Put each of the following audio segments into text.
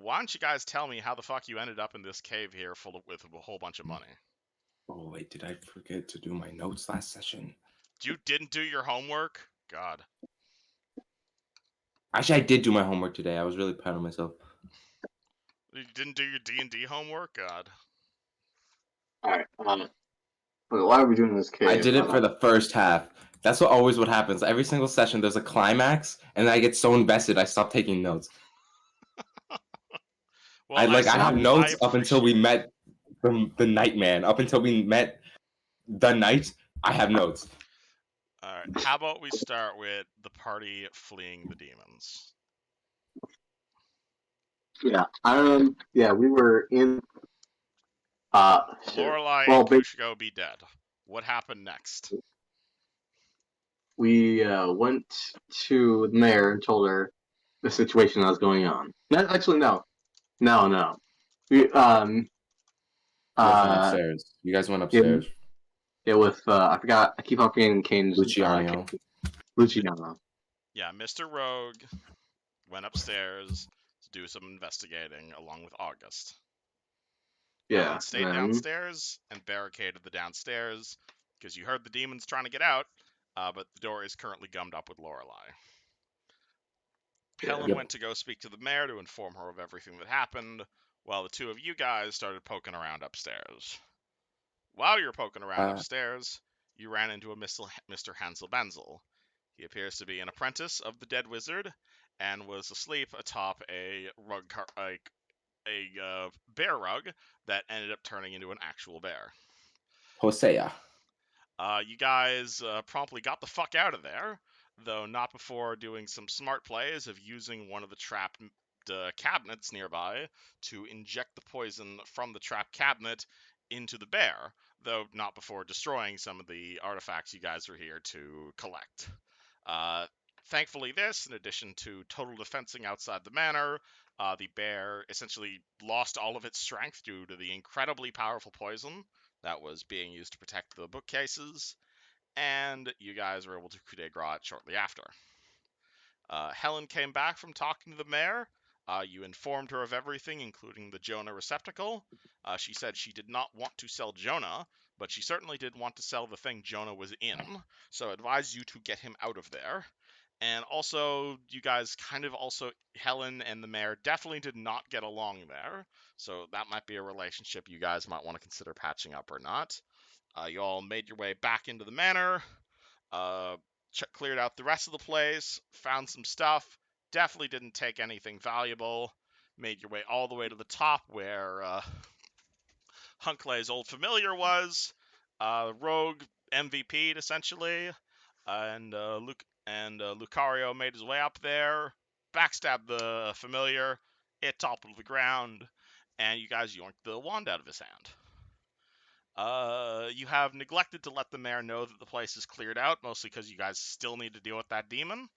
why don't you guys tell me how the fuck you ended up in this cave here with a whole bunch of money? Oh wait, did I forget to do my notes last session? You didn't do your homework? God. Actually, I did do my homework today. I was really proud of myself. You didn't do your D&D homework? God. Alright, but why are we doing this cave? I did it for the first half. That's what happens. Every single session, there's a climax, and I get so invested, I stop taking notes. Well, I have notes up until we met the Nightman. Up until we met the Knight, I have notes. Alright, how about we start with the party fleeing the demons? Yeah, we were in. Lorelei and Kushiko be dead. What happened next? We went to the mayor and told her the situation that was going on. Actually, no. We upstairs. You guys went upstairs. Yeah, with I forgot. I keep on forgetting Kane's Luciano. Luciano. Yeah, Mr. Rogue went upstairs to do some investigating along with August. Yeah, Helen stayed downstairs and barricaded the downstairs because you heard the demons trying to get out, but the door is currently gummed up with Lorelei. Helen went to go speak to the mayor to inform her of everything that happened, while the two of you guys started poking around upstairs. While you were poking around upstairs, you ran into a Mr. Hansel Benzel. He appears to be an apprentice of the dead wizard and was asleep atop a rug, a bear rug that ended up turning into an actual bear. Hosea. You guys promptly got the fuck out of there, though not before doing some smart plays of using one of the trapped cabinets nearby to inject the poison from the trapped cabinet into the bear, though not before destroying some of the artifacts you guys were here to collect. Thankfully, this, in addition to total defensing outside the manor, the bear essentially lost all of its strength due to the incredibly powerful poison that was being used to protect the bookcases, and you guys were able to coup de grace it shortly after. Helen came back from talking to the mayor. You informed her of everything, including the Jonah receptacle. She said she did not want to sell Jonah, but she certainly did want to sell the thing Jonah was in, so advised you to get him out of there. And also, you guys Helen and the mayor definitely did not get along there, so that might be a relationship you guys might want to consider patching up or not. You all made your way back into the manor, cleared out the rest of the place, found some stuff, definitely didn't take anything valuable, made your way all the way to the top where Hunclay's old familiar was, Rogue MVP'd essentially, and Lucario made his way up there, backstabbed the familiar, it toppled to the ground, and you guys yoinked the wand out of his hand. You have neglected to let the mayor know that the place is cleared out, mostly because you guys still need to deal with that demon.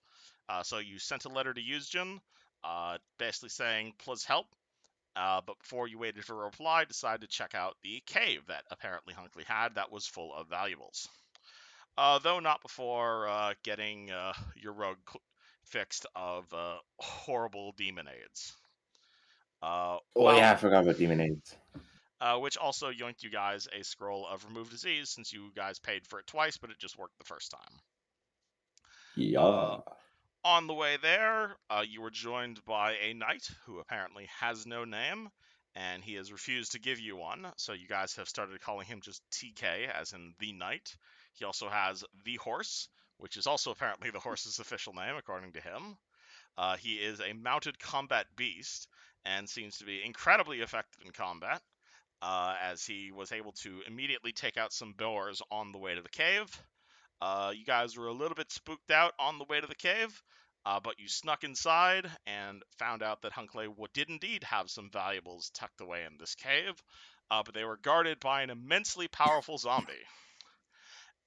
So you sent a letter to Eusgen, basically saying, please help. But before you waited for a reply, decided to check out the cave that apparently Hunkley had that was full of valuables. Though not before getting your rogue fixed of horrible demon aids. I forgot about demon aids. Which also yoinked you guys a scroll of remove disease since you guys paid for it twice, but it just worked the first time. Yeah. On the way there, you were joined by a knight who apparently has no name, and he has refused to give you one, so you guys have started calling him just TK, as in the knight. He also has the horse, which is also apparently the horse's official name, according to him. He is a mounted combat beast, and seems to be incredibly effective in combat. As he was able to immediately take out some boars on the way to the cave. You guys were a little bit spooked out on the way to the cave, but you snuck inside and found out that Hunkley did indeed have some valuables tucked away in this cave, but they were guarded by an immensely powerful zombie.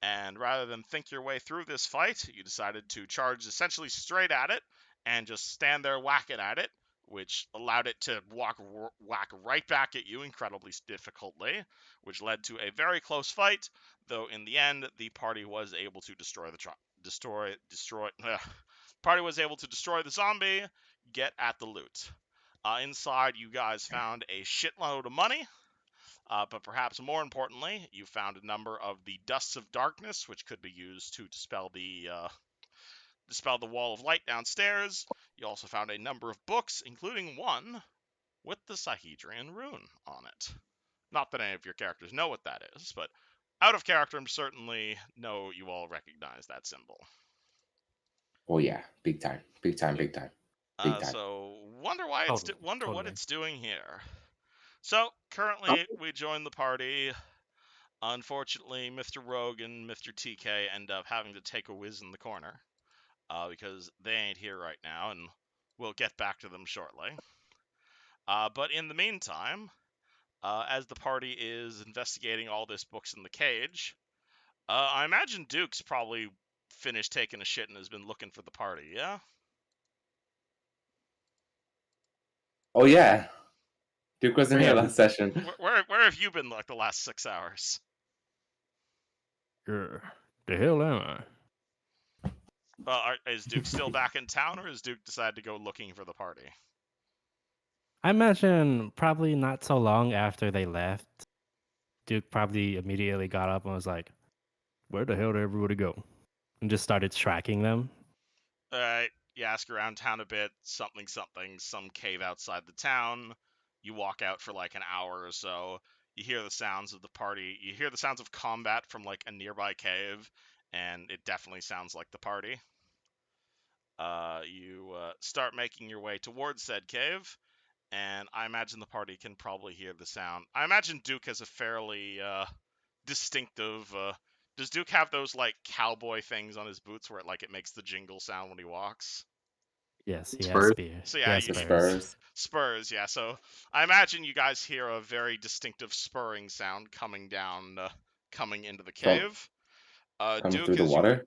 And rather than think your way through this fight, you decided to charge essentially straight at it and just stand there whacking at it, which allowed it to whack right back at you incredibly difficultly, which led to a very close fight, though in the end the party was able to destroy the zombie, get at the loot. Inside, you guys found a shitload of money, but perhaps more importantly, you found a number of the dusts of darkness, which could be used to dispel the wall of light downstairs. You also found a number of books, including one with the Sahedrian rune on it. Not that any of your characters know what that is, but out of character, I'm certainly know you all recognize that symbol. Oh yeah, big time, big time, big time, big time. So wonder why it's wonder what Totally. it's doing here. So currently we join the party. Unfortunately, Mr. Rogue and Mr. TK end up having to take a whiz in the corner because they ain't here right now, and we'll get back to them shortly. But in the meantime, as the party is investigating all this books in the cage, I imagine Duke's probably finished taking a shit and has been looking for the party, yeah? Oh yeah, Duke wasn't here last session. Where have you been like the last 6 hours? The hell am I? Is Duke still back in town, or has Duke decided to go looking for the party? I imagine probably not so long after they left, Duke probably immediately got up and was like, "Where the hell did everybody go?" And just started tracking them. Alright, you ask around town a bit, something, some cave outside the town. You walk out for like an hour or so. You hear the sounds of the party. You hear the sounds of combat from like a nearby cave, and it definitely sounds like the party. You start making your way towards said cave, and I imagine the party can probably hear the sound. I imagine Duke has a fairly distinctive. Does Duke have those like cowboy things on his boots where it makes the jingle sound when he walks? Yes, he has Spurs. spears. So He yeah, has you- spurs. Spurs, yeah. So I imagine you guys hear a very distinctive spurring sound coming down, coming into the cave. Coming Duke, through the as water.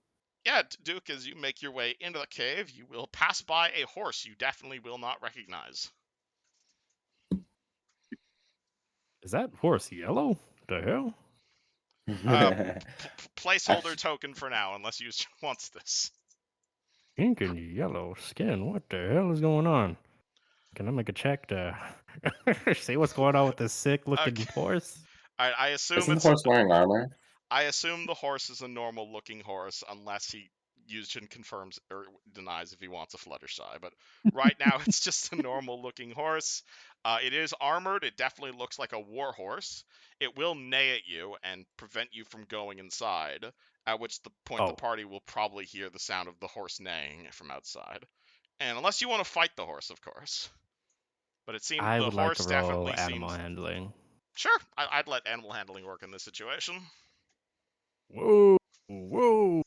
Duke, as you make your way into the cave, you will pass by a horse you definitely will not recognize. Is that horse yellow? The hell? Placeholder token for now, unless you wants this. Pink and yellow skin. What the hell is going on? Can I make a check to see what's going on with this sick-looking Okay. horse? I assume Isn't it's. the horse wearing armor? I assume the horse is a normal-looking horse, unless Eusgen confirms or denies if he wants a Fluttershy. But right now, it's just a normal-looking horse. It is armored. It definitely looks like a war horse. It will neigh at you and prevent you from going inside. At which point the party will probably hear the sound of the horse neighing from outside. And unless you want to fight the horse, of course. But it seems I the would like horse to roll definitely animal seems. handling. Sure, I'd let animal handling work in this situation. Whoa, whoa.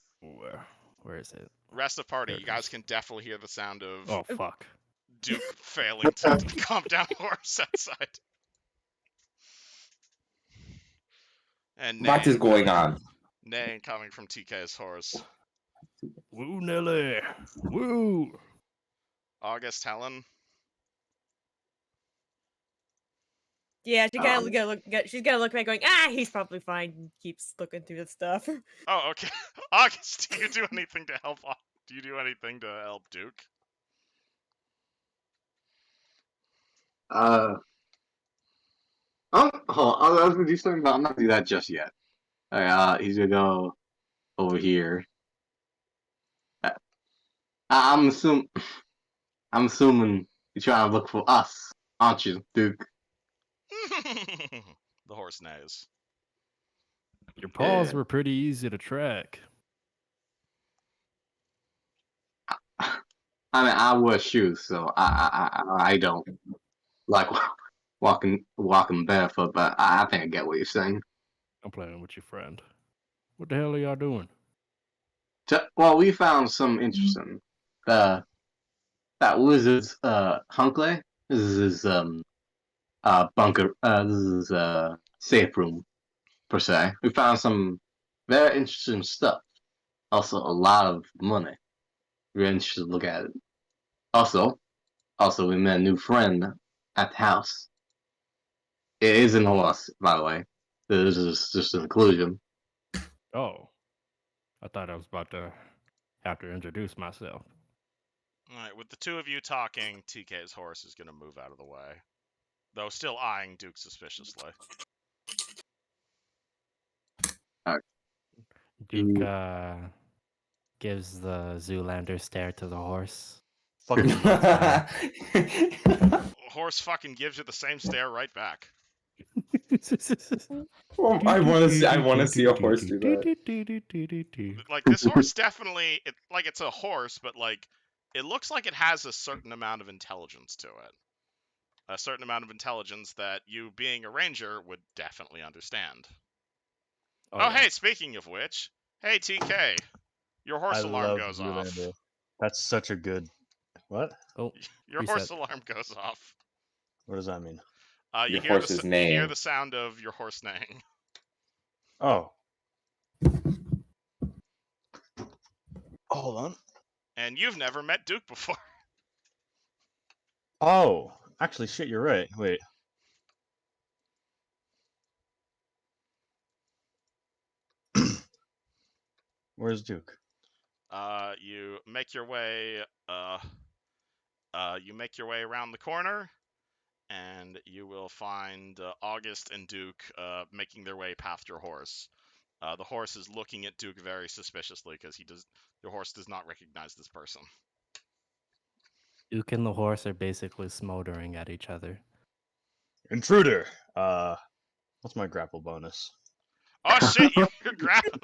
Where is it? Rest of party, There you it guys is. can definitely hear the sound of Oh, fuck. Duke failing to calm down the horse outside. And What is going on? neighing coming from TK's horse. Woo, Nelly. Woo. August, Helen. Yeah, she's gonna look back going, he's probably fine, and keeps looking through the stuff. Oh, okay. August, do you do anything to help? Do you do anything to help Duke? Hold on, I was gonna do something, but I'm not gonna do that just yet. He's gonna go over here. I'm assuming you're trying to look for us, aren't you, Duke? The horse neighs. Your paws Yeah. were pretty easy to track. I mean, I wear shoes, so I don't like walking barefoot. But I think I get what you're saying. I'm playing with your friend. What the hell are y'all doing? Well, we found some interesting. That wizard's Hunkley. This is his bunker. This is his safe room, per se. We found some very interesting stuff. Also, a lot of money. We're interested to look at it. Also, we met a new friend at the house. It isn't a horse, by the way. This is just an inclusion. Oh. I thought I was about to have to introduce myself. All right, with the two of you talking, TK's horse is going to move out of the way, though still eyeing Duke suspiciously. Duke gives the Zoolander stare to the horse. Fucking Horse fucking gives you the same stare right back. Well, I want to see a horse do that. Like, this horse definitely, it's a horse, but like, it looks like it has a certain amount of intelligence to it. A certain amount of intelligence that you, being a ranger, would definitely understand. Oh, yeah. hey, speaking of which, hey TK, your horse I alarm love goes off. Zoolander. That's such a good. What? Oh, Your Reset. horse alarm goes off. What does that mean? You Your hear horse's you hear name. the sound of your horse neighing. Oh. Hold on. And you've never met Duke before. Oh, actually, shit, you're right. Wait. Where's Duke? You make your way. You make your way around the corner, and you will find August and Duke making their way past your horse. The horse is looking at Duke very suspiciously because your horse does not recognize this person. Duke and the horse are basically smoldering at each other. Intruder! What's my grapple bonus? Oh shit! You're grabbing him.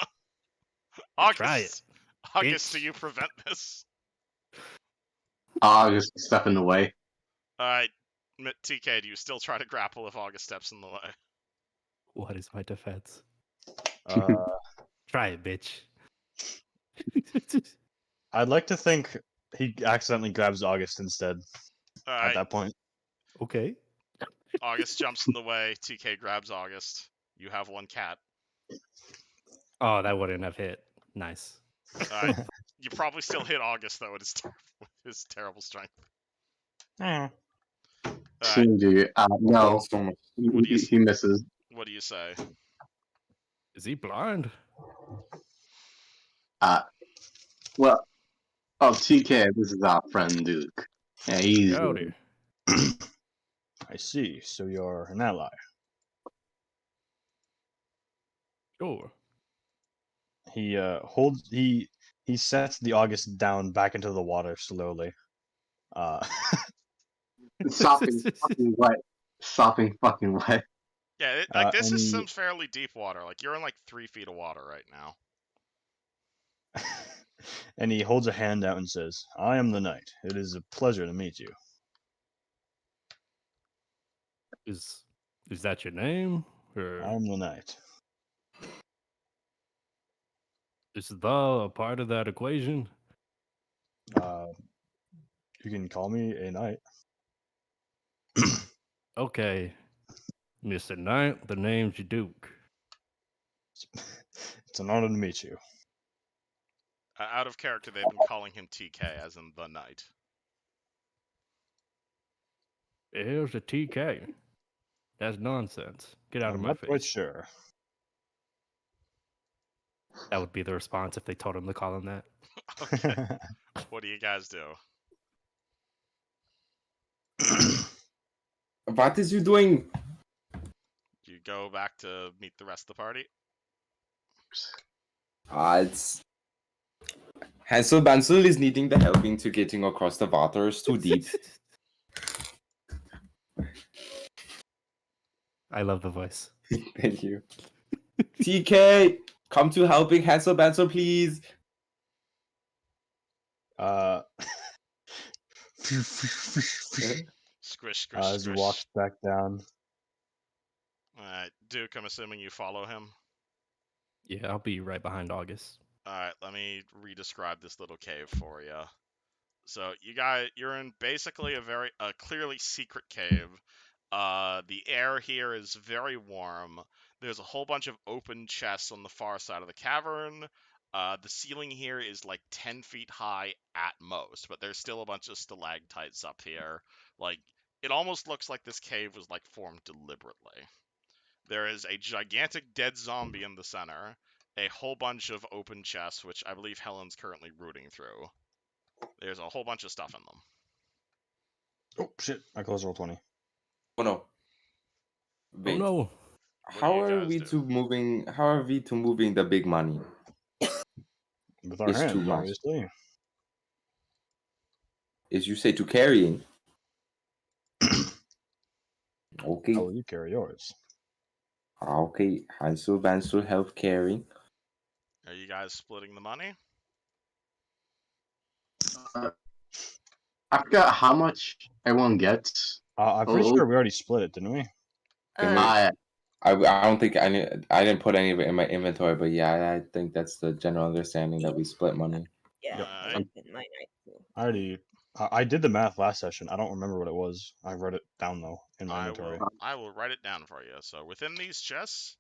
August. Try it, August, do bitch. you prevent this? August step in the way. Alright, TK, do you still try to grapple if August steps in the way? What is my defense? Uh, Try it, bitch. I'd like to think he accidentally grabs August instead at Alright, that point. Okay. August jumps in the way, TK grabs August. You have one cat. Oh, that wouldn't have hit. Nice. Alright, you probably still hit August, though, with his terrible strength. Eh. Alright, Shinji, no, So much. What do you he misses. what do you say? Is he blind? Well, oh, TK, this is our friend Duke. Yeah, he's Howdy. I see. So you're an ally. Sure. He holds he sets the August down back into the water slowly. sopping fucking wet. Sopping fucking wet. Yeah, this is some fairly deep water. Like, you're in like 3 feet of water right now. And he holds a hand out and says, "I am the knight. It is a pleasure to meet you." Is that your name? Or I am the knight. is the a part of that equation? You can call me a knight. Okay. Mr. Knight, the name's your Duke. It's an honor to meet you. Out of character, they've been calling him TK, as in the knight. Here's a TK. That's nonsense. Get out of I'm my not face. quite sure. That would be the response if they told him to call him that. Okay, what do you guys do? What is you doing? You go back to meet the rest of the party? It's Hansel Bansel is needing the helping to getting across the water. It's too deep. I love the voice. Thank you. TK, come to helping Hansel Bansel, please. Squish, squish, As he squish. walks back down. Alright, Duke, I'm assuming you follow him. Yeah, I'll be right behind August. Alright, let me re-describe this little cave for you. So, you're in basically a clearly secret cave. The air here is very warm. There's a whole bunch of open chests on the far side of the cavern. The ceiling here is like 10 feet high at most, but there's still a bunch of stalactites up here. Like, it almost looks like this cave was like formed deliberately. There is a gigantic dead zombie in the center, a whole bunch of open chests, which I believe Helen's currently rooting through. There's a whole bunch of stuff in them. Oh shit! I closed roll 20. Oh no. Oh Wait. no. What do How you are guys we do? to moving? How are we to moving the big money? With our It's too hands, much. obviously. Is you say to carrying? Okay. How will you carry yours? Okay. Hansel Vansel help carrying. Are you guys splitting the money? I forgot how much everyone gets. I'm pretty Oh, sure we already split it, didn't we? Can we- Uh, I don't think I didn't put any of it in my inventory, but yeah, I think that's the general understanding that we split money. yeah, Yep. I Alright. did mine, too. I already. I did the math last session. I don't remember what it was. I wrote it down though in my inventory. I will write it down for you. So within these chests,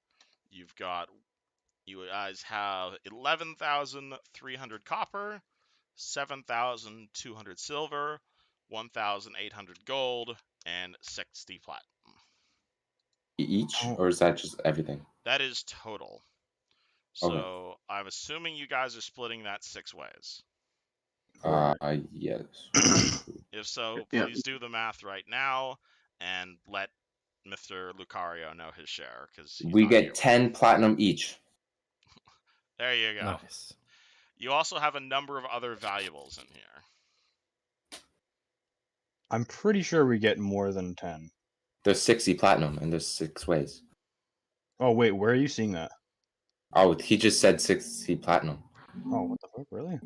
you guys have 11,300 copper, 7,200 silver, 1,800 gold, and 60 platinum. Each, Oh. or is that just everything? That is total. Okay. So I'm assuming you guys are splitting that 6 ways. Yes. If so, Yeah. please do the math right now and let Mr. Lucario know his share, because We get 10 platinum each. There you go. Nice. You also have a number of other valuables in here. I'm pretty sure we get more than 10. There's 60 platinum, and there's 6 ways. Oh wait, where are you seeing that? Oh, he just said 60 platinum. Oh, what the fuck, really?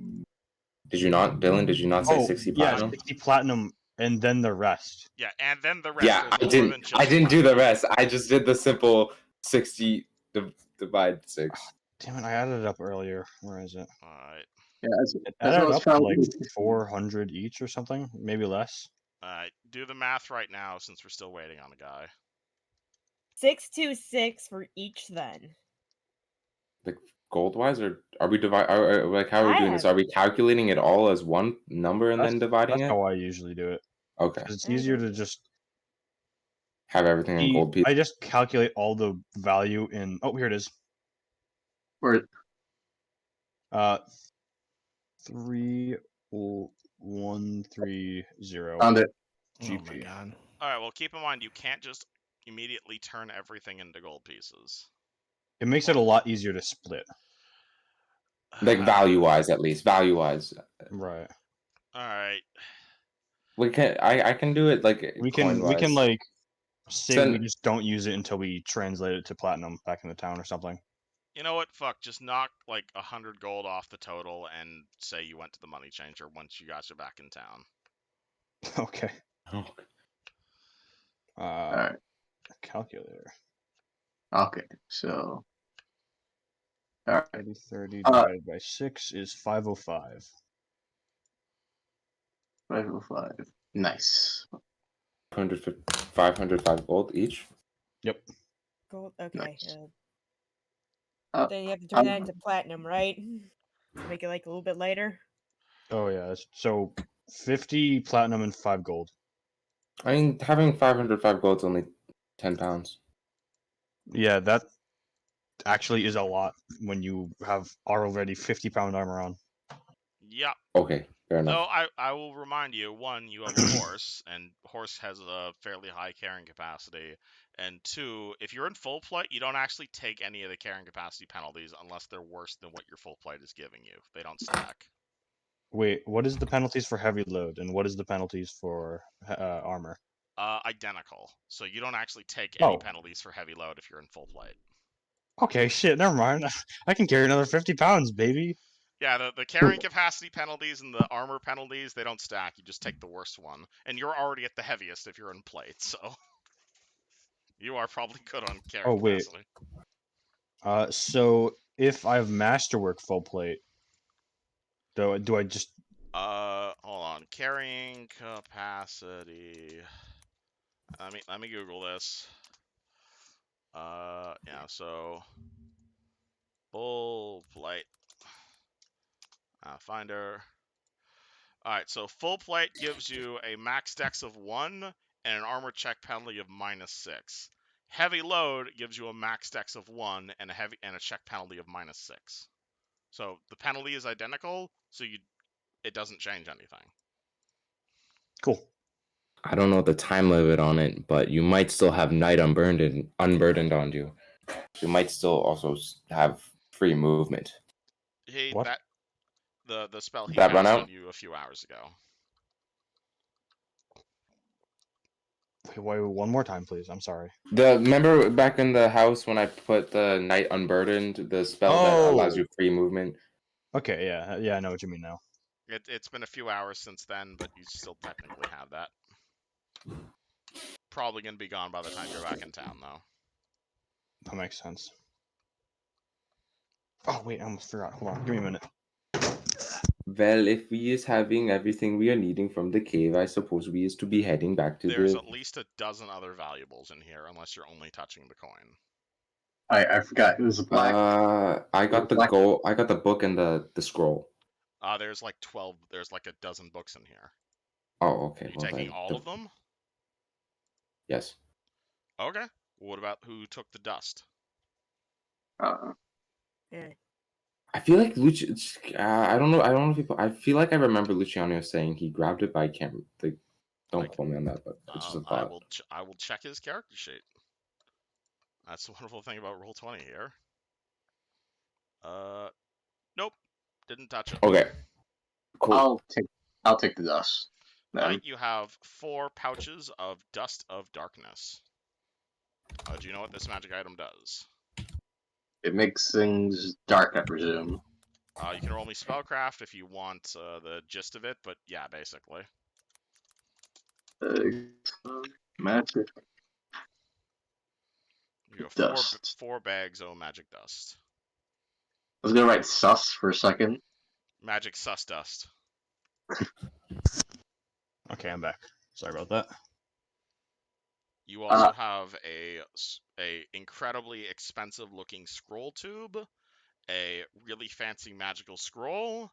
Did you not, Dylan? Did you not say Oh, 60 yeah, platinum? 60 platinum, and then the rest. Yeah, and then the rest. Yeah, There's I more didn't. than just I didn't do the platinum. rest. I just did the simple 60 divide 6. Damn it, I added it up earlier. Where is it? Alright. Yeah, It that's added what I was up to trying like to do. 400 each or something, maybe less. Alright. Do the math right now since we're still waiting on a guy. 626 for each then. Like gold wise, or are we like how are we I doing this? have- Are we calculating it all as one number and then dividing That's it? how I usually do it. Okay. 'Cause it's easier to just. Have everything on gold piece. I just calculate all the value in. Oh, here it is. Or 31130 found it. Oh my GP. god. Alright, well keep in mind you can't just immediately turn everything into gold pieces. It makes it a lot easier to split. Like value wise, at least value wise. Right. Alright. We can. I can do it like We can coin-wise. like say Send- we just don't use it until we translate it to platinum back in the town or something. You know what? Fuck. Just knock like 100 gold off the total and say you went to the money changer once you guys are back in town. Okay. Oh, All right. Calculator. Okay. So. All right. 30 divided by 6 is 505. 505. Nice. 505 gold each. Yep. Gold. Okay. Nice. Then you have to turn that into platinum, right? To make it like a little bit lighter. Oh yeah. So 50 platinum and 5 gold. I mean, having 505 gold is only 10 pounds. Yeah, that actually is a lot when you have already 50-pound armor on. Yep. Okay, fair Though enough. I will remind you, one, you have a horse, and horse has a fairly high carrying capacity. And two, if you're in full plate, you don't actually take any of the carrying capacity penalties unless they're worse than what your full plate is giving you. They don't stack. Wait, what is the penalties for heavy load, and what is the penalties for armor? Identical. So you don't actually take any Oh. penalties for heavy load if you're in full plate. Okay, shit, never mind. I can carry another 50 pounds, baby. Yeah, the carrying capacity penalties and the armor penalties, they don't stack. You just take the worst one. And you're already at the heaviest if you're in plate, so you are probably good on carrying Oh, wait. capacity. So if I have masterwork full plate, do I just... Hold on. Carrying capacity. Let me Google this. Yeah, so full plate. Finder. Alright, so full plate gives you a max dex of 1 and an armor check penalty of -6. Heavy load gives you a max dex of 1 and a check penalty of -6. So the penalty is identical, so you it doesn't change anything. Cool. I don't know the time limit on it, but you might still have night unburdened on you. You might still also have free movement. He What? that the spell he That run cast out? on you a few hours ago. Okay, wait, one more time, please. I'm sorry. Remember back in the house when I put the night unburdened, the spell that allows you free movement? Okay, yeah, I know what you mean now. It's been a few hours since then, but you still technically have that. Probably gonna be gone by the time you're back in town, though. That makes sense. Oh wait, I almost forgot. Hold on, give me a minute. Well, if we is having everything we are needing from the cave, I suppose we is to be heading back to There's the... at least a dozen other valuables in here, unless you're only touching the coin. I forgot. It was a black. I got the Black- gold. I got the book and the scroll. There's like 12. There's like a dozen books in here. Oh, okay. Are you Well, taking then all of them? Yes. Okay. What about who took the dust? Yeah. I feel like I don't know. I don't know if people. I feel like I remember Luciano saying he grabbed it, but I can't. Like, don't Like, quote me on that. But it's just a I thought. will check his character sheet. That's the wonderful thing about Roll20 here. Nope. Didn't touch it. Okay. Cool. I'll take the dust. Right, you have 4 pouches of Dust of Darkness. Do you know what this magic item does? It makes things dark, I presume. You can roll me Spellcraft if you want the gist of it, but yeah, basically. Magic You have dust. four bags of magic dust. I was gonna write sus for a second. Magic sus dust. Okay, I'm back. Sorry about that. You also have a incredibly expensive looking scroll tube, a really fancy magical scroll,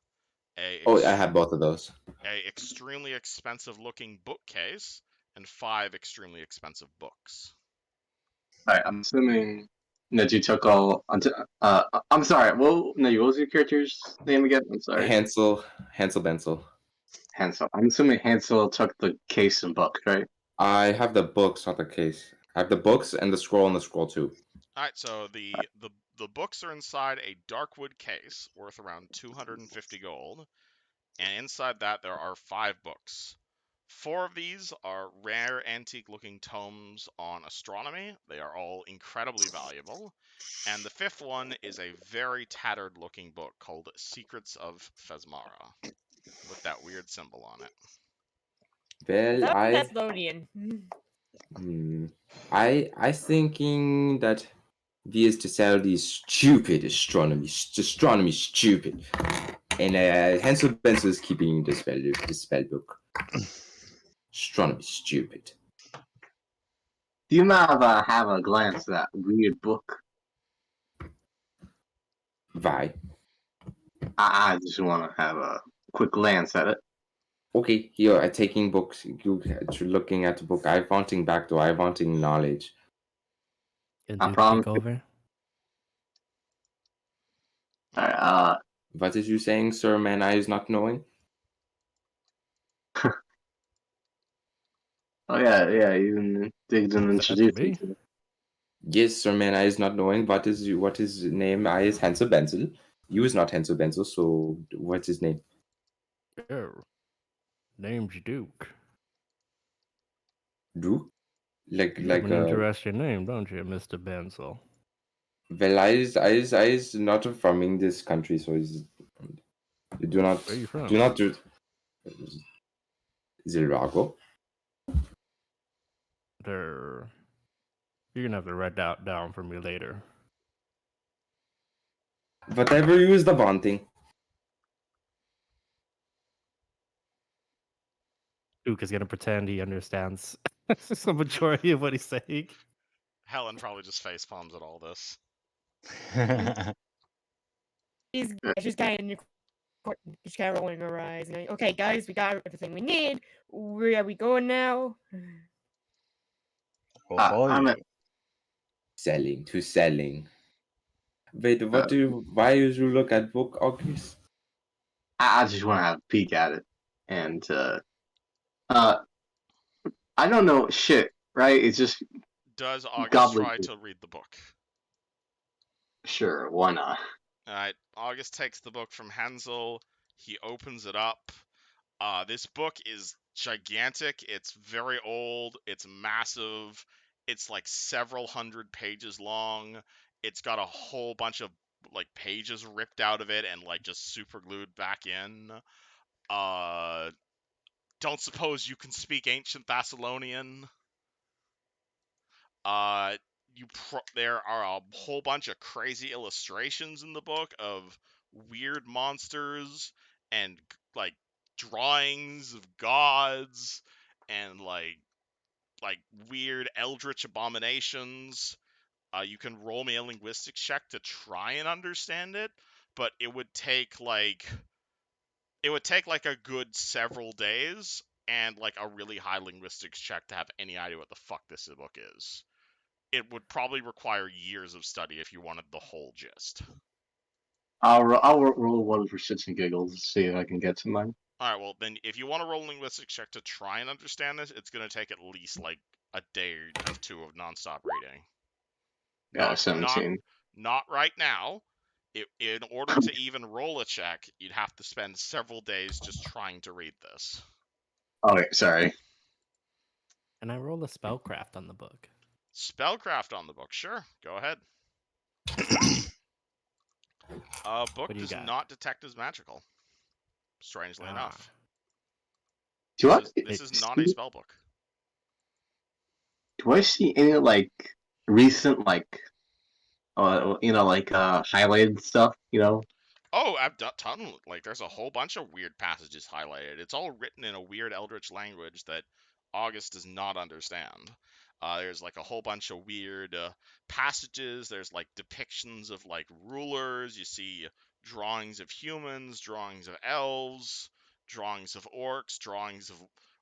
Oh, I have both of those. a extremely expensive looking bookcase, and 5 extremely expensive books. Alright, I'm assuming Neji took all. I'm sorry. Well, Neji, what was your character's name again? I'm sorry. Hansel Bensel. Hansel. I'm assuming Hansel took the case and book, right? I have the books, not the case. I have the books and the scroll too. All right, so the books are inside a darkwood case worth around 250 gold, and inside that there are 5 books. 4 of these are rare, antique-looking tomes on astronomy. They are all incredibly valuable. And the 5th one is a very tattered-looking book called Secrets of Fesmara, with that weird symbol on it. Well, That's Lodian. I thinking that we is to sell these stupid astronomy stupid, and Hansel Benson is keeping the spell book. Astronomy stupid. Do you mind if I have a glance at that weird book? Why? I just want to have a quick glance at it. Okay, here I taking books. You looking at the book. I wanting back though. I wanting knowledge. Can I Duke promise take over? Alright, What is you saying, sir? Man, I is not knowing. oh yeah, you didn't introduce me. me? to it. Yes, sir, man, I is not knowing. What is name? I is Hansel Benzel. You is not Hansel Benzel, so what's his name? Yeah. Name's Duke. Duke? Like You have an uh, interesting name, don't you, Mr. Benzel? well, I is not from in this country, so you do not Where you from? do not do Zilrago. There. You're gonna have to write that down for me later. Whatever you is the wanting. Duke is gonna pretend he understands the majority of what he's saying. Helen probably just face palms at all this. She's kind of rolling her eyes. And okay, guys, we got everything we need. Where are we going now? We'll follow I'm you. at, Selling. Wait, what do you? Why you look at book, August? I just want to have a peek at it, and I don't know shit, right? It's just Does August try gobbledygook. to read the book? Sure, why not? Alright, August takes the book from Hansel. He opens it up. This book is gigantic. It's very old. It's massive. It's like several hundred pages long. It's got a whole bunch of like pages ripped out of it and like just super glued back in. Don't suppose you can speak ancient Thessalonian? Uh, there are a whole bunch of crazy illustrations in the book of weird monsters and like drawings of gods and like weird eldritch abominations. You can roll me a linguistics check to try and understand it, but it would take like a good several days and like a really high linguistics check to have any idea what the fuck this book is. It would probably require years of study if you wanted the whole gist. I'll roll one for shits and giggles to see if I can get to mine. Alright, well, then if you want to roll a linguistics check to try and understand this, it's going to take at least like a day or two of nonstop reading. Yeah, 17. Not right now. In order to even roll a check, you'd have to spend several days just trying to read this. Okay, sorry. And I roll a spellcraft on the book. Spellcraft on the book, sure. Go ahead. Book What do you does got? not detect as magical. Strangely enough. Do I, This is not a spell book. do I see any like recent like highlighted stuff, you know? Oh, I've done ton. Like, there's a whole bunch of weird passages highlighted. It's all written in a weird Eldritch language that August does not understand. There's like a whole bunch of weird passages. There's like depictions of like rulers. You see drawings of humans, drawings of elves, drawings of orcs, drawings of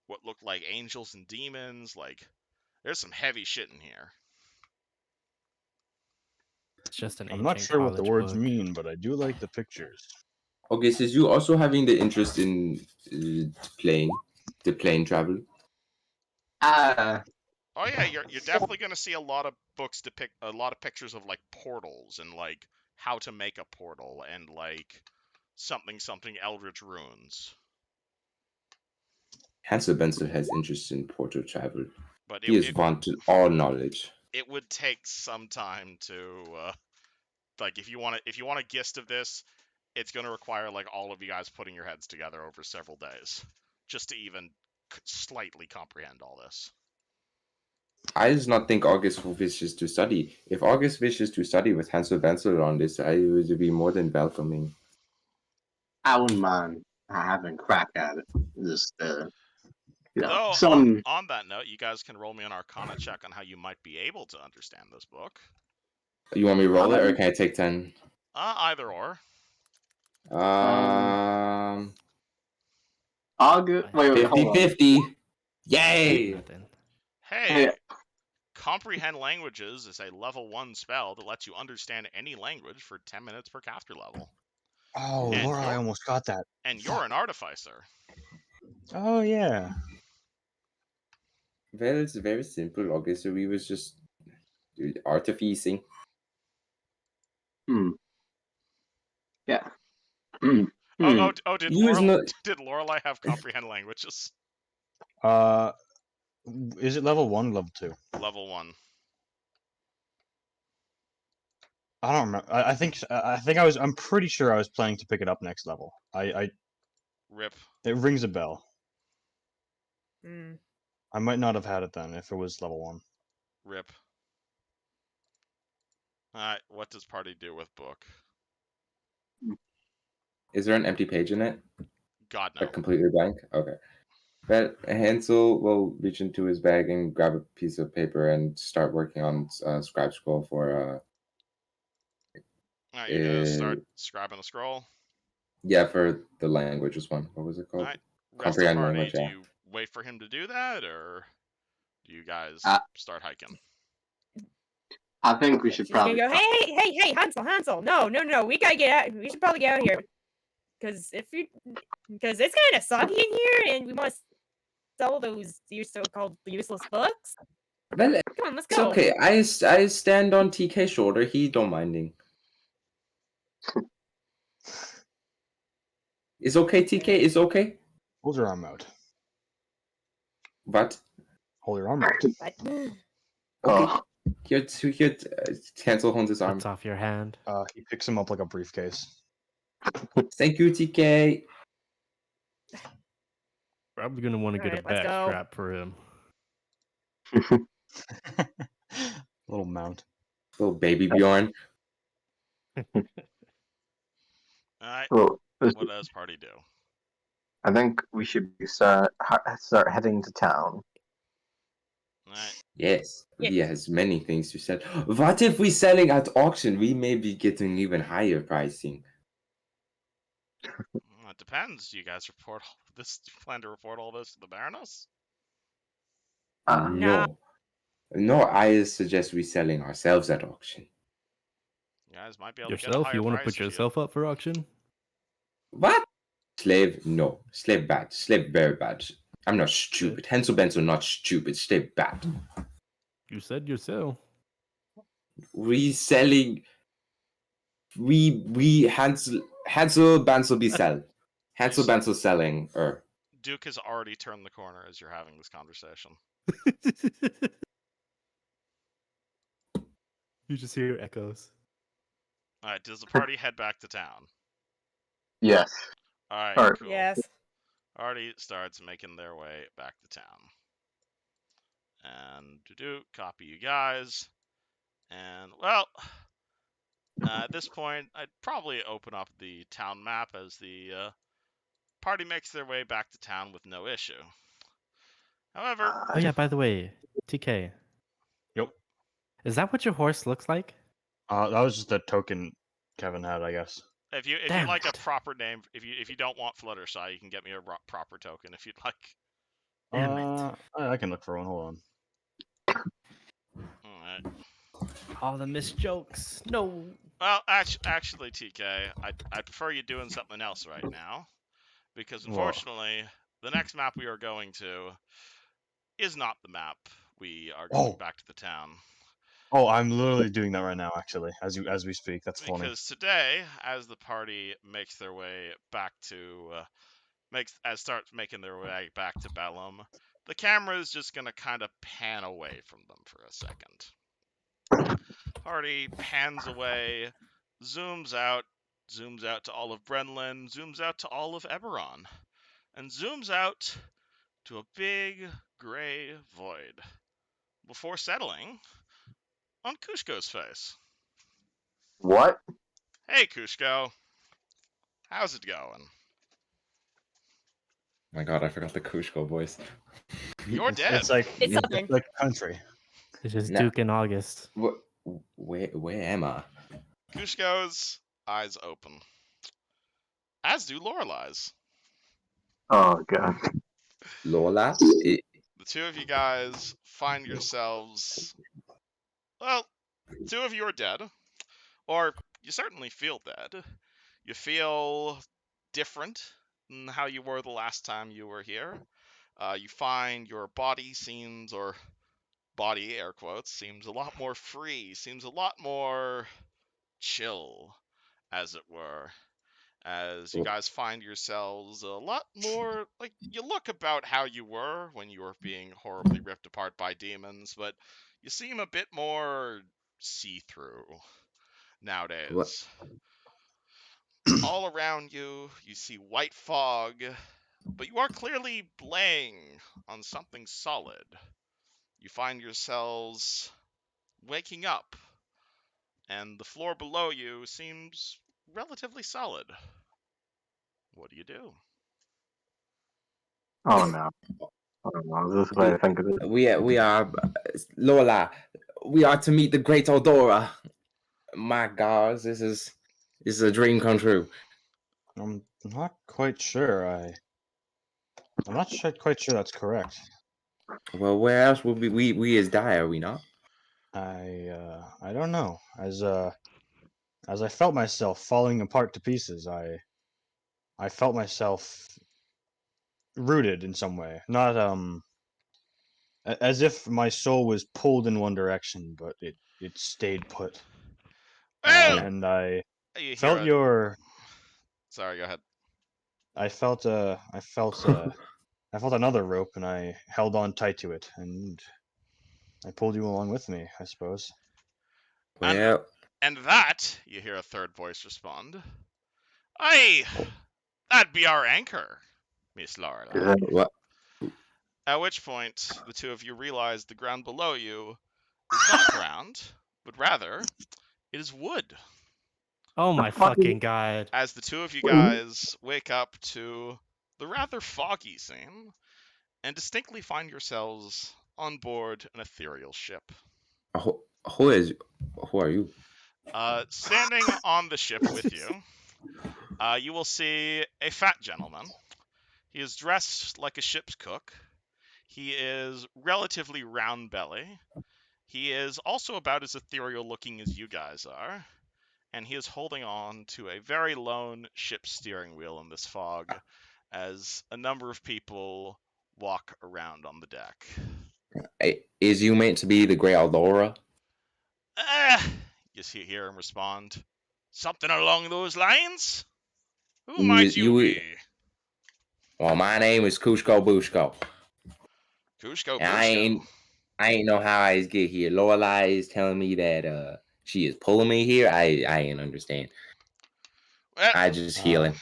what look like angels and demons. Like, there's some heavy shit in here. It's just an I'm not ancient sure what the college words book. mean, but I do like the pictures. Okay, so is you also having the interest in plane travel? Oh yeah, you're definitely gonna see a lot of books depict a lot of pictures of like portals and like how to make a portal and like something eldritch runes. Hansel Benson has interest in portal travel. But He is vaunted all knowledge. it would take some time to like if you want a gist of this, it's gonna require like all of you guys putting your heads together over several days just to even slightly comprehend all this. I do not think August wishes to study. If August wishes to study with Hansel Benson on this, I would be more than welcoming. I wouldn't mind having a crack at it. Just Though, some. on that note, you guys can roll me an Arcana check on how you might be able to understand this book. You want me to roll it, or can I take 10? Either or. August. Wait, hold on. 50-50. Yay! Nothing. Hey, Comprehend Languages is a level 1 spell that lets you understand any language for 10 minutes per caster level. Oh, And Laura, I almost got that. And you're an artificer. Oh, yeah. Well, it's very simple, August. So we was just artificing. Yeah. Did Not... Lorelei have Comprehend Languages? Is it level 1 or level 2? Level 1. I don't remember. I'm pretty sure I was planning to pick it up next level. Rip. It rings a bell. Mm. I might not have had it then if it was level 1. Rip. Alright, what does party do with book? Is there an empty page in it? God, no. Like completely blank? Okay. But Hansel will reach into his bag and grab a piece of paper and start working on scribe scroll for Alright, you're gonna start scribing a scroll? Yeah, for the languages one. What was it called? Alright. Comprehend Party, language, do yeah. you wait for him to do that, or do you guys start hiking? I think we should She's gonna probably. go, hey, Hansel, no, we gotta get out. We should probably get out of here. Because because it's kind of soggy in here, and we want to sell those your so-called useless books. Well, Come on, let's it's go. okay. I stand on TK's shoulder. He don't minding. It's okay, TK. It's okay. Hold your arm out. But Hold your arm out. But, okay. Oh, Here, cancel Hunter's arm. Cuts off your hand. He picks him up like a briefcase. Thank you, TK. Probably gonna want to get a Alright, let's back go. strap for him. Little mount. Little baby Bjorn. Alright, well, what does party do? I think we should start heading to town. Alright, Yes, Yeah. he has many things to sell. What if we selling at auction? We may be getting even higher pricing. it depends. Do you guys report all this? Do you plan to report all this to the Baroness? Nah. No, I suggest we selling ourselves at auction. You guys might be able to get a Yourself? higher You want to price put if yourself up for auction? What? Slave? No. Slave bad. Slave very bad. I'm not stupid. Hansel Benzel not stupid. Slave bad. You said yourself. Reselling. We Hansel Bansel be sell. Hansel Bansel selling. Duke has already turned the corner as you're having this conversation. You just hear echoes. Alright, does the party head back to town? Yes. Alright, Alright. cool. Yes. Party starts making their way back to town. And copy you guys. And, well, at this point, I'd probably open up the town map as the party makes their way back to town with no issue. However, Oh yeah, by the way, TK. Yep. Is that what your horse looks like? That was just a token Kevin had, I guess. if you Damn like it. a proper name, if you don't want Fluttershy, you can get me a proper token if you'd like. Damn it. I can look for one. Hold on. Alright. All the missed jokes. No. Well, actually, TK, I'd prefer you doing something else right now, because unfortunately, the next map we are going to is not the map we are going back to the town. Oh, I'm literally doing that right now, actually, as we speak. That's funny. Because today, as the party makes their way back to starts making their way back to Bellum, the camera is just gonna kind of pan away from them for a second. Party pans away, zooms out to all of Brenlin, zooms out to all of Eberron, and zooms out to a big gray void before settling on Kushko's face. What? Hey, Kushko. How's it going? My God, I forgot the Kushko voice. You're dead. It's like It's something. like country. It's just Nah. Duke in August. Where am I? Kushko's eyes open. As do Lorelai's. Oh god. Lola? The two of you guys find yourselves... Well, two of you are dead. Or, you certainly feel dead. You feel different than how you were the last time you were here. You find your body seems, or body, air quotes, seems a lot more free, seems a lot more chill, as it were. As you guys find yourselves a lot more, like, you look about how you were when you were being horribly ripped apart by demons, but you seem a bit more see-through nowadays. What? All around you, you see white fog, but you are clearly laying on something solid. You find yourselves waking up, and the floor below you seems relatively solid. What do you do? Oh no. Oh no. Is this what I think it is? We are Lola. We are to meet the great Eldora. My God, this is a dream come true. I'm not quite sure. I'm not quite sure that's correct. Well, where else would we as die? Are we not? I don't know. As I felt myself falling apart to pieces, I I felt myself rooted in some way, not as if my soul was pulled in one direction, but it stayed put. Well, And I you hear felt it. your. Sorry, go ahead. I felt I felt another rope, and I held on tight to it, and I pulled you along with me, I suppose. Well, And that, you hear a third voice respond. Aye, that'd be our anchor, Miss Lorelei. what? At which point, the two of you realize the ground below you is not ground, but rather, it is wood. Oh my fucking god. As the two of you guys wake up to the rather foggy scene and distinctly find yourselves on board an ethereal ship. Who are you? Standing on the ship with you, you will see a fat gentleman. He is dressed like a ship's cook. He is relatively round belly. He is also about as ethereal looking as you guys are. And he is holding on to a very lone ship steering wheel in this fog as a number of people walk around on the deck. Is you meant to be the Grey Aldora? You hear him respond. Something along those lines? Who You, might you be? Well, my name is Kushko Bushko. Kushko And Bushko. I ain't know how I get here. Lorelai is telling me that she is pulling me here. I ain't understand. Well, I just healing.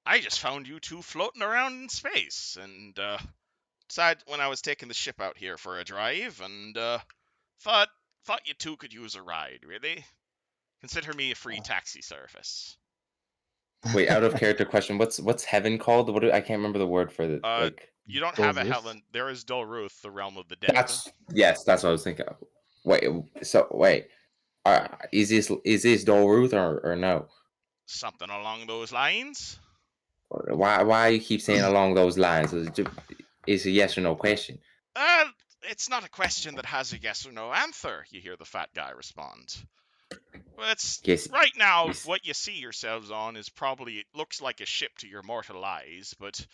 I just found you two floating around in space, and decided when I was taking the ship out here for a drive, and thought you two could use a ride. Really, consider me a free taxi service. Wait, out of character question. What's heaven called? I can't remember the word for it. You don't have a Dolruth? Helen. There is Dolruth, the realm of the dead. That's what I was thinking of. Wait, is this Dolruth or no? Something along those lines. Why you keep saying along those lines? It's a yes or no question. It's not a question that has a yes or no answer. You hear the fat guy respond. Well, right now, what you see yourselves on is probably, it looks like a ship to your mortal eyes, but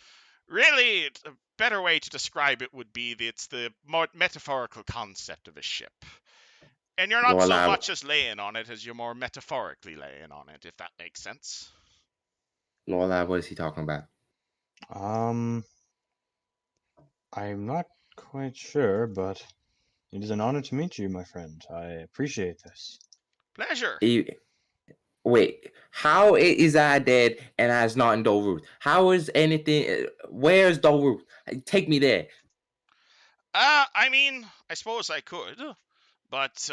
really, a better way to describe it would be that it's the more metaphorical concept of a ship. And you're not so much as laying on it as you're more metaphorically laying on it, if that makes sense. Lorelai, what is he talking about? I'm not quite sure, but it is an honor to meet you, my friend. I appreciate this. Pleasure. Wait, how is I dead and I's not in Dolruth? How is anything? Where's Dolruth? Take me there. I mean, I suppose I could, but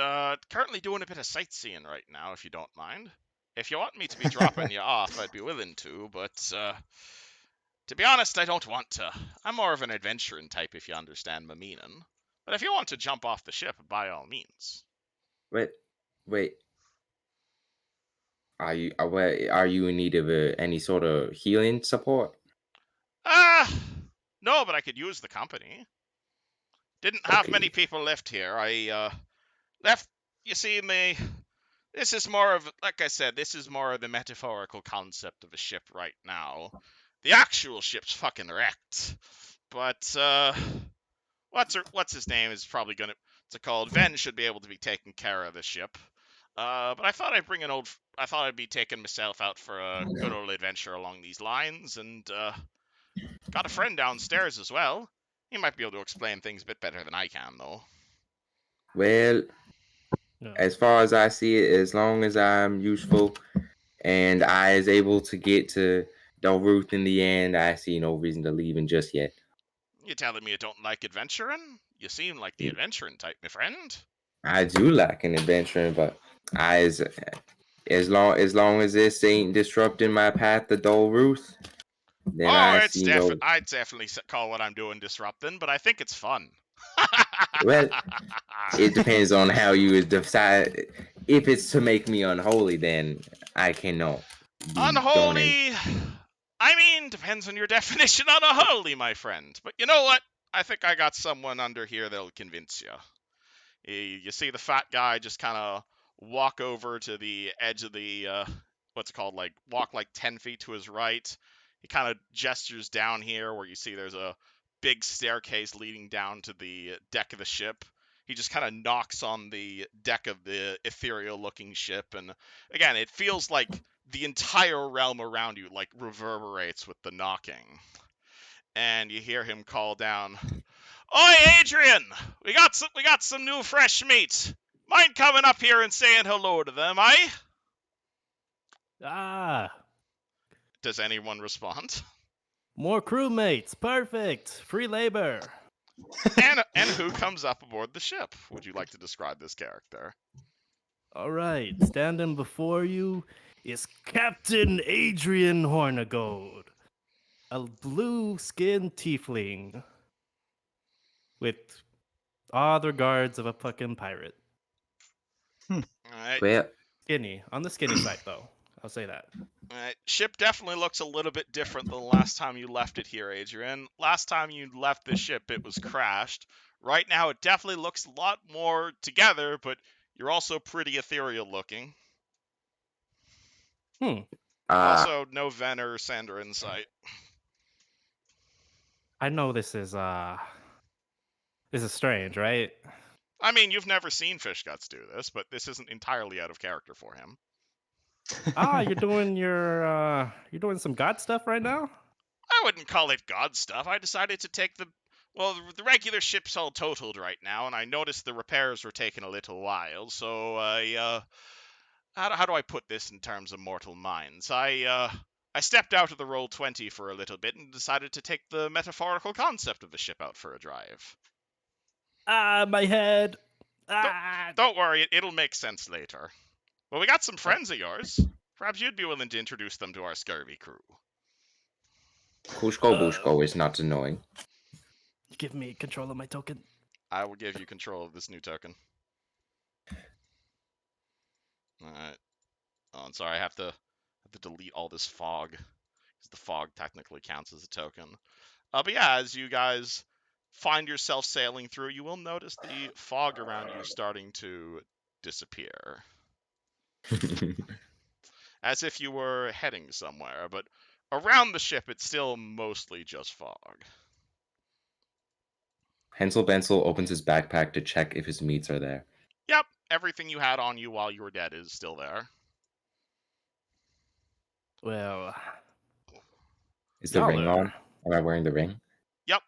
currently doing a bit of sightseeing right now, if you don't mind. If you want me to be dropping you off, I'd be willing to, but to be honest, I don't want to. I'm more of an adventuring type, if you understand my meaning. But if you want to jump off the ship, by all means. Wait. Are you in need of any sort of healing support? No, but I could use the company. Didn't have many people left here. I left. You see, this is more of, like I said, this is more of the metaphorical concept of a ship right now. The actual ship's fucking wrecked. But what's his name is probably gonna. It's called Ven should be able to be taking care of the ship. But I thought I'd be taking myself out for a good old adventure along these lines, and got a friend downstairs as well. He might be able to explain things a bit better than I can, though. Well, as far as I see it, as long as I'm useful and I is able to get to Dolruth in the end, I see no reason to leave him just yet. You telling me you don't like adventuring? You seem like the adventuring type, my friend. I do like an adventuring, but as long as this ain't disrupting my path to Dolruth, then I'd definitely call what I'm doing disrupting, but I think it's fun. Well, it depends on how you decide. If it's to make me unholy, then I cannot. Unholy? I mean, depends on your definition on unholy, my friend. But you know what? I think I got someone under here that'll convince you. You see the fat guy just kind of walk over to the edge of the what's it called, like walk like 10 feet to his right. He kind of gestures down here where you see there's a big staircase leading down to the deck of the ship. He just kind of knocks on the deck of the ethereal looking ship, and again, it feels like the entire realm around you like reverberates with the knocking. And you hear him call down, "Oi, Adrian! We got some new fresh meat. Mind coming up here and saying hello to them, eh?" Ah, Does anyone respond? more crewmates. Perfect. Free labor. And who comes up aboard the ship? Would you like to describe this character? All right, standing before you is Captain Adrian Hornigold, a blue-skinned tiefling with all the guards of a fucking pirate. All right. Well, Skinny, on the skinny side though. I'll say that. All right. Ship definitely looks a little bit different than the last time you left it here, Adrian. Last time you left the ship, it was crashed. Right now, it definitely looks a lot more together, but you're also pretty ethereal looking. Also, no Ven or Sandra in sight. I know this is strange, right? I mean, you've never seen Fish Guts do this, but this isn't entirely out of character for him. You're doing some god stuff right now? I wouldn't call it God stuff. I decided to take the regular ship's all totaled right now, and I noticed the repairs were taking a little while, so how do I put this in terms of mortal minds? I stepped out of the Roll20 for a little bit and decided to take the metaphorical concept of the ship out for a drive. My head. Don't worry, it'll make sense later. Well, we got some friends of yours. Perhaps you'd be willing to introduce them to our scurvy crew. Kushko Bushko is not annoying. Give me control of my token. I will give you control of this new token. Alright. Oh, I'm sorry, I have to delete all this fog, because the fog technically counts as a token. But yeah, as you guys find yourself sailing through, you will notice the fog around you starting to disappear. As if you were heading somewhere, but around the ship it's still mostly just fog. Hensel Bensel opens his backpack to check if his meats are there. Yep, everything you had on you while you were dead is still there. Well, Is the ring on? Am I wearing the ring? Yep.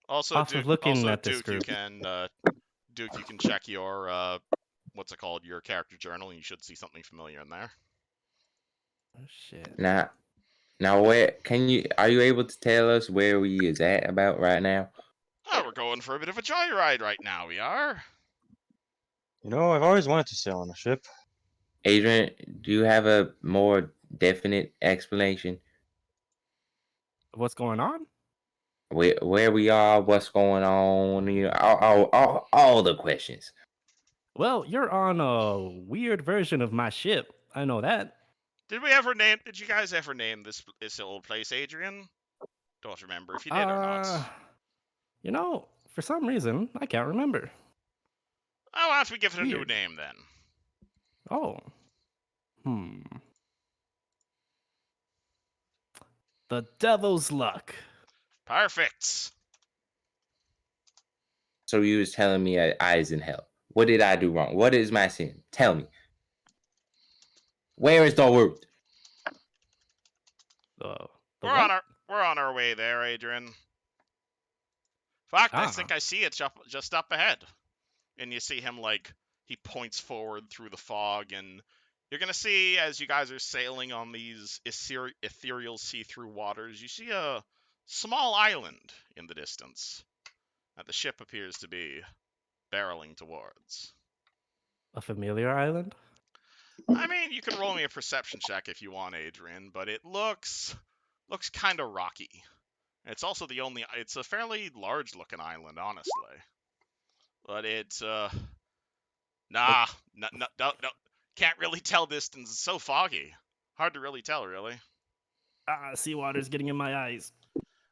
Also, Off of looking at this Duke, you group. can check your what's it called, your character journal, and you should see something familiar in there. Oh shit. Now where are you able to tell us where we is at about right now? Oh, we're going for a bit of a joyride right now, we are. You know, I've always wanted to sail on a ship. Adrian, do you have a more definite explanation? What's going on? Where we are, what's going on, you know, all the questions. Well, you're on a weird version of my ship. I know that. Did you guys ever name this old place, Adrian? Don't remember if you did or not. You know, for some reason, I can't remember. Oh, why don't we give it a new Weird. name then? Oh. The Devil's Luck. Perfect. So you was telling me I is in hell. What did I do wrong? What is my sin? Tell me. Where is the root? We're on our way there, Adrian. In fact, I think I see it just up ahead. And you see him, like, he points forward through the fog, and you're gonna see, as you guys are sailing on these ethereal see-through waters, you see a small island in the distance that the ship appears to be barreling towards. A familiar island? I mean, you can roll me a perception check if you want, Adrian, but it looks kind of rocky. It's also it's a fairly large-looking island, honestly. But it's, no, can't really tell distance. It's so foggy. Hard to really tell, really. Seawater's getting in my eyes.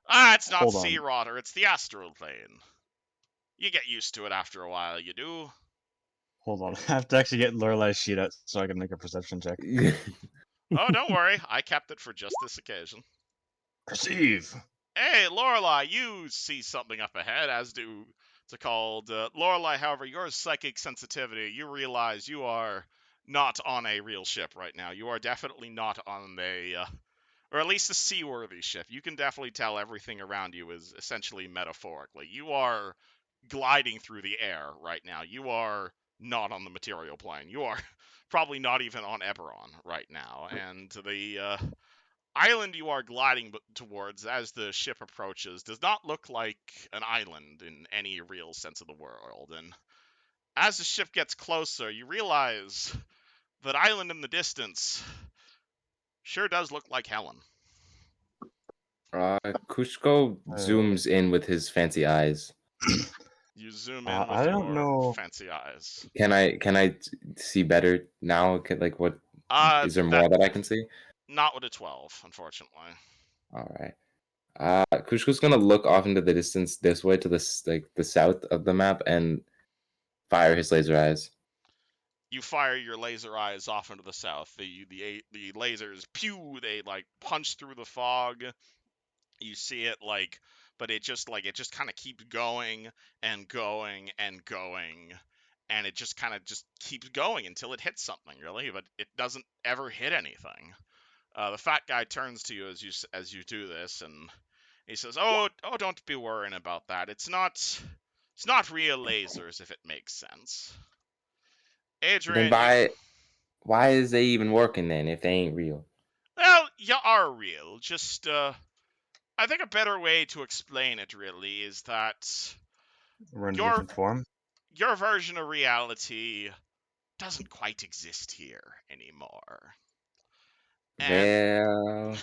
It's not seawater, it's the astral plane. You get used to it after a while, you do. Hold on. I have to actually get Lorelai's sheet out so I can make a perception check. Oh, don't worry. I kept it for just this occasion. Perceive. Hey, Lorelai, you see something up ahead, as do it's called Lorelai. However, your psychic sensitivity, you realize you are not on a real ship right now. You are definitely not on a, or at least a seaworthy ship. You can definitely tell everything around you is essentially metaphorically. You are gliding through the air right now. You are not on the material plane. You are probably not even on Eberron right now, and the island you are gliding towards as the ship approaches does not look like an island in any real sense of the world. And as the ship gets closer, you realize that island in the distance sure does look like Helen. Kushko zooms in with his fancy eyes. You zoom in I with don't your know. fancy eyes. Can I see better now? Like, what is there more that I can see? Not with a 12, unfortunately. All right. Kushko's gonna look off into the distance this way to the south of the map and fire his laser eyes. You fire your laser eyes off into the south. The lasers pew. They like punch through the fog. You see it but it just kind of keeps going and going and going, and it just kind of just keeps going until it hits something, really. But it doesn't ever hit anything. The fat guy turns to you as you do this, and he says, "Oh, don't be worrying about that. It's not real lasers, if it makes sense." Adrian, Then why is they even working then if they ain't real? well, you are real. Just I think a better way to explain it really is that We're in a your different form. your version of reality doesn't quite exist here anymore. And Well,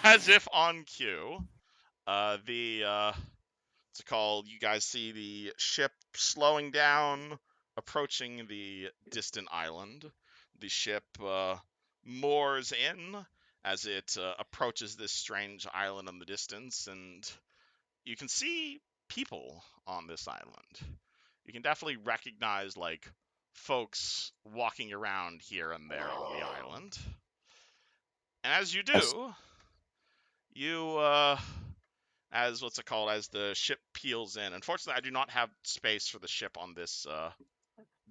as if on cue, what's it called? You guys see the ship slowing down, approaching the distant island. The ship moors in as it approaches this strange island in the distance, and you can see people on this island. You can definitely recognize folks walking around here and there on the island. And as you do, you as what's it called, as the ship peels in. Unfortunately, I do not have space for the ship on this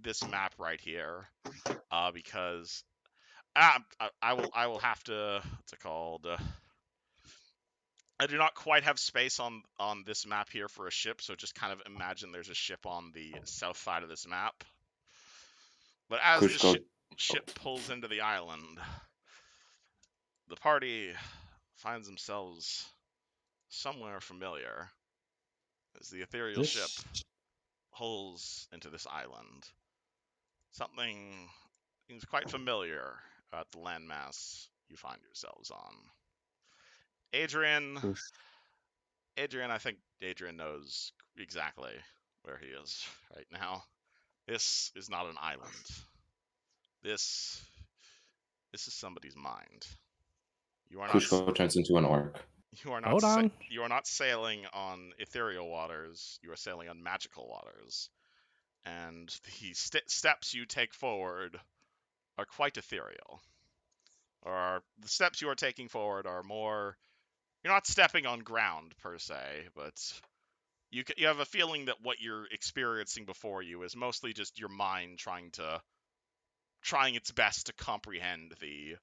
this map right here, because I will have to, what's it called? I do not quite have space on this map here for a ship, so just kind of imagine there's a ship on the south side of this map. But as Kushko, the ship pulls into the island, the party finds themselves somewhere familiar as the ethereal ship pulls into this island. Something seems quite familiar about the landmass you find yourselves on. Adrian, I think Adrian knows exactly where he is right now. This is not an island. This is somebody's mind. You are not. Kushko turns into an orc. You are not. Hold on. You are not sailing on ethereal waters. You are sailing on magical waters, and the steps you take forward are quite ethereal. Or the steps you are taking forward are more. You're not stepping on ground per se, but you have a feeling that what you're experiencing before you is mostly just your mind trying its best to comprehend the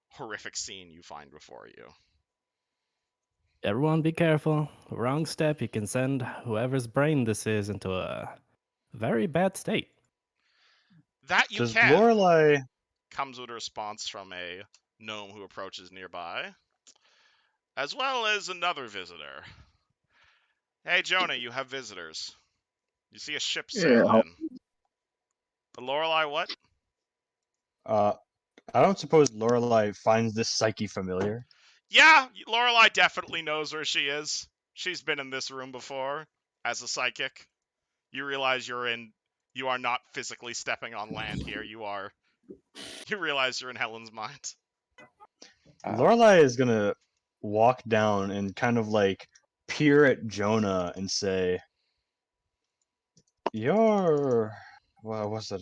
horrific scene you find before you. Everyone be careful. Wrong step, you can send whoever's brain this is into a very bad state. That you Does can. Lorelai... Comes with a response from a gnome who approaches nearby, as well as another visitor. Hey, Jonah, you have visitors. You see a ship sail in. The Lorelai, what? I don't suppose Lorelai finds this psyche familiar. Yeah, Lorelai definitely knows where she is. She's been in this room before as a psychic. You realize you are not physically stepping on land here. You realize you're in Helen's mind. Lorelai is gonna walk down and kind of peer at Jonah and say, "You're Well, what's that?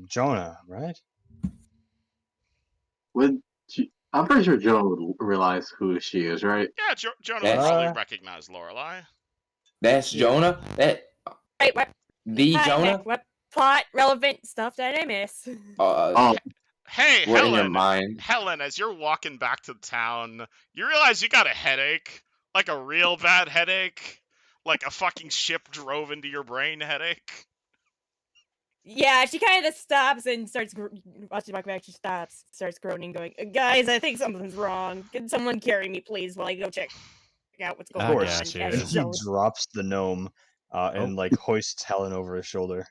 Jonah, right? I'm pretty sure Joan would realize who she is, right? Yeah, Jonah would Yes. probably recognize Lorelei. That's Yeah. Jonah. That Wait, what? the Hi, Jonah. what plot relevant stuff did I miss? Oh, Hey, What in your Helen. mind? Helen, as you're walking back to town, you realize you got a headache. Like a real bad headache. Like a fucking ship drove into your brain headache. Yeah, she kind of just stops and starts watching back. She stops, starts groaning, going, "Guys, I think something's wrong. Can someone carry me, please, while I go check out what's going I Of on?" course. got you. And He Joan- drops the gnome and Oh. like hoists Helen over his shoulder.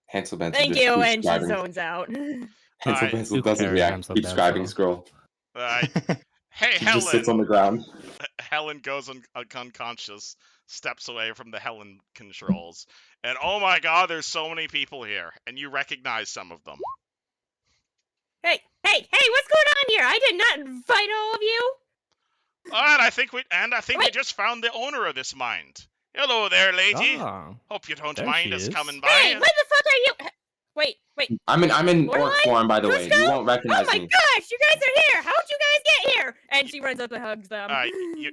Hansel Pencil Thank just you, keeps and she driving. zones out. Hansel Alright. Pencil You doesn't carry react. Hansel Keeps Pencil. driving scroll. Hey, She just sits on Helen. the ground. Helen goes unconscious, steps away from the Helen controls, and oh my god, there's so many people here, and you recognize some of them. Hey, what's going on here? I did not invite all of you. And I think we Wait. just found the owner of this mind. Hello there, lady. Ah, Hope you don't there mind she us is. coming by. Hey, what the fuck are you? Wait. I'm in orc Lorelei? form, by the way. You Cusco? won't recognize Oh my me. gosh, you guys are here! How'd you guys get here? And she runs up and hugs them.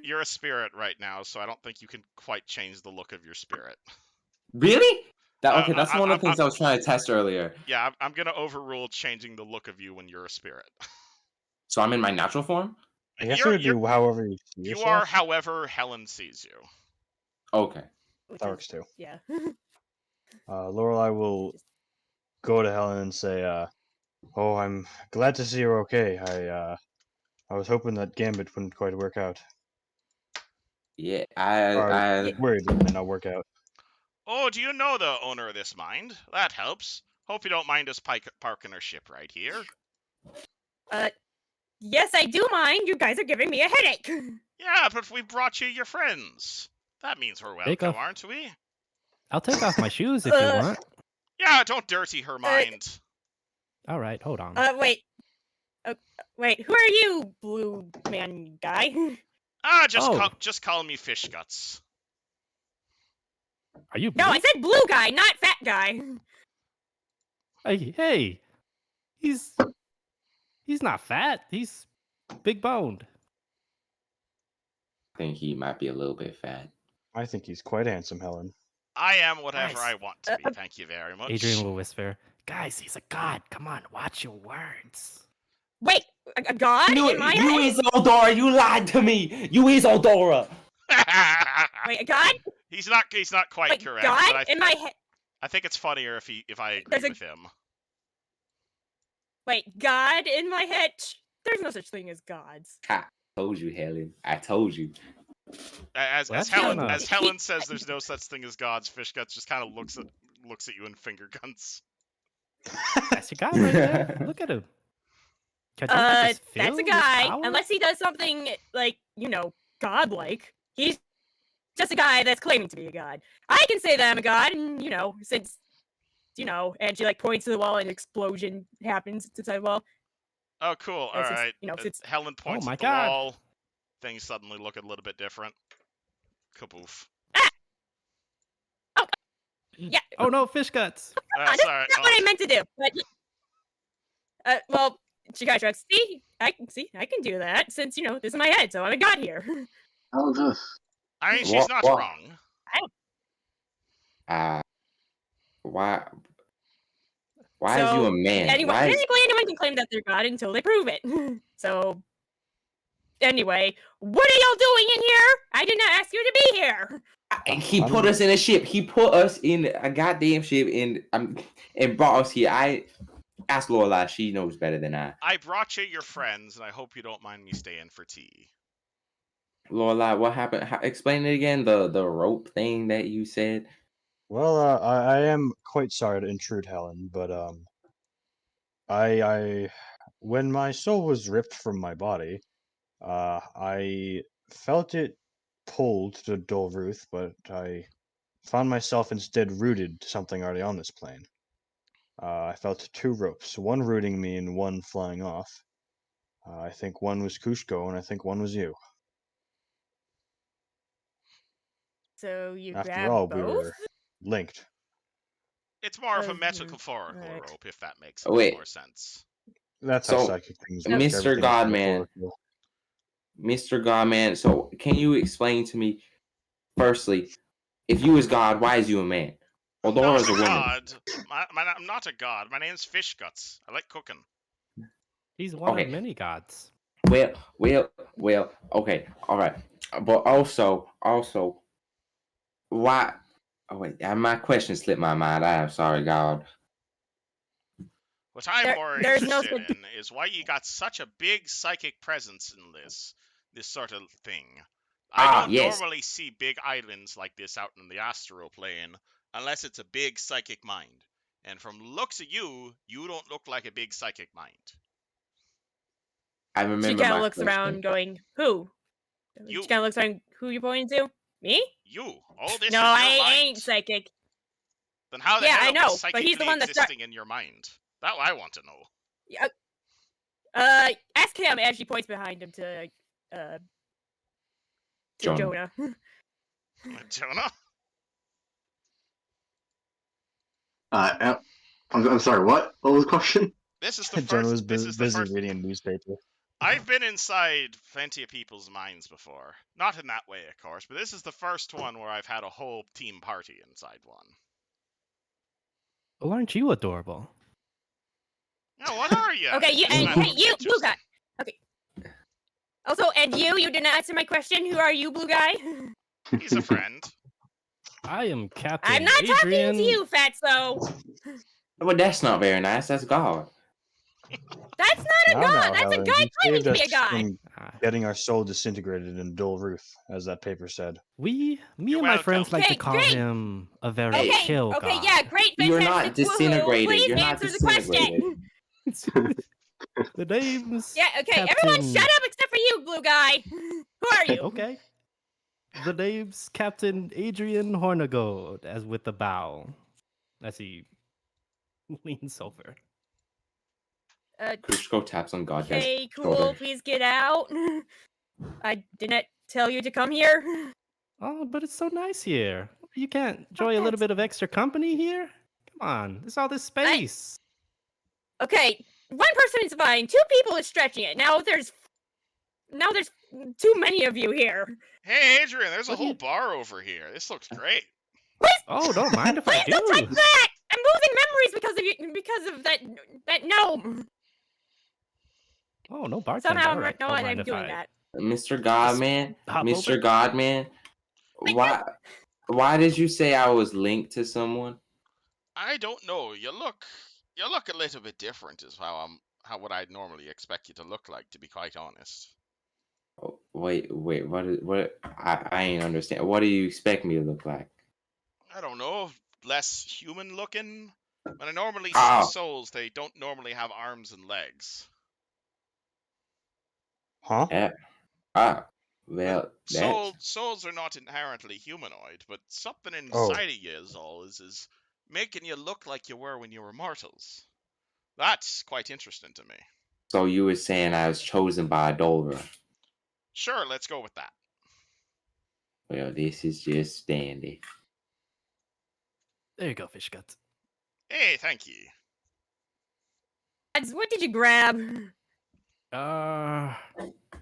You're a spirit right now, so I don't think you can quite change the look of your spirit. Really? Okay, that's I- one of the things I was trying to test earlier. Yeah, I'm gonna overrule changing the look of you when you're a spirit. So I'm in my natural form? I guess it You're- would be however you see You yourself. are however Helen sees you. Okay. Which That is- works too. Yeah. Lorelei will go to Helen and say, "Oh, I'm glad to see you're okay. I was hoping that gambit wouldn't quite work out. Yeah, Or I worried it might not work out." Oh, do you know the owner of this mind? That helps. Hope you don't mind us parking our ship right here. Yes, I do mind. You guys are giving me a headache. Yeah, but we brought you your friends. That means we're Take welcome, off- aren't we? I'll take off my shoes if you want. Yeah, don't dirty her mind. All right, hold on. Wait. Wait, who are you, blue man guy? Just call me Fish Guts. Are you? No, blue? I said blue guy, not fat guy. Hey, he's not fat. He's big boned. think he might be a little bit fat. I think he's quite handsome, Helen. I am whatever Nice. I want to be, thank you very much. Adrian will whisper, "Guys, he's a god. Come on, watch your words." Wait, a god in my You head? is Eldora. You lied to me. You is Eldora. Wait, a god? He's not quite Wait, correct. god but in my head? I think it's funnier if I agree There's a- with him. Wait, god in my head? There's no such thing as gods. I told you, Helen. I told you. As Well, that's Helen kinda- as Helen says, there's no such thing as gods. Fish Guts just kind of looks at you and finger guns. That's your guy right there. Look at him. Can you not just That's feel a his guy. power? Unless he does something like, godlike. He's just a guy that's claiming to be a god. I can say that I'm a god, and since and she points to the wall and an explosion happens inside the wall. Oh, cool. All since, right. since Helen points my at the God. wall. Things suddenly look a little bit different. Kaboof. yeah, Oh no, fish guts. that's Sorry. not what I meant to do. But well, she kind of shrugs. I can do that since this is my head, so I'm a god here. how's this? I mean, she's not What? wrong. Why is you a man? Anyway, Why is... technically anyone can claim that they're god until they prove it. So anyway, what are y'all doing in here? I did not ask you to be here. He put us in a ship. He put us in a goddamn ship and brought us here. I asked Lorelai. She knows better than I. I brought you your friends, and I hope you don't mind me staying for tea. Lorelai, what happened? Explain it again. The rope thing that you said. Well, I am quite sorry to intrude, Helen, but I when my soul was ripped from my body, I felt it pulled to Dolruth, but I found myself instead rooted to something already on this plane. I felt two ropes, one rooting me and one flying off. I think one was Kushko, and I think one was you. So you After grab all, both? we were linked. It's more of a Mhm. metaphorical Right. rope, if that makes a bit Wait. more sense. That's how So, psychic things No. work. Mr. Everything's Godman, metaphorical. Mr. Godman, so can you explain to me, firstly, if you is God, why is you a man? I'm Eldora's not a a woman. god. I'm not a god. My name's Fish Guts. I like cooking. He's one Okay. of many gods. Well, okay, all right. But also, why? Oh wait, my question slipped my mind. I am sorry, God. What I'm more There's no interested such- in is why you got such a big psychic presence in this sort of thing. I don't Yes. normally see big islands like this out in the astral plane unless it's a big psychic mind. And from looks of you, you don't look like a big psychic mind. I She remember kind my of looks question. around, going, "Who?" You. She kind of looks around. Who you pointing to? Me? You. All this No, is your I mind. ain't psychic. Then how the Yeah, hell I are know, we but psychically he's the one that existing in your mind? That I want to know. Ask him as she points behind him to Jonah. Jonah. Jonah? I'm sorry. What? What was the question? This is the Jonah was first. This is the busy first. reading a newspaper. I've been inside plenty of people's minds before. Not in that way, of course, but this is the first one where I've had a whole team party inside one. Well, aren't you adorable? Now, what are you? Okay, you Isn't and that hey, you blue interesting? guy. Okay. Also, and you didn't answer my question. Who are you, blue guy? He's a friend. I am Captain I'm not Adrian. talking to you, Fatso. Well, that's not very nice. That's God. That's not a Now, god. That's a Helen, guy you claiming saved to be a us god. from Ah, getting our soul disintegrated in Dull Ruth, as that paper said. me You're and my friends welcome. like to Okay, call great. him a very Hey. chill Okay, god. yeah, great, You're not fantastic. Woohoo. disintegrated. Please You're not answer the question. disintegrated. The name's Yeah, okay, Captain... everyone shut up except for you, blue guy. Who are you? Okay. The name's Captain Adrian Hornigold, as with the bow, as he leans over. Krushko taps on God's Okay, cool. shoulder. Please get out. I didn't tell you to come here. Oh, but it's so nice here. You can't enjoy a little bit of extra company here? Come on, there's all this space. Okay, one person is fine. Two people is stretching it. Now there's too many of you here. Hey, Adrian, there's a What do whole you- bar over here. This looks great. Oh, don't mind if I Please don't touch do. that! I'm losing memories because of you, because of that gnome. Oh, no bartender. Somehow All right, no, don't I'm mind if doing I that. Mr. Godman, hop Mr. over? Godman, why did you say I was linked to someone? I don't know. You look a little bit different, is how what I'd normally expect you to look like, to be quite honest. Oh, wait, what? I ain't understand. What do you expect me to look like? I don't know, less human looking. When I normally Ah. see souls, they don't normally have arms and legs. Huh? Yeah. Well, that. Souls are not inherently humanoid, but something Oh. inside of you is making you look like you were when you were mortals. That's quite interesting to me. So you were saying I was chosen by Adora. Sure, let's go with that. Well, this is just dandy. There you go, fish guts. Hey, thank you. What did you grab?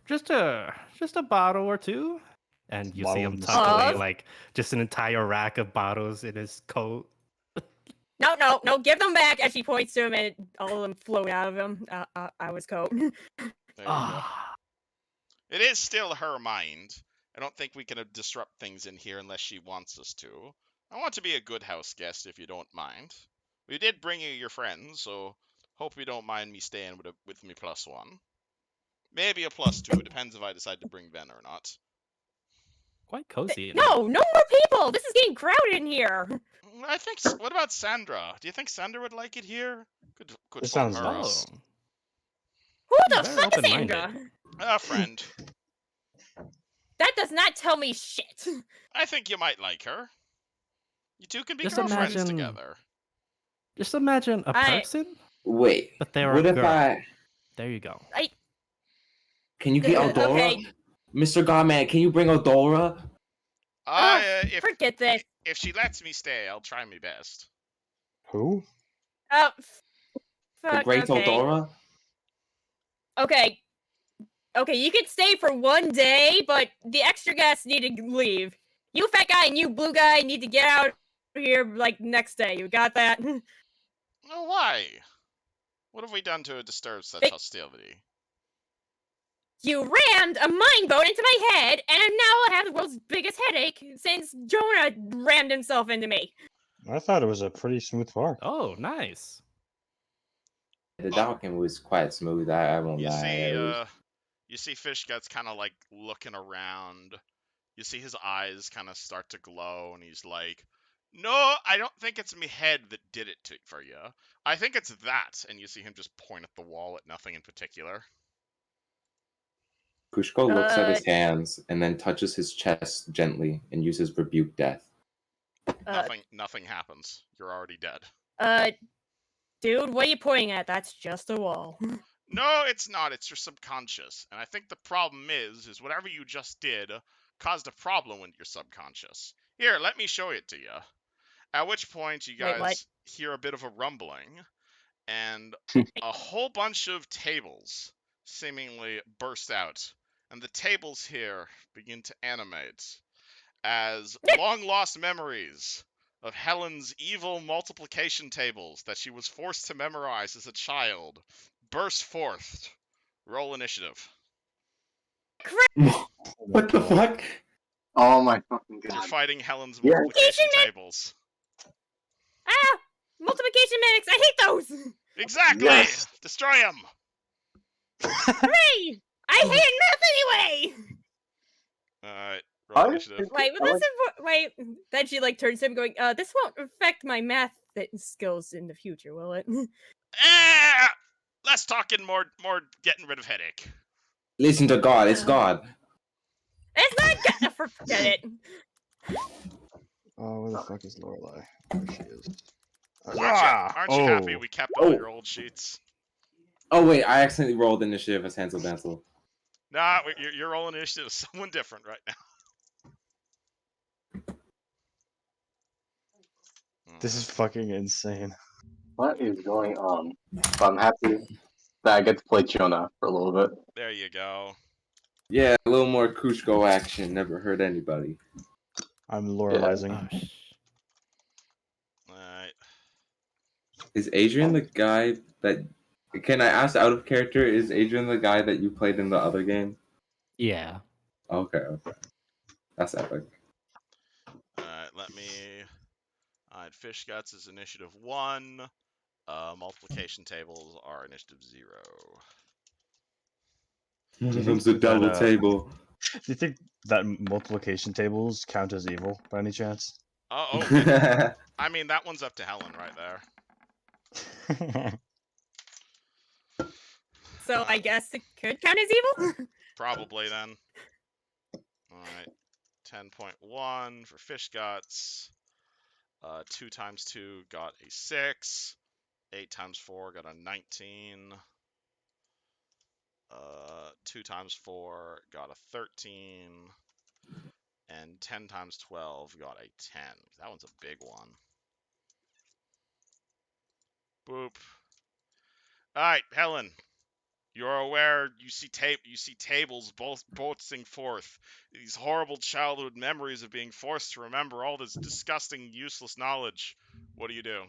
Just a bottle or two, and you see Bottle him of tuck away Of? like just an entire rack of bottles in his coat. No, give them back. As she points to him, and all of them float out of him. I was coat. There you go. Ah, It is still her mind. I don't think we can disrupt things in here unless she wants us to. I want to be a good house guest, if you don't mind. We did bring you your friends, so hope you don't mind me staying with me +1. Maybe a +2, depends if I decide to bring Ben or not. quite cozy. No more people. This is getting crowded in here. I think. What about Sandra? Do you think Sandra would like it here? Could It phone sounds her nice. up. Who the Very fuck is open-minded. Sandra? A friend. That does not tell me shit. I think you might like her. You two can be Just girlfriends imagine- together. Just imagine a I- person, Wait, but they're what a if girl. There you go. Can you get Odora? Okay. Mr. Godman, can you bring Odora? If Forget this. if she lets me stay, I'll try my best. Who? Oh, The fuck. Great Okay. Eldora? Okay. Okay, you can stay for 1 day, but the extra guests need to leave. You fat guy and you blue guy need to get out here like next day. You got that? Oh, why? What have we done to disturb such They- hostility? You rammed a mind bone into my head, and now I have the world's biggest headache since Jonah rammed himself into me. I thought it was a pretty smooth part. Oh, nice. The docking was quite smooth, I won't You lie. see, It was- you see Fish Guts kind of like looking around. You see his eyes kind of start to glow, and he's like, "No, I don't think it's me head that did it for you. I think it's that." And you see him just point at the wall at nothing in particular. Kushko looks at his hands and then touches his chest gently and uses Rebuke Death. Nothing happens. You're already dead. Dude, what are you pointing at? That's just a wall. No, it's not. It's your subconscious. And I think the problem is whatever you just did caused a problem with your subconscious. Here, let me show it to you. At which point you Wait, guys what? hear a bit of a rumbling, and a whole bunch of tables seemingly burst out. And the tables here begin to animate as long-lost memories of Helen's evil multiplication tables that she was forced to memorize as a child burst forth. Roll initiative. What the fuck? Oh my fucking You're god. fighting Helen's Yes. multiplication tables. Ah! Multiplication mimics! I hate those! Exactly! Yes. Destroy them! Hooray! I hate math anyway! Alright, roll I- initiative. Wait, but this is wait. Then she like turns to him, going, "This won't affect my math skills in the future, will it?" Less talking, more getting rid of headache. Listen to God, it's God. It's not gonna forget it. Oh, where the fuck is Lorelei? There she is. Aren't you happy we kept all your old sheets? Oh wait, I accidentally rolled initiative as Hansel Bansel. Nah, you're rolling initiative with someone different right now. This is fucking insane. What is going on? But I'm happy that I get to play Jonah for a little bit. There you go. Yeah, a little more Kushko action, never hurt anybody. I'm Lorelizing. Oh, Alright. Is Adrian the guy that... Can I ask out of character, is Adrian the guy that you played in the other game? yeah. Okay. That's epic. Alright, let me... Alright, Fish Guts is initiative 1. Multiplication tables are initiative 0. It's a double table. Do you think that multiplication tables count as evil by any chance? I mean, that one's up to Helen right there. So I guess it could count as evil. Probably then. Alright. 10.1 for Fish Guts. 2 times 2 got a 6. 8 times 4 got a 19. 2 times 4 got a 13. And 10 times 12 got a 10. That one's a big one. Boop. Alright, Helen. You're aware you see tables bolting forth these horrible childhood memories of being forced to remember all this disgusting, useless knowledge. What do you do?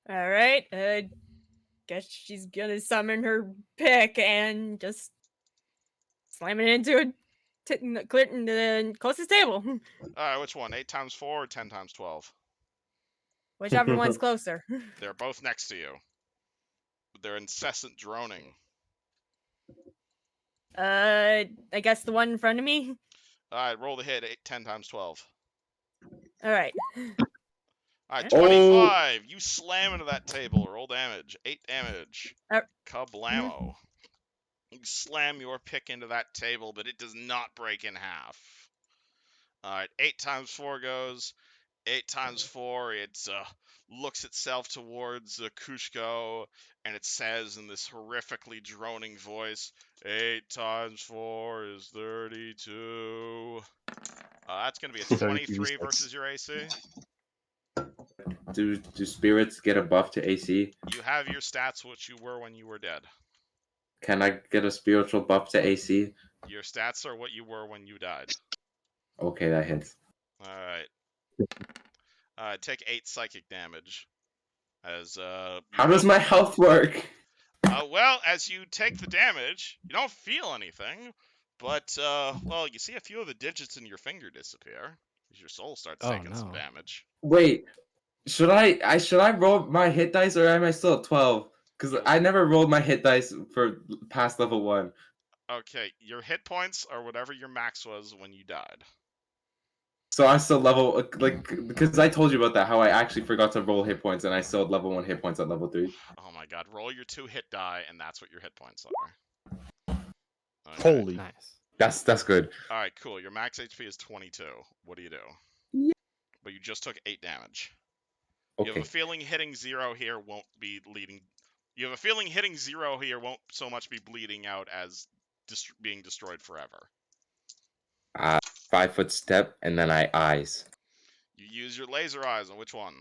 All right. Guess she's gonna summon her pick and just slam it into the closest table. Alright, which one? 8 times 4 or 10 times 12? Whichever one's closer. They're both next to you. Their incessant droning. I guess the one in front of me. Alright, roll the hit. 10 times 12. All right. Alright, Oh. 25. You slam into that table. Roll damage. 8 damage. Kablamo. You slam your pick into that table, but it does not break in half. Alright, 8 times 4 goes. 8 times 4, it looks itself towards Kushko, and it says in this horrifically droning voice, 8 times 4 is 32. That's going to be a 23 versus your AC. do spirits get a buff to AC? You have your stats, which you were when you were dead. Can I get a spiritual buff to AC? Your stats are what you were when you died. Okay, that hits. Alright. Take 8 psychic damage. As How does my health work? well, as you take the damage, you don't feel anything, but well, you see a few of the digits in your finger disappear as your soul starts Oh, taking some no. damage. Wait, should I roll my hit dice or am I still at 12? Because You'll- I never rolled my hit dice for past level 1. Okay, your hit points are whatever your max was when you died. So I'm still level because I told you about that how I actually forgot to roll hit points and I still had level 1 hit points at level 3. Oh my god, roll your 2 hit die, and that's what your hit points are. Okay. Holy. Nice. That's good. Alright, cool. Your max HP is 22. What do you do? Yeah. But you just took 8 damage. You have Okay. a feeling hitting 0 here won't be leading. You have a feeling hitting 0 here won't so much be bleeding out as being destroyed forever. 5-foot step and then I eyes. You use your laser eyes on which one?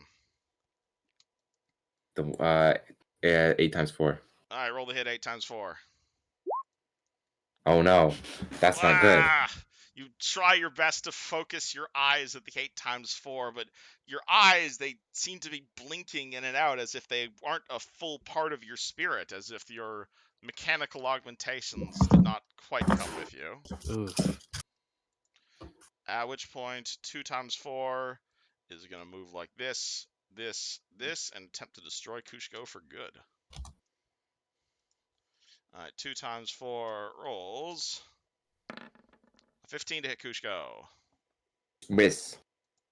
The 8 times 4. Alright, roll the hit 8 times 4. Oh no, that's not good. You try your best to focus your eyes at the 8 times 4, but your eyes, they seem to be blinking in and out as if they aren't a full part of your spirit, as if your mechanical augmentations did not quite come with you. Oof. At which point, 2 times 4 is going to move like this, and attempt to destroy Kushko for good. Alright, 2 times 4 rolls. 15 to hit Kushko. Miss.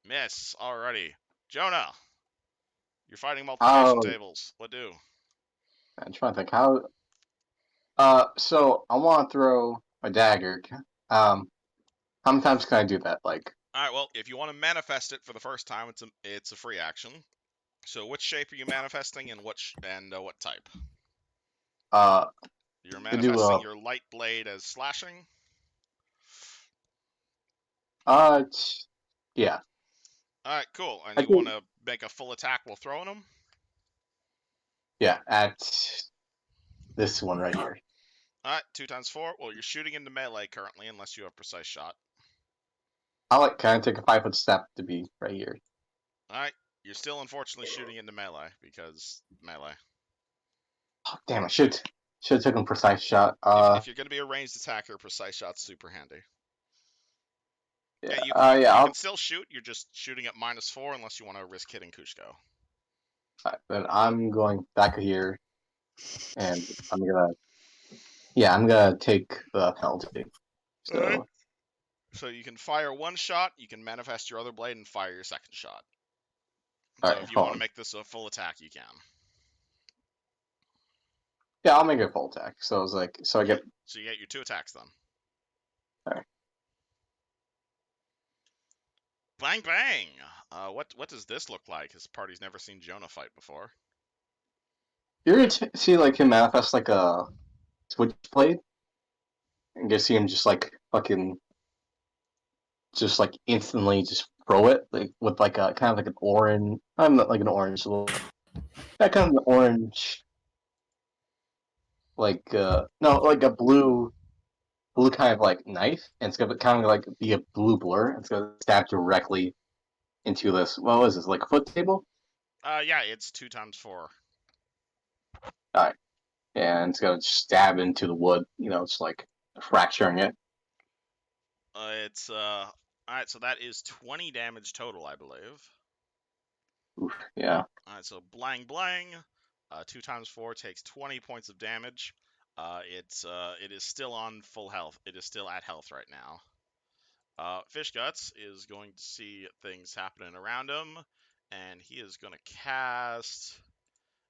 Miss. Alrighty. Jonah, you're fighting multiplication Oh. tables. What do? I'm trying to think how. So I want to throw a dagger. How many times can I do that? Like, Alright, well, if you want to manifest it for the first time, it's a free action. So which shape are you manifesting and what type? You're to do manifesting your light blade as slashing? yeah. Alright, cool. And I you think- want to make a full attack while throwing them? Yeah, at this one right here. Alright, 2 times 4. Well, you're shooting into melee currently, unless you have precise shot. Can I take a 5-foot step to be right here? Alright, you're still unfortunately shooting into melee, because melee. Oh, damn, I should have taken a precise shot. If you're going to be a ranged attacker, precise shot's super handy. Yeah, you I'll can still shoot, you're just shooting at -4 unless you want to risk hitting Kushko. then I'm going back here, and I'm gonna take the penalty. So Alright. So you can fire one shot, you can manifest your other blade, and fire your second shot. So Alright, if you hold want to on. make this a full attack, you can. Yeah, I'll make it a full attack. So it's like, so I get. So you get your 2 attacks then. Alright. Bang bang! What does this look like? His party's never seen Jonah fight before. You ever see like him manifest like a switchblade, and just see him just like fucking, just like instantly just throw it like with like a kind of like an orange. I'm not like an orange, that kind of an orange, like no, like a blue kind of like knife, and it's gonna kind of like be a blue blur. And it's gonna stab directly into this. What was this, like a foot table? Yeah, it's 2 times 4. And it's gonna stab into the wood. You know, it's like fracturing it. It's alright, so that is 20 damage total, I believe. Oof, yeah. Alright, so blang blang. 2 times 4 takes 20 points of damage. It is still on full health. It is still at health right now. Fish Guts is going to see things happening around him, and he is going to cast.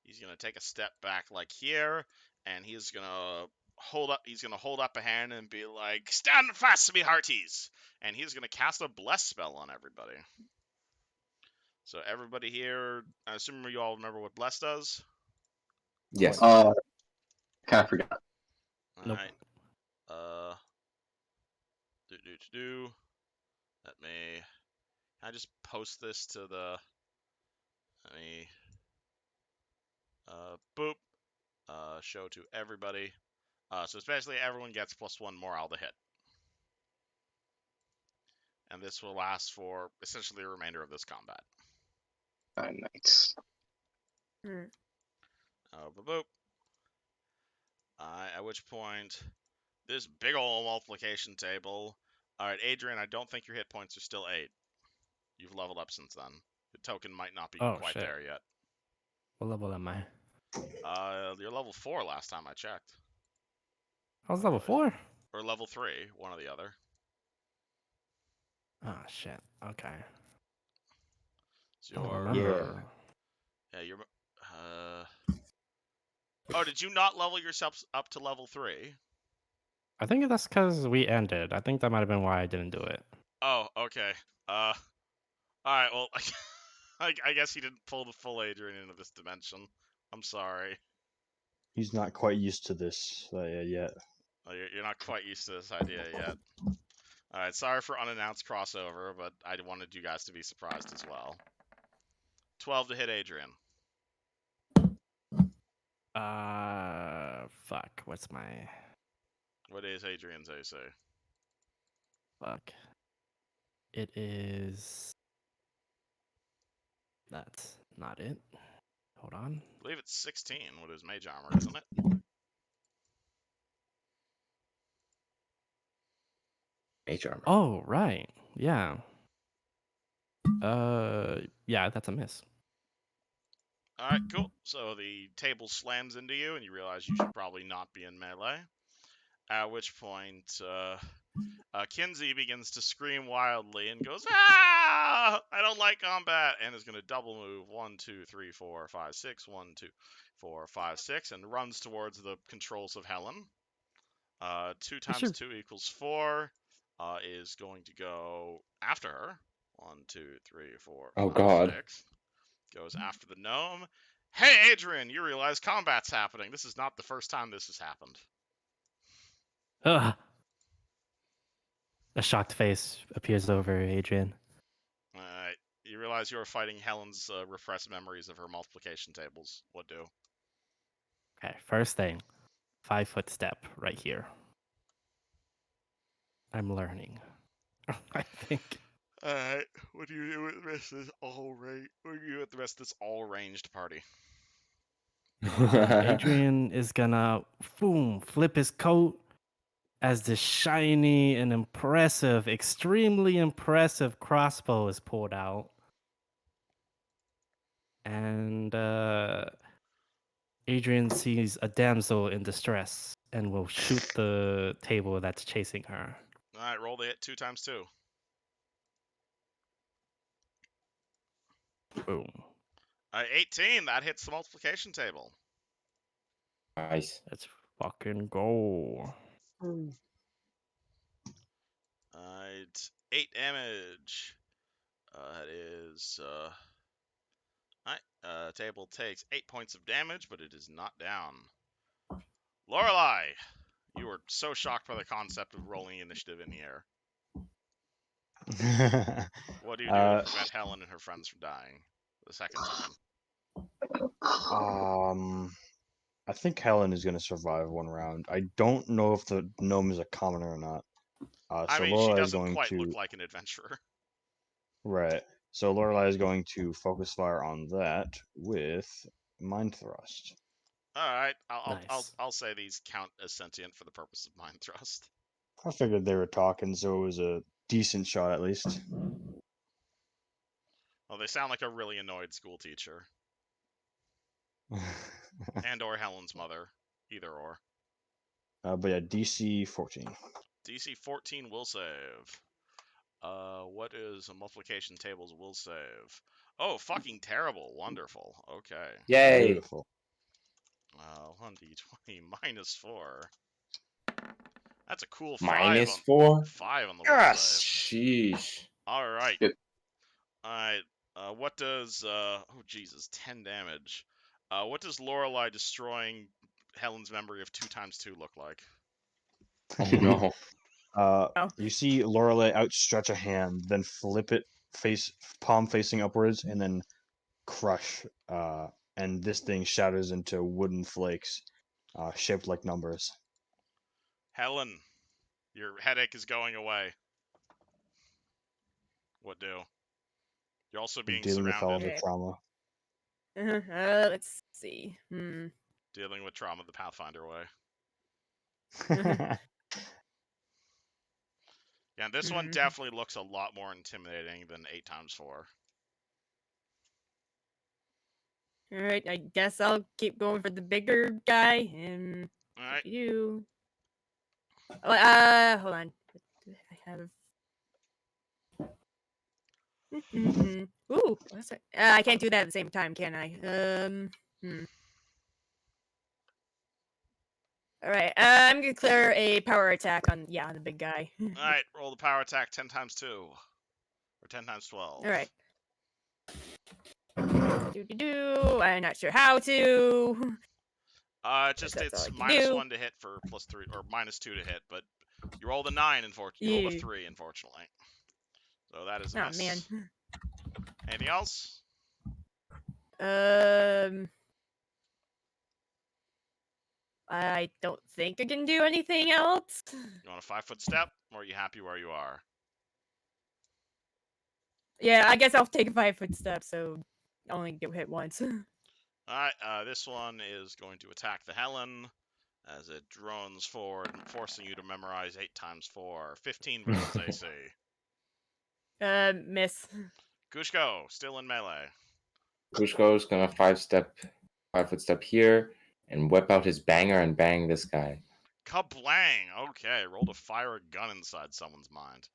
He's going to take a step back like here, and he's going to hold up. He's going to hold up a hand and be like, "Stand fast, me hearties!" And he's going to cast a bless spell on everybody. So everybody here, I assume you all remember what bless does. Yes. Kind of forgot. Nope. Alright. Let me. Can I just post this to the. Let me boop. Show to everybody. So it's basically everyone gets +1 morale to hit. And this will last for essentially the remainder of this combat. Nice. Mm. Boop boop. At which point, this big ol' multiplication table. Alright, Adrian, I don't think your hit points are still 8. You've leveled up since then. The token might not be Oh, quite shit. there yet. What level am I? You're level 4 last time I checked. I was level 4. Or level 3, one or the other. Oh shit. Okay. So Don't you're, remember. yeah, you're. Oh, did you not level yourself up to level 3? I think that's because we ended. I think that might have been why I didn't do it. Oh, okay. All right. Well, I guess he didn't pull the full Adrian into this dimension. I'm sorry. He's not quite used to this yet. You're not quite used to this idea yet. All right. Sorry for unannounced crossover, but I wanted you guys to be surprised as well. 12 to hit Adrian. Fuck. What's my What is Adrian's AC? fuck? It is. That's not it. Hold on. I believe it's 16 with his mage armor, isn't it? Mage armor. Oh right. Yeah. Yeah, that's a miss. All right, cool. So the table slams into you, and you realize you should probably not be in melee. At which point, Kinsey begins to scream wildly and goes, "Ah! I don't like combat!" and is going to double move 1, 2, 3, 4, 5, 6, 1, 2, 4, 5, 6, and runs towards the controls of Helen. 2 times Sure. 2 equals 4 is going to go after her. 1, 2, 3, 4, Oh, 5, God. 6. Goes after the gnome. Hey, Adrian, you realize combat's happening. This is not the first time this has happened. Ugh. A shocked face appears over Adrian. You realize you are fighting Helen's repressed memories of her multiplication tables. What do? Okay, first thing, 5-foot step right here. I'm learning. I think. Alright, what do you do with the rest of this What do you do with the rest of this all-ranged party? Adrian is gonna boom flip his coat as this shiny and impressive, extremely impressive crossbow is pulled out, and Adrian sees a damsel in distress and will shoot the table that's chasing her. Alright, roll the hit 2 times 2. Boom. 18, that hits the multiplication table. Nice. Let's fucking go. Alright, 8 damage. That is, alright, table takes 8 points of damage, but it is not down. Lorelei, you were so shocked by the concept of rolling initiative in the air. What do you do to prevent Helen and her friends from dying the second time? I think Helen is going to survive one round. I don't know if the gnome is a commoner or not. I So mean, she Lorelai is doesn't going quite to look like an adventurer. right. So Lorelai is going to focus fire on that with mind thrust. All right, I'll Nice. say these count as sentient for the purpose of mind thrust. I figured they were talking, so it was a decent shot at least. Well, they sound like a really annoyed school teacher, and or Helen's mother, either or. But yeah, DC 14. DC 14 will save. What is a multiplication table's will save? Oh, fucking terrible. Wonderful. Okay. Yay. Beautiful. 1d20 minus 4. That's a cool 5 -4? 5 on the will Yes! save. Sheesh. All right. Good. All right. What does oh Jesus, 10 damage. What does Lorelei destroying Helen's memory of 2 times 2 look like? Oh no. You see Lorelei outstretch a hand, then flip it palm facing upwards, and then crush, and this thing shatters into wooden flakes, shaped like numbers. Helen, your headache is going away. What do? You're also being Dealing with all surrounded. the trauma. Let's see. Dealing with trauma the Pathfinder way. Yeah, this one definitely looks a lot more intimidating than 8x4. All right, I guess I'll keep going for the bigger guy. And All right. you. Hold on. I have. Ooh, what's that? I can't do that at the same time, can I? All right. I'm gonna clear a power attack on the big guy. All right, roll the power attack 10x2 or 10x12. All right. I'm not sure how to. Just That's all it's I can do. -1 to hit for +3 or -2 to hit, but you rolled a 9, unfortunately. You rolled a 3, unfortunately. So that is a miss. Man. Anything else? I don't think I can do anything else. You want a 5-foot step, or are you happy where you are? Yeah, I guess I'll take a 5-foot step, so I only get hit once. Alright, this one is going to attack the Helen as it drones forward, forcing you to memorize 8x4. 15 versus AC. Miss. Kushko, still in melee. Kushko's gonna 5-foot step here, and whip out his banger and bang this guy. Kablang! Okay, roll to fire a gun inside someone's mind.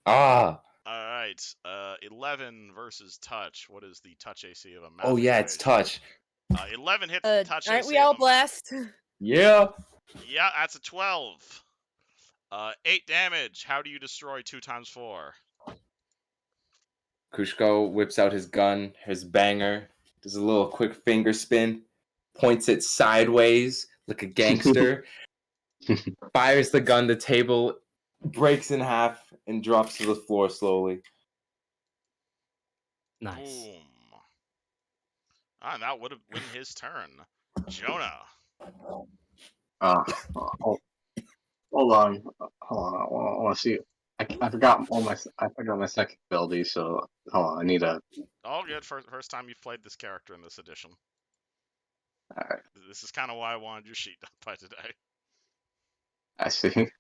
Ah! Alright, 11 versus touch. What is the touch AC of a magic? Oh yeah, it's touch. 11 hits the touch Aren't AC. we all blessed? Yeah. Yeah, that's a 12. 8 damage. How do you destroy 2x4? Kushko whips out his gun, his banger, does a little quick finger spin, points it sideways like a gangster, fires the gun, the table breaks in half, and drops to the floor slowly. Nice. Boom. And that would have been his turn. Jonah. Hold on. I want to see. I forgot my second ability, so hold on. I need a. All good. First time you've played this character in this edition. All right. This is kind of why I wanted your sheet done by today. I see.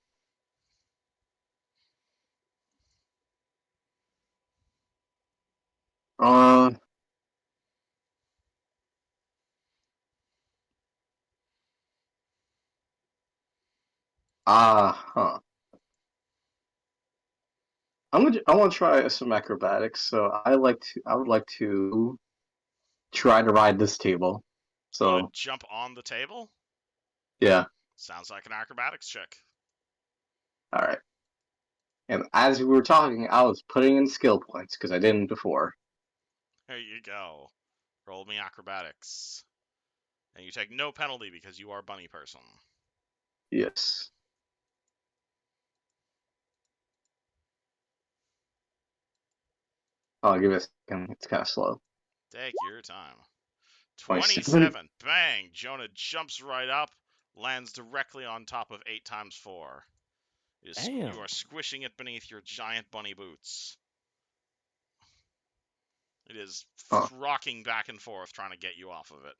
Huh. I want to try some acrobatics. So I would like to try to ride this table. You want So to jump on the table? yeah. Sounds like an acrobatics check. All right. And as we were talking, I was putting in skill points because I didn't before. There you go. Roll me acrobatics. And you take no penalty because you are bunny person. Yes. I'll give it a second. It's kind of slow. Take your time. 27. 27. Bang! Jonah jumps right up, lands directly on top of 8x4. Damn. You are squishing it beneath your giant bunny boots. It is rocking back and forth trying to get you off of it.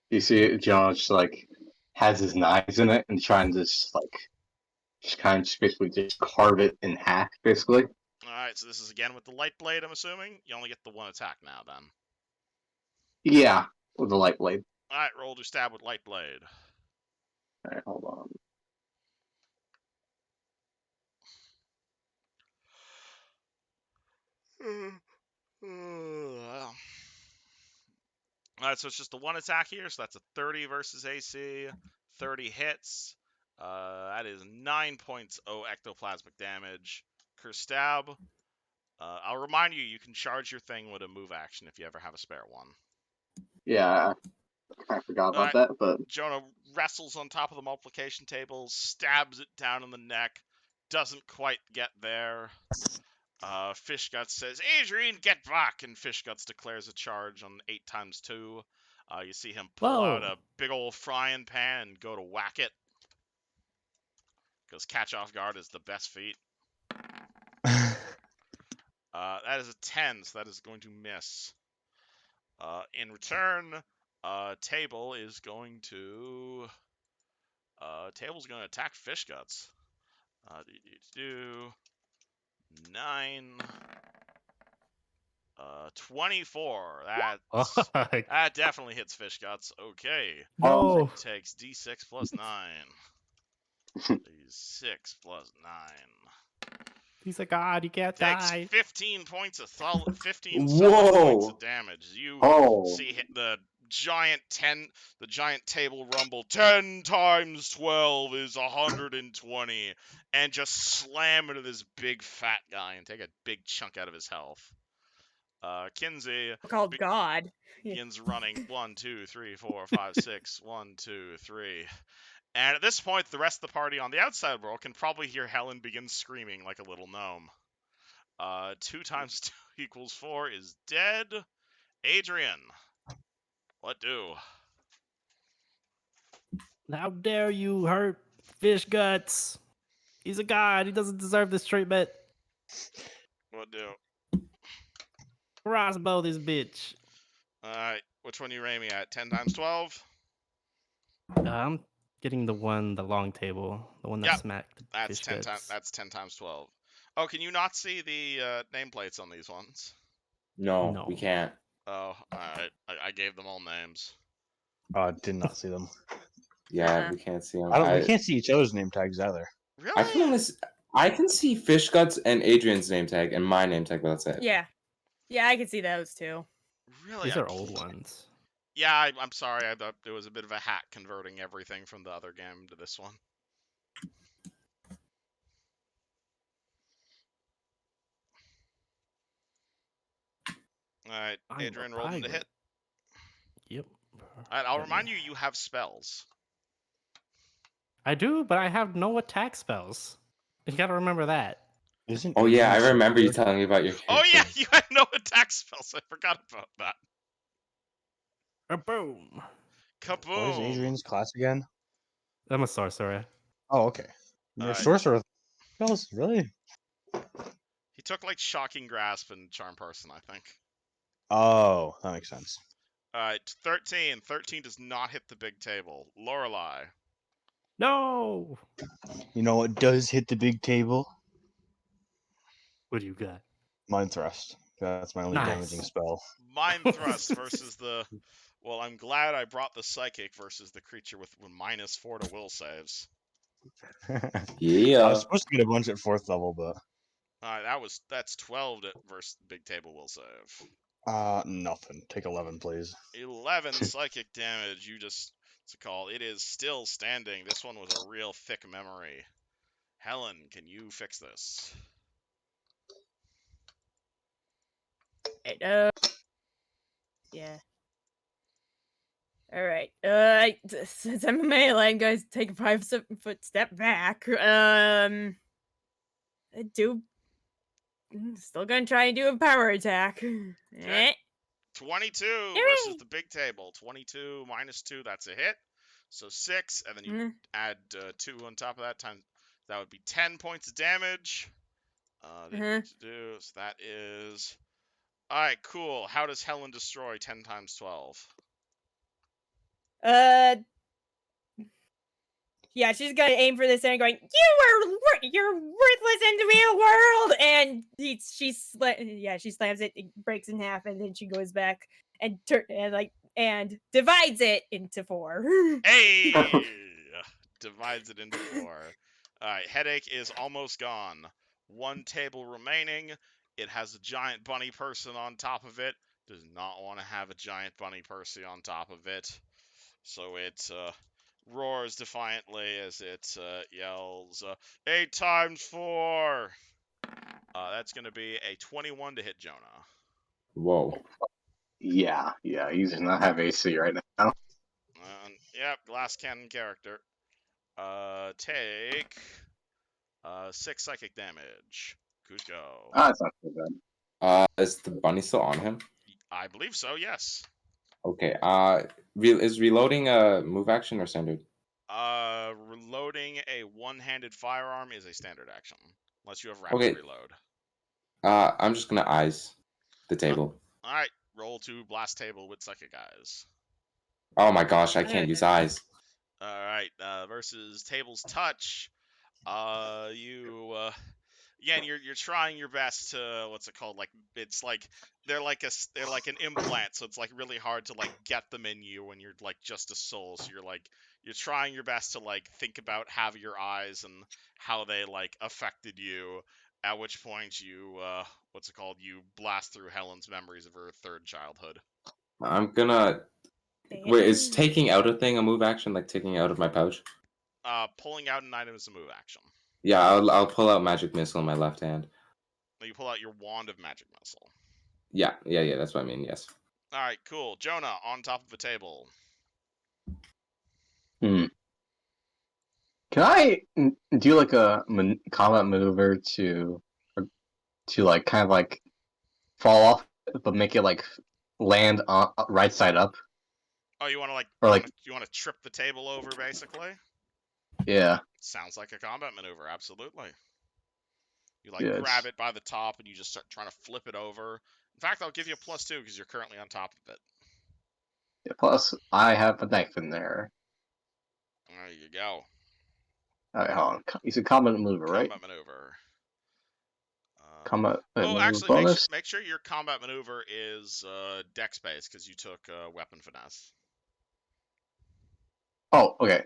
You see, John just like has his knives in it and trying to just kind of just basically just carve it in half, basically. Alright, so this is again with the light blade, I'm assuming? You only get the one attack now, then. Yeah, with the light blade. Alright, roll to stab with light blade. Alright, hold on. Alright, so it's just the one attack here, so that's a 30 versus AC. 30 hits. That is 9 points ectoplasmic damage. Curse stab. I'll remind you, you can charge your thing with a move action if you ever have a spare one. Yeah, I forgot about that, but Jonah wrestles on top of the multiplication table, stabs it down in the neck, doesn't quite get there. Fishguts says, Adrian, get back! And Fishguts declares a charge on 8 times 2. You see him pull out Whoa. a big old frying pan and go to whack it. Because catch off guard is the best feat. That is a 10, so that is going to miss. In return, Table is going to... Table's going to attack Fishguts. 9... 24. That definitely hits Fishguts. Okay. No. Takes D6 plus 9. D6 plus 9. He's a god. You can't Takes die. 15 points of 15 solid points of damage. You see the giant table rumble 10 times 12 is 120, and just slam into this big fat guy and take a big chunk out of his health. Kinsey Called God. begins running 1, 2, 3, 4, 5, 6. 1, 2, 3. And at this point, the rest of the party on the outside world can probably hear Helen begin screaming like a little gnome. 2 times 2 equals 4 is dead. Adrian, what do? How dare you hurt Fishguts? He's a god. He doesn't deserve this treatment. What do? Crossbow this bitch. Alright, which one you aiming at? 10 times 12? I'm getting the long table, the one that Yep, smacked That's Fishguts. 10 times 12. Oh, can you not see the nameplates on these ones? No, we can't. Oh, alright. I gave them all names. Did not see them. Yeah, we can't see them. We can't see each other's name tags either. Really? I can see Fishguts and Adrian's name tag and my name tag, but that's it. Yeah. Yeah, I can see those too. Really? These are old ones. Yeah, I'm sorry. I thought it was a bit of a hack converting everything from the other game to this one. Alright, Adrian, roll them to hit. Yep. Alright, I'll remind you, you have spells. I do, but I have no attack spells. You gotta remember that. Oh yeah, I remember you telling me about your character. Oh yeah, you had no attack spells. I forgot about that. Boom. Kaboom. What is Adrian's class again? I'm a sorcerer. Oh, okay. You're a sorcerer. Spells, really? He took like Shocking Grasp and Charm Person, I think. Oh, that makes sense. Alright, 13. 13 does not hit the big table. Lorelei. No. You know what does hit the big table? What do you got? Mind Thrust. That's my only damaging spell. Mind Thrust versus the... Well, I'm glad I brought the Psychic versus the creature with -4 to will saves. Yeah. I was supposed to get a bunch at 4th level, but... Alright, that's 12 versus big table will save. Nothing. Take 11, please. 11 psychic damage. You just... What's it called? It is still standing. This one was a real thick memory. Helen, can you fix this? Yeah. All right. Since I'm a melee, I'm going to take a 5-foot step back. Still gonna try and do a power attack. Okay. 22 versus the big table. 22 -2, that's a hit. So 6, and then you add 2 on top of that. That would be 10 points of damage. So that is... Alright, cool. How does Helen destroy 10 times 12? Yeah, she's gonna aim for this and going, you're worthless in the real world, and she slams it, breaks in half, and then she goes back and divides it into 4. Hey! Divides it into 4. Alright, headache is almost gone. 1 table remaining. It has a giant bunny person on top of it. Does not want to have a giant bunny person on top of it. So it roars defiantly as it yells, 8 times 4! That's going to be a 21 to hit Jonah. Whoa. Yeah, he does not have AC right now. Yep, glass cannon character. Take 6 psychic damage. Kutko. That's not too bad. Is the bunny still on him? I believe so. Yes. Okay. Is reloading a move action or standard? Reloading a one-handed firearm is a standard action, unless you have rapid Okay. reload. I'm just gonna eyes the table. All right. Roll to blast table with psychic eyes. Oh my gosh, I can't use eyes. All right. Versus table's touch. You again, you're trying your best to what's it called? Like it's like they're like an implant, so it's like really hard to like get them in you when you're like just a soul. So you're trying your best to like think about have your eyes and how they like affected you. At which point you what's it called? You blast through Helen's memories of her third childhood. I'm gonna wait. Is taking out a thing a move action? Like taking out of my pouch? Pulling out an item is a move action. Yeah, I'll pull out magic missile in my left hand. You pull out your wand of magic missile. Yeah. That's what I mean. Yes. All right, cool. Jonah on top of a table. Can I do like a combat maneuver to like kind of like fall off, but make it like land on right side up? Oh, you want to like, Or like, you want to trip the table over, basically? yeah. Sounds like a combat maneuver, absolutely. You like Yeah, grab it by the top and you just start trying to flip it over. In fact, I'll give you a +2 because you're currently on top of it. Yeah, plus, I have a knife in there. There you go. Alright, hold on. You said combat maneuver, right? Combat maneuver. Combat maneuver actually, bonus? make sure your combat maneuver is dex based because you took weapon finesse. Oh, okay.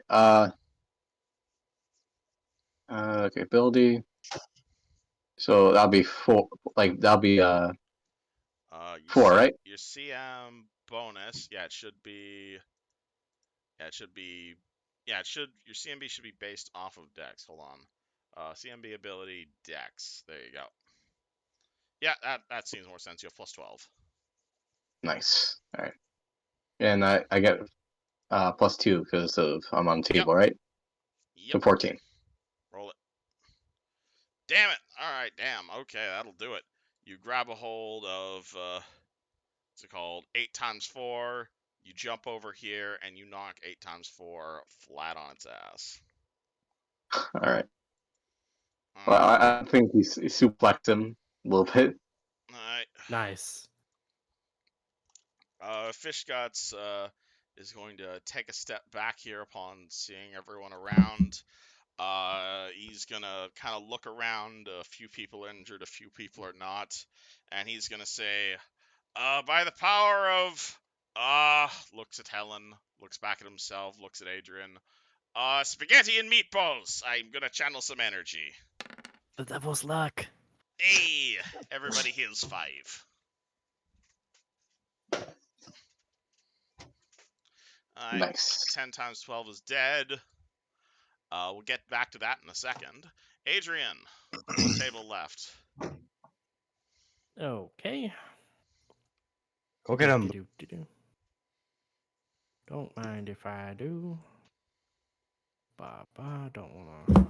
Okay, ability. So that'll be 4. Like that'll be 4, right? Your CM bonus, yeah, it should be. Yeah, it should be. Yeah, it should. Your CMB should be based off of dex. Hold on. CMB ability dex. There you go. Yeah, that seems more sense. You have +12. Nice. All right. And I get +2 because of I'm on the table, right? Yep. So 14. Roll it. Damn it. All right. Damn. Okay, that'll do it. You grab a hold of what's it called? 8 times 4. You jump over here and you knock 8 times 4 flat on its ass. All right. Well, I think he suplexed him a little bit. All right. Nice. Fish Guts is going to take a step back here upon seeing everyone around. He's gonna kind of look around. A few people are injured, a few people are not, and he's gonna say, "By the power of," looks at Helen, looks back at himself, looks at Adrian. Spaghetti and meatballs. I'm gonna channel some energy. The devil's luck. Hey, everybody heals 5. Alright, Nice. 10 times 12 is dead. We'll get back to that in a second. Adrian, one table left. Okay. Go get him. Do-do-do-do. Don't mind if I do. Don't wanna.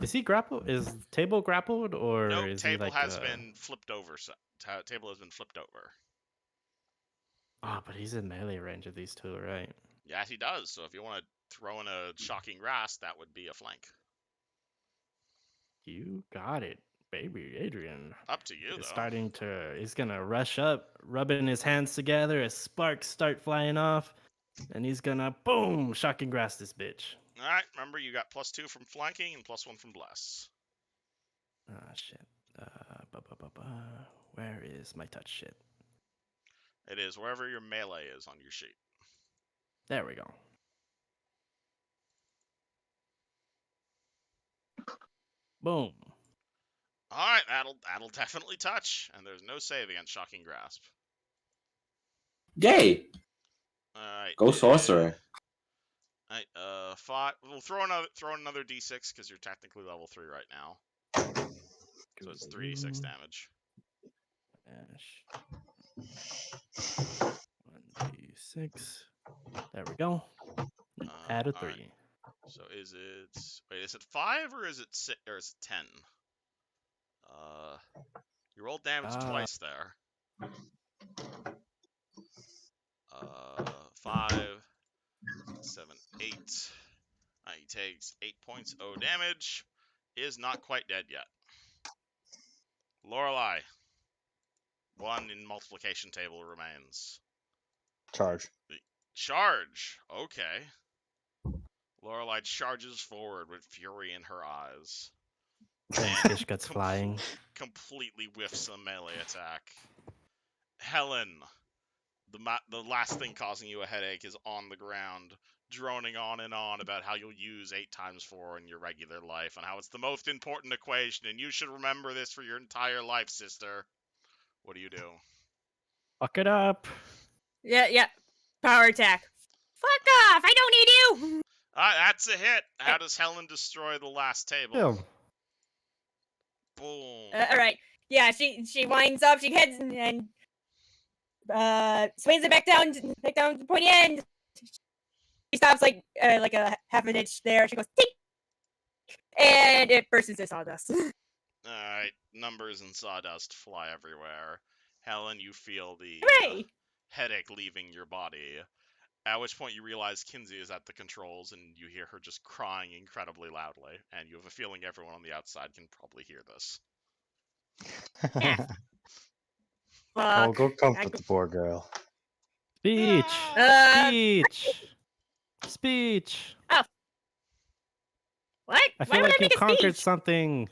Is he grappled? Is table grappled or Nope, is table he like has been flipped over. Table has been flipped over. Ah, but he's in melee range of these two, right? Yeah, he does. So if you want to throw in a shocking grasp, that would be a flank. You got it, baby, Adrian. Up to you, though. He's gonna rush up, rubbing his hands together as sparks start flying off, and he's gonna boom, shocking grasp this bitch. All right, remember you got +2 from flanking and +1 from bless. Ah, shit. Where is my touch shit? It is wherever your melee is on your sheet. There we go. Boom. All right, that'll definitely touch, and there's no save against shocking grasp. Yay! All right. Go sorcerer. All right. 5. We'll throw another d6 because you're technically level 3 right now. So it's 3d6 damage. 1d6. There we go. Add a 3. Right. So is it 5 or is it 6 or is it 10? You rolled damage twice there. 5, 7, 8. He takes 8 points of damage. Is not quite dead yet. Lorelei. 1 in multiplication table remains. Charge. Charge. Okay. Lorelei charges forward with fury in her eyes. And fish guts flying. Completely whiffs a melee attack. Helen. The last thing causing you a headache is on the ground, droning on and on about how you'll use 8 times 4 in your regular life and how it's the most important equation and you should remember this for your entire life, sister. What do you do? Fuck it up. Yeah. Power attack. Fuck off! I don't need you. That's a hit. How does Helen destroy the last table? Boom. Boom. All right. Yeah, she winds up. She heads and swings it back down to the pointy end. She stops like a half an inch there. She goes tick, and it bursts into sawdust. Alright, numbers and sawdust fly everywhere. Helen, you feel the Hooray! headache leaving your body. At which point you realize Kinsey is at the controls and you hear her just crying incredibly loudly. And you have a feeling everyone on the outside can probably hear this. Yeah. Oh, Fuck. go comfort the poor girl. Speech. Speech. Speech. What? I Why feel would like I you make a conquered speech? something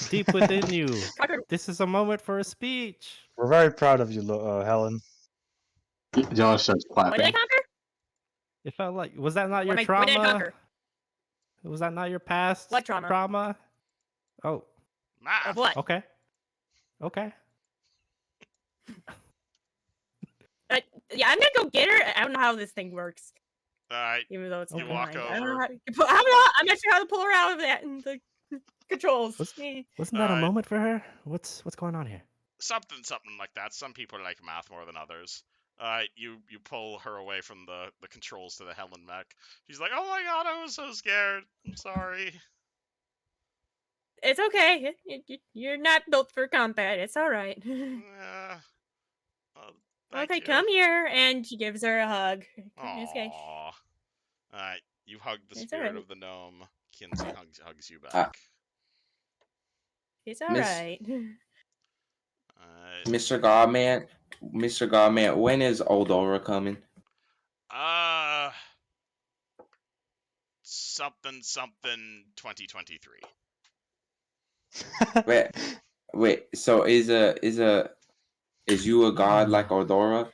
deep within you. Conquered- This is a moment for a speech. We're very proud of you, Helen. John starts What did I clapping. conquer? It felt like, was that not your What did I trauma? conquer? Was that not your past What trauma? Oh, Math! Of what? okay. Okay. Yeah, I'm gonna go get her. I don't know how this thing works, Alright, even though it's You over walk mine. I don't know over. I'm not sure how to pull her out of that and the controls. Wasn't that a Alright. moment for her? What's going on here? something like that. Some people like math more than others. You pull her away from the controls to the Helen mech. She's like, oh my god, I was so scared. I'm sorry. It's okay. You're not built for combat. It's all right. Yeah. Thank Okay, you. come here, and she gives her a hug. It's okay. Aww. Alright, you hug the It's spirit alright. of the gnome. Kinsey hugs you back. It's all Miss- right. Mr. Godman, when is Eldora coming? Something 2023. Wait. So is you a god like Eldora?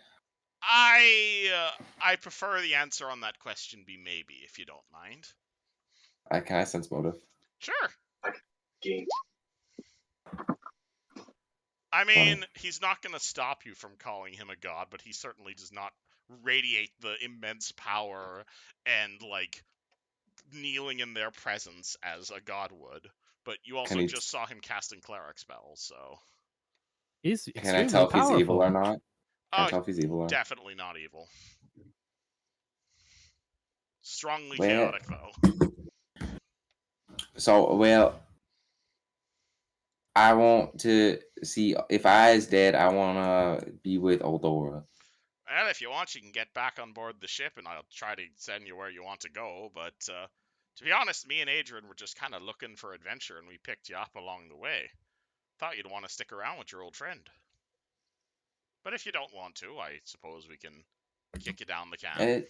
I prefer the answer on that question be maybe, if you don't mind. Can I sense motive? Sure. Game. I mean, he's not going to stop you from calling him a god, but he certainly does not radiate the immense power and, like, kneeling in their presence as a god would. But you also just saw him casting cleric spells, so... He's Can I extremely tell if he's powerful. evil or not? Can I Oh, tell if he's evil or not? definitely not evil. Strongly Well- chaotic, though. So, well, I want to see if I is dead. I want to be with Eldora. Well, if you want, you can get back on board the ship, and I'll try to send you where you want to go. But to be honest, me and Adrian were just kind of looking for adventure, and we picked you up along the way. Thought you'd want to stick around with your old friend. But if you don't want to, I suppose we can kick you down the can.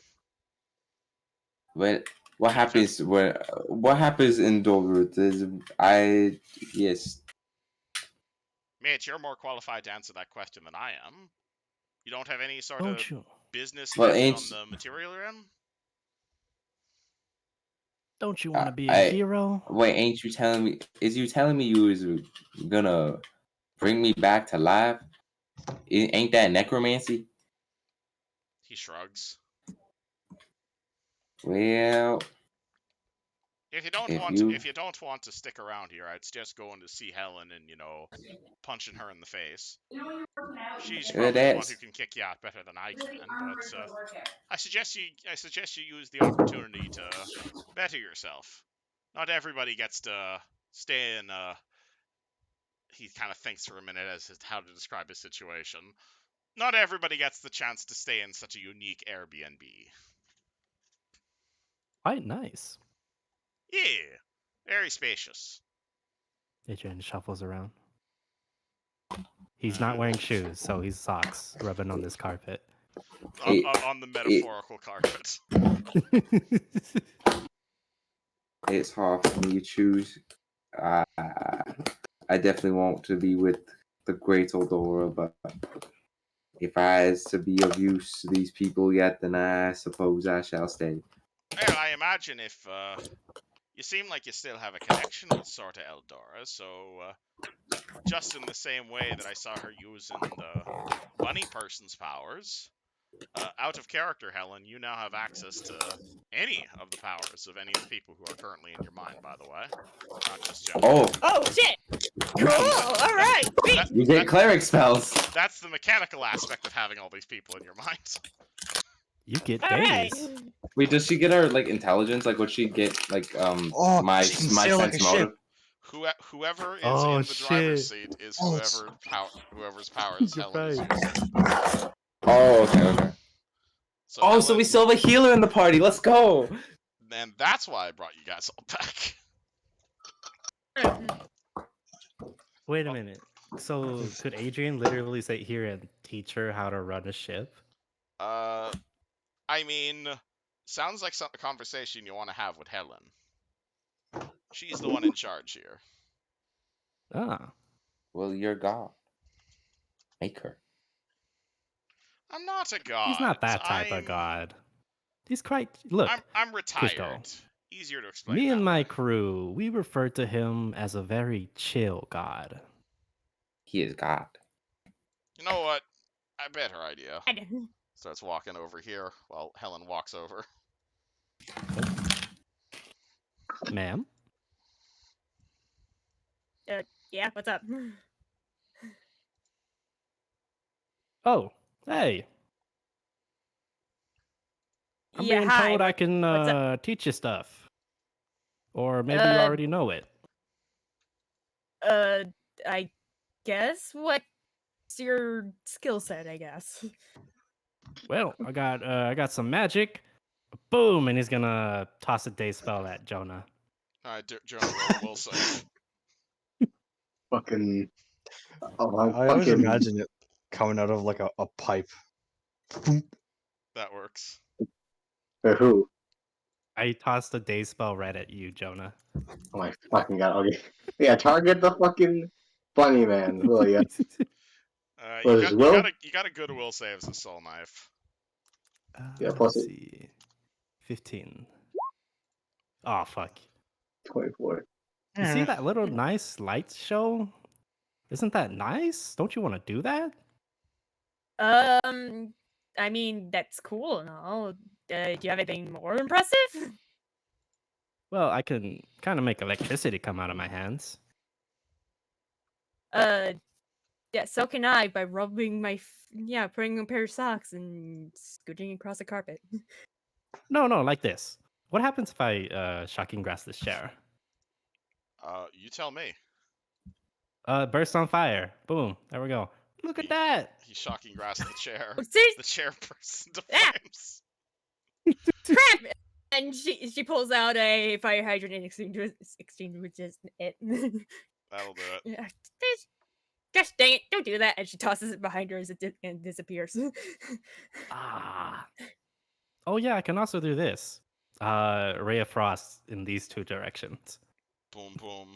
Well, what happens in Dorut is yes. Mate, you're more qualified to answer that question than I am. You don't have any sort of Don't you? business Well, invested ain't- on the material realm? Don't you want to be a I- hero? Wait, ain't you telling me? Is you telling me you was gonna bring me back to life? Ain't that necromancy? He shrugs. Well, If you don't want to stick around here, I'd suggest going to see Helen and, punching her in the face. She's probably the one who can kick you out better than I can, but I suggest you use the opportunity to better yourself. Not everybody gets to stay in he kind of thinks for a minute as to how to describe his situation. Not everybody gets the chance to stay in such a unique Airbnb. Quite nice. Yeah, very spacious. Adrian shuffles around. He's not wearing shoes, so he's socks rubbing on this carpet. On the metaphorical carpet. It's hard for me to choose. I definitely want to be with the great Eldora, but if I is to be of use to these people yet, then I suppose I shall stay. Well, I imagine if you seem like you still have a connection with Sorta Eldora, so just in the same way that I saw her using the bunny person's powers, out of character, Helen, you now have access to any of the powers of any of the people who are currently in your mind, by the way. Not just Joe. Oh shit! Cool. All right. Sweet. You get cleric spells. That's the mechanical aspect of having all these people in your mind. You get All right. days. Wait, does she get her like intelligence? Like, would she get like my she can my sail like sense a motive? Whoever is Oh, in the driver's shit. seat is Oh, it's- whoever's powers You're Helen is right. using. Oh, okay. So Oh, so Helen- we still have a healer in the party. Let's go. And that's why I brought you guys all back. Wait a minute. So could Adrian literally sit here and teach her how to run a ship? I mean, sounds like a conversation you want to have with Helen. She's the one in charge here. Ah. Well, you're God. Make her. I'm not a god. He's not that type of god. He's quite look. I'm retired. Cusco. Easier to explain. Me and that my way. crew, we refer to him as a very chill god. He is God. You know what? I bet her idea. Starts walking over here while Helen walks over. Ma'am? Yeah. What's up? Oh, hey. I'm Yeah. being Hi. told I can what's up? teach you stuff. Or maybe you already know it. I guess. What's your skill set? I guess. Well, I got some magic. Boom, and he's gonna toss a day spell at Jonah. Alright, Jonah will say. Fucking. Oh, I always imagine it coming out of like a pipe. That works. For who? I tossed a day spell right at you, Jonah. Oh my fucking god. Okay. Yeah, target the fucking bunny man. Will ya? You his will? got a good will save as a soul knife. Yeah, plus let's it. see. 15. Oh, fuck. 24. You see that little nice light show? Isn't that nice? Don't you want to do that? I mean that's cool and all. Do you have anything more impressive? Well, I can kind of make electricity come out of my hands. Yeah, so can I by rubbing putting on a pair of socks and scooting across the carpet. No, like this. What happens if I shocking grass this chair? You tell me. Burst on fire. Boom. There we go. Look at that. He's shocking grass the chair. Oh, seriously? The chair bursts into Ah! flames. Crap! And she pulls out a fire hydrant and extinguishes it. That'll do it. Yeah, gosh dang it! Don't do that! And she tosses it behind her as it and disappears. Ah. Oh yeah, I can also do this. Ray of Frost in these two directions. Boom, boom.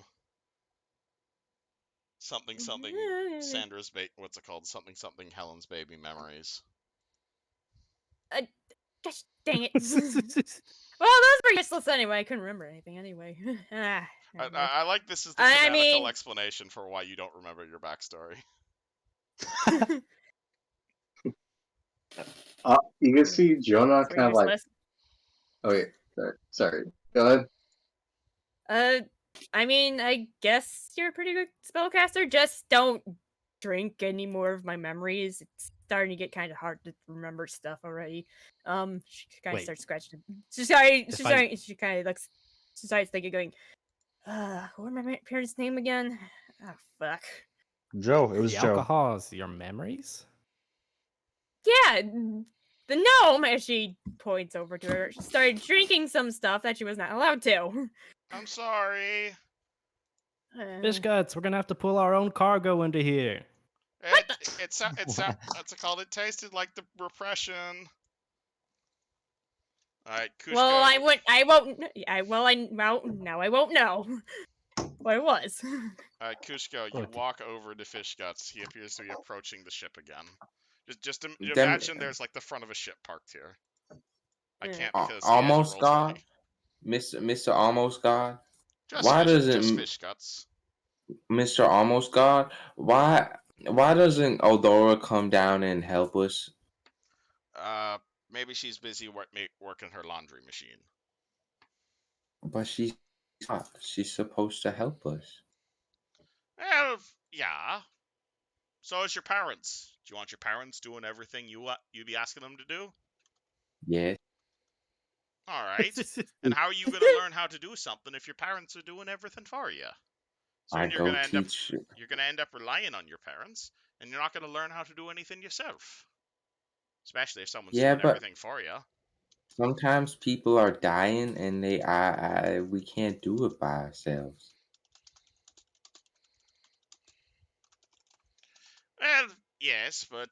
Something, Sandra's what's it called? Something, Helen's baby memories. Gosh dang it! Well, those were useless anyway. I couldn't remember anything anyway. Anyway. I like this is the I canonical mean- explanation for why you don't remember your backstory. You can see Jonah It's kind of like. useless. Oh wait, sorry. Go ahead. I mean, I guess you're a pretty good spellcaster. Just don't drink any more of my memories. It's starting to get kind of hard to remember stuff already. She kind of Wait. starts scratching. She kind of looks. She starts thinking, going, what was my parents' name again? Oh, fuck. Joe, it was The Joe. alcohol is your memories? Yeah, the gnome, as she points over to her, started drinking some stuff that she was not allowed to. I'm sorry. Fish guts, we're gonna have to pull our own cargo into here. It's what's it called? It tasted like the repression. All right, Kushko. Well, now I won't know what it was. All right, Kushko, you walk over to Fish Guts. He appears to be approaching the ship again. Just imagine there's like the front of a ship parked here. I can't because he has Almost a roll God, 20. Mr. Almost God. Just Why fish, doesn't just Fish Guts? Mr. Almost God? Why doesn't Eldora come down and help us? Maybe she's busy working her laundry machine. But she's not. She's supposed to help us. Well, yeah. So is your parents. Do you want your parents doing everything you be asking them to do? Yes. All right. And how are you gonna learn how to do something if your parents are doing everything for you? Soon you're gonna end up relying on your parents, and you're not gonna learn how to do anything yourself. Especially if someone's doing everything for you. Sometimes people are dying, and we can't do it by ourselves. Well, yes, but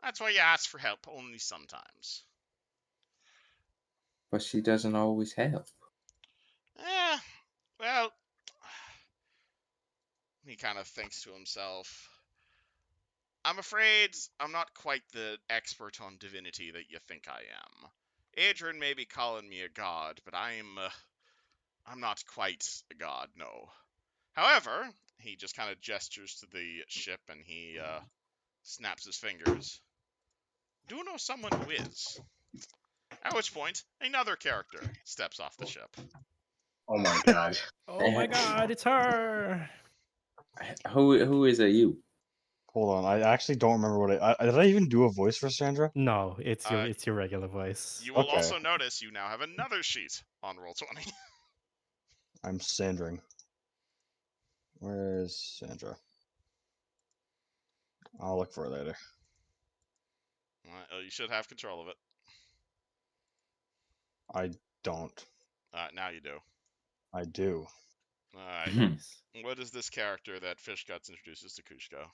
that's why you ask for help only sometimes. But she doesn't always help. Well, he kind of thinks to himself, I'm afraid I'm not quite the expert on divinity that you think I am. Adrian may be calling me a god, but I'm not quite a god, no. However, he just kind of gestures to the ship and he snaps his fingers. Do know someone who is. At which point, another character steps off the ship. Oh my god. Oh my god, it's her! Who is a you? Hold on, I actually don't remember what did I even do a voice for Sandra? No, it's your regular voice. You will also notice you now have another sheet on Roll20. I'm Sandring. Where is Sandra? I'll look for it later. You should have control of it. I don't. Now you do. I do. Alright. What is this character that Fish Guts introduces to Kushko?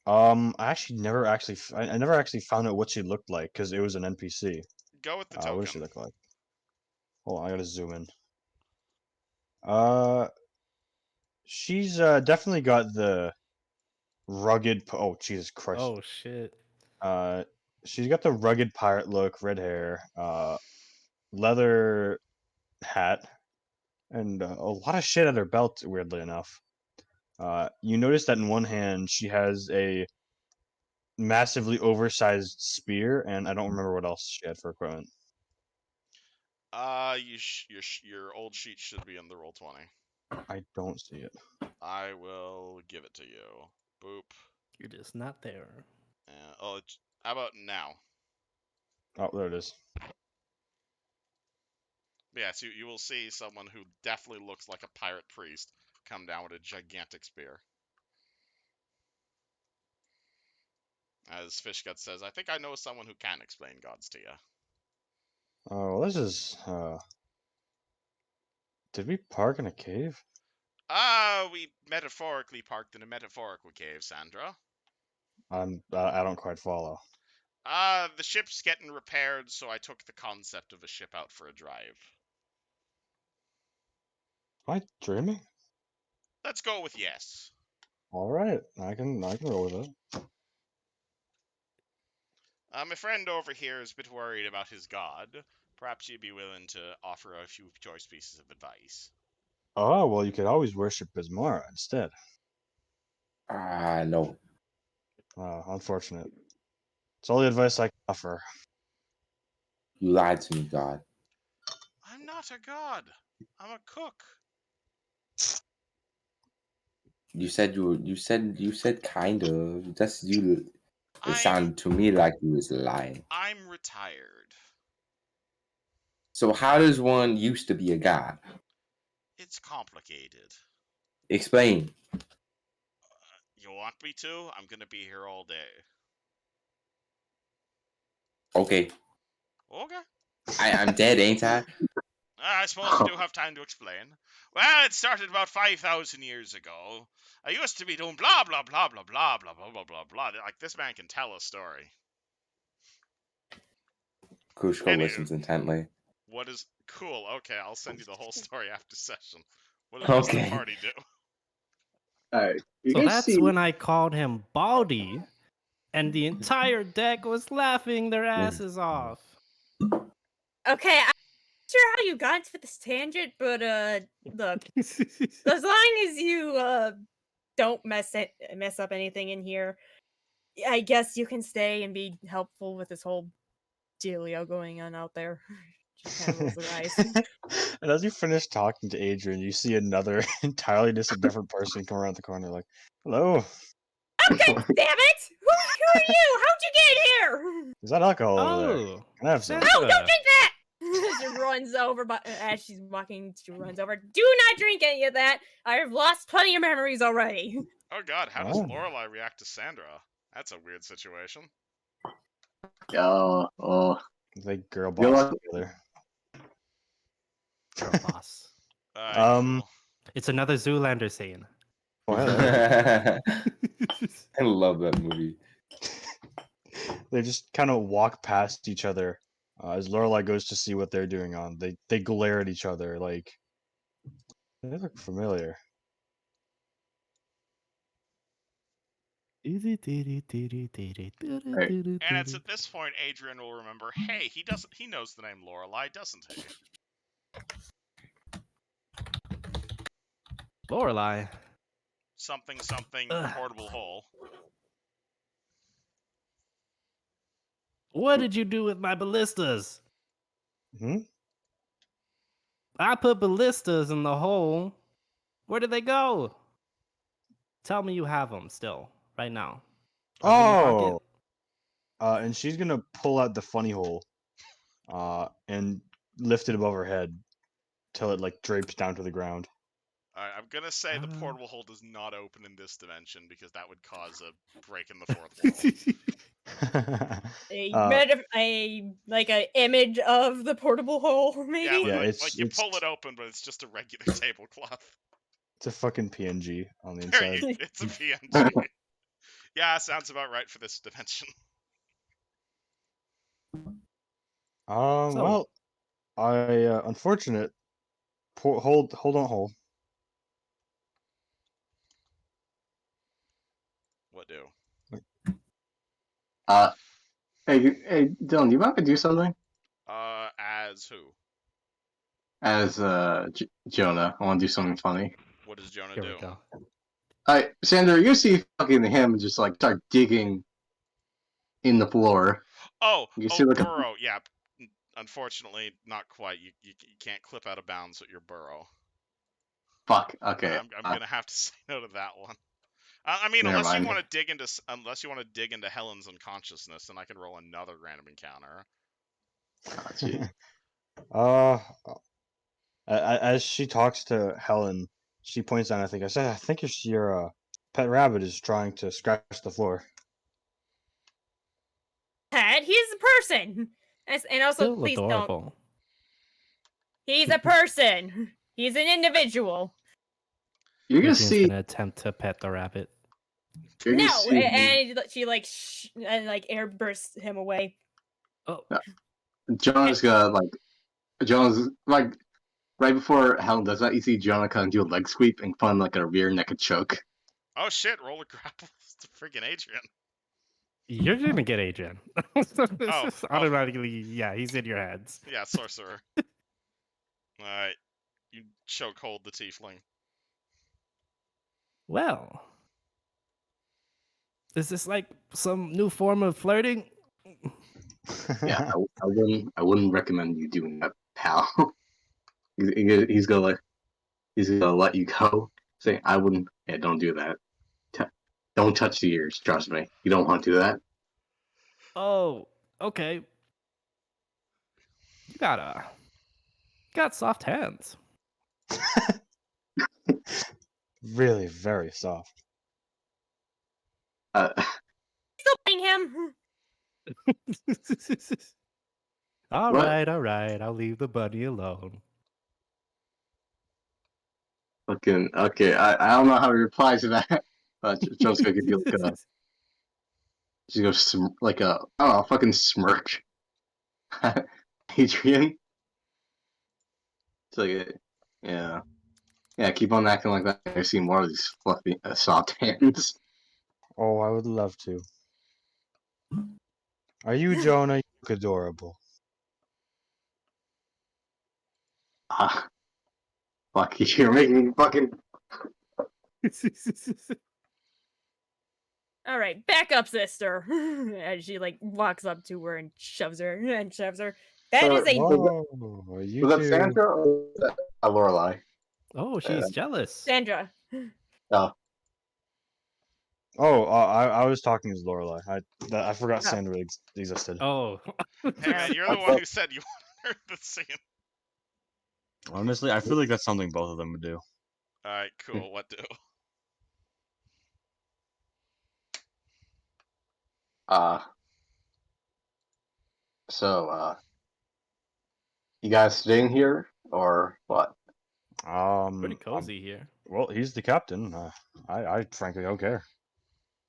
I never actually found out what she looked like because it was an NPC. Go with the token. What does she look like? Hold on, I gotta zoom in. She's definitely got the rugged. Oh, Jesus Christ! Oh shit! She's got the rugged pirate look, red hair, leather hat, and a lot of shit at her belt. Weirdly enough, you notice that in one hand she has a massively oversized spear, and I don't remember what else she had for equipment. Your old sheet should be in the Roll20. I don't see it. I will give it to you. Boop. You're just not there. How about now? Oh, there it is. Yeah, so you will see someone who definitely looks like a pirate priest come down with a gigantic spear. As Fishgut says, I think I know someone who can explain gods to you. Oh, this is. Did we park in a cave? We metaphorically parked in a metaphorical cave, Sandra. I don't quite follow. The ship's getting repaired, so I took the concept of a ship out for a drive. Am I dreaming? Let's go with yes. All right, I can roll with it. My friend over here is a bit worried about his god. Perhaps you'd be willing to offer a few choice pieces of advice. Oh, well, you could always worship Bismara instead. No. Unfortunate. It's all the advice I can offer. You lied to me, God. I'm not a god. I'm a cook. You said kind of. That's you. It sounded to me like you was lying. I'm retired. So how does one used to be a god? It's complicated. Explain. You want me to? I'm gonna be here all day. Okay. Okay. I'm dead, ain't I? I suppose you do have time to explain. Well, it started about 5,000 years ago. I used to be doing blah, blah, blah, blah, blah, blah, blah, blah, blah, blah. Like, this man can tell a story. Kushko Anywho. listens intently. What is... Cool, okay, I'll send you the whole story after session. What does the rest of Okay. the party do? Alright. You So guys that's see when I called him Baldy, and the entire deck was laughing their asses off. Okay, I'm not sure how you got into this tangent, but look, as long as you don't mess up anything in here, I guess you can stay and be helpful with this whole dealio going on out there. Just kind of rolls their eyes. And as you finish talking to Adrian, you see another entirely different person come around the corner, like, "Hello, Okay, damn it! Who are you? How'd you get here? is that alcohol over there? Oh, Can I have some?" Sandra. Oh, don't drink that! She runs over, but as she's walking, she runs over. Do not drink any of that. I've lost plenty of memories already. Oh god, how does Oh. Lorelei react to Sandra? That's a weird situation. oh, They girl You're boss like- together. Girl boss. Cool. It's another Zoolander scene. I love that movie. They just kind of walk past each other as Lorelai goes to see what they're doing on. They glare at each other like they look familiar. And it's at this point Adrian will remember, hey, he knows the name Lorelei, doesn't he? Lorelei. Something Ugh. portable hole. What did you do with my ballistas? Hmm? I put ballistas in the hole. Where did they go? Tell me you have them still, right now. Are they in your pocket? And she's gonna pull out the funny hole, and lift it above her head till it like drapes down to the ground. Alright, I'm gonna say the portable hole does not open in this dimension because that would cause a break in the fourth wall. A image of the portable hole, maybe. Yeah, Yeah, like you pull it open, but it's just a regular tablecloth. It's a fucking PNG on the There inside. it's a PNG. Yeah, sounds about right for this dimension. So- Well, I unfortunate. Hold on. What do? hey, Dylan, do you want to do something? As who? As Jonah, I want to do something funny. What does Jonah Here do? we go. Sandra, you see fucking him just like start digging in the floor. Oh, You see, like, a- burrow. Yeah, unfortunately, not quite. You can't clip out of bounds with your burrow. Fuck. Okay. I'm gonna have to say no to that one. I mean, Never unless you mind. want to dig into Helen's unconsciousness, then I can roll another random encounter. Oh, gee. As she talks to Helen, she points out, I think your pet rabbit is trying to scratch the floor. Ted, he's a person. And also, Still please don't. adorable. He's a person. He's an individual. You're gonna Adrian's see. gonna attempt to pet the rabbit. You're gonna No, see and she like air bursts him away. Oh, Jonah's like right before Helen does that. You see Jonah kind of do a leg sweep and find like a rear naked choke. Oh shit! Roll a grapple to friggin' Adrian. you're gonna get Adrian. Oh. Automatically, yeah, he's in your hands. Yeah, sorcerer. Alright. You chokehold the tiefling. Well, is this like some new form of flirting? Yeah, I wouldn't recommend you doing that, pal. he's gonna let you go. Say, I wouldn't. Yeah, don't do that. Don't touch the ears. Trust me, you don't want to do that. Oh, okay. You got soft hands. really very soft. Still playing him. All What? right, all right. I'll leave the bunny alone. Fucking okay. I don't know how to reply to that. Joe's gonna give you she's gonna like a I don't know, fucking smirk. Adrian. It's like yeah. Keep on acting like that. I see more of these fluffy soft hands. Oh, I would love to. Are you Jonah? You look adorable. Fuck, you're making me fucking. All right, back up, sister. And she like walks up to her and shoves her. That is a Whoa, are you Was that two? Sandra or was that Lorelai? Oh, she's jealous. Sandra. Oh, Oh, I was talking as Lorelai. I forgot Oh. Sandra existed. Oh. Hey man, you're the one who said you wanted the scene. Honestly, I feel like that's something both of them would do. Alright, cool. What do? So you guys staying here or what? Pretty cozy here. Well, he's the captain. I frankly don't care.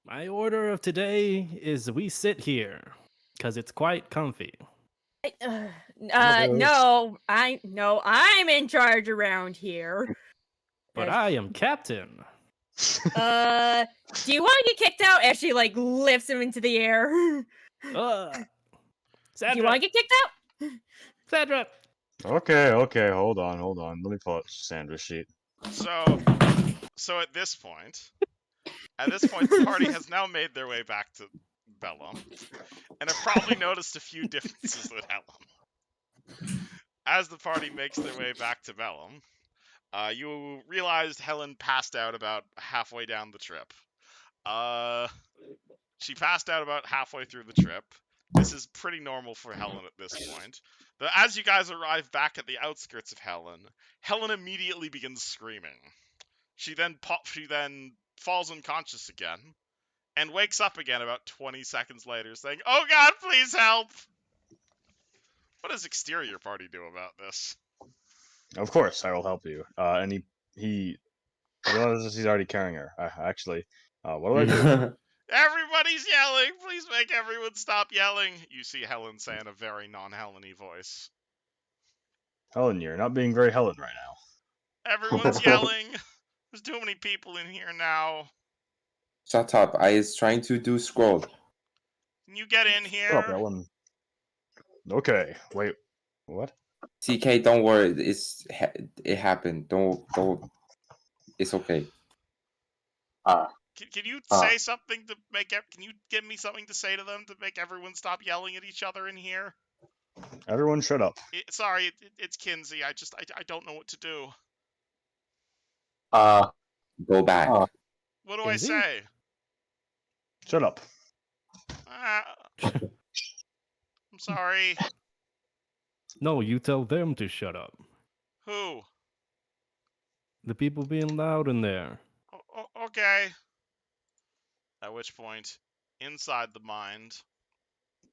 My order of today is we sit here because it's quite comfy. No, I'm in charge around here. But I am captain. Do you want to get kicked out? As she like lifts him into the air. Do Sandra, you want to get kicked out? Sandra. Okay, hold on. Let me pull up Sandra's sheet. So at this point, the party has now made their way back to Bellum, and have probably noticed a few differences with Helen. As the party makes their way back to Bellum, you realized Helen passed out about halfway down the trip. She passed out about halfway through the trip. This is pretty normal for Helen at this point. But as you guys arrive back at the outskirts of Helen immediately begins screaming. She then falls unconscious again, and wakes up again about 20 seconds later, saying, "Oh God, please help!" What does exterior party do about this? Of course, I will help you. And he realizes he's already carrying her. Actually, what do I do? Everybody's yelling! Please make everyone stop yelling! You see Helen say in a very non-Helen-y voice. Helen, you're not being very Helen right now. Everyone's yelling! There's too many people in here now. Shut up! I is trying to do scroll. Can you get in here? Shut up, Helen. Okay, wait. What? CK, don't worry. It happened. Don't. It's okay. Can you say something to make? Can you give me something to say to them to make everyone stop yelling at each other in here? Everyone, shut up. Sorry, it's Kinsey. I don't know what to do. Go back. What do I say? Shut up. I'm sorry. No, you tell them to shut up. Who? The people being loud in there. Okay. At which point, inside the mind,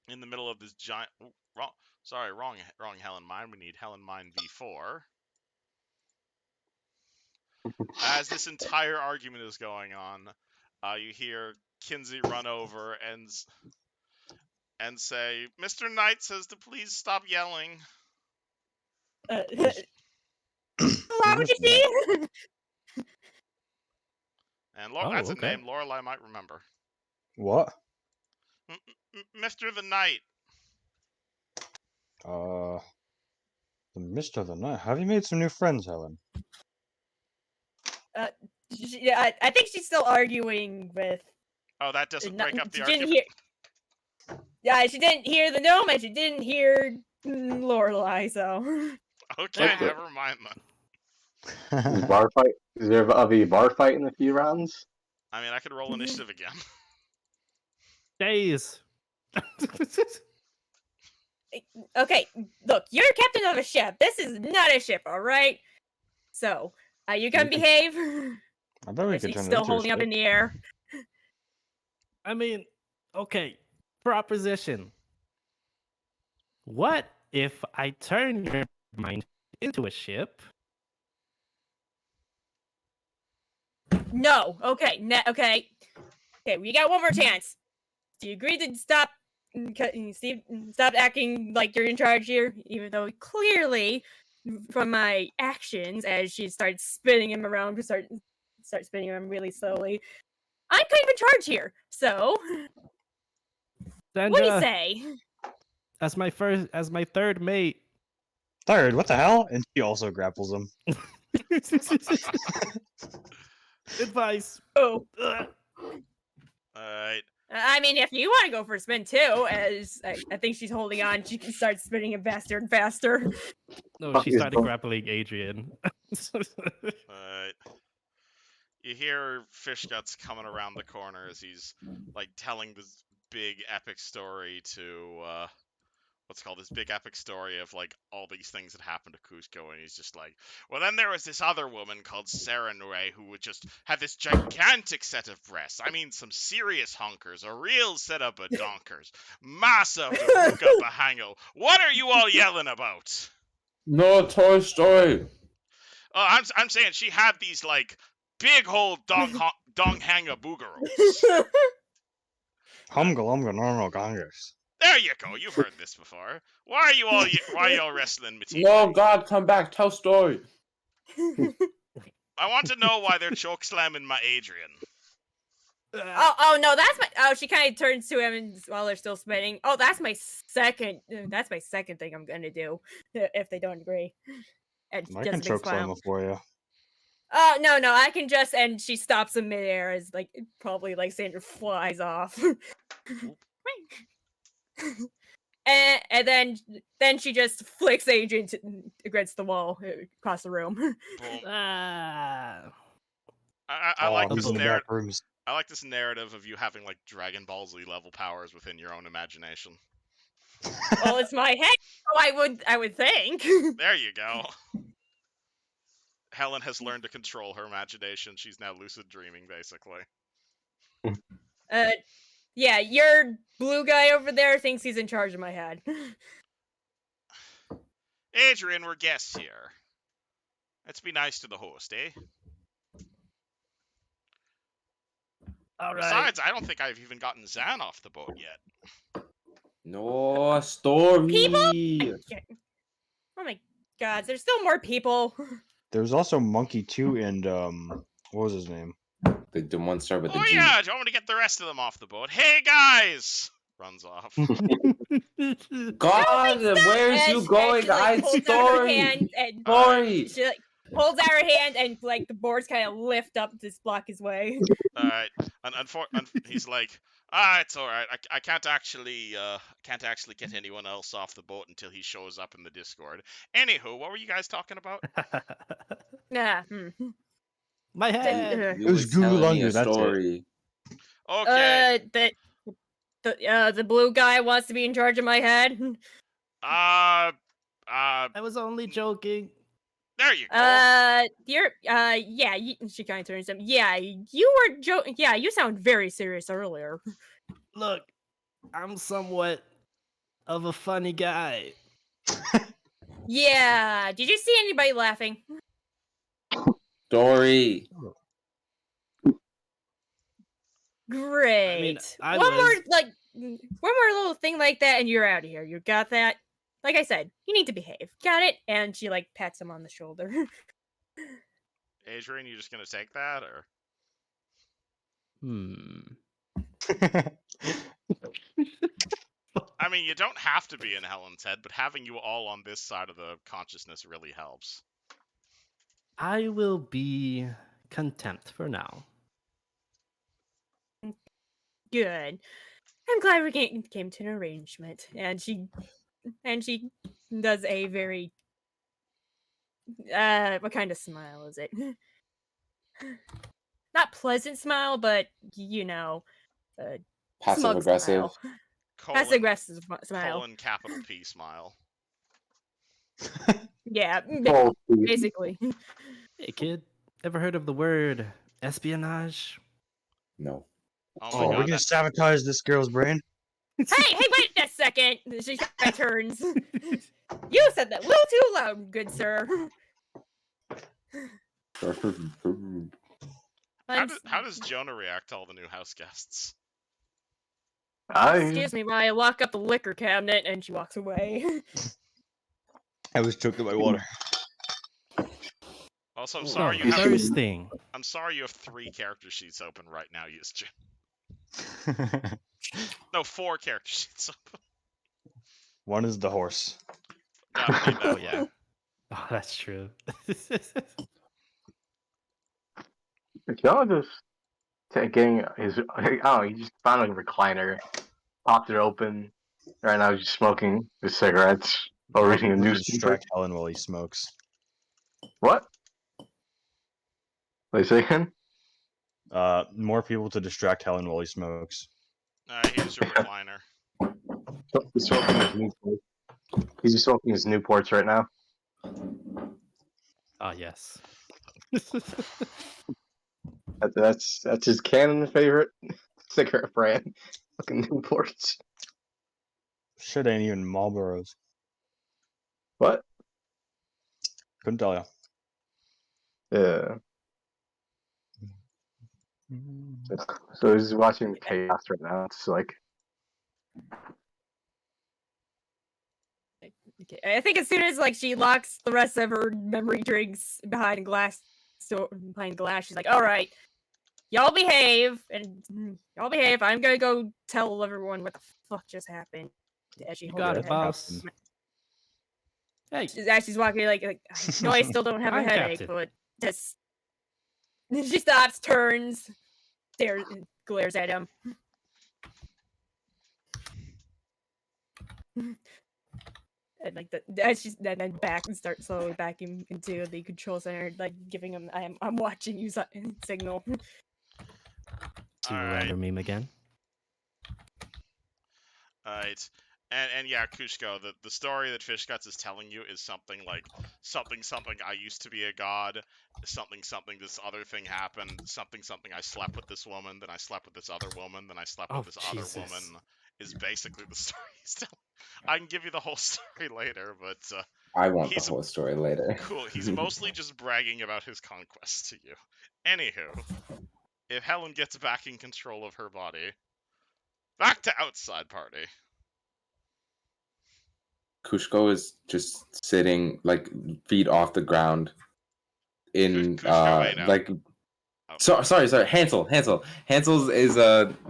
in the middle of this giant... wrong Helen Mind. We need Helen Mind V4. As this entire argument is going on, you hear Kinsey run over and say, "Mr. Knight says to please stop yelling." Loud is she? And Oh, that's okay. a name Lorelai might remember. What? Mr. the Knight. The Mr. the Night. Have you made some new friends, Helen? Yeah, I think she's still arguing with. Oh, that doesn't break up the she argument. didn't hear. Yeah, she didn't hear the gnome, and she didn't hear Lorelai. So. Okay, Okay. never mind then. Bar fight? Is there a bar fight in a few rounds? I mean, I could roll initiative again. Days. Okay, look, you're captain of a ship. This is not a ship, all right? So, you can behave. I bet we As could he's turn it still into a holding up ship. in the air. I mean, okay, proposition. What if I turn your mind into a ship? No. Okay. Okay. Okay. We got one more chance. Do you agree to stop? Stop acting like you're in charge here, even though clearly, from my actions, as she starts spinning him around, start spinning him really slowly, I'm kind of in charge here. So, what do you Sandra, say? as my third mate. Third, what the hell? And she also grapples him. Advice. Oh, Ugh. Alright. I mean, if you want to go for a spin too, as I think she's holding on, she starts spinning him faster and faster. No, Fuck she is started both. grappling Adrian. Alright. You hear Fish Guts coming around the corner as he's like telling this big epic story to what's called this big epic story of like all these things that happened to Cusco, and he's just like, well, then there was this other woman called Sarah Nue who would just have this gigantic set of breasts. I mean, some serious honkers, a real setup of donkers, massive to hook up a hango. What are you all yelling about? No Toy Story. Oh, I'm saying she had these like big old dong hanger boogeros. Humgle, normal Congress. There you go. You've heard this before. Why are you all wrestling me? No, God, come back. Tell story. I want to know why they're choke slamming my Adrian. Oh no, that's my. Oh, she kind of turns to him and while they're still spinning. Oh, that's my second. That's my second thing I'm gonna do if they don't agree. And I just can a big choke slam smile. him for you. Oh no, I can just. And she stops in midair as like probably like Sandra flies off. and then she just flicks Adrian against the wall across the room. Boom. Ah. I like Who's this in the narrative. back rooms? I like this narrative of you having like Dragon Ball Z level powers within your own imagination. Well, it's my head, so I would think. There you go. Helen has learned to control her imagination. She's now lucid dreaming, basically. Yeah, your blue guy over there thinks he's in charge of my head. Adrian, we're guests here. Let's be nice to the host, eh? All right. Besides, I don't think I've even gotten Zan off the boat yet. No story. People? Oh my god, there's still more people. There's also Monkey 2 and what was his name? The one start with the Oh G. yeah, do you want me to get the rest of them off the boat? Hey guys! Runs off. God, where's And you she- going? and she, like, I holds out her story. hand and Story. she like holds out her hand and like the boards kind of lift up to block his way. Alright. He's like, it's alright. I can't actually get anyone else off the boat until he shows up in the Discord. Anywho, what were you guys talking about? Nah. My head. You It was was telling me Gulungu, a that's it. story. Okay. The blue guy wants to be in charge of my head. Uh I was only joking. there you go. Yeah, she kind of turns to him. Yeah, you were joking. Yeah, you sound very serious earlier. Look, I'm somewhat of a funny guy. Yeah, did you see anybody laughing? Story. Great. I one was- more little thing like that, and you're out of here. You got that? Like I said, you need to behave. Got it? And she like pats him on the shoulder. Adrian, you just gonna take that or I mean, you don't have to be in Helen's head, but having you all on this side of the consciousness really helps. I will be content for now. Good. I'm glad we came to an arrangement. And she does a very what kind of smile is it? Not pleasant smile, but you know, Passive smug aggressive. smile. Passive aggressive smile. Colon capital P smile. Yeah, Oh, basically. Hey kid, ever heard of the word Espionage. No. Oh Oh, my we're god. gonna sabotage this girl's brain. Hey, wait a second. She turns. You said that a little too loud, good sir. How does Jonah react to all the new house guests? Excuse me while I lock up the liquor cabinet, and she walks away. I was choked in my water. Also, I'm Oh, sorry you he's have. thirsting. I'm sorry you have 3 character sheets open right now, Eusgen. No, 4 character sheets open. One is the horse. Gotta be that Oh one. yeah. Oh, that's true. Y'all just taking his. Oh, he just found a recliner, popped it open. Right now, he's just smoking his cigarettes or More reading a people to newspaper. distract Helen while he smokes. What? What are you saying? More people to distract Helen while he smokes. Here's your recliner. He's smoking his Newports. He's just smoking his Newports right now. Oh yes. That's his canon favorite cigarette brand. Fucking Newports. Shit ain't even Marlboros. What? Couldn't tell you. Yeah. So he's watching chaos right now. It's like Okay, I think as soon as like she locks the rest of her memory drinks behind glass, behind glass, she's like, "All right, y'all behave, and y'all behave. I'm gonna go tell everyone what the fuck just happened." As she You holds got her it, head. boss. Hey, As she's walking, like I know I still don't have a I'm headache, captain. but just she stops, turns, stares, glares at him. And like as she's then back and start slowly backing into the control center, like giving him I'm watching you signal. to Alright. random meme again. Alright. And yeah, Kushko, the story that Fishguts is telling you is something like something I used to be a god, something this other thing happened, something I slept with this woman, then I slept with this other woman, then I slept with this Jesus. other woman is basically the story he's telling. I can give you the whole story later, but I want the he's whole story later. cool. He's mostly just bragging about his conquest to you. Anywho, if Helen gets back in control of her body, back to outside party. Kushko is just sitting like feet off the ground in Kushko ain't out. like sorry Hansel's is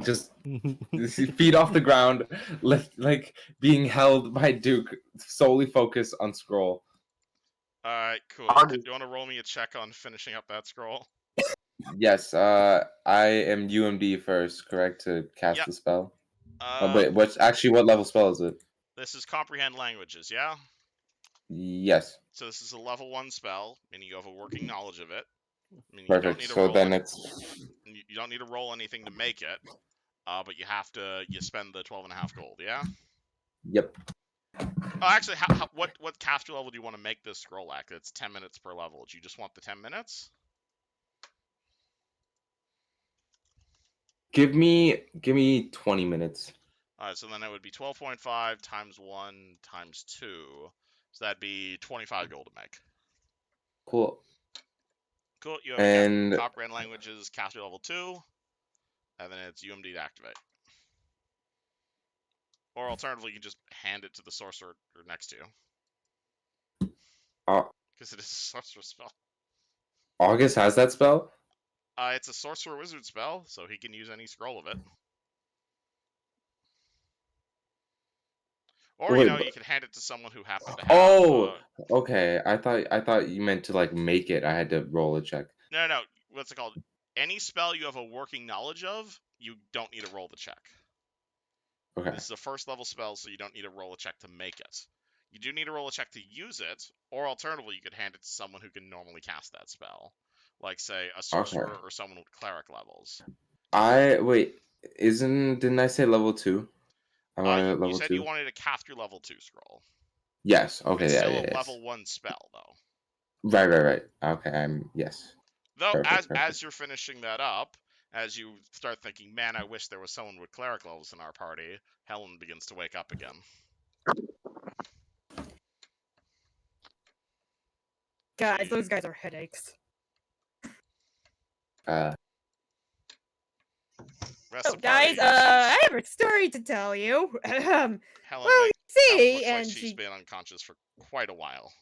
just feet off the ground, like being held by Duke, solely focused on scroll. Alright, cool. Do you want to roll me a check on finishing up that scroll? Yes, I am UMD first, correct, to cast Yep. the spell. Wait, what level spell is it? This is Comprehend Languages, yeah? Yes. So this is a level 1 spell, meaning you have a working knowledge of it. Meaning Perfect. You don't need to So roll then you don't need to roll anything to make it, but you spend the 12.5 gold, yeah? Yep. Oh, actually, what caster level do you want to make this scroll at? It's 10 minutes per level. Do you just want the 10 minutes? Give me 20 minutes. Alright, so then that would be 12.5 times 1 times 2. So that'd be 25 gold to make. Cool. Cool, you have And Comprehend Languages, caster level 2, and then it's UMD to activate. Or alternatively, you can just hand it to the sorcerer next to you. Because it is a sorcerer spell. August has that spell? It's a sorcerer wizard spell, so he can use any scroll of it. Or Wait, you can hand it to someone who happened to have. Oh, okay. I thought you meant to like make it. I had to roll a check. No. What's it called? Any spell you have a working knowledge of, you don't need to roll the check. Okay. This is a first level spell, so you don't need to roll a check to make it. You do need to roll a check to use it, or alternatively, you could hand it to someone who can normally cast that spell. Like, say, a sorcerer or someone with cleric levels. Didn't I say level 2? I wanted level 2. You said you wanted to cast your level 2 scroll. Yes. Okay. It's Yeah. still Yeah. a level 1 spell, though. Right. Okay. Yes. Though, Perfect. as you're finishing that up, as you start thinking, man, I wish there was someone with cleric levels in our party, Helen begins to wake up again. Guys, those guys are headaches. Rest So, of the party, guys, I have a story to tell you. Helen, well, you Helen see, looks like and she's she been unconscious for quite a while.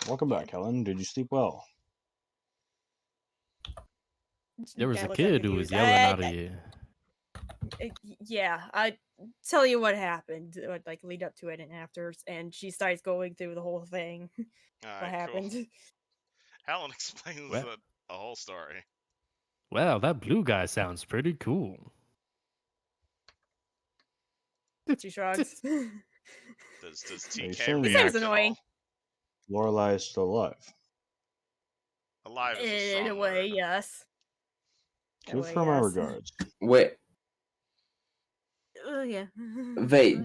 Welcome back, Helen. Did you sleep well? There was kinda a looks at kid who was yelling out at you. yeah, I tell you what happened, like lead up to it and after, and she starts going through the whole thing. All What right, happened? cool. Helen explains Well- the whole story. Well, that blue guy sounds pretty cool. She shrugs. Does Are you TK saying react Seems at annoying. all? Lorelai is still alive. Alive is a In strong a way, word. yes. Give way, her my yes. regards. Wait, Yeah. wait.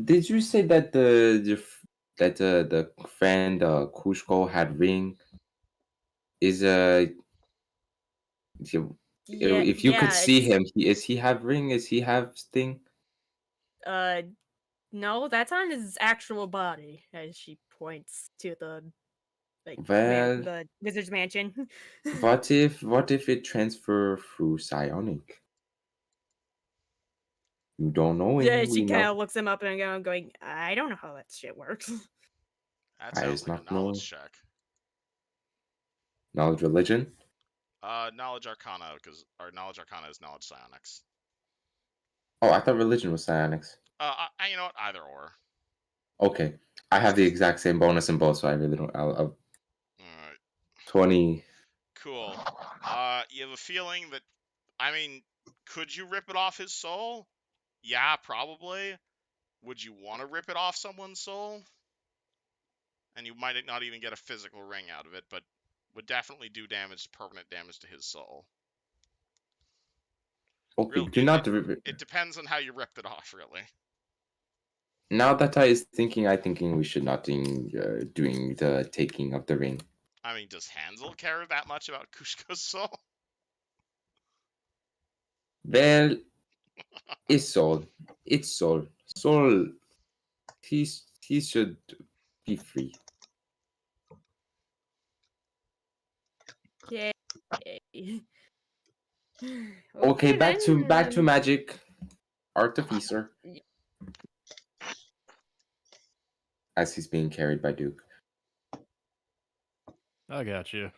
Did you say that the friend Kushko had ring? Is Yeah, if you could see it's- him, is he have ring? Is he have thing? No, that's on his actual body, as she points to the Well, the wizard's mansion. what if it transfer through psionic? You don't know Yeah, him. she We kind know. of looks him up and going, I don't know how that shit works. That I sounds is like a not know. knowledge check. Knowledge religion. Knowledge arcana, because our knowledge arcana is knowledge psionics. Oh, I thought religion was psionics. You know what? Either or. Okay, I have the exact same bonus in both, so I really don't. Alright, 20. cool. You have a feeling that, I mean, could you rip it off his soul? Yeah, probably. Would you want to rip it off someone's soul? And you might not even get a physical ring out of it, but would definitely do damage, permanent damage to his soul. Okay, Real, do not. it depends on how you ripped it off, really. Now that I thinking we should not doing the taking of the ring. I mean, does Hansel care that much about Kushko's soul? Well, it's soul. It's soul. Soul. He should be free. Yay. Okay, back then, to magic. Artificer. As he's being carried by Duke. I got you.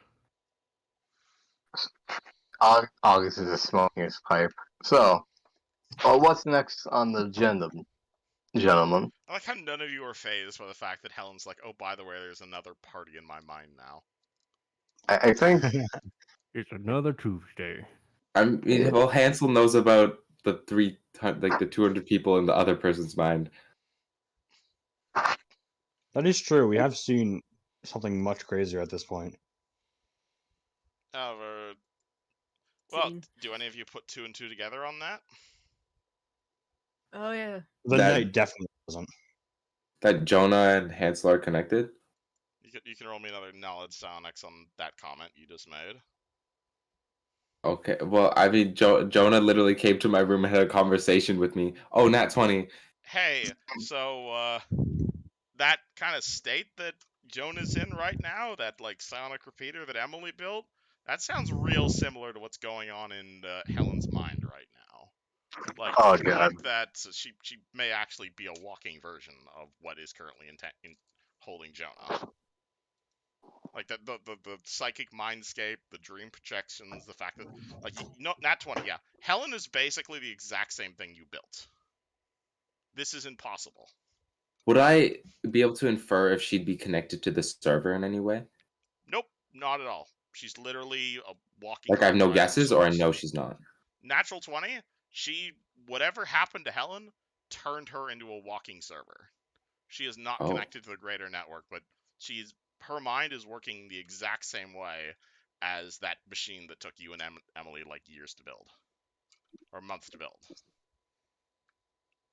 August is just smoking his pipe. So, what's next on the agenda, gentlemen? I like how none of you are fazed by the fact that Helen's like, oh, by the way, there's another party in my mind now. I think It's another Tuesday. I mean, well, Hansel knows about the 200 people in the other person's mind. That is true. We have seen something much crazier at this point. Well, Scene. do any of you put 2 and 2 together on that? Oh yeah. The That- knight definitely doesn't. That Jonah and Hansel are connected. You can roll me another knowledge psionics on that comment you just made. Okay, well, I mean, Jonah literally came to my room and had a conversation with me. Oh, nat 20. Hey, so that kind of state that Jonah's in right now, that like psionic repeater that Emily built, that sounds real similar to what's going on in Helen's mind right now. Like, Oh, God. like that she may actually be a walking version of what is currently in holding Jonah. Like the psychic mindscape, the dream projections, the fact that like nat 20, yeah. Helen is basically the exact same thing you built. This is impossible. Would I be able to infer if she'd be connected to the server in any way? Nope, not at all. She's literally a walking. Like, I have no hard drive of guesses, or I souls. know she's not. Natural 20. Whatever happened to Helen turned her into a walking server. She is not Oh. connected to the greater network, but her mind is working the exact same way as that machine that took you and Emily like years to build, or months to build.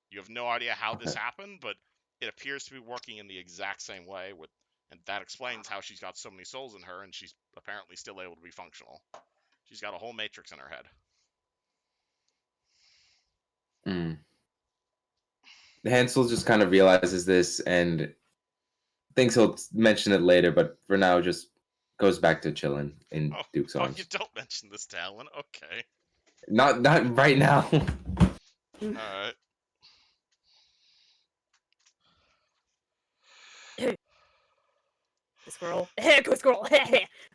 You have no idea how this Okay. happened, but it appears to be working in the exact same way with And that explains how she's got so many souls in her, and she's apparently still able to be functional. She's got a whole matrix in her head. Hansel just kind of realizes this and thinks he'll mention it later, but for now just goes back to chilling in Duke's arms. You don't mention this to Helen? Okay. Not right now. Alright. The squirrel. Go squirrel.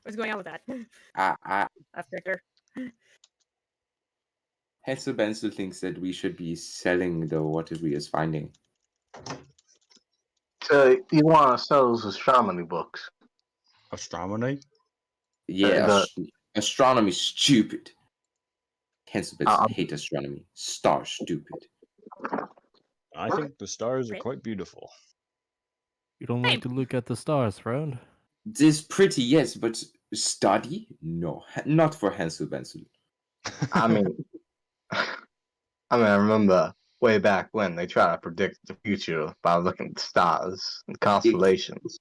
What's going on with that? That's Victor. Hansel Benzel thinks that we should be selling the what we is finding. So you want to sell those astronomy books? Astronomy? Yeah, astronomy's stupid. Hansel Benzel hate astronomy. Star stupid. I think the stars are quite beautiful. You don't like to look at the stars, friend? This pretty, yes, but study? No, not for Hansel Benzel. I mean, I remember way back when they try to predict the future by looking at the stars and constellations.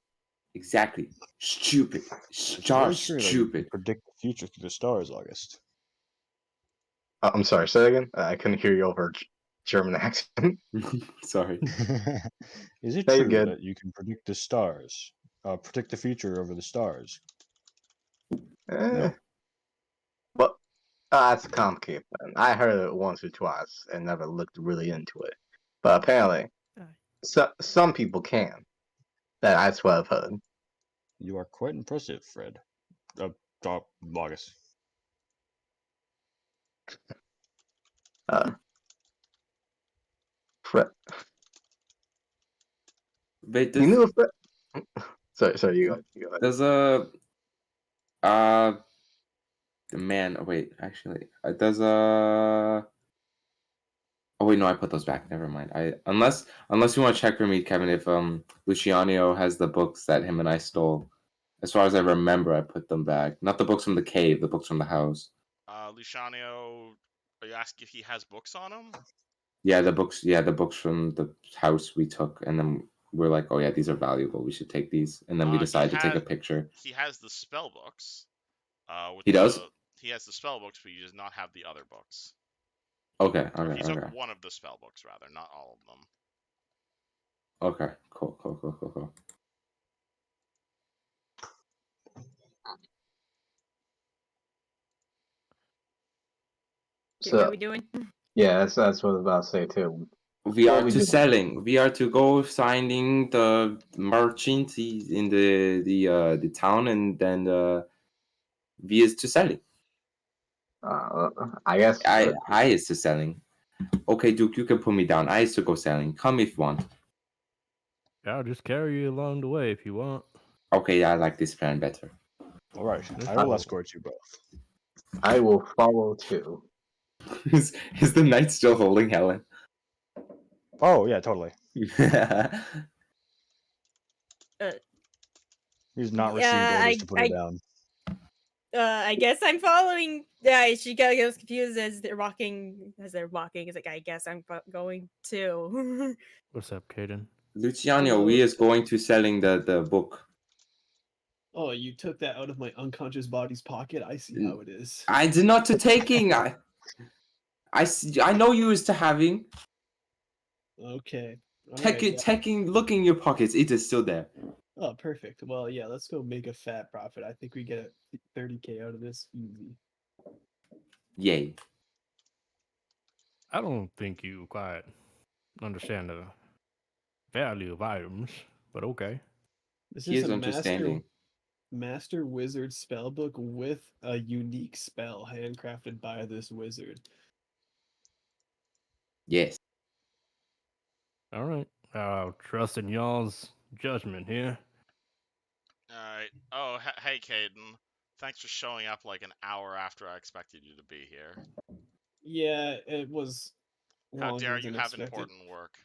Exactly. Stupid. Stars stupid. Predict the future through the stars, August. I'm sorry, say that again? I couldn't hear you over German accent. Sorry. Is it Very true good. that you can predict the stars? Predict the future over the stars? No. But that's complicated. Man. I heard it once or twice and never looked really into it. But apparently, some people can. That's what I've heard. You are quite impressive, Fred. August. Fred. Wait, You knew Fred? Sorry, you go ahead. There's man. Wait, actually, there's a. Oh wait, no, I put those back. Never mind. Unless you want to check for me, Kevin, if Luciano has the books that him and I stole. As far as I remember, I put them back. Not the books from the cave, the books from the house. Luciano, are you asking if he has books on him? Yeah, the books. Yeah, the books from the house we took, and then we're like, oh yeah, these are valuable. We should take these, and then we decided to take a picture. He has the spell books. He does. He has the spell books, but he does not have the other books. Okay. He took one of the spell books, rather, not all of them. Okay. Cool. So, what are we doing? Yeah, that's what I was about to say too. We are selling. We are to go signing the merchant in the town, and then we is to selling. I guess I is to selling. Okay, Duke, you can put me down. I is to go selling. Come if you want. I'll just carry you along the way if you want. Okay, yeah, I like this plan better. All right, I will escort you both. I will follow too. Is the knight still holding Helen? Oh yeah, totally. He's not received orders to put her down. I guess I'm following. Yeah, she goes confused as they're walking. It's like, I guess I'm going too. What's up, Caden? Luciano, we is going to selling the book. Oh, you took that out of my unconscious body's pocket? I see how it is. I did not to taking. I know you is to having. Okay. Taking, looking in your pockets. It is still there. Oh, perfect. Well, yeah, let's go make a fat profit. I think we get 30K out of this easy. Yay. I don't think you quite understand the value of items, but okay. This He is is a understanding. master wizard spellbook with a unique spell handcrafted by this wizard. Yes. All right. I'll trust in y'all's judgment here. Alright. Oh, hey, Caden. Thanks for showing up like an hour after I expected you to be here. Yeah, it was. How dare you have important work.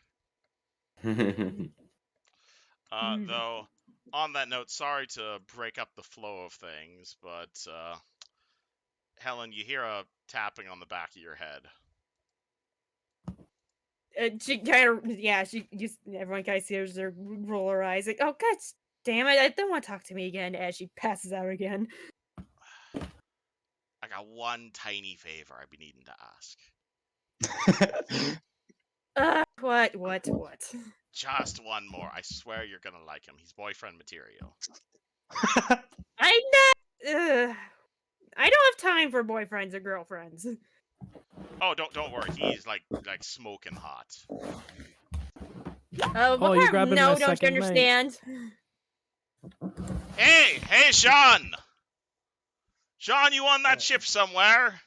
Though, on that note, sorry to break up the flow of things, but, Helen, you hear a tapping on the back of your head. She kind of, she just, everyone kind of sees her roll her eyes, like, oh, God, damn it! I don't want to talk to me again. As she passes out again. I got one tiny favor I've been needing to ask. What? Just one more. I swear you're gonna like him. He's boyfriend material. I'm not. I don't have time for boyfriends or girlfriends. Oh, don't worry. He's like smoking hot. What Oh, part you're of grabbing no my don't you second mate. understand? Hey, Sean! Sean, you on that ship somewhere?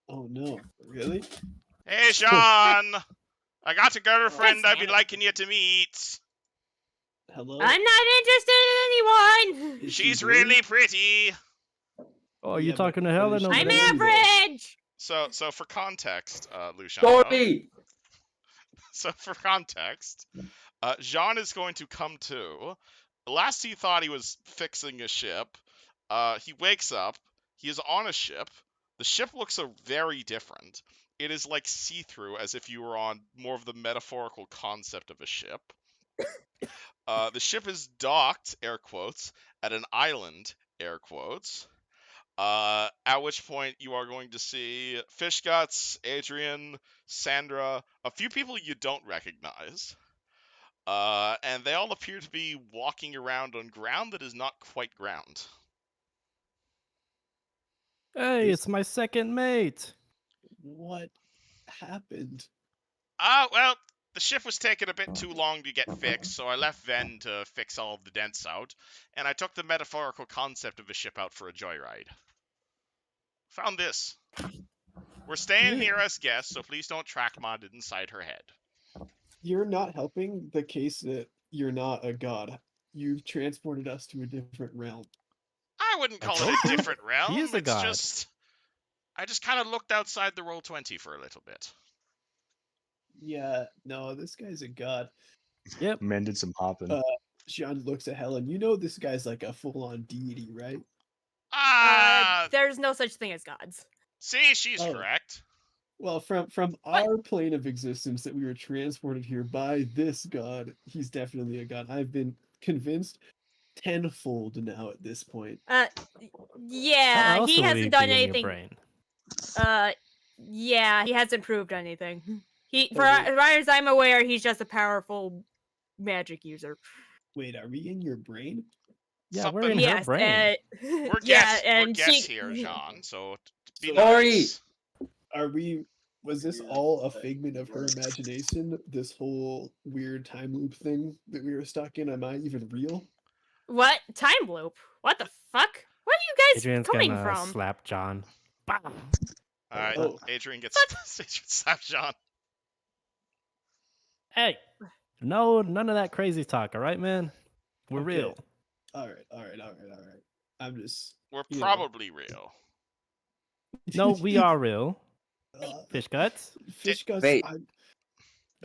Oh no, really? Hey, Sean! I got a girlfriend I'd be liking you to meet. Hello? I'm not interested in anyone. Is she She's blue? really pretty. Oh, are you Yeah, but talking to what Helen is she over I'm blue there? though? average. So for context, Luciano. Story! So for context, Jean is going to come to. Last he thought he was fixing a ship. He wakes up. He is on a ship. The ship looks very different. It is like see-through, as if you were on more of the metaphorical concept of a ship. The ship is docked, air quotes, at an island, air quotes. At which point you are going to see Fish Guts, Adrian, Sandra, a few people you don't recognize. And they all appear to be walking around on ground that is not quite ground. Hey, it's my second mate. What happened? Well, the ship was taking a bit too long to get fixed, so I left Ven to fix all of the dents out, and I took the metaphorical concept of a ship out for a joyride. Found this. We're staying Yeah. here as guests, so please don't track mod it inside her head. You're not helping the case that you're not a god. You've transported us to a different realm. I wouldn't I call told it a you, different realm. he is a It's god. just I just kind of looked outside the Roll20 for a little bit. Yeah, no, this guy's a god. Yep. Men did some hopping. Jean looks at Helen. You know this guy's like a full-on deity, right? There's no such thing as gods. See, she's Oh. correct. Well, from our plane of existence that we were transported here by this god, he's definitely a god. I've been convinced tenfold now at this point. Yeah, How else he would hasn't we done be in your anything. brain? Yeah, he hasn't proved anything. For Oh, wait. as far as I'm aware, he's just a powerful magic user. Wait, are we in your brain? Yeah, we're Something- in her Yes, brain. We're yeah, guests. and We're guests she. here, Jean. So be So- nice. Are we? Was this all a figment of her imagination? This whole weird time loop thing that we were stuck in? Am I even real? What time loop? What the fuck? Where are you guys Adrian's coming gonna from? slap John. Bah! All right, Oh. Adrian gets slap Jean. Hey, no, none of that crazy talk, all right, man? We're Okay. real. All right. I'm just. We're you know. probably real. No, we are real. Uh, Fish guts. Fish guts. Wait.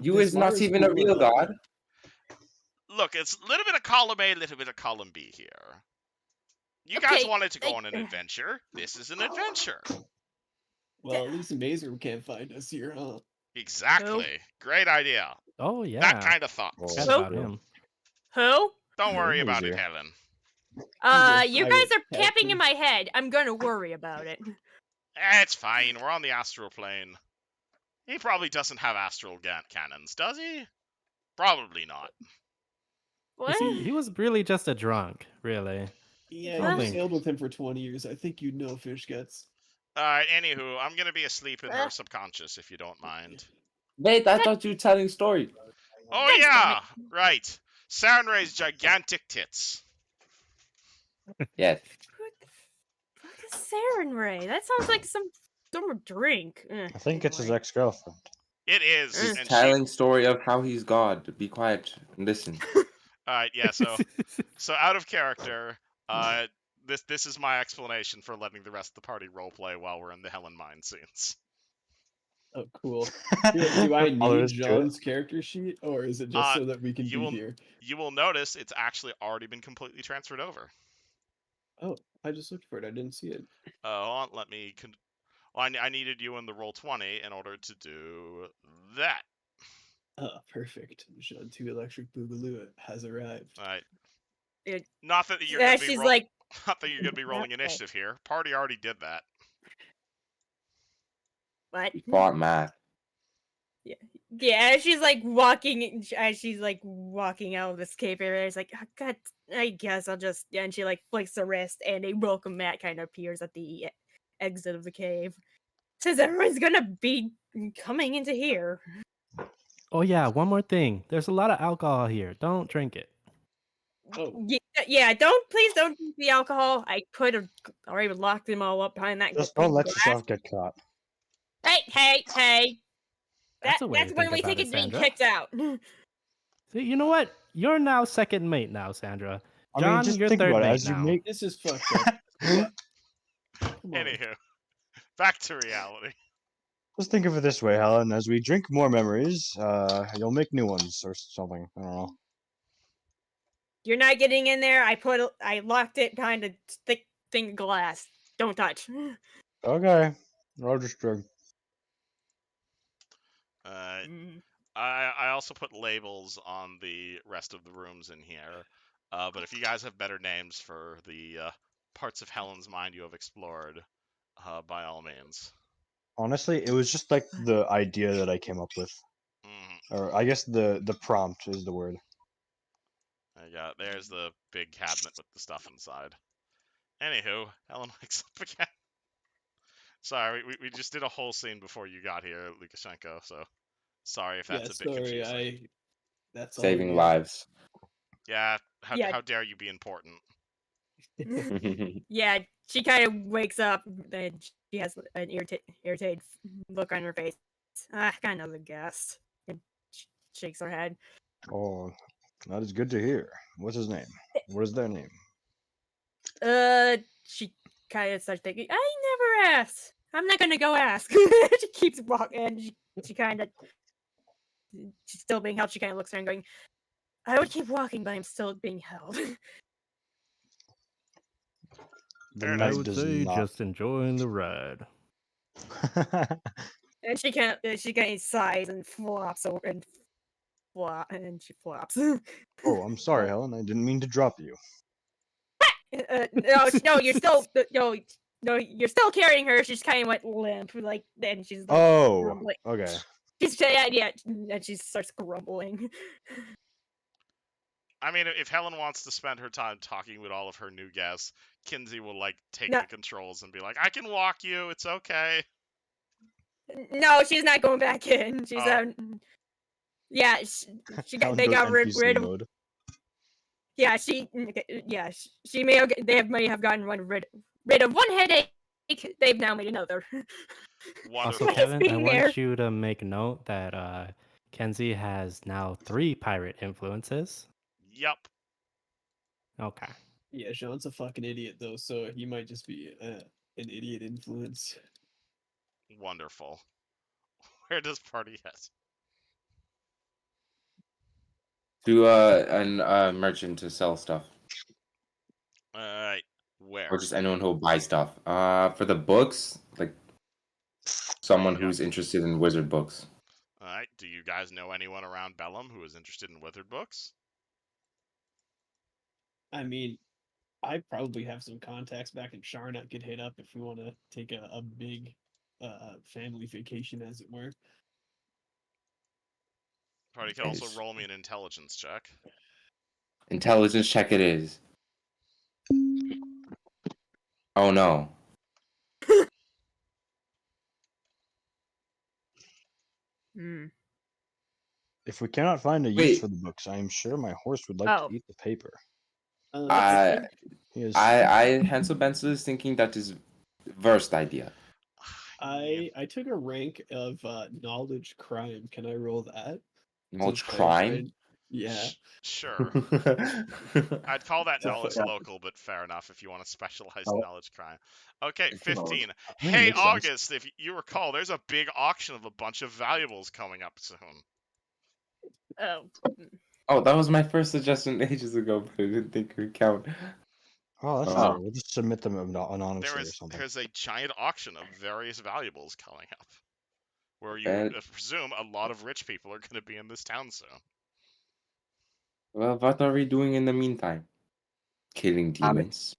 You this is not virus even a blew real up. god. Look, it's a little bit of column A, a little bit of column B here. You guys Okay, wanted to go on an adventure. This is an adventure. Well, at least Mazer can't find us here, huh? Exactly. Great idea. Oh yeah. That kind of thought. Well, Forgot Who? about him. Who? Don't worry Yeah, about it, easier. Helen. You pirate guys are capping captain. in my head. I'm gonna worry about it. It's fine. We're on the astral plane. He probably doesn't have astral cannons, does he? Probably not. What? He was really just a drunk, really. Yeah, Well, you sailed with him for 20 years. I think you'd know Fish guts. Alright, anywho, I'm gonna be asleep in her Uh. subconscious if you don't mind. Wait, I thought you were telling story. Oh Thanks, yeah, right. Soundray's gigantic tits. Yes. What is Saren Ray? That sounds like some drink. I think it's his anyway. ex-girlfriend. It is, He's and she. telling story of how he's God. Be quiet and listen. Alright, yeah. So out of character. This is my explanation for letting the rest of the party roleplay while we're in the Helen Mine scenes. Oh, cool. Do I All there need is to it. John's character sheet, or is it just so that we can you be will- here? You will notice it's actually already been completely transferred over. Oh, I just looked for it. I didn't see it. Hold on, let me. Well, I needed you in the Roll20 in order to do that. Oh, perfect. Jean 2 Electric Boogaloo has arrived. Alright. Not that you're Yeah, gonna be she's like, not that you're gonna be rolling "Not that." initiative here. Party already did that. What? Fought Matt. Yeah, as she's like walking, out of this cave area, it's like, oh, God, I guess I'll just. And she like flicks the wrist, and a welcome mat kind of appears at the exit of the cave. Says everyone's gonna be coming into here. Oh yeah, one more thing. There's a lot of alcohol here. Don't drink it. Oh, Yeah, please don't drink the alcohol. I could have already locked them all up behind that. Just don't let glass. yourself get caught. Hey! That's a way That's to when think we about think it, it's being Sandra. kicked out. See, you know what? You're now second mate now, Sandra. I mean, John, just you're think third about it. mate As you now. make this is fucked up. Come on. Anywho, back to reality. Just think of it this way, Helen. As we drink more memories, you'll make new ones or something. I don't know. You're not getting in there. I locked it behind a thick thing of glass. Don't touch. Okay. I'll just drink. Mm. I also put labels on the rest of the rooms in here. But if you guys have better names for the parts of Helen's mind you have explored, by all means. Honestly, it was just like the idea that I came up with. Mhm. Or I guess the prompt is the word. There's the big cabinet with the stuff inside. Anywho, Helen wakes up again. Sorry, we just did a whole scene before you got here, Lukashenko, so sorry if that's Yeah, a bit sorry. confusing. That's all Saving me. lives. Yeah, Yeah. how dare you be important? Yeah, she kind of wakes up and she has an irritated look on her face. Kind of a guest. And shakes her head. Oh, that is good to hear. What's his name? What is their name? She kind of starts thinking, I never asked. I'm not gonna go ask. She keeps walking, and she kind of, she's still being held. She kind of looks around, going, I would keep walking, but I'm still being held. The Fair night I enough. would does say not. just enjoying the ride. And she kind of sighs and flops over and she flops. Oh, I'm sorry, Helen. I didn't mean to drop you. No, you're still no, you're still carrying her. She's kind of went limp, like, and she's like, Oh, grumbling. okay. She's and she starts grumbling. I mean, if Helen wants to spend her time talking with all of her new guests, Kinsey will like take No. the controls and be like, "I can walk you. It's okay." No, she's not going back in. She's Oh. yeah, Helen they goes got NPC rid of. mode. Yeah, she may have gotten rid of one headache. They've now made another. Wonderful. Also, Kevin, I being there. want you to make note that Kenzie has now 3 pirate influences. Yup. Okay. Yeah, Jean's a fucking idiot though, so he might just be an idiot influence. Wonderful. Where does party head? To a merchant to sell stuff, Where? or just anyone who'll buy stuff. For the books, like someone Yep. who's interested in wizard books. All right. Do you guys know anyone around Bellum who is interested in wizard books? I mean, I probably have some contacts back in Sharn I could hit up if we want to take a big family vacation, as it were. Party can also Nice. roll me an intelligence check. Intelligence check it is. Oh no. Hmm. If we cannot find a use Wait. for the books, I am sure my horse would like Oh. to eat the paper. I He is. Hansel Benson is thinking that is worst idea. I took a rank of knowledge crime. Can I roll that? Knowledge To try and crime. find- Yeah. Sure. I'd call that So, knowledge yeah. local, but fair enough if you want to specialize Oh. in knowledge crime. Okay, It's knowledge. 15. Yeah, Hey, makes sense. August, if you recall, there's a big auction of a bunch of valuables coming up soon. Oh. Oh, that was my first suggestion ages ago, but I didn't think it would count. Oh, that's Oh. fair. We'll just submit them anonymously or something. There's a giant auction of various valuables coming up, where you Bet. would presume a lot of rich people are going to be in this town soon. Well, what are we doing in the meantime? killing I mean- demons.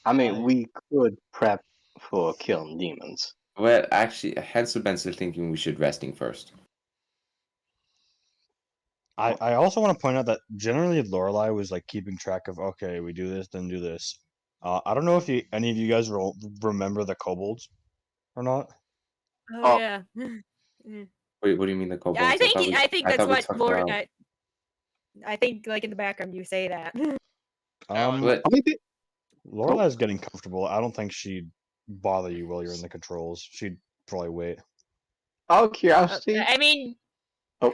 I mean, I- we could prep for killing demons. Well, actually, Hansel Ben's thinking we should resting first. I also want to point out that generally Lorelai was like keeping track of, okay, we do this, then do this. I don't know if any of you guys remember the kobolds or not. Oh, Oh. yeah. Wait, what do you mean the kobolds? Yeah, I think I that's thought we what talked Lord. about- I think like in the background you say that. But I mean, Lorelai's getting comfortable. I don't think she'd bother you while you're in the controls. She'd probably wait. out of curiosity, I mean, Oh.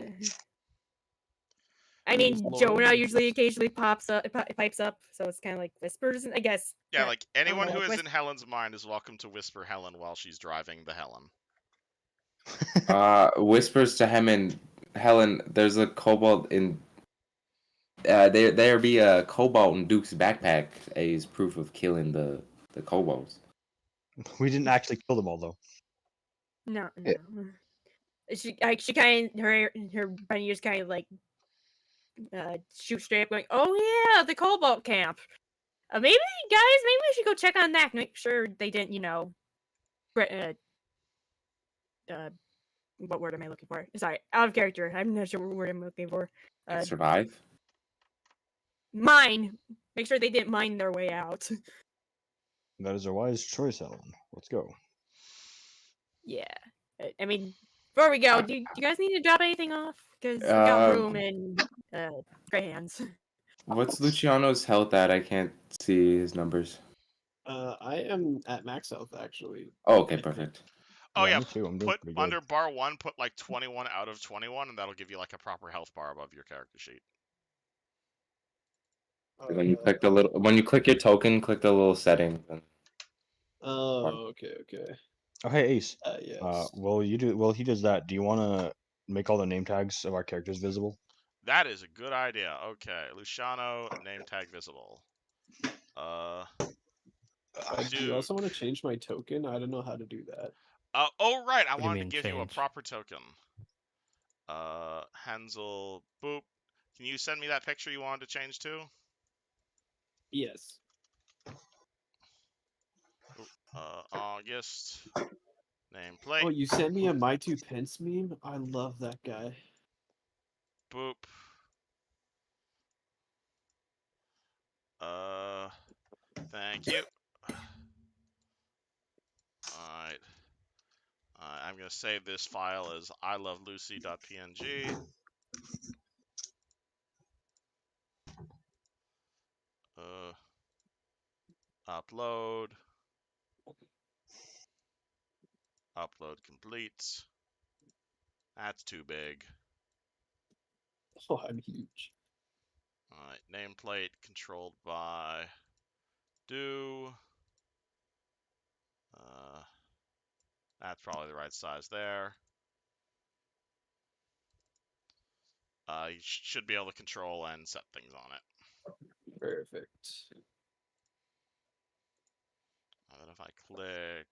Lord. Jonah usually occasionally pipes up, so it's kind of like whispers. I guess. Yeah, like anyone know, who is with- in Helen's mind is welcome to whisper Helen while she's driving the Helen. whispers to Helen, there's a kobold in. There be a kobold in Duke's backpack as proof of killing the kobolds. We didn't actually kill them all though. No. Yeah. She kind of her bunny just kind of like shoot straight up, going, "Oh yeah, the Cobalt camp. Maybe guys, maybe we should go check on that. Make sure they didn't, what word am I looking for? Sorry, out of character. I'm not sure what word I'm looking for. Survive. Mine. Make sure they didn't mine their way out. That is a wise choice, Helen. Let's go. Yeah. I mean, before we go, do you guys need to drop anything off? Because we got room in Grey Hands. What's Luciano's health at? I can't see his numbers. I am at max health actually. Oh, okay, perfect. Oh yeah, me too. I'm doing put pretty good. under bar 1, put like 21 out of 21, and that'll give you like a proper health bar above your character sheet. When you click your token, click the little setting. Oh, okay. Oh, hey Ace. Yes. While he does that, do you want to make all the name tags of our characters visible? That is a good idea. Okay, Luciano, name tag visible. Do you also want to change my token? I don't know how to do that. Oh right, I What do you wanted to mean, give you a change? proper token. Hansel, boop. Can you send me that picture you wanted to change to? Yes. August. Nameplate. Oh, you sent me a My Two Pence meme? I love that guy. Boop. Thank you. Alright. I'm gonna save this file as ilovelucy.png. Upload. Upload complete. That's too big. Oh, I'm huge. Alright, nameplate controlled by do. That's probably the right size there. You should be able to control and set things on it. Perfect. And then if I click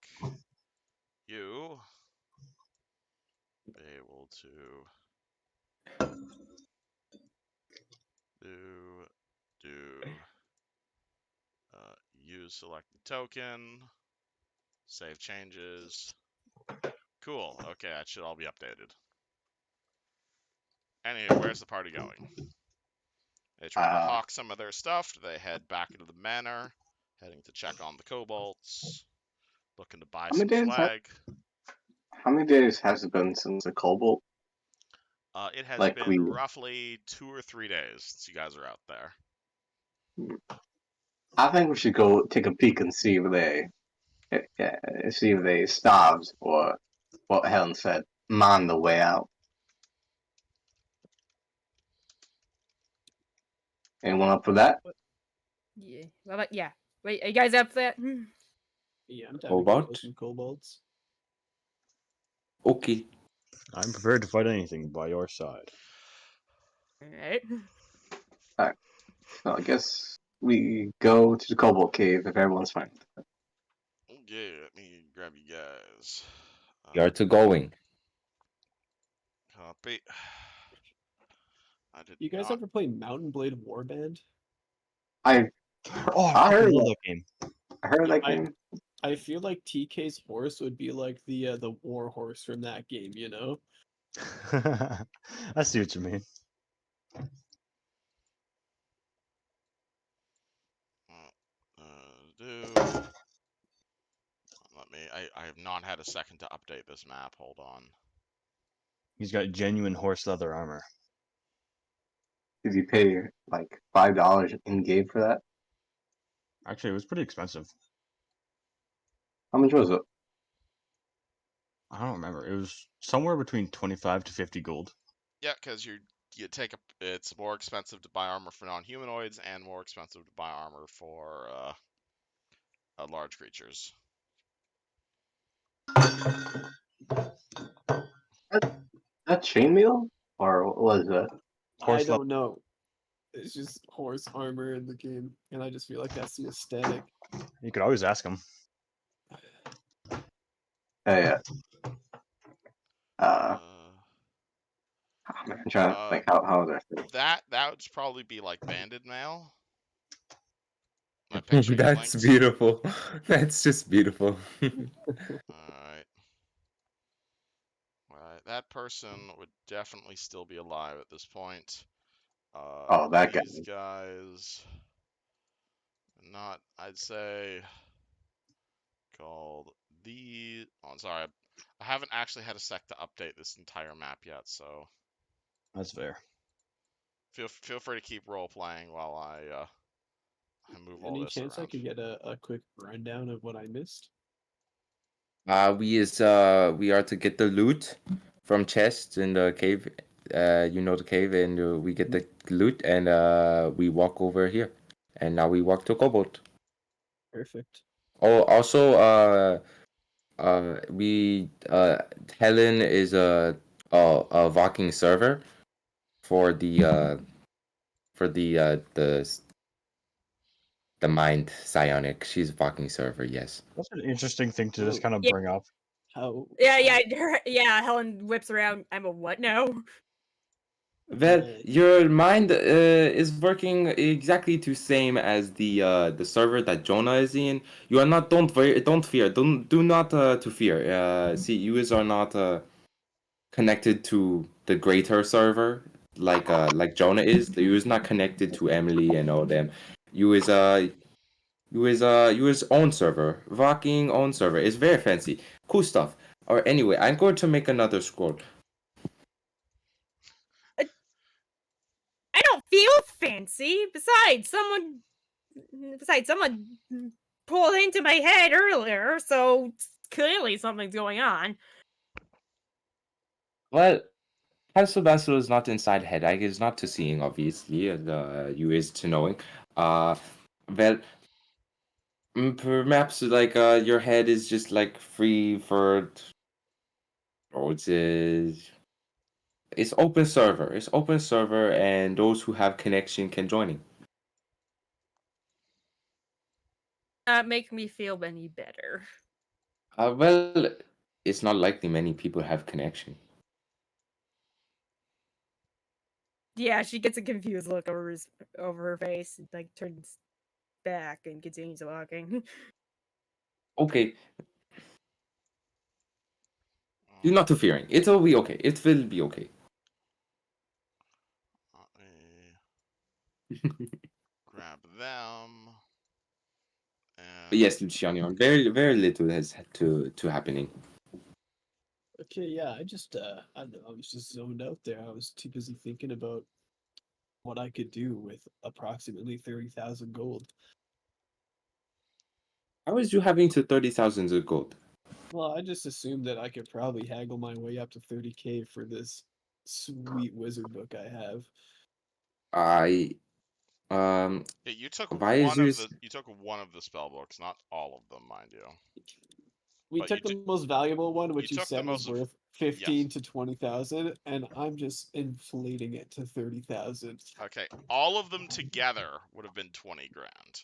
you, be able to use selected token, save changes. Cool. Okay, that should all be updated. Anyway, where's the party going? They try to hawk some of their stuff. They head back into the manor, heading to check on the kobolds, looking to buy How some many days swag. how many days has it been since the Cobalt? It has Like been roughly 2 or 3 days since you guys are out there. I think we should go take a peek and see if they starved or what Helen said, man the way out. Anyone up for that? Yeah. Yeah. Wait, are you guys up for that? Yeah, I'm down to Cobalt? kill some kobolds. Okay. I'm prepared to fight anything by your side. Alright. So I guess we go to the Cobalt Cave if everyone's fine. Yeah, let me grab you guys. We are to going. Copy. I did You guys not. ever play Mountain Blade Warband? I Oh, I I heard fucking love that. that game. I heard of that I- game. I feel like TK's horse would be like the war horse from that game, you know? I see what you mean. Let me. I have not had a second to update this map. Hold on. He's got genuine horse leather armor. Did you pay like $5 in game for that? Actually, it was pretty expensive. How much was it? I don't remember. It was somewhere between 25 to 50 gold. Yeah, because you take a. It's more expensive to buy armor for non-humanoids and more expensive to buy armor for large creatures. That chainmail? Or what was that? I Horse leather. don't know. It's just horse armor in the game, and I just feel like that's the aesthetic. You could always ask him. Yeah. Uh, Man, I'm trying to think how was that? that would probably be like banded mail. My picture you That's linked. beautiful. That's just beautiful. Alright. Right. That person would definitely still be alive at this point. Oh, that guy. These guys. Not, I'd say. Called the. Oh, sorry. I haven't actually had a sec to update this entire map yet, so That's fair. feel free to keep role playing while I move all Any this chance I around. could get a quick rundown of what I missed? We are to get the loot from chests in the cave. You know the cave, and we get the loot, and we walk over here, and now we walk to Cobalt. Perfect. Oh, also, Helen is a Valking server for the mind psionic. She's a Valking server, yes. That's an interesting thing to just Oh. kind of Yeah. bring up. How? Yeah. Helen whips around. I'm a what now? Well, Okay. your mind is working exactly the same as the server that Jonah is in. You are not. Don't fear. Do not to fear. See, you are not connected to the greater server like Jonah is. You is not connected to Emily and all them. You is own server. Rocking own server. It's very fancy. Cool stuff. Or anyway, I'm going to make another scroll. I don't feel fancy. Besides, someone pulled into my head earlier, so clearly something's going on. Well, Hasselbassel is not inside Headache, is not to seeing, obviously, and you is to knowing. Well, perhaps like your head is just like free for. Oh, it's open server. It's open server, and those who have connection can join it. Not make me feel any better. Well, it's not likely many people have connection. Yeah, she gets a confused look over her face, and like turns back and continues walking. Okay, you're not too fearing. It'll be okay. It will be okay. Let me grab them. But yes, Luciano, very little has to happening. Okay, yeah, I don't know, I was just zoned out there. I was too busy thinking about what I could do with approximately 30,000 gold. How is you having to 30,000 of gold? Well, I just assumed that I could probably haggle my way up to 30k for this sweet wizard book I have. Yeah, you took why is you took one of the spell books, not all of them, mind you. We But took the most valuable one, which you took the said was most worth 15 to 20,000, and I'm just inflating it to 30,000. Okay, all of them together would have been 20 grand.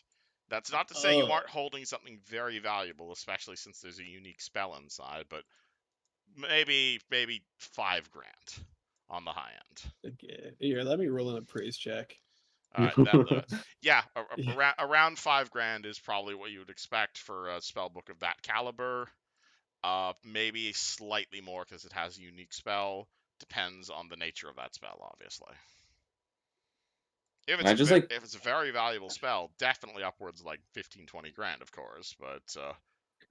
That's not to say you Oh. aren't holding something very valuable, especially since there's a unique spell inside, but maybe 5 grand on the high end. Okay, here, let me roll an appraise check. Yeah, Yeah. around $5,000 is probably what you would expect for a spell book of that caliber. Maybe slightly more because it has a unique spell. Depends on the nature of that spell, obviously. If it's I just like if it's a very valuable spell, definitely upwards like 15-20 grand, of course. But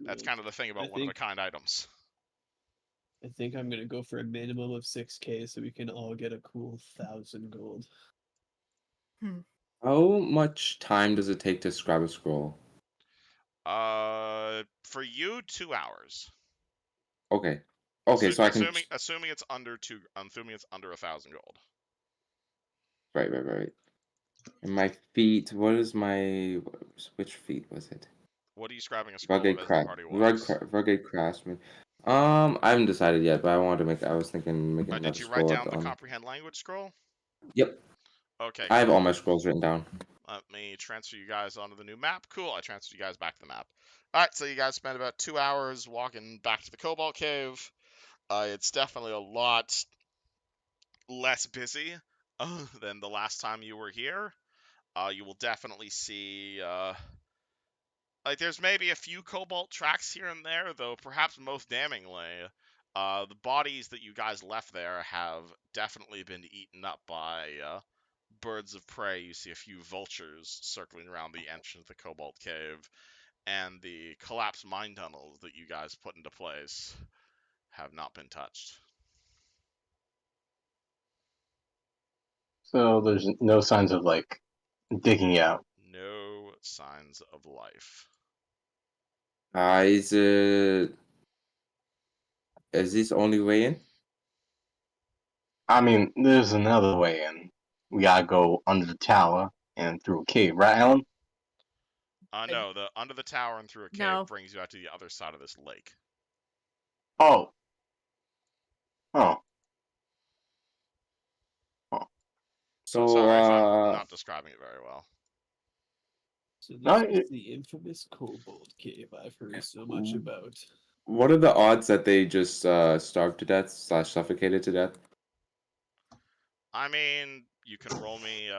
that's kind of the thing I about one of a think kind items. I think I'm gonna go for a minimum of 6K so we can all get a cool 1,000 gold. how much time does it take to scrap a scroll? For you, 2 hours. Okay. Okay, so I can Assuming it's under 1,000 gold. right. And my feat, what is my which feat was it? What are you scrapping a scroll of as the party was? Rugged craftsman. I haven't decided yet, but I was thinking making Did another you write scroll down the on. comprehend language scroll? Yep. Okay, I have all cool. my scrolls written down. Let me transfer you guys onto the new map. Cool, I transferred you guys back to the map. Alright, so you guys spent about 2 hours walking back to the Cobalt Cave. It's definitely a lot less busy than the last time you were here. You will definitely see like there's maybe a few cobalt tracks here and there, though perhaps most damningly, the bodies that you guys left there have definitely been eaten up by birds of prey. You see a few vultures circling around the entrance of the Cobalt Cave, and the collapsed mine tunnels that you guys put into place have not been touched. So there's no signs of like digging out. No signs of life. Is this the only way in? I mean, there's another way in. We gotta go under the tower and through a cave, right, Alan? No, the under the tower and through a cave No. brings you out to the other side of this lake. Oh. Oh. So So sorry if I'm not describing it very well. So this No, is the infamous Kobold Cave I've heard so much about. what are the odds that they just starved to death / suffocated to death? I mean, you can roll me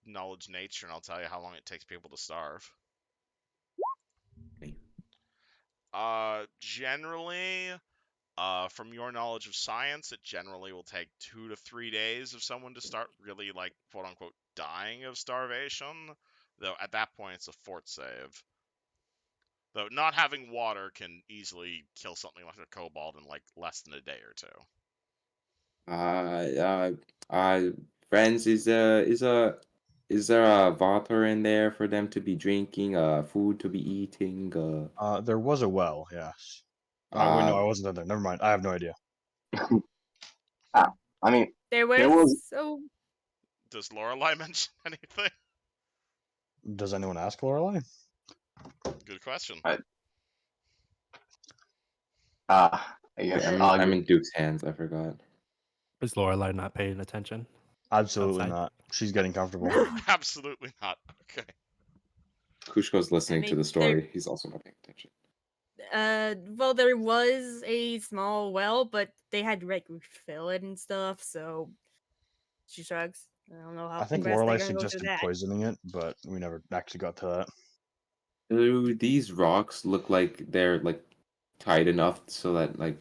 knowledge nature, and I'll tell you how long it takes people to starve. Generally, from your knowledge of science, it generally will take 2 to 3 days of someone to start really, like, quote unquote, dying of starvation. Though at that point, it's a fort save. Though not having water can easily kill something like a kobold in like less than a day or two. Friends, is there a water in there for them to be drinking, food to be eating? There was a well, yes. Wait, no, I wasn't in there. Never mind. I have no idea. I mean, There There was was- so Does Lorelei mention anything? Does anyone ask Lorelei? Good question. I guess I'm in Duke's hands. I forgot. Is Lorelai not paying attention? Absolutely Outside? not. She's getting comfortable. Absolutely not. Okay. Kushko's listening to mean, the story. He's also not paying attention. well, there was a small well, but they had to like refill it and stuff. So she shrugs. I don't know how I think fast they're Lorelei gonna go through suggested that. poisoning it, but we never actually got to that. Do these rocks look like they're like tight enough so that like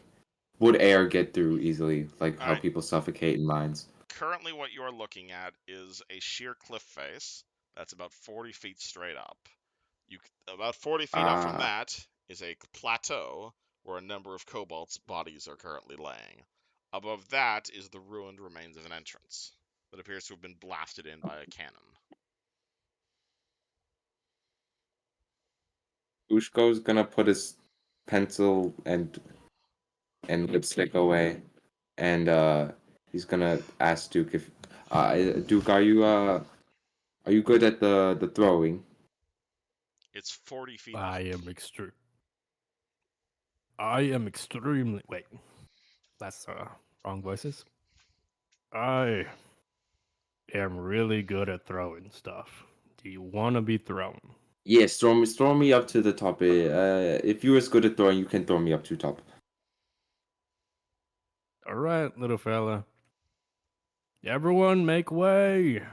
would air get through easily, like how Alright. people suffocate in mines? Currently, what you're looking at is a sheer cliff face that's about 40 feet straight up. About 40 feet up from that is a plateau where a number of kobolds' bodies are currently laying. Above that is the ruined remains of an entrance that appears to have been blasted in by a cannon. Kushko's gonna put his pencil and lipstick away, and he's gonna ask Duke if Duke, are you good at the throwing? It's 40 feet up. I am extremely. Wait, that's wrong voices. I am really good at throwing stuff. Do you want to be thrown? Yes, throw me up to the top. If you're as good at throwing, you can throw me up to top. All right, little fella. Everyone, make way.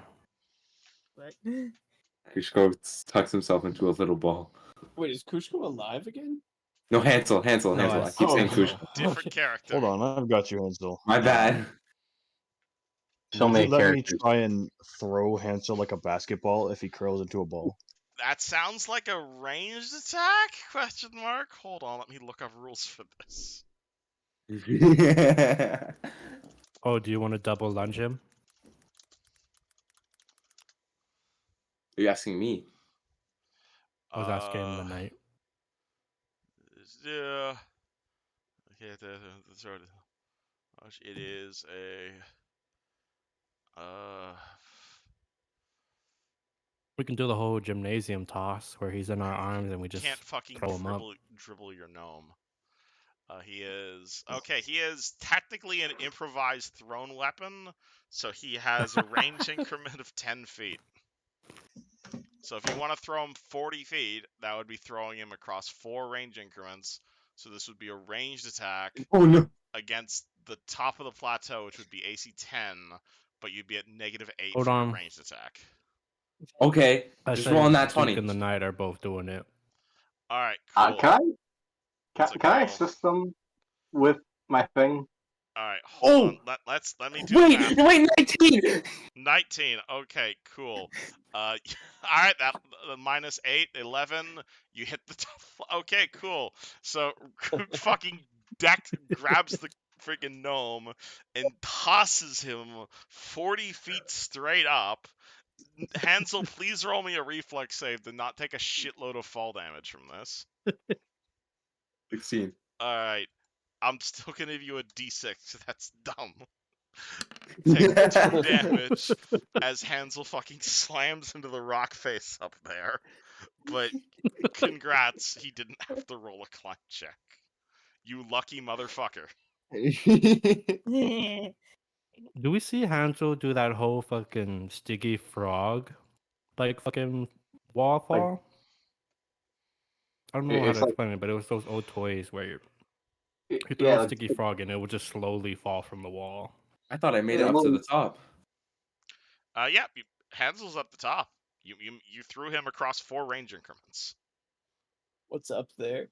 But Kushko tucks himself into a little ball. Wait, is Kushko alive again? No, Hansel. No, I keep saying Kushko. Different character. Hold on, I've got you, Hansel. My bad. So Would many you let characters. me try and throw Hansel like a basketball if he curls into a ball? That sounds like a ranged attack? Question mark. Hold on, let me look up rules for this. Oh, do you want to double lunge him? Are you asking me? I was asking the knight. Yeah. Okay, sort of. It is a. We can do the whole gymnasium toss where he's in our arms and we just Can't fucking throw him up. dribble your gnome. He is okay. He is technically an improvised thrown weapon, so he has a range increment of 10 feet. So if you want to throw him 40 feet, that would be throwing him across 4 range increments. So this would be a ranged attack Oh no. against the top of the plateau, which would be AC 10, but you'd be at -8 Hold for your on. ranged attack. Okay. I Just say roll on that Duke 20. and the knight are both doing it. All right, cool. Can It's a I goal. assist them with my thing? All right, hold on. Let me do the math. Wait, 19! 19. Okay, cool. All right, that -8, 11. You hit the top. Okay, cool. So fucking Deck grabs the freaking gnome and tosses him 40 feet straight up. Hansel, please roll me a reflex save to not take a shitload of fall damage from this. 16. All right, I'm still gonna give you a d6. That's dumb. Take 2 damage as Hansel fucking slams into the rock face up there. But congrats, he didn't have to roll a climb check. You lucky motherfucker. Do we see Hansel do that whole fucking sticky frog, like fucking wall fall? I don't know how It's to like, explain it, but it was those old toys where you throw yeah, a like, sticky frog and it would just slowly fall from the wall. I thought I made it Yeah, up to well- the top. Yeah, Hansel's up the top. You threw him across 4 range increments. What's up there?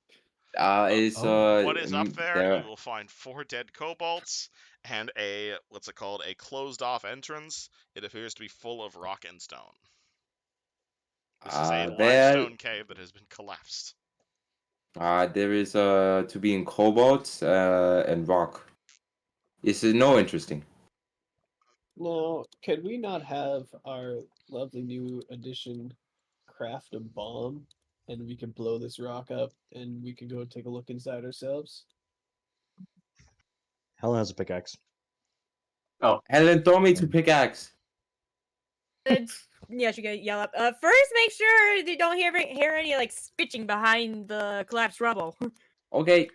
What is up there? there- You will find 4 dead kobolds and a what's it called? A closed-off entrance. It appears to be full of rock and stone. This is a limestone cave that has been collapsed. There is to be in cobalt and rock. This is no interesting. Now, could we not have our lovely new addition craft a bomb and we could blow this rock up and we could go take a look inside ourselves? Helen has a pickaxe. Helen, throw me to pickaxe. Yeah, she gonna yell up. First, make sure you don't hear any like screeching behind the collapsed rubble. Okay.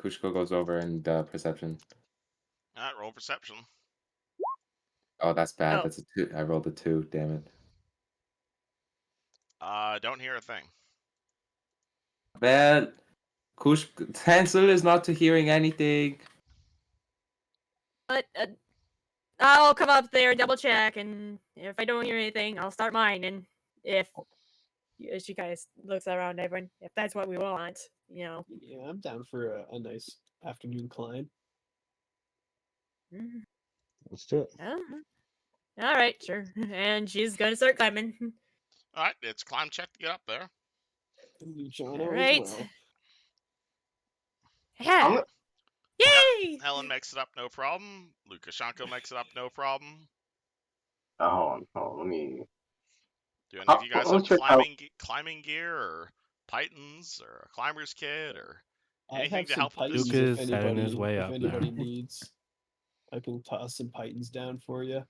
Kushko goes over and perception. Alright, roll perception. Oh, that's bad. Oh. That's a 2. I rolled a 2. Damn it. Don't hear a thing. Bad. Hansel is not hearing anything. But I'll come up there, double check, and if I don't hear anything, I'll start mine. And if she kind of looks around everyone, if that's what we want, you know. Yeah, I'm down for a nice afternoon climb. Mhm. Let's do it. All right, sure. And she's gonna start climbing. Alright, it's climb check to get up there. Luciano All right. as well. Yeah. Yay! Helen makes it up, no problem. Lukashenko makes it up, no problem. hold on, let me. Do any of you guys have let's check out- climbing gear or pythons or a climber's kit or I anything have to some help with pythons this? Duke if is setting his anybody, way if up anybody now. needs. I can toss some pythons down for you.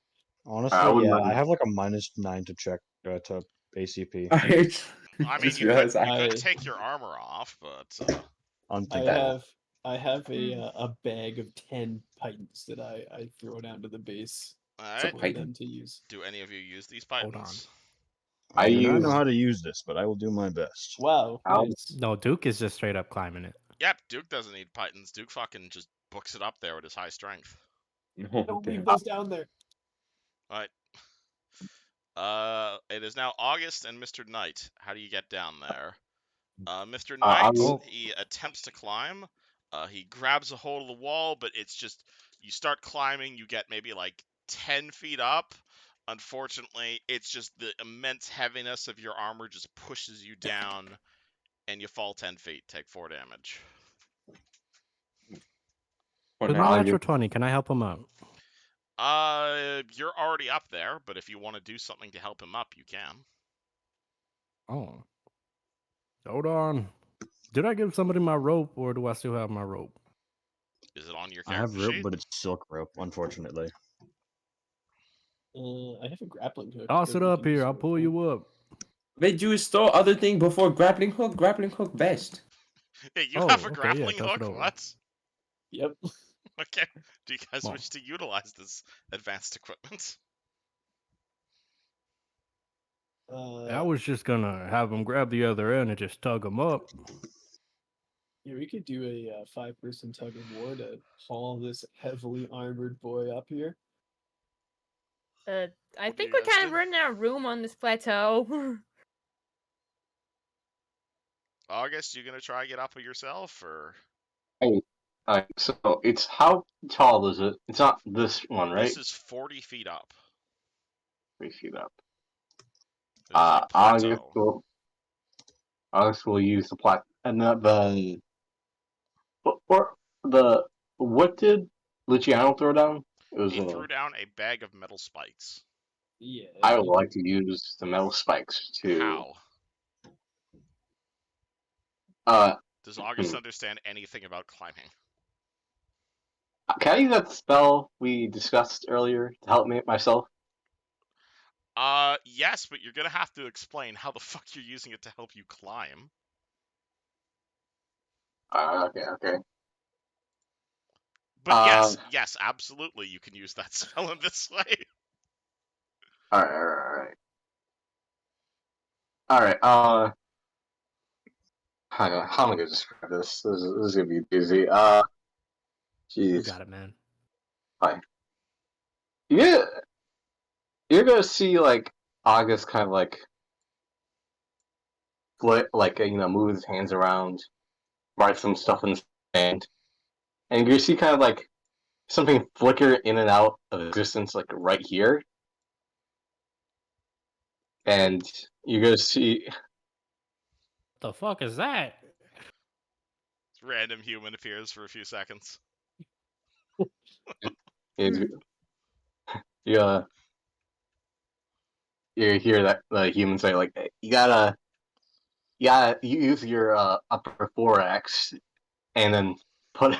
Honestly, wouldn't yeah, mind. I have like a -9 to check to ACP. Alright. I mean, Just you realized could I- take your armor off, but I Unthinkable. have a bag of 10 pythons that I throw down to the base alright. for Python. them to use. Do any of you use these Hold pythons? I do not use- know how to use this, but I will do my best. Wow, Ow. nice. No, Duke is just straight up climbing it. Yep, Duke doesn't need pythons. Duke fucking just books it up there with his high strength. No, Don't damn. leave those down there. Alright. It is now August and Mr. Knight. How do you get down there? Mr. I'll Knight, Oh. he attempts to climb. He grabs a hold of the wall, but it's just, you start climbing, you get maybe like 10 feet up. Unfortunately, it's just the immense heaviness of your armor just pushes you down, and you fall 10 feet, take 4 damage. For With my now. I'll natural give- 20, can I help him out? You're already up there, but if you want to do something to help him up, you can. Oh. Hold on. Did I give somebody my rope, or do I still have my rope? Is it on your I have character rope, sheet? but it's silk rope, unfortunately. I have a grappling hook. Toss that it we up can here. use I'll for pull fun. you up. Wait, do you store other thing before grappling hook? Grappling hook best. Hey, you Oh, have a okay, yeah, grappling toss it hook? over. What? Yep. Okay. Do you guys Well. wish to utilize this advanced equipment? I was just gonna have him grab the other end and just tug him up. Yeah, we could do a 5-person tug of war to haul this heavily armored boy up here. I What do think you we're guys kind of do? running out of room on this plateau. August, you gonna try get up yourself, or Alright, so it's how tall is it? It's not this one, right? this is 40 feet up? 3 feet up. There's a August plateau. will use the plat and what did Luciano throw down? It was He threw down a bag of metal spikes. Yeah. I would like to use the metal spikes to How? uh Does August understand anything about climbing? can I use that spell we discussed earlier to help me myself? Yes, but you're gonna have to explain how the fuck you're using it to help you climb. Okay. But yes, absolutely, you can use that spell in this way. Alright. How am I gonna describe this? This is gonna be doozy. You Jeez. got it, man. Yeah, you're gonna see like August kind of like move his hands around, write some stuff in his hand, and you see kind of like something flicker in and out of existence, like right here, and you're gonna see The fuck is that? Random human appears for a few seconds. you hear that the human say like you gotta use your upper thorax and then put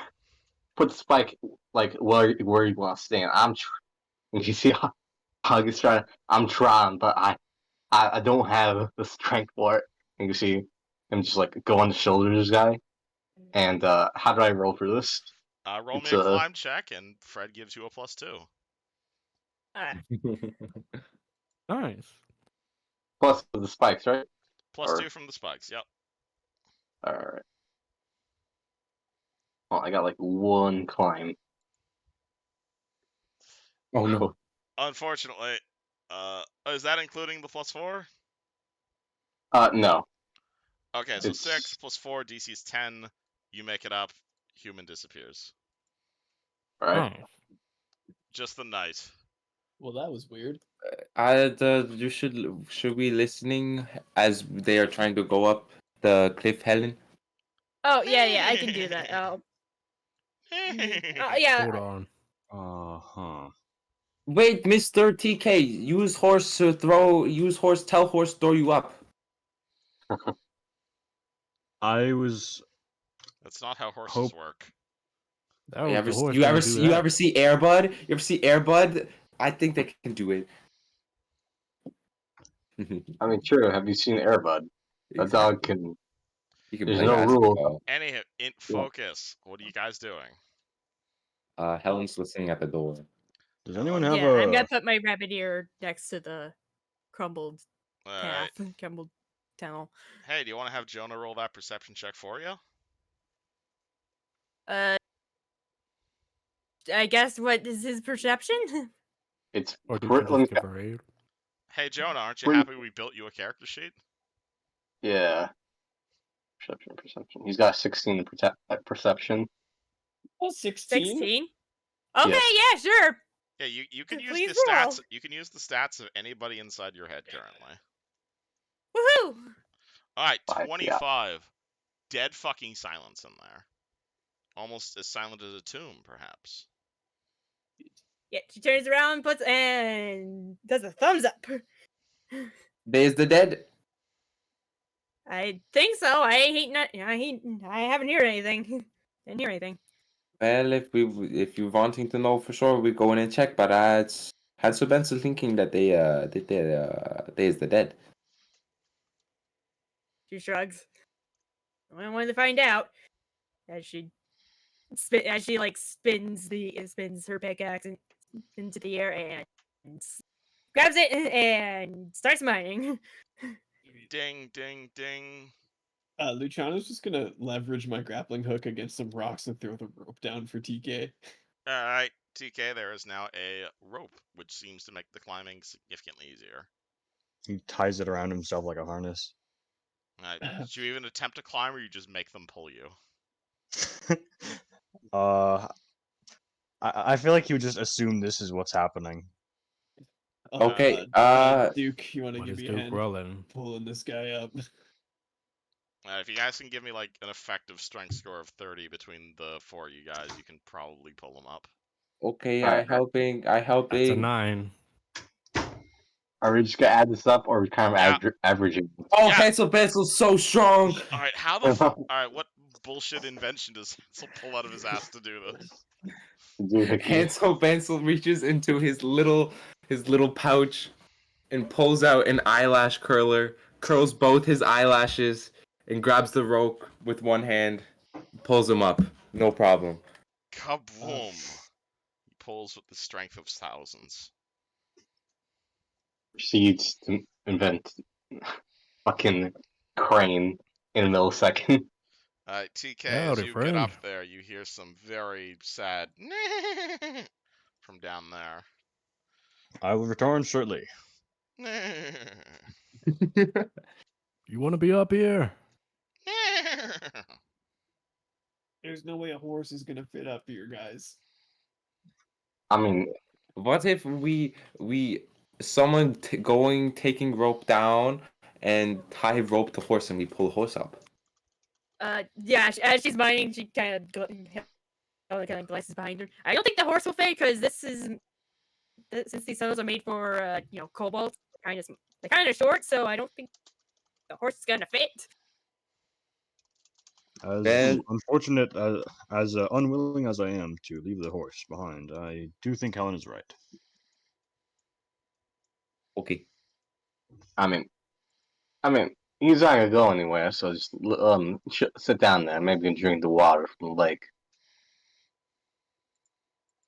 the spike like where you want to stand. And you see August trying. I'm trying, but I don't have the strength for it. And you see him just like go on the shoulders of this guy. And how do I roll for this? Roll It's me a climb check, and Fred gives you a +2. Nice. plus the spikes, right? +2 from the spikes. Yep. All right. Oh, I got like one climb. Oh no. Unfortunately, is that including the +4? No. Okay, so It's 6 +4, DC's 10. You make it up. Human disappears. all right. Nice. Just the knight. Well, that was weird. You should we listening as they are trying to go up the cliff, Helen? Oh yeah, I can do that. Oh yeah. Hold on. Uh-huh. Wait, Mr. TK, use horse to throw. Use horse. Tell horse throw you up. I was That's not how horses Hope- work. That was the horse You gonna ever do see? You that. ever see Airbud? You ever see Airbud? I think they can do it. I mean, sure. Have you seen Airbud? That dog can. You can There's play no rule. basketball. Anyhow, in focus. What are you guys doing? Helen's listening at the door. Does anyone have Yeah, I'm a gonna put my rabbit ear next to the crumbled All right. path, crumbled tunnel. Hey, do you want to have Jonah roll that perception check for you? I guess what is his perception? It's Or did let you me just give her aid? Hey, Jonah, aren't you Were you- happy we built you a character sheet? Yeah. Perception. He's got 16 in perception. Oh, 16? 16? Okay, Yes. yeah, sure. Yeah, you can use Please the stats. roll. You can use the stats of anybody inside your head currently. Woohoo! All right, 5, yeah. 25. Dead fucking silence in there. Almost as silent as a tomb, perhaps. Yeah, she turns around, and does a thumbs up. There's the dead. I think so. I haven't heard anything. Didn't hear anything. Well, if you're wanting to know for sure, we go in and check. But it's Hansel Benson thinking that they is the dead. She shrugs. I wanted to find out. As she like spins her pickaxe into the air and grabs it and starts mining. Ding, ding, ding. Luciano's just gonna leverage my grappling hook against some rocks and throw the rope down for TK. All right, TK, there is now a rope, which seems to make the climbing significantly easier. He ties it around himself like a harness. All right, did you even attempt to climb, or you just make them pull you? I feel like he would just assume this is what's happening. Okay, Duke, you want to What give is me a Duke hand rolling? pulling this guy up? If you guys can give me like an effective strength score of 30 between the four of you guys, you can probably pull them up. Okay, Alright. I That's a helping. 9. Are we just gonna add this up, or are we kind of Yeah. averaging? Oh, Yeah. Hansel Bensel's so strong. All right, how the fuck? All right, what bullshit invention does Hansel pull out of his ass to do this? Hansel Bensel reaches into his little pouch and pulls out an eyelash curler, curls both his eyelashes, and grabs the rope with one hand, pulls him up. No problem. Kaboom! He pulls with the strength of thousands. Proceeds to invent fucking crane in a millisecond. Alright, TK, Howdy, as you friend. get up there, you hear some very sad from down there. I will return shortly. You want to be up here? There's no way a horse is gonna fit up here, guys. I mean, What if someone taking rope down and tie rope to horse and we pull horse up? Yeah. As she's mining, she kind of glances behind her. I don't think the horse will fit because since these saddles are made for kobolds, they're kind of short, so I don't think the horse is gonna fit. As Well- unfortunate as unwilling as I am to leave the horse behind, I do think Helen is right. Okay. I mean, he's not gonna go anywhere. So just sit down there. Maybe you can drink the water from the lake.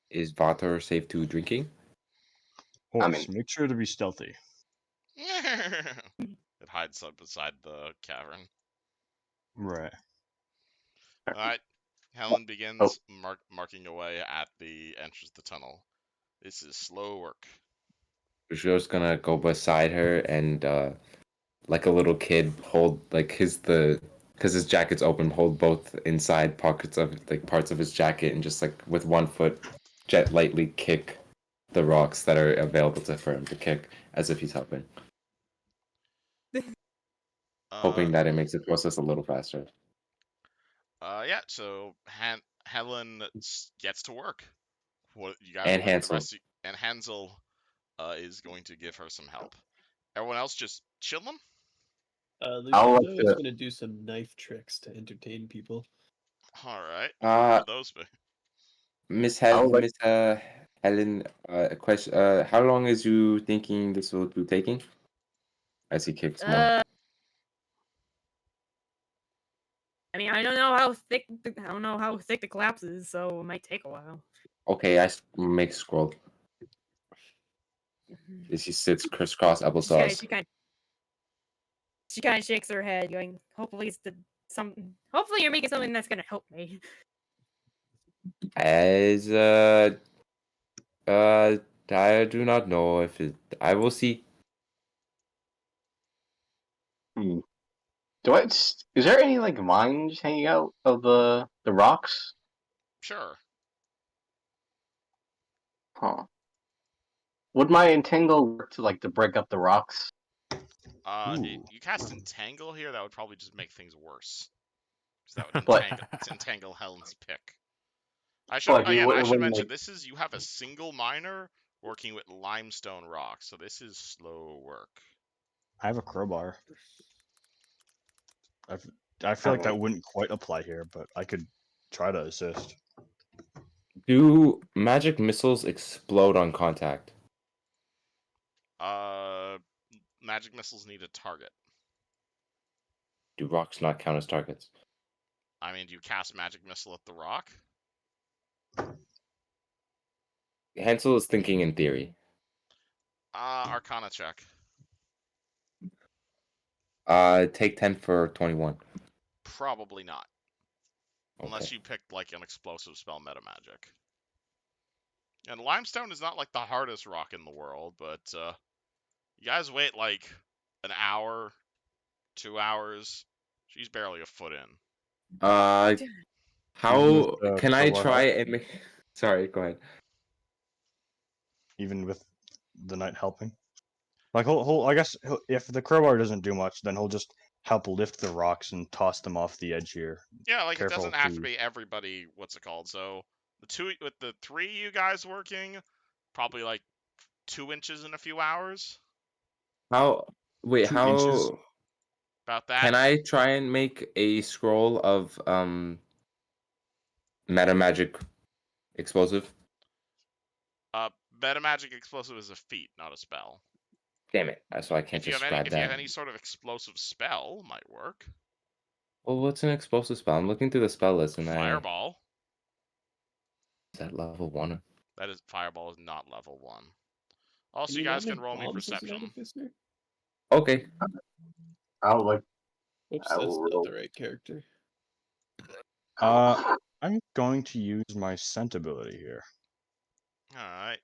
Is water safe to drinking? Horse, mean- make sure to be stealthy. It hides up beside the cavern. Right. Alright, Helen begins marking away at the entrance to the tunnel. This is slow work. Joe's gonna go beside her and like a little kid hold like because his jacket's open, hold both inside pockets of parts of his jacket and just like with one foot lightly kick the rocks that are available for him to kick as if he's helping. Hoping that it makes the process a little faster. Yeah, so Helen gets to work. What you guys And want the Hansel. rest of, and Hansel is going to give her some help. Everyone else just chilling? I'll let Luciano is the- gonna do some knife tricks to entertain people. Alright. What Uh, would those be? Miss I'll let- Helen, a question. How long is you thinking this will be taking? As he kicks more. I mean, I don't know how thick the collapse is, so it might take a while. Okay, I make scroll. As he sits crisscross applesauce. She kind of shakes her head, going, "Hopefully Hopefully, you're making something that's gonna help me." As I do not know if it. I will see. Hmm. Is there any like vines hanging out of the rocks? Sure. Huh. Would my entangle work to like to break up the rocks? Ooh. You cast entangle here, that would probably just make things worse. Because that would But- entangle Helen's pick. I But should wouldn't, mention like, you have a single miner working with limestone rocks, so this is slow work. I have a crowbar. I feel like that wouldn't quite apply here, but I could try to assist. Do magic missiles explode on contact? Magic missiles need a target. Do rocks not count as targets? I mean, do you cast magic missile at the rock? Hansel is thinking in theory. Arcana check. Take 10 for 21. Probably not. Unless Okay. you picked like an explosive spell meta magic. And limestone is not like the hardest rock in the world, but you guys wait like an hour, 2 hours. She's barely a foot in. How Even with, can I crowbar try help? and make? Sorry, go ahead. Even with the knight helping? Like, I guess if the crowbar doesn't do much, then he'll just help lift the rocks and toss them off the edge here. Yeah, like Careful it doesn't have to to- be everybody. What's it called? So the three you guys working, probably like 2 inches in a few hours. Wait, 2 inches? how About that. can I try and make a scroll of meta magic explosive? Meta magic explosive is a feat, not a spell. Damn it! So I can't If you just have grab that. any sort of explosive spell, might work. Well, what's an explosive spell? I'm looking through the spell list and Fireball. Is that level 1? That is fireball is not level 1. Also, Can you you not guys can make roll me bombs as an perception. artificer? Okay. I'll like. Oops, I that's will not roll. the right character. I'm going to use my scent ability here. All right.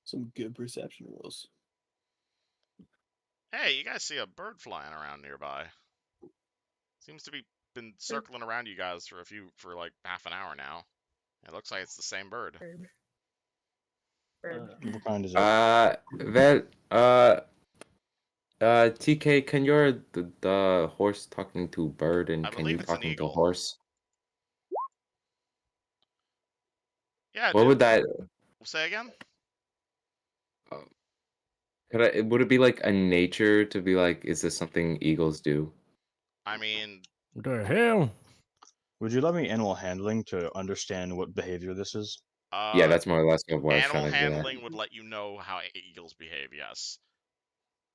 Some good perception rolls. Hey, you guys see a bird flying around nearby? Seems to be been circling around you guys for like half an hour now. It looks like it's the same bird. Bird. What kind is it? TK, can the horse talking to bird and I can you believe it's an talking to eagle. horse? Yeah, What dude. would that? Say again? Would it be like a nature to be like, is this something eagles do? I mean, What the hell? Would you let me animal handling to understand what behavior this is? Yeah, that's more or less what I was animal trying to get at. handling would let you know how eagles behave. Yes.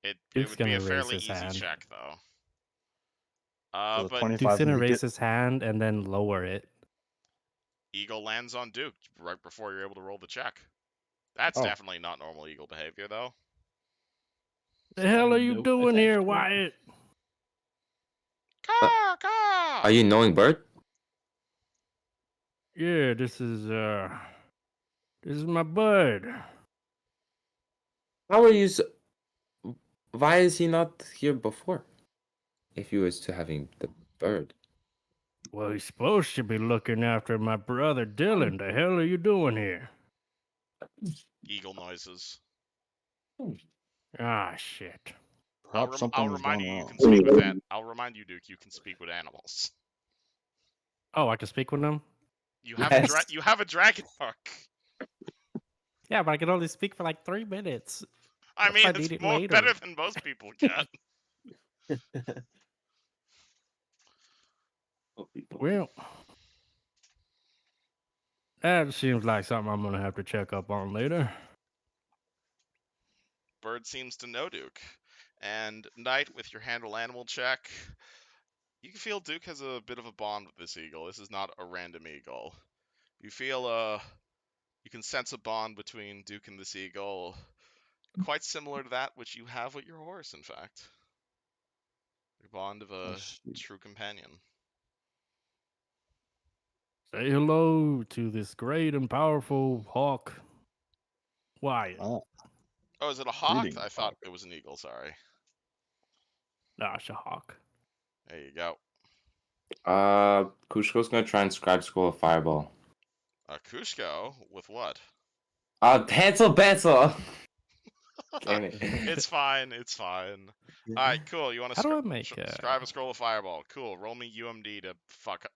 It Duke's would be gonna a raise fairly his easy hand. check though. So the But 25 Duke's gonna make raise it? his hand and then lower it. eagle lands on Duke right before you're able to roll the check. That's Oh. definitely not normal eagle behavior though. The hell are you Nope, doing attached here, to it. Wyatt? Caw, caw. Are you knowing bird? Yeah, this is my bud. How are you? Why is he not here before? If he was to having the bird. Well, he's supposed to be looking after my brother Dylan. The hell are you doing here? Eagle noises. Ah, shit. Perhaps something I'll is remind going you on. can speak with that. I'll remind you, Duke, you can speak with animals. Oh, I can speak with them? You have Yes. you have a dragon mark. Yeah, but I can only speak for like 3 minutes. I If mean, I it's need it more later. better than most people get. Well, that seems like something I'm gonna have to check up on later. Bird seems to know Duke. And Knight, with your handle animal check, you can feel Duke has a bit of a bond with this eagle. This is not a random eagle. You feel you can sense a bond between Duke and this eagle, quite similar to that which you have with your horse, in fact. A bond of a true companion. Say hello to this great and powerful hawk, Wyatt. Oh. Oh, is it a hawk? Reading I thought hawk. it was an eagle. Sorry. Ah, Shahawk. There you go. Kushko's gonna try and scribe scroll a fireball. Kushko with what? Hansel Bansel! Damn it. It's fine. It's fine. All right, cool. You want How do I to make scribe a scroll of fireball? Cool. Roll me UMD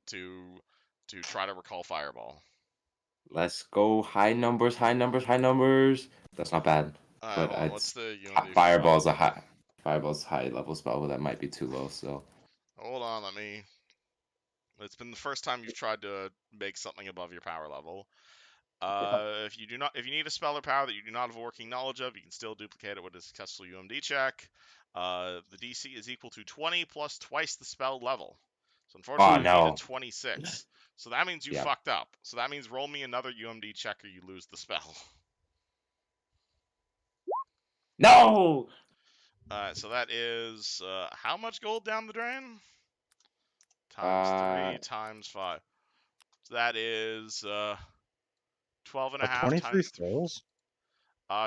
to try to recall fireball. Let's go high numbers, high numbers, high numbers. That's not bad. All right, But hold on. it's What's the UMD for fireball's a fireball? high level spell, but that might be too low. So Hold on. Let me. It's been the first time you've tried to make something above your power level. If you need a spell or power that you do not have a working knowledge of, you can still duplicate it with a successful UMD check. The DC is equal to 20 plus twice the spell level. So unfortunately, you need a no. 26. So that means you Yeah. fucked up. So that means roll me another UMD check or you lose the spell. No. So that is how much gold down the drain? Times 3 times 5. So that is 12 and a half 23 times. fails?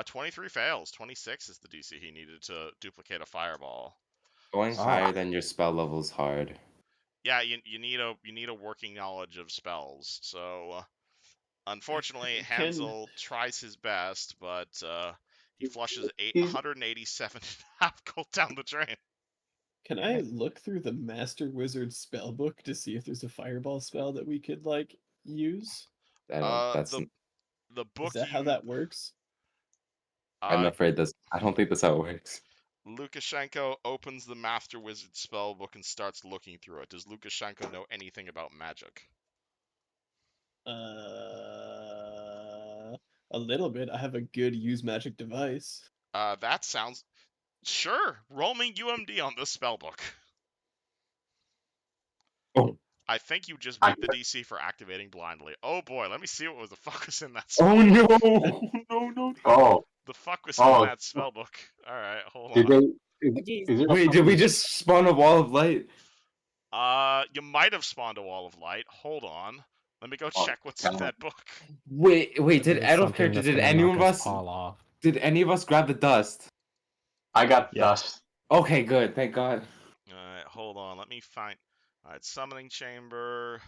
23 fails. 26 is the DC he needed to duplicate a fireball. Going So- higher than your spell level is hard. Yeah, you need a working knowledge of spells. So unfortunately, Can- Hansel tries his best, but he flushes He's- 187.5 gold down the drain. Can I look through the Master Wizard spell book to see if there's a fireball spell that we could like use? That's The book Is that how that works? I'm afraid I don't think that's how it works. Lukashenko opens the Master Wizard spellbook and starts looking through it. Does Lukashenko know anything about magic? A little bit. I have a good use magic device. That sounds... Sure, roll me UMD on this spellbook. Oh. I think you just beat the DC for activating blindly. Oh boy, let me see what the fuck was in that spellbook. Oh no! No! Oh, The fuck was in that spellbook? Alright, hold on. did they? Jeez. Is there Wait, did we just spawn a wall of light? You might have spawned a wall of light. Hold on. Let me go Oh, check what's in God. that book. Wait, did There's I don't something care. that's Did gonna any knock of us us all off? did any of us grab the dust? I got Yeah. dust. Okay, good. Thank God. Alright, hold on. Let me find... Alright, summoning chamber.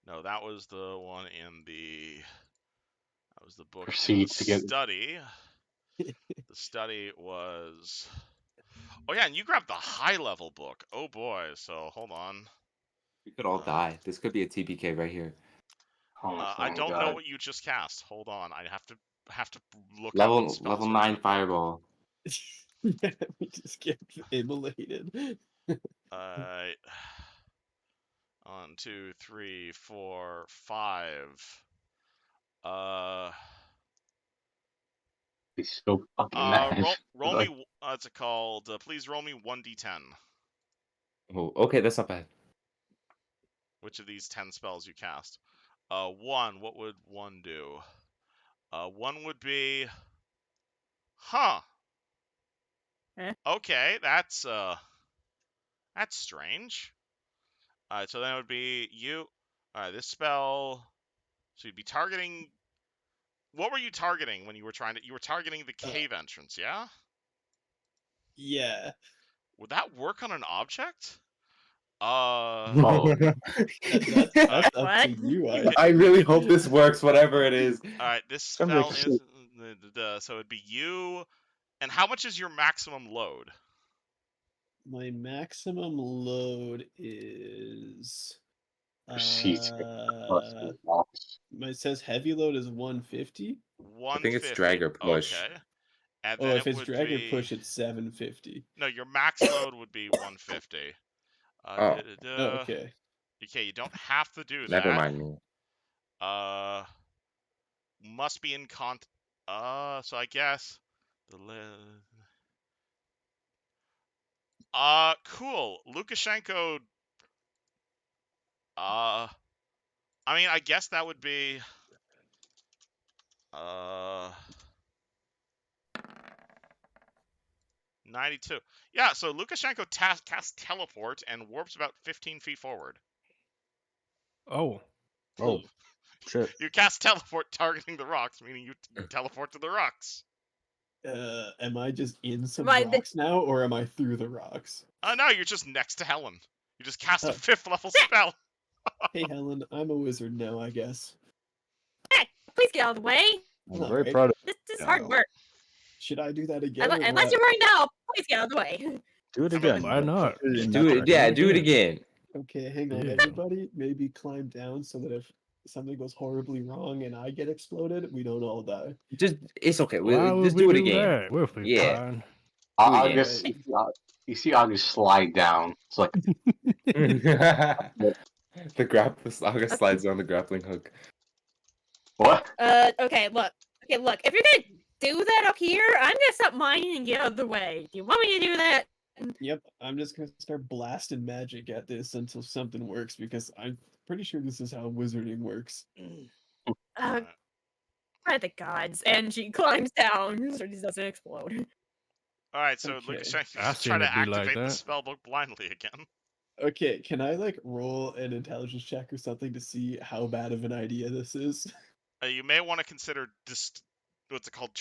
No, that was the one in the... That was the book in Proceed the to get- study. The study was... Oh yeah, and you grabbed the high level book. Oh boy, so hold on. We could all die. This could be a TPK right here. Oh, I thank don't know God. what you just cast. Hold on, I have to look up Level what spells level are in 9 the book. fireball. We just get immolated. Alright. 1, 2, 3, 4, 5. He's so fucking mad. Roll me. What's it called? Please roll me 1d10. Oh, okay, that's not bad. Which of these 10 spells you cast? 1. What would 1 do? 1 would be... Huh. Eh? Okay, that's strange. Alright, so then it would be you... Alright, this spell... So you'd be targeting... What were you targeting when you were trying to... You were targeting the cave entrance, yeah? Yeah. Would that work on an object? Oh. That's up What? to you. I really hope this works, whatever it is. Alright, this Somebody spell is... So it'd be you... And how much is your maximum load? My maximum load is. Proceed to get It says heavy load is 150. 150. I think it's drag or push. Okay. And Oh, then if it it's would drag or be... push, it's 750. No, your max load would be 150. Oh. Okay. Okay, you don't have to do that. Never mind me. Must be in so I guess cool. Lukashenko. I mean, I guess that would be. 92. Yeah, so Lukashenko casts teleport and warps about 15 feet forward. Oh, Oh, shit. You cast teleport targeting the rocks, meaning you teleport to the rocks. Am I just in some Right, the- rocks now, or am I through the rocks? No, you're just next to Helen. You just cast a Oh. 5th level spell. Hey, Helen, I'm a wizard now, I guess. Please get out of the way. I'm All very right. proud of This is Yeah, hard no. work. Should I do that again? or Unless what? you're worried now, please get out of the way. Do it I mean, again. Why not? Put in Do that it. track. Yeah, it do it again. again. Okay, hang on, Yeah. everybody. Maybe climb down so that if something goes horribly wrong and I get exploded, we don't all die. Just it's okay. Why We'll would just we do it do again. that? We'll be Yeah. fine. August, Right. you see August slide down. It's like The August slides on the grappling hook. what? Okay, look. Okay, look. If you're gonna do that up here, I'm gonna stop mining and get out of the way. Do you want me to do that? Yep, I'm just gonna start blasting magic at this until something works because I'm pretty sure this is how wizarding works. Uh, by the gods. And she climbs down so she doesn't explode. Alright, so Okay. Lucas trying I've to try seen to it be like activate the that. spellbook blindly again. Okay, can I like roll an intelligence check or something to see how bad of an idea this is? You may want to consider just what's it called,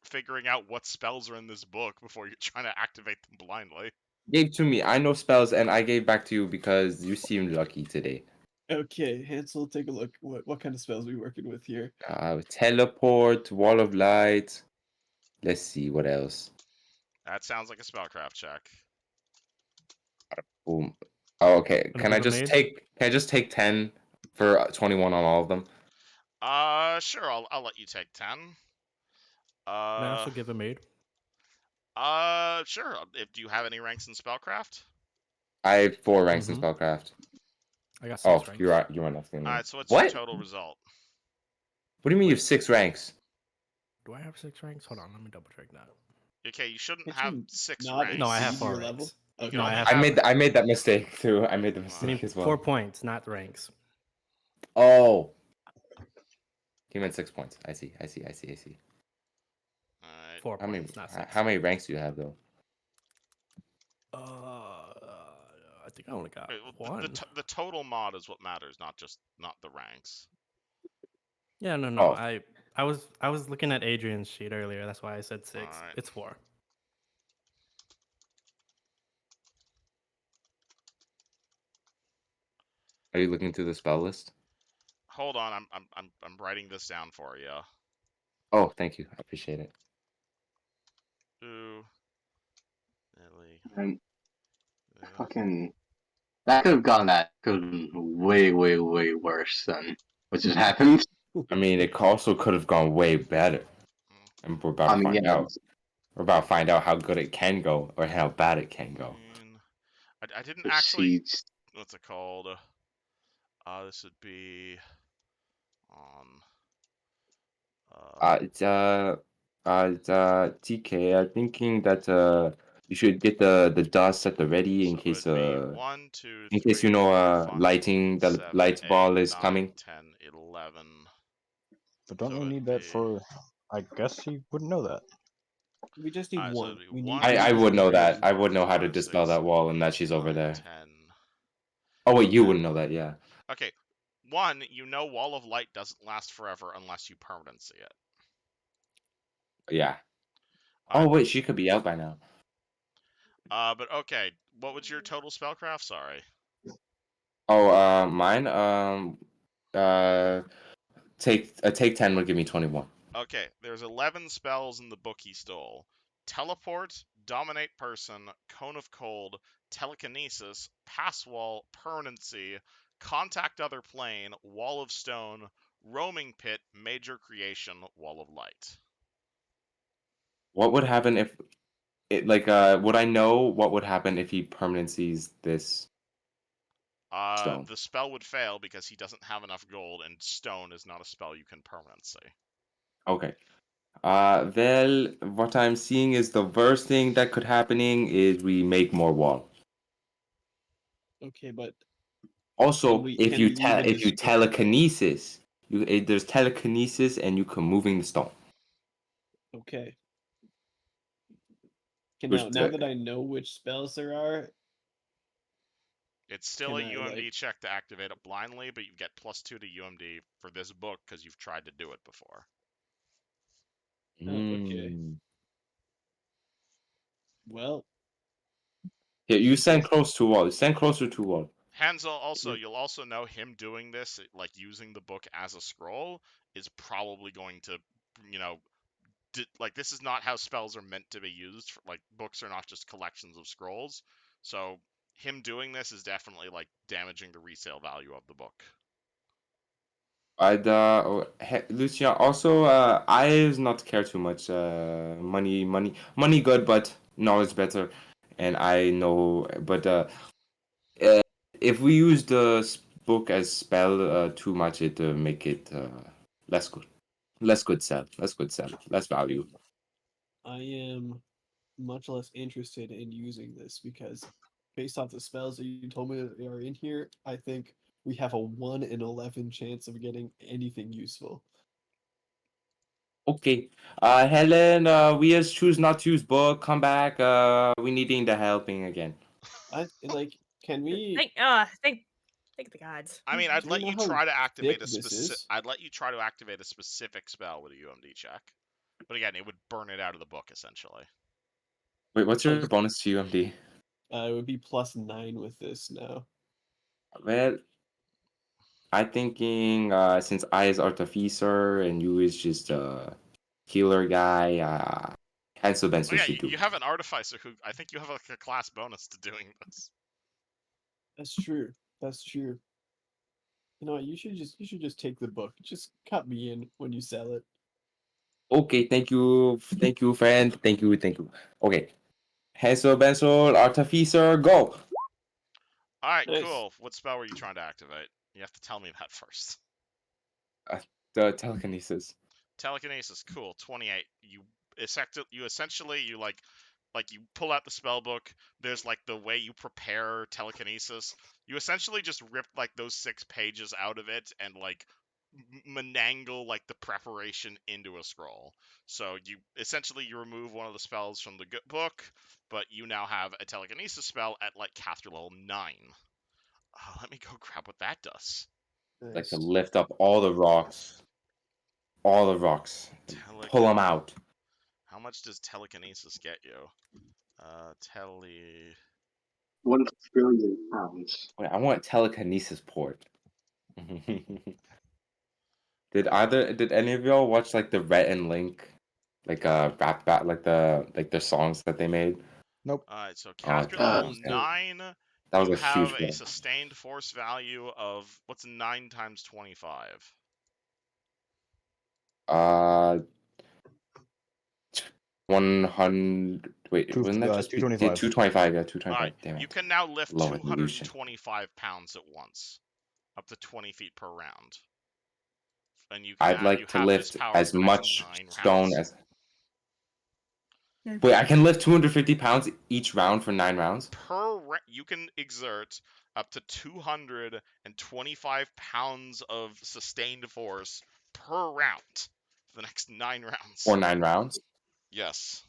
figuring out what spells are in this book before you're trying to activate them blindly. Gave to me. I know spells, and I gave back to you because you seemed lucky today. Okay, Hansel, take a look. What kind of spells are we working with here? Teleport, wall of light. Let's see what else. That sounds like a spellcraft check. Boom. Oh, okay. Wanna Can I give a just maid? take? Can I just take 10 for 21 on all of them? Sure, I'll let you take 10. Can I also give a maid? Sure. Do you have any ranks in spellcraft? I have 4 ranks in Mhm. spellcraft. I got 6 Oh, ranks. you're nothing. Alright, so what's What? your total result? What do you mean you have 6 ranks? Do I have 6 ranks? Hold on, let me double check that. Okay, you shouldn't Can't have you 6 not ranks. No, I have exceed 4 your ranks. level? You Okay. can No, I only have have- I made that mistake too. I made the I mistake mean, as well. 4 points, not ranks. Oh. He meant 6 points. I see. Alright. 4 How many? points, not 6. How many ranks do you have though? I think I only got Wait, well, 1. the total mod is what matters, not the ranks. Yeah, no. Oh. I was looking at Adrian's sheet earlier. That's why I said 6. Alright. It's 4. Are you looking through the spell list? Hold on, I'm writing this down for you. Oh, thank you. I appreciate it. Ooh. Lily. And fucking that could have gone way worse than what just happened. I mean, it also could have gone way better. And we're about I to mean, find yeah, out. We're about to find out how good it can go or how bad it can go. I didn't actually. proceeds. What's it called? This would be on. It's TK. I'm thinking that you should get the dust at the ready in So case it'd be 1, 2, in case 3, 4, 5, lighting the 7, light 8, ball is 9, coming. 10, 11. But don't So we it'd need that be- for? I guess he wouldn't know that. We just need Alright, so one. it'd be We 1, need I would know that. 2, I would know how to 5, dispel 6, that wall and that she's over 9, there. 10. Oh wait, you wouldn't know that, yeah. Okay. 1, you know Wall of Light doesn't last forever unless you permanency it. Yeah. Alright. Oh wait, she could be out by now. But okay. What was your total spellcraft? Sorry. Oh, mine. Take 10 would give me 21. Okay, there's 11 spells in the book he stole. Teleport, Dominate Person, Cone of Cold, Telekinesis, Pass Wall, Permanency, Contact Other Plane, Wall of Stone, Roaming Pit, Major Creation, Wall of Light. What would happen if it would I know what would happen if he permanencies this? Stone. The spell would fail because he doesn't have enough gold, and stone is not a spell you can permanency. Okay. Well, what I'm seeing is the worst thing that could happening is we make more wall. Okay, but Also, can if we you even if you destroy it? telekinesis, there's telekinesis and you can moving the stone. Okay. Okay, Which now the- that I know which spells there are, It's still a Can I, UMD check to activate it blindly, but you get +2 to UMD for this book because you've tried to do it before. okay. Mm. Well, Here, you stand close to wall. Stand closer to wall. Hansel, also, you'll also know him doing this, like using the book as a scroll, is probably going to, you know, like this is not how spells are meant to be used. Like books are not just collections of scrolls. So him doing this is definitely like damaging the resale value of the book. Lucia, also, I does not care too much. Money good, but knowledge better. And I know, but if we use the book as spell too much, it make it less good. Less good sell. Less good sell. Less value. I am much less interested in using this because based off the spells that you told me that are in here, I think we have a 1 in 11 chance of getting anything useful. Okay. Helen, we just choose not to use book. Come back. We needing the helping again. Can we? Thank the gods. I mean, I'd Do we let know you how try to activate thick a this specific. is? I'd let you try to activate a specific spell with a UMD check, but again, it would burn it out of the book essentially. Wait, what's your Plus- bonus to UMD? It would be +9 with this now. Well, I thinking since I is artificer and you is just a healer guy, Hansel Oh Benson yeah, should do. you have an artificer who I think you have like a class bonus to doing this. That's true. That's true. You know what? You should just take the book. Just cut me in when you sell it. Okay, thank you, friend. Thank you. Okay, Hansel Benson, artificer, go. All right, Nice. cool. What spell were you trying to activate? You have to tell me that first. The telekinesis. Telekinesis, cool. 28. You essentially you you pull out the spell book. There's like the way you prepare telekinesis. You essentially just rip like those 6 pages out of it and like manangle like the preparation into a scroll. So you remove one of the spells from the book, but you now have a telekinesis spell at like caster level 9. Let me go grab what that does. Like to Nice. lift up all the rocks. Pull them out. How much does telekinesis get you? Tele. 1 trillion pounds. Wait, I want telekinesis port. Did any of y'all watch like the Rhett and Link, like rap like their songs that they made? Nope. Alright, so caster that level was- 9, That was you a huge have a one. sustained force value of what's 9 times 25? 100. Wait, wouldn't that just be 225. 225? Yeah, 225. Alright, Damn it. you can now lift Low evolution. 225 pounds at once, up to 20 feet per round. And you can I'd like to have lift this power as for the next much 9 stone rounds. as. Wait, I can lift 250 pounds each round for 9 rounds? You can exert up to 225 pounds of sustained force per round for the next 9 rounds. For 9 rounds? Yes.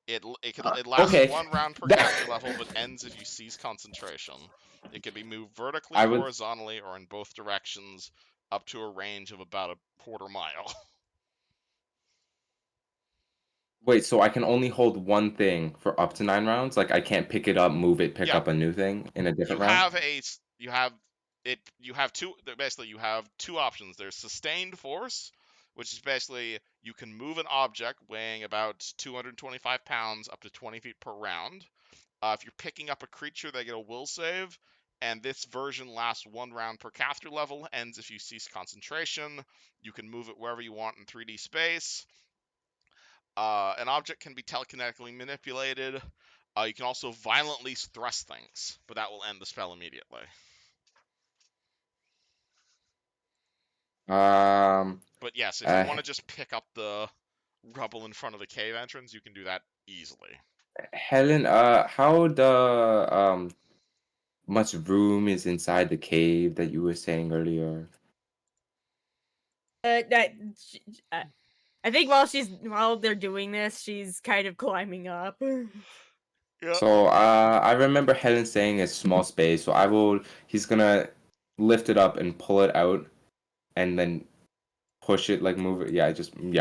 It lasts Okay. 1 round per caster level, but ends if you cease concentration. It can be moved vertically, horizontally, or in both directions, up to a range of about a quarter mile. Wait, so I can only hold one thing for up to 9 rounds? Like I can't pick it up, move it, pick Yeah. up a new thing in a different You round? have two options. There's sustained force, which is basically you can move an object weighing about 225 pounds up to 20 feet per round. If you're picking up a creature, they get a will save, and this version lasts 1 round per caster level, ends if you cease concentration. You can move it wherever you want in 3D space. An object can be telekinetically manipulated. You can also violently thrust things, but that will end the spell immediately. But yes, if you want to just pick up the rubble in front of the cave entrance, you can do that easily. Helen, how the much room is inside the cave that you were saying earlier? I think while they're doing this, she's kind of climbing up. Yeah. So I remember Helen saying a small space, so he's gonna lift it up and pull it out and then push it, like move it. Yeah,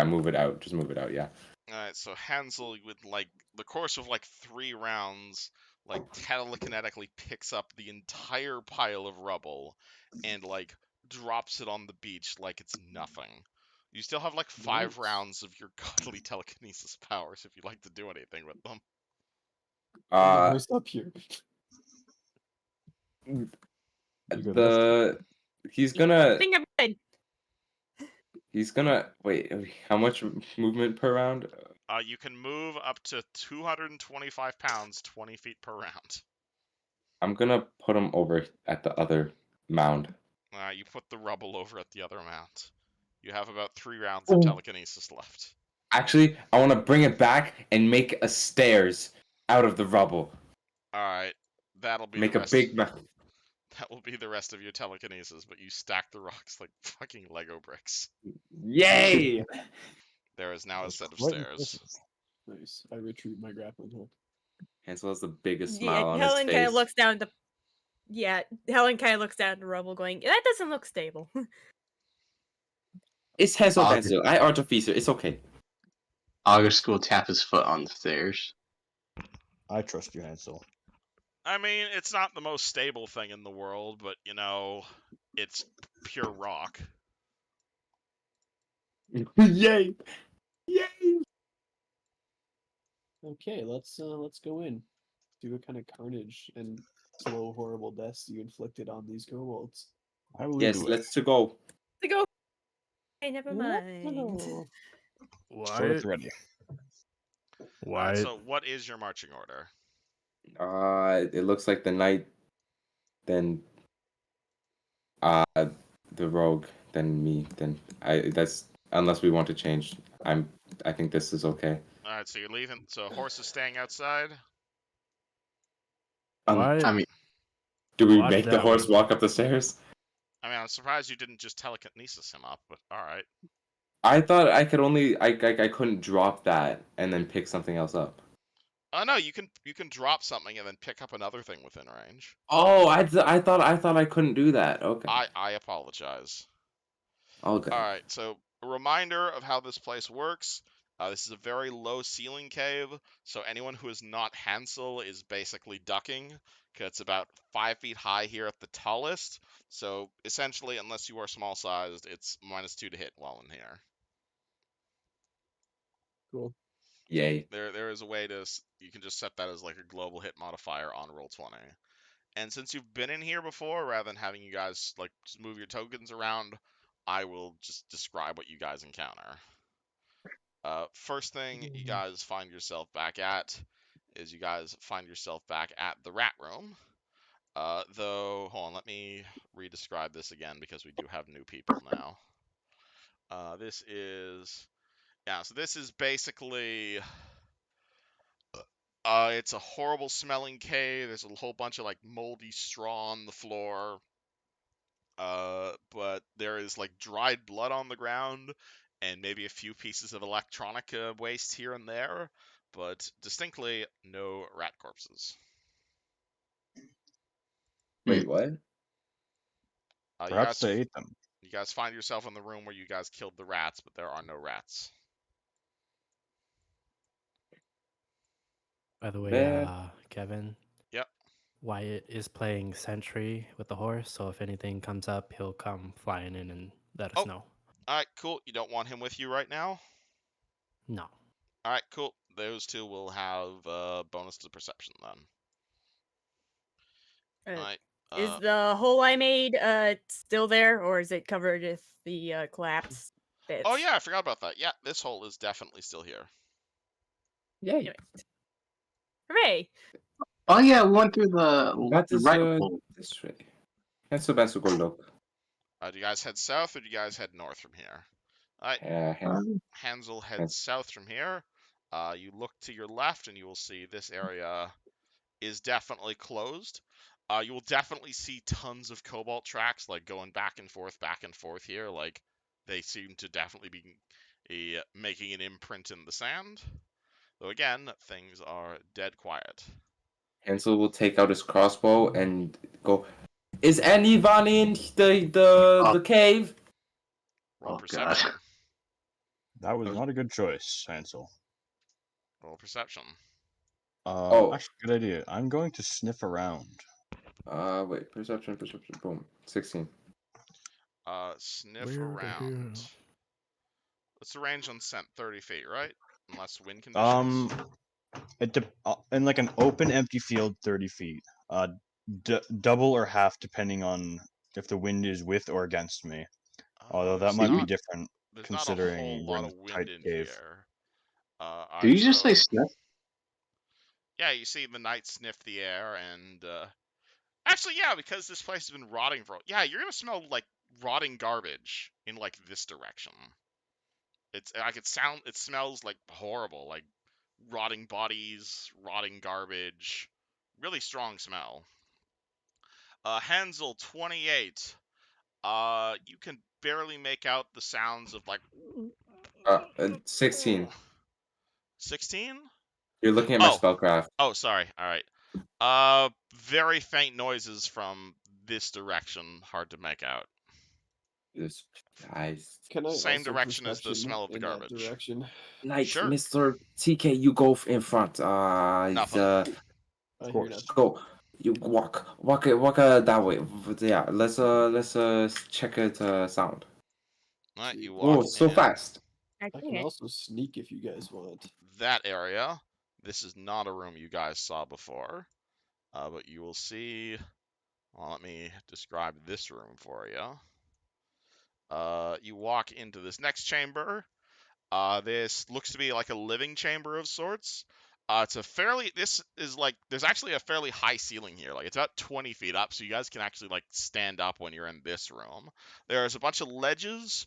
move it out. Just move it out, yeah. Alright, so Hansel, with like the course of like 3 rounds, like telekinetically picks up the entire pile of rubble and like drops it on the beach like it's nothing. You still have like 5 Nice. rounds of your godly telekinesis powers if you'd like to do anything with them. Who's up here? You good, Lift? He's I gonna think I'm good. wait. How much movement per round? You can move up to 225 pounds, 20 feet per round. I'm gonna put him over at the other mound. You put the rubble over at the other amount. You have about 3 rounds of telekinesis left. Actually, I want to bring it back and make a stairs out of the rubble. Alright, that'll be Make the a rest. big. That will be the rest of your telekinesis, but you stack the rocks like fucking Lego bricks. Yay! There is now a That's set of quite stairs. impressive. Nice. I retrieve my grappling hook. Hansel has the biggest Yeah, smile on his Helen kind face. of looks down the. Yeah, Helen kind of looks down at the rubble, going, "That doesn't look stable." It's Hansel August. Hansel. I artificer. It's okay. August will tap his foot on the stairs. I trust you, Hansel. I mean, it's not the most stable thing in the world, but you know, it's pure rock. Yay! Yay! Okay, let's go in. See what kind of carnage and slow, horrible deaths you inflicted on these kobolds. I will Yes, do it. let's to go. To go. Hey, never mind. No. Sword ready. Alright, so what is your marching order? It looks like the knight, then the rogue, then me, then that's unless we want to change. I think this is okay. Alright, so you're leaving. So horse is staying outside. Why? I mean, Do we Watch make the that horse one. walk up the stairs? I mean, I'm surprised you didn't just telekinesis him up, but alright. I thought I could only I couldn't drop that and then pick something else up. Oh no, you can drop something and then pick up another thing within range. Oh, I thought I couldn't do that. Okay. I apologize. Okay. Alright, so a reminder of how this place works. This is a very low ceiling cave, so anyone who is not Hansel is basically ducking, because it's about 5 feet high here at the tallest. So essentially, unless you are small sized, it's -2 to hit while in here. Cool. Yay. There is a way to, you can just set that as like a global hit modifier on Roll20. And since you've been in here before, rather than having you guys like just move your tokens around, I will just describe what you guys encounter. First thing you guys find yourself back at is you guys find yourself back at the rat room. Though, hold on, let me re-describe this again because we do have new people now. This is, yeah, so this is basically, it's a horrible smelling cave. There's a whole bunch of like moldy straw on the floor. But there is like dried blood on the ground and maybe a few pieces of electronic waste here and there, but distinctly no rat corpses. Wait, what? Perhaps they ate them. You guys find yourself in the room where you guys killed the rats, but there are no rats. By the way, Man. Kevin. Yep. Wyatt is playing sentry with the horse, so if anything comes up, he'll come flying in and let us know. Alright, cool. You don't want him with you right now? No. Alright, cool. Those two will have bonus to perception then. Alright. Is the hole I made still there, or is it covered with the collapse bits? Oh yeah, I forgot about that. Yeah, this hole is definitely still here. Yay. Hooray! oh yeah, we went through the That is right hole. this way. Hansel Hansel go look. Do you guys head south or do you guys head north from here? Alright, Hansel heads south from here. You look to your left and you will see this area is definitely closed. You will definitely see tons of cobalt tracks like going back and forth here. Like they seem to definitely be making an imprint in the sand. Though again, things are dead quiet. Hansel will take out his crossbow and go. Is anyone in the cave? Roll Oh, perception. God. That was not a good choice, Hansel. Roll perception. Actually, good idea. I'm going to sniff around. Wait, perception, boom. 16. Sniff Where the around. hell? What's the range on scent? 30 feet, right? Unless wind conditions. In like an open, empty field, 30 feet. Double or half depending on if the wind is with or against me. Although that There's might be not- different There's not a considering whole we're lot in of a wind tight in cave. here. Did you just say sniff? Yeah, you see the knight sniff the air, and actually, yeah, because this place has been rotting for. Yeah, you're gonna smell like rotting garbage in like this direction. It's like it smells like horrible, like rotting bodies, rotting garbage, really strong smell. Hansel 28. You can barely make out the sounds of like 16. 16. You're looking at my Oh. spellcraft. Oh, sorry. All right. Very faint noises from this direction, hard to make out. This I Can I Same also direction as the perception smell of the in that garbage. direction? Knight, Sure. Mr. TK, you go in front. Nothing. I hear course. nothing. Go. You walk that way. Yeah, let's check it sound. All right, you Whoa, walk so in fast. I I can can't. also sneak if you guys want. that area. This is not a room you guys saw before, but you will see. Well, let me describe this room for you. You walk into this next chamber. This looks to be like a living chamber of sorts. This is like, there's actually a fairly high ceiling here. Like, it's about 20 feet up, so you guys can actually, like, stand up when you're in this room. There's a bunch of ledges,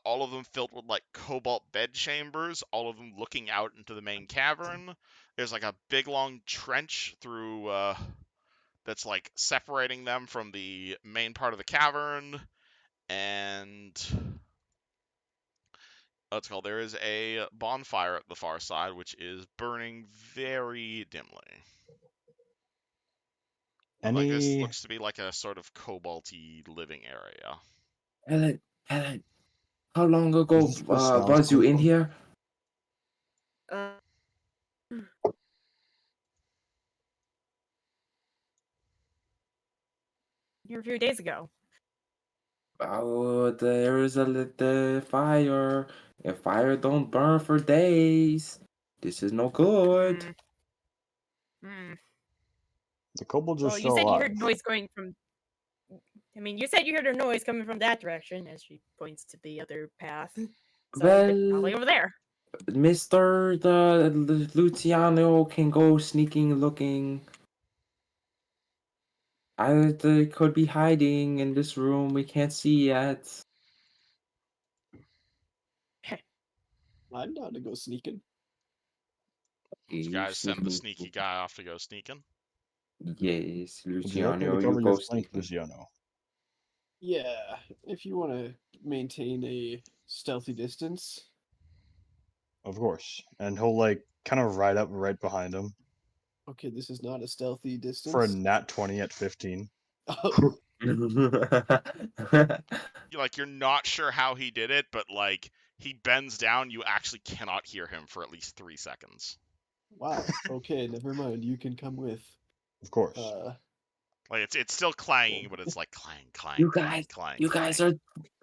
all of them filled with, like, cobalt bed chambers, all of them looking out into the main cavern. There's, like, a big, long trench through, that's, like, separating them from the main part of the cavern, and what's it called? There is a bonfire at the far side, which is burning very dimly. Like, this Any looks to be like a sort of cobalty living area. Helen, how long ago Is this where sounds was you come in from? here? Here a few days ago. Oh, there is a little fire. If fire don't burn for days, this is no good. Hmm. The kobolds are Well, you still said you alive. heard noise going from. I mean, you said you heard a noise coming from that direction, as she points to the other path. So they're probably Well, over there. Mr. the Luciano can go sneaking looking. They could be hiding in this room we can't see yet. I'm down to go sneaking. You guys send the sneaky guy off to go sneaking. Yes, Would you like me to Luciano, you cover your go flank, sneaking. Luciano? Yeah, if you want to maintain a stealthy distance. Of course. And he'll like kind of ride up right behind him Okay, this is not a stealthy distance. for a nat 20 at 15. Oh, You're not sure how he did it, but like he bends down, you actually cannot hear him for at least 3 seconds. wow. Okay, never mind. You can come with. Of course. Like it's still clanging, but it's like clang, clang, You clang, guys, clang. you clang. guys are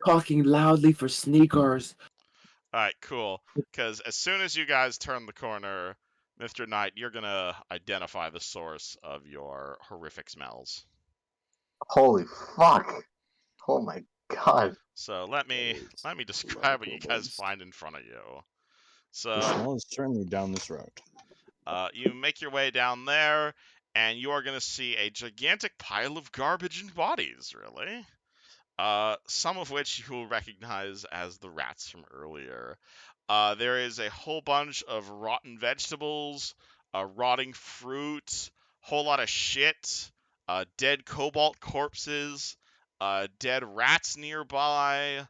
talking loudly for sneakers. All right, cool. Because as soon as you guys turn the corner, Mr. Knight, you're gonna identify the source of your horrific smells. Holy fuck! Oh my god! So let me It's describe what you guys kobolds. find in front of you. The So smell is certainly down this route. you make your way down there, and you are gonna see a gigantic pile of garbage and bodies. Really. Some of which you will recognize as the rats from earlier. There is a whole bunch of rotten vegetables, rotting fruit, whole lot of shit, dead cobalt corpses, dead rats nearby.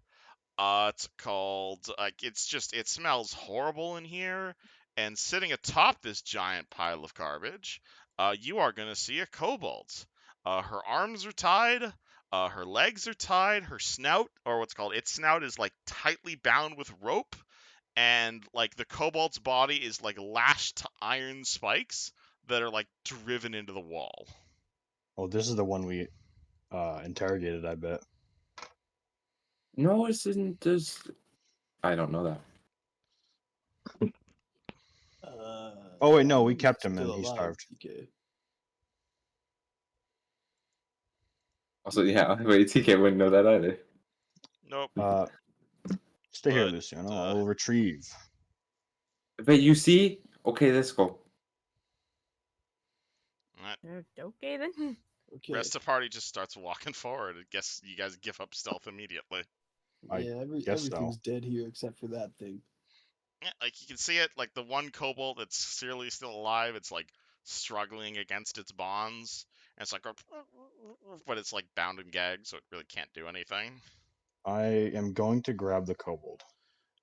It's called it smells horrible in here. And sitting atop this giant pile of garbage, you are gonna see a kobold. Her arms are tied. Her legs are tied. Her snout, or what's called its snout, is like tightly bound with rope, and like the kobold's body is like lashed to iron spikes that are like driven into the wall. Oh, this is the one we interrogated, I bet. No, it isn't. There's. I don't know that. Oh, wait, no, we he's kept him and still he alive, starved. TK. Also, yeah. Wait, TK wouldn't know that either. Nope. Stay here, But, Luciano. I'll retrieve. But you see, okay, let's go. Alright. Okay then. Okay. Rest of the party just starts walking forward. I guess you guys give up stealth immediately. I Yeah, guess so. everything's dead here except for that thing. Yeah, like you can see it, like the one kobold that's seriously still alive, it's like struggling against its bonds. And it's like, but it's like bound and gagged, so it really can't do anything. I am going to grab the kobold.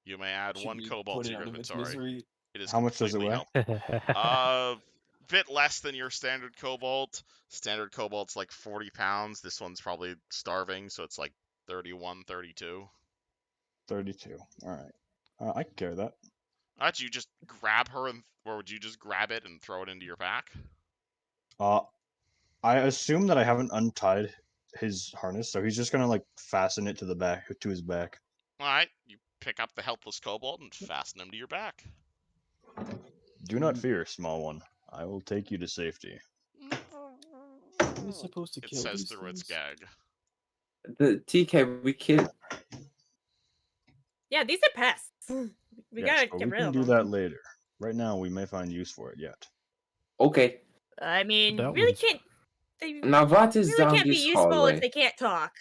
You may add Should one we kobold put to it your out of its inventory. misery? It is How much does it completely weigh? helpful. Bit less than your standard kobold. Standard kobold's like 40 pounds. This one's probably starving, so it's like 31, 32. 32. All right. I can carry that. Do you just grab her, or would you just grab it and throw it into your pack? I assume that I haven't untied his harness, so he's just gonna like fasten it to his back. Alright, you pick up the helpless kobold and fasten him to your back. Do not fear, small one. I will take you to safety. Are we supposed to It kill says these through its things? gag. The TK, we can't. Yeah, these are pests. We Yes, gotta but get we rid can of do them. that later. Right now, we may find use for it yet. Okay. I mean, That really one's- can't. They Now what is really down can't be this useful hallway? if they can't talk.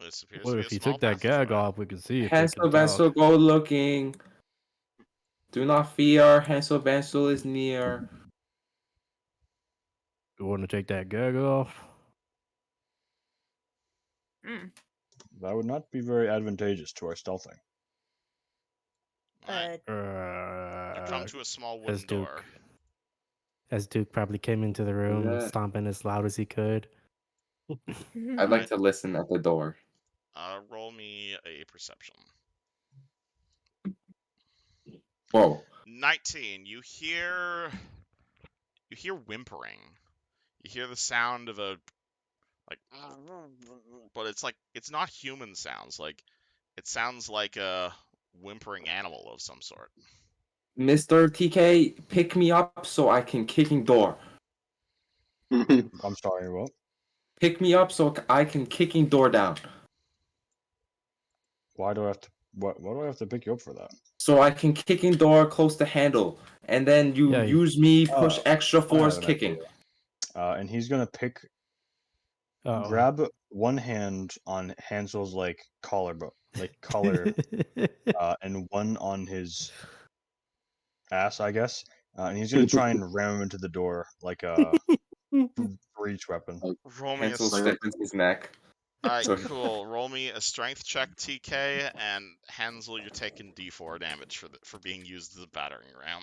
This appears Well, to be if a you small took that passageway. gag off, we could see if they Hansel can Bensel, talk. go looking. Do not fear, Hansel Bensel is near. You want to take that gag off? Hmm. That would not be very advantageous to our stealthing. Alright, you come Uh, to a small as wooden door. Duke probably came into the room, Yeah. stomping as loud as he could. I'd like to listen at the door. Roll me a perception. Whoa. 19. You hear whimpering. You hear the sound of a like, but it's not human sounds. Like it sounds like a whimpering animal of some sort. Mr. TK, pick me up so I can kicking door. I'm sorry, what? Pick me up so I can kicking door down. Why do I have to? What do I have to pick you up for that? So I can kicking door close to handle. And then you Yeah, use me, push extra I have force an kicking. idea. And he's gonna Uh-oh. grab one hand on Hansel's like collar, and one on his ass, I guess. And he's gonna try and ram him into the door like a breach weapon. Roll me a Hansel strength. stiffens his neck. Alright, So- cool. Roll me a strength check, TK, and Hansel, you're taking D4 damage for being used as a battering ram.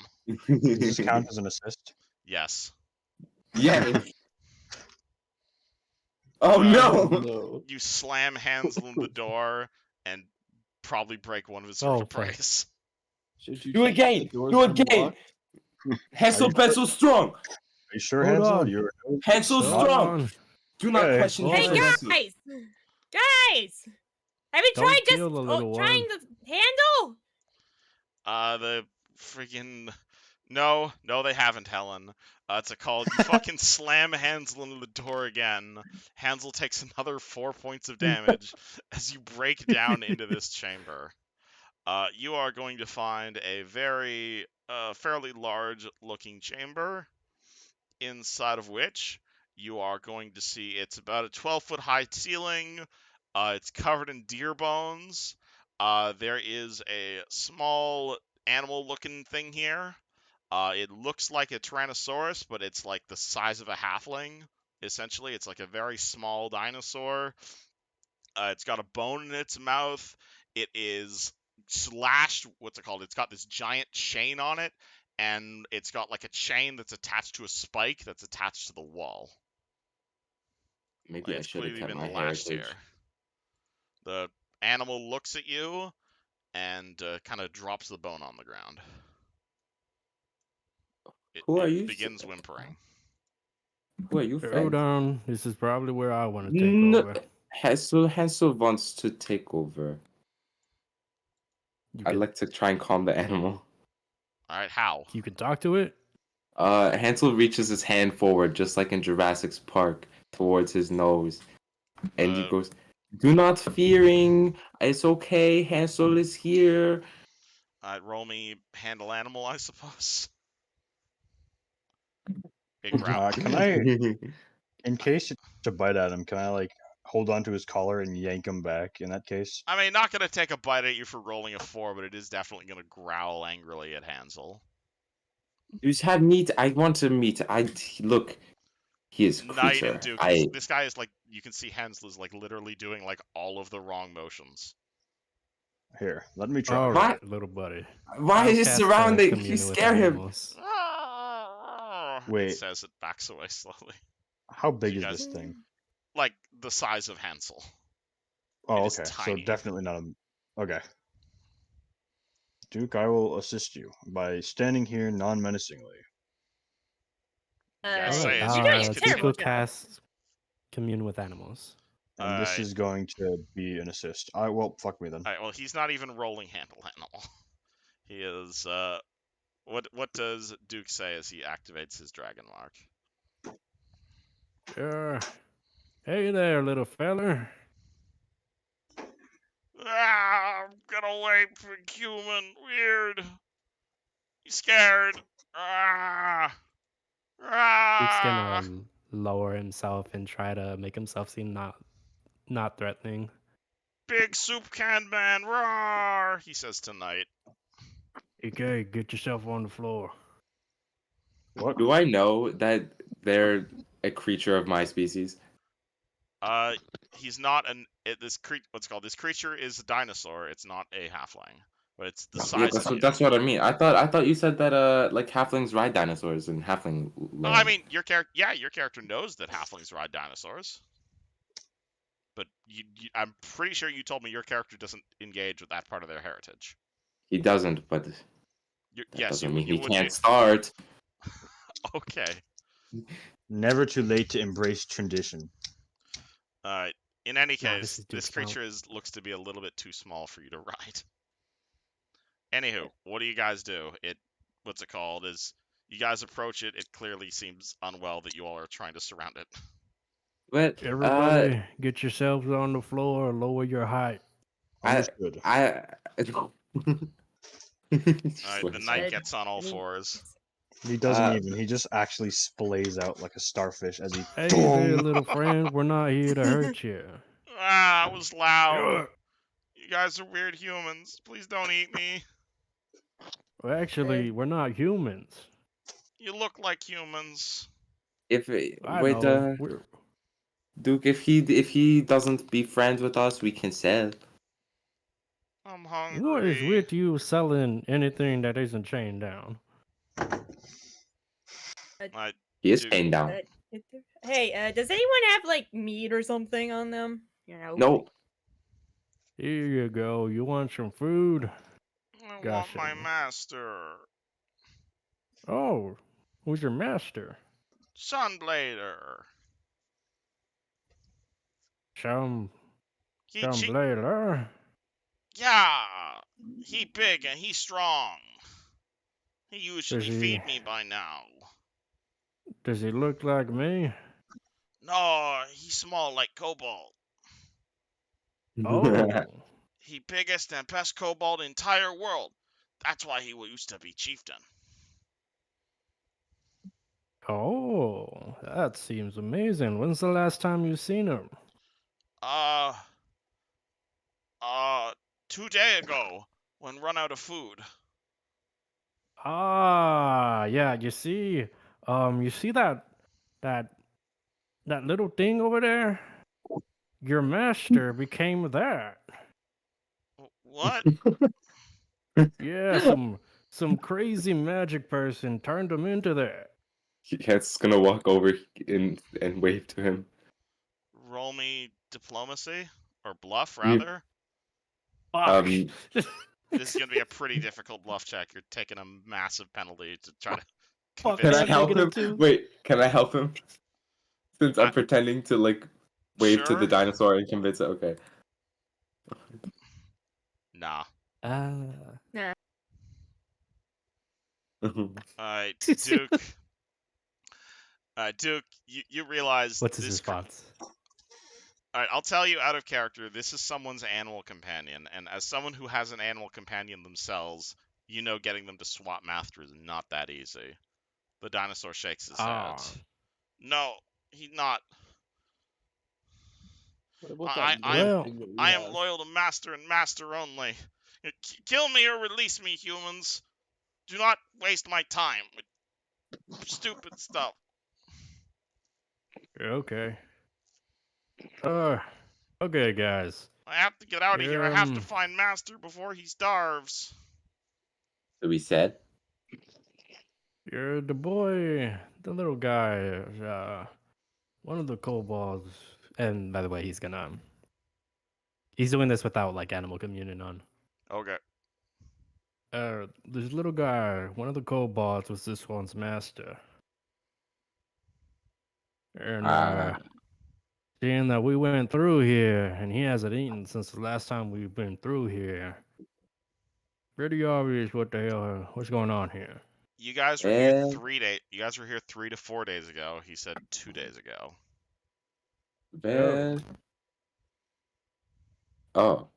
Does this count as an assist? Yes. Yeah. Oh no! No. You slam Hansel in the door and probably break one of his Oh, vertebrae. Should you Do it check again! the doors Do it are again! locked? Hansel Are you Bensel strong! Are you sure, Hold Hansel? on. You're Hansel Hold strong! on. Do not Hey, question hold Hey Hansel on. Bensel. guys! Have you Don't tried just kill the little trying one. the handle? The freaking no, they haven't, Helen. It's a call. You fucking slam Hansel into the door again. Hansel takes another 4 points of damage as you break down into this chamber. You are going to find a very fairly large-looking chamber, inside of which you are going to see it's about a 12-foot high ceiling. It's covered in deer bones. There is a small animal-looking thing here. It looks like a Tyrannosaurus, but it's like the size of a halfling. Essentially, it's like a very small dinosaur. It's got a bone in its mouth. It is slashed. What's it called? It's got this giant chain on it, and it's got like a chain that's attached to a spike that's attached to the wall. Maybe I It's should have clearly kept been my lashed heritage. here. animal looks at you and kind of drops the bone on the ground. Who are It you? begins whimpering. Who are you, Hold friend? on. This is probably where I want to take No, over. Hansel wants to take over. You I'd could, like to try and calm the animal. All right, how? you could talk to it. Hansel reaches his hand forward, just like in Jurassic Park, towards his nose, and he goes, "Do not fearing. It's okay. Hansel is here." Roll me handle animal, I suppose. It growls. Can I, in case to bite at him, can I like hold onto his collar and yank him back? In that case, I mean, not gonna take a bite at you for rolling a 4, but it is definitely gonna growl angrily at Hansel. You have meat. I want to meet. Look. He is Knight creature. and Duke. This guy is like, you can see Hansel is like literally doing like all of the wrong motions. here, let me try. All What? right, little buddy. Why I'll is he cast, surrounding? commune You with scare him. animals. It Wait. says it backs away slowly. How big You is guys- this thing? Like the size of Hansel. Oh, It is okay. So tiny. definitely not a. Okay. Duke, I will assist you by standing here non-menacingly. Yeah, Uh, say as you're you doing guys a continue. terrible Duke will job. cast commune with animals. And this Alright. is going to be an assist. Well, fuck me then. Alright, well, he's not even rolling handle animal. He is, what does Duke say as he activates his dragon mark? Sure. Hey there, little feller. Get away from human. Weird. He's scared. Duke's gonna lower himself and try to make himself seem not threatening. Big soup can man. Roar, he says tonight. Okay, get yourself on the floor. What? Do I know that they're a creature of my species? He's not this creature is a dinosaur. It's not a halfling, but it's the Yeah, size of you. that's what I mean. I thought you said that like halflings ride dinosaurs in halfling land. I mean, your character knows that halflings ride dinosaurs. But I'm pretty sure you told me your character doesn't engage with that part of their heritage. He doesn't, but that Yes, doesn't mean you he would can't be. start. Okay. Never too late to embrace tradition. Alright. In any Nah, this case, is this Duke's mount. creature looks to be a little bit too small for you to ride. Anywho, what do you guys do? What's it called? You guys approach it. It clearly seems unwell that you all are trying to surround it. But Everybody, get yourselves on the floor. Lower your height. Understood. Alright, the knight Uh, gets on all I mean, fours. He doesn't even. He just actually splays out like a starfish as he. Hey there, little friend. We're not here to hurt you. That was loud. Yeah. You guys are weird humans. Please don't eat me. Well, actually, we're not humans. You look like humans. I know. We're, Duke, if he doesn't be friends with us, we can sell. I'm hungry. what is with you selling anything that isn't chained down? He is Duke, chained down. Hey, does anyone have like meat or something on them? You know. Nope. Here you go. You want some food? I want Gotcha. my master. Oh, who's your master? Sunblader. Some He blader. Yeah. He big and he strong. He usually Does he- feed me by now. Does he look like me? No, he small like Cobalt. Oh, He biggest and best Cobalt in entire world. That's why he used to be chieftain. oh, that seems amazing. When's the last time you seen him? 2 days ago, when run out of food. Ah, yeah. You see that little thing over there? Your master became that. What? Yeah, some crazy magic person turned him into that. Cat's gonna walk over and wave to him. Roll me diplomacy or bluff You- rather. Fuck. This is gonna be a pretty difficult bluff check. You're taking a massive penalty to try to Fuck, convince Can I I'm me. help him? negative 2. Wait, can I help him? Since I'm pretending to like wave to the Sure. dinosaur and convince it. Okay. Nah. Nah. Alright, Duke. Duke, you realize What's his this response? Alright, I'll tell you out of character, this is someone's animal companion, and as someone who has an animal companion themselves, you know getting them to swap masters is not that easy. The dinosaur shakes his head. No, he's not. What about I, that I, nerd Well, thing that we I am have? loyal to Master and Master only. Kill me or release me, humans. Do not waste my time with stupid stuff. Okay. Okay, guys. I have to get out of here. I have to find Master before he starves. So we said. You're the boy, the little guy, one of the kobolds. And by the way, he's doing this without like animal communion on. Okay. This little guy, one of the kobolds was this one's master. And seeing that we went through here and he hasn't eaten since the last time we've been through here, pretty obvious what's going on here. You guys were here Eh. 3 days. You guys were here 3 to 4 days ago. He said 2 days ago. Man. Oh.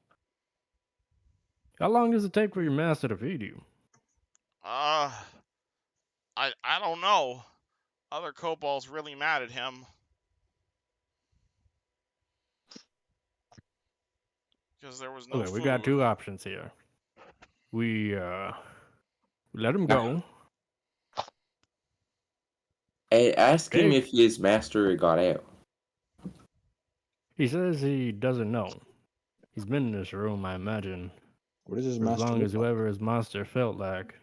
How long does it take for your master to feed you? I don't know. Other kobolds really mad at him. Because there was no Okay, food. we got 2 options here. We let him go. Hey, ask him Okay. if his master got out. He says he doesn't know. He's been in this room, I imagine, What is his for as master? long as look like? whoever his master felt like.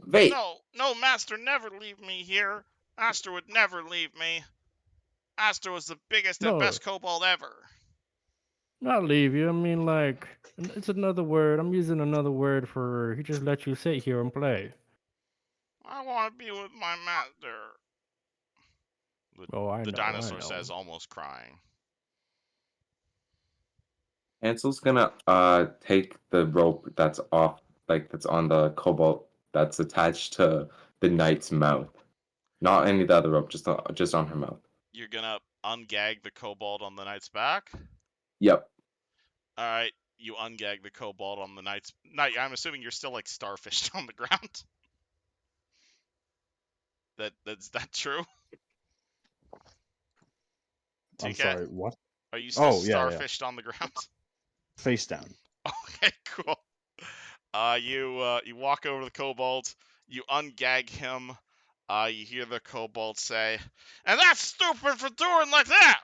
Wait. No, Master never leave me here. Master would never leave me. Master was the biggest and No. best kobold ever. Not leave you. I mean, like, it's another word. I'm using another word for he just let you sit here and play. I want to be with my master. Oh, I The know. dinosaur says, almost crying. Hansel's gonna take the rope that's off, like that's on the cobalt that's attached to the knight's mouth. Not any of the other rope, just on her mouth. You're gonna ungag the kobold on the knight's back? Yep. Alright, you ungag the kobold on the knight's... I'm assuming you're still, like, starfished on the ground. That's that true? I'm TK? sorry, what? Are you still yeah. starfished on the ground? Face down. Okay, cool. You walk over to the kobold, you ungag him, you hear the kobold say, "And that's stupid for doing like that!"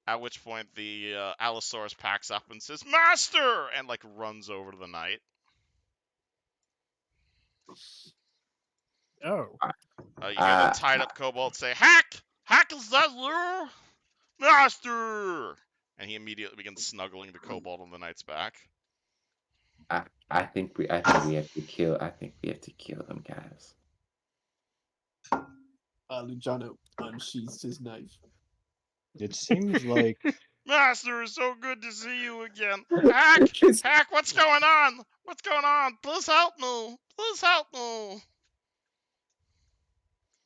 At which point the Allosaurus packs up and says, "Master!" and like runs over to the knight. Oh. You hear the tied up kobold say, "Hack! Hack, is that you? Master!" And he immediately begins snuggling the kobold on the knight's back. I think we have to kill them, guys. Luciano unsheathes his knife. It seems like Master, it's so good to see you again. Hack! Hack, what's going on? What's going on? Please help me. Please help me.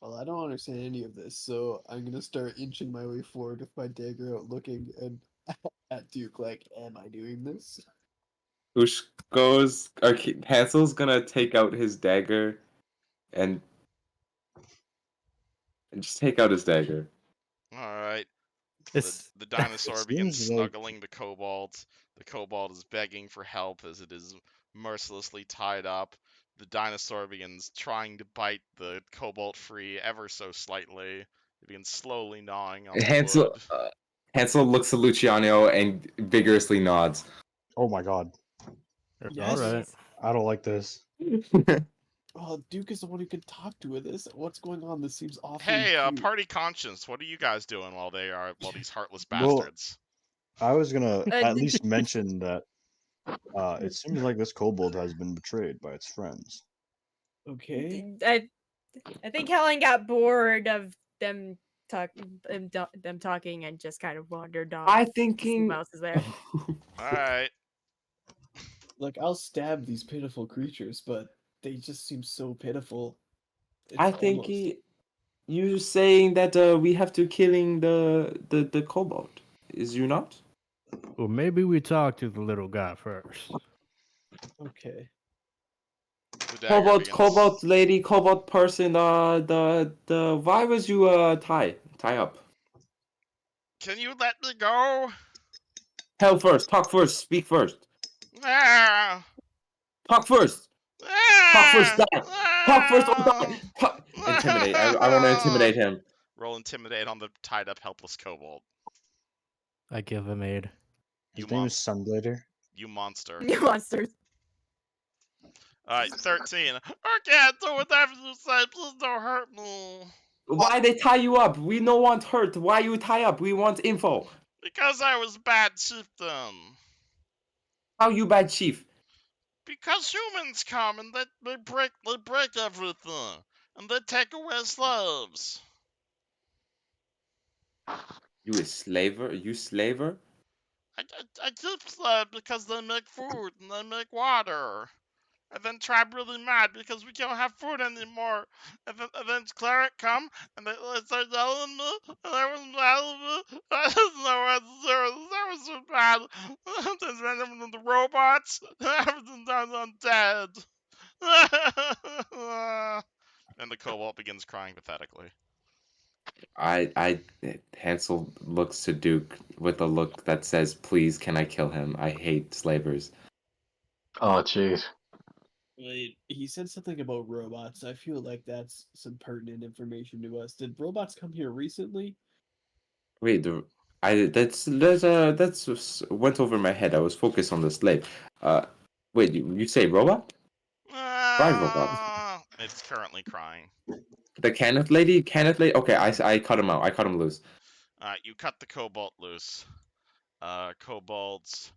Well, I don't understand any of this, so I'm gonna start inching my way forward with my dagger out, looking and at Duke like, "Am I doing this?" Hansel's gonna take out his dagger and just take out his dagger. Alright. It's The dinosaur begins seems like- snuggling the kobold. The kobold is begging for help as it is mercilessly tied up. The dinosaur begins trying to bite the kobold free ever so slightly. It begins slowly gnawing on the wood. Hansel looks at Luciano and vigorously nods. oh my god, Yes. all right. I don't like this. Oh, Duke is the one who can talk to this. What's going on? This seems awful. Hey, party conscience, what are you guys doing while these heartless Well, bastards? I was gonna at least mention that It seems like this kobold has been betrayed by its friends. Okay. I think Helen got bored of them talking and just kind of wandered off. I to see thinking. what else is there. Alright. Look, I'll stab these pitiful creatures, but they just seem so pitiful. It's I think almost- you saying that we have to killing the kobold. Is you not? Well, maybe we talk to the little guy first. Okay. The dagger begins. Cobalt lady, cobalt person, the why was you tie up? Can you let me go? Tell first, talk first, speak first. Ah! Talk first. Talk first, die. Talk first or die. Talk. Intimidate. I want to intimidate him. Roll intimidate on the tied up helpless kobold. I give him aid. His name is Sunblader. You monster. You monsters. Alright, 13. I can't do whatever you say. Please don't hurt me. Why they tie you up? We no want hurt. Why you tie up? We want info. Because I was bad chieftain. How you bad chief? Because humans come and they break everything. And they take away slaves. You a slaver? You slaver? I keep slaves because they make food and they make water. And then Tribe really mad because we don't have food anymore. And then Cleric come and they start yelling at me. And I was mad at me. I didn't know what to do. That was so bad. They ran over to the robots. Everything done undead. And the kobold begins crying pathetically. Hansel looks to Duke with a look that says, "Please, can I kill him? I hate slavers." Oh, jeez. Wait, he said something about robots. I feel like that's some pertinent information to us. Did robots come here recently? Wait, that's went over my head. I was focused on the slave. Wait, you say robot? Robot. It's currently crying. The Kenneth lady? Okay, I cut him out. I cut him loose. You cut the kobold loose. Kobolds,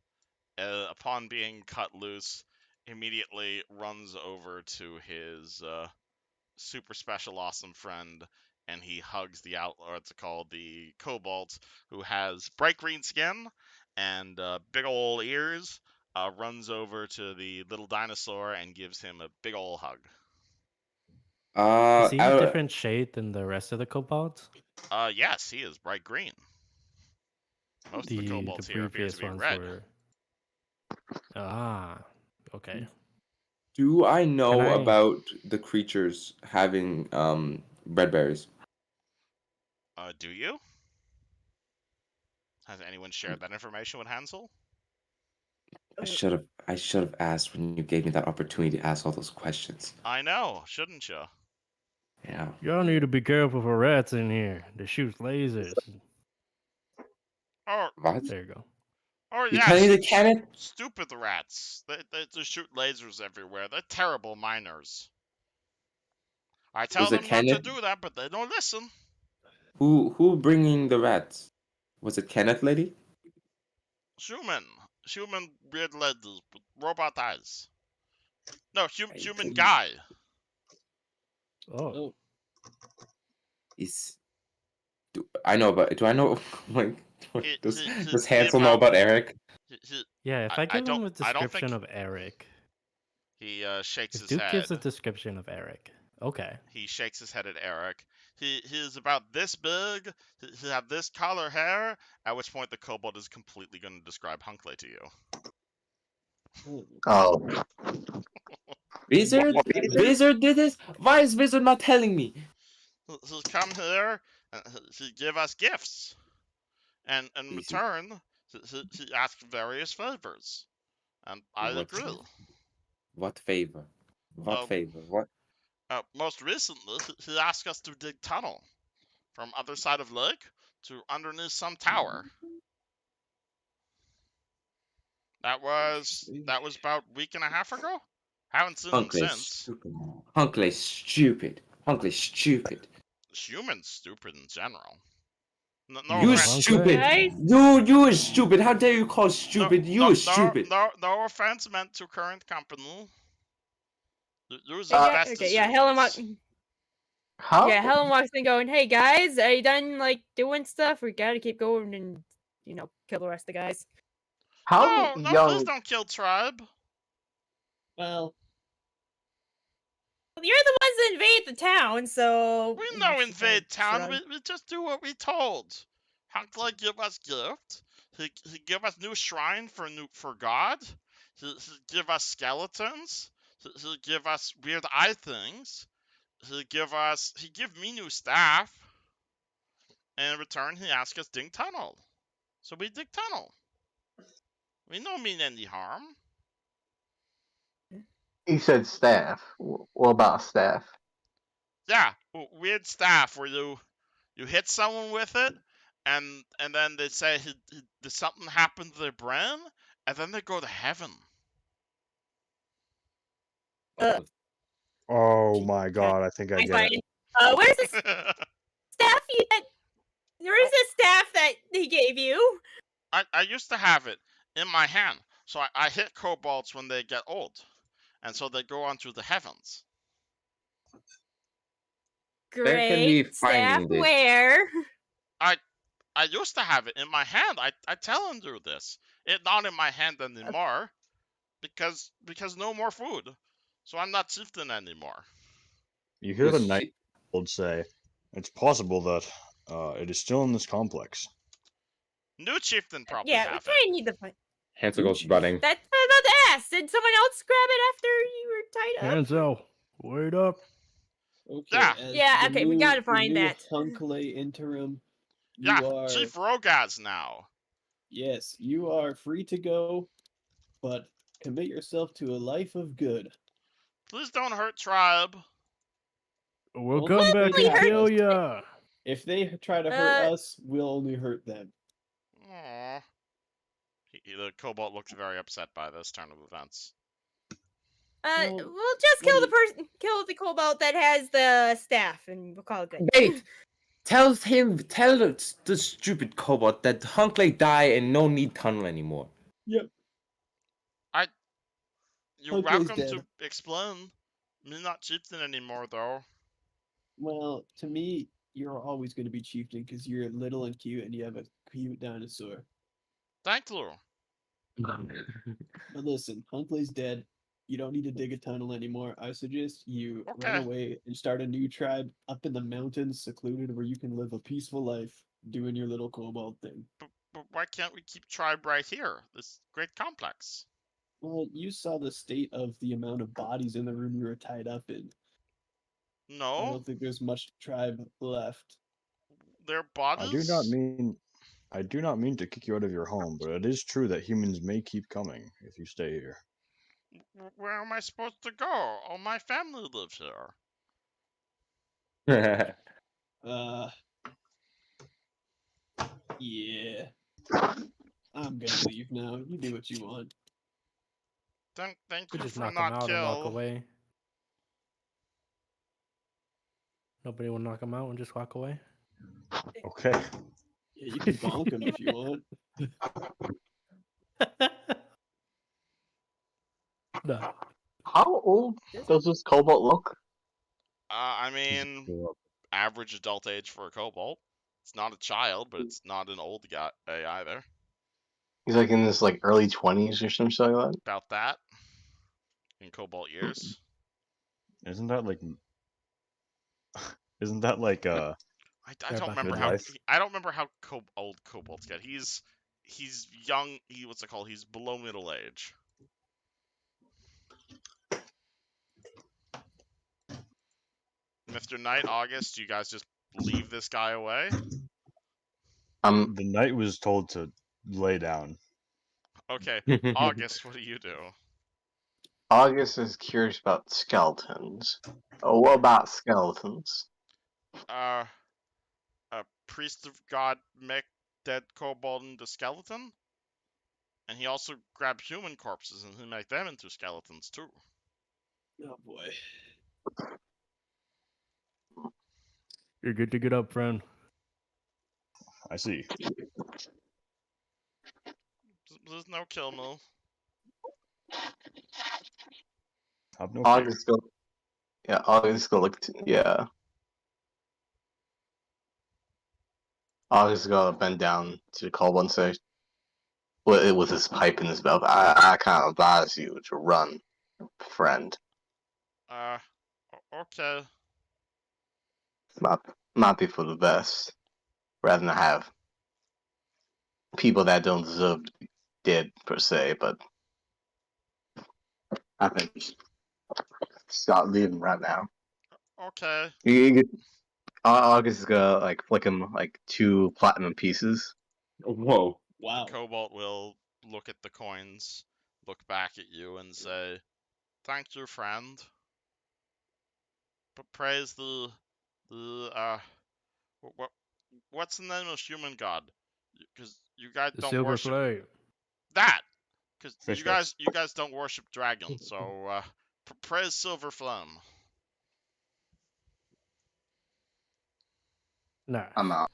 upon being cut loose, immediately runs over to his super special awesome friend, and he hugs the the kobold, who has bright green skin and big ol' ears. Runs over to the little dinosaur and gives him a big ol' hug. Is he a different shade than the rest of the kobolds? Yes, he is bright green. Most of the kobolds here appear to be red. Okay. Do I know about the creatures having red berries? Do you? Has anyone shared that information with Hansel? I should have asked when you gave me that opportunity to ask all those questions. I know, shouldn't you? Yeah. Y'all need to be careful for rats in here. They shoot lasers. Oh, What? There you go. Oh You yeah, telling me the cannon? stupid rats. They just shoot lasers everywhere. They're terrible miners. I tell Was it them not to Kenneth? do that, but they don't listen. Who bringing the rats? Was it Kenneth lady? Human weird ladies with robot eyes. No, human think- guy. Oh. I know about? Do I know? Like, does Hansel know about Eric? Yeah, if I give him a I don't description think of Eric. he shakes If his Duke head. gives a description of Eric. Okay. He shakes his head at Eric. He's about this big. He have this color hair. At which point the kobold is completely going to describe Hunkley to you. Oh. Wizard did this? Why is Wizard not telling me? He'll come here and he give us gifts, and in return he asks various favors, and I agree. What favor? What favor? What? Most recently, he asked us to dig tunnel from other side of lake to underneath some tower. That was about a week and a half ago. Haven't seen him since. Hunkley's stupid. Hunkley's stupid. Humans stupid in general. No You offense. stupid. Guys? You are stupid. How dare you call stupid? You are stupid. No offense meant to current company. Use Hey, as guy- best okay, as yeah, you Helen please. How? Yeah, Helen walks in going, "Hey guys, are you done like doing stuff? We gotta keep going and kill the rest of the guys." How No, young? please don't kill tribe. Well, Well, you're the ones that invade the town, so We she no kinda invade town. shrugged. We just do what we told. Hunkler give us gift. He give us new shrine for God. He give us skeletons. He give us weird eye things. He give me new staff. And in return, he ask us dig tunnel. So we dig tunnel. We no mean any harm. He said staff. What about staff? Yeah, weird staff where you hit someone with it, and then they say did something happen to their brain, and then they go to heaven. Oh my god, I think I Nice get it. fighting. Where's the staff Where is the staff that he gave you? I used to have it in my hand, so I hit kobolds when they get old, and so they go on to the heavens. Where can we Great. finding Staff this? where? I used to have it in my hand. I tell him do this. It's not in my hand anymore, because no more food, so I'm not chieftain anymore. You hear the This night old say, "It's possible that it is still in this complex." New chieftain probably Yeah, we have kind it. of need to find. Hansel goes running. That's what I was about to ask. Did someone else grab it after you were tied up? Hansel, wait up. okay. Yeah. As Yeah, the okay, we gotta the find new that. Hunkley interim, Yeah, you are Chief Rogaz now. yes, you are free to go, but commit yourself to a life of good. Please don't hurt tribe. We'll Only come if back they and hurt kill us. ya. If they try to hurt Uh, us, we'll only hurt them. Aww. The Cobalt looks very upset by this turn of events. Well, we'll just what kill do the kill the cobalt that has the staff, and we'll call it good. Wait. Tell the stupid cobalt that Hunkley die and no need tunnel anymore. Yep. You're Hunkley's welcome dead. to explain. Me not chieftain anymore though. Well, to me, you're always going to be chieftain because you're little and cute and you have a cute dinosaur. Thank you. But listen, Hunkley's dead. You don't need to dig a tunnel anymore. I suggest you run Okay. away and start a new tribe up in the mountains, secluded, where you can live a peaceful life doing your little cobalt thing. But why can't we keep tribe right here? This great complex. Well, you saw the state of the amount of bodies in the room you were tied up in. I No, don't think there's much tribe left. their I do not bodies. mean to kick you out of your home, but it is true that humans may keep coming if you stay here. Where am I supposed to go? All my family lives here. Yeah. I'm gonna leave now. You do what you want. Thank We you just for knock him not out and walk kill. away. Nobody will knock him out and just walk away. Okay. Yeah, you can bonk him if you want. No. How old does this cobalt look? I mean, average adult age for a kobold. It's not a child, but it's not an old guy either. He's like in his early 20s or something like that. About that. In kobold years. Isn't that like Isn't that like I They're don't about to remember die. how midlife? I don't remember how old kobolds get. He's young. What's it called? He's below middle age. Mr. Knight, August, you guys just leave this guy away? The knight was told to lay down. Okay, August, what do you do? August is curious about skeletons. Oh, what about skeletons? A priest of God make dead kobold into skeleton? And he also grabbed human corpses and he make them into skeletons too. Oh boy. You're good to get up, friend. I see. There's no kill mill. Have no fear. August go. Yeah, August go look. Yeah. August go bend down to the Cobalt and say, with his pipe in his mouth, I can't advise you to run, friend. Okay. Might be for the best, rather than have people that don't deserve to be dead per se. But I think we should start leaving right now. Okay. You get, August is gonna like flick him like 2 platinum pieces. Whoa. Wow. The kobold will look at the coins, look back at you, and say, "Thank you, friend. But praise what's the name of human god? Because you guys The don't silver worship flame. that. Because Fish you guys don't worship dragons. So praise Silver Flame." Nah. I'm out.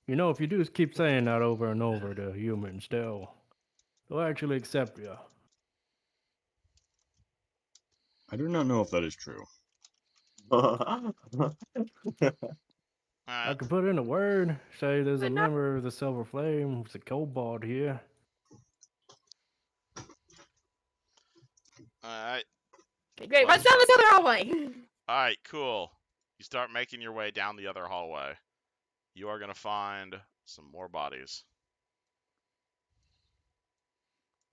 You know, if you do keep saying that over and over to humans, they'll actually accept you. I do not know if that is true. I could put in a word, say there's a But not- member of the Silver Flame, it's a kobold here. Alright. Okay, great. Well, What's down this other hallway? Alright, cool. You start making your way down the other hallway. You are gonna find some more bodies.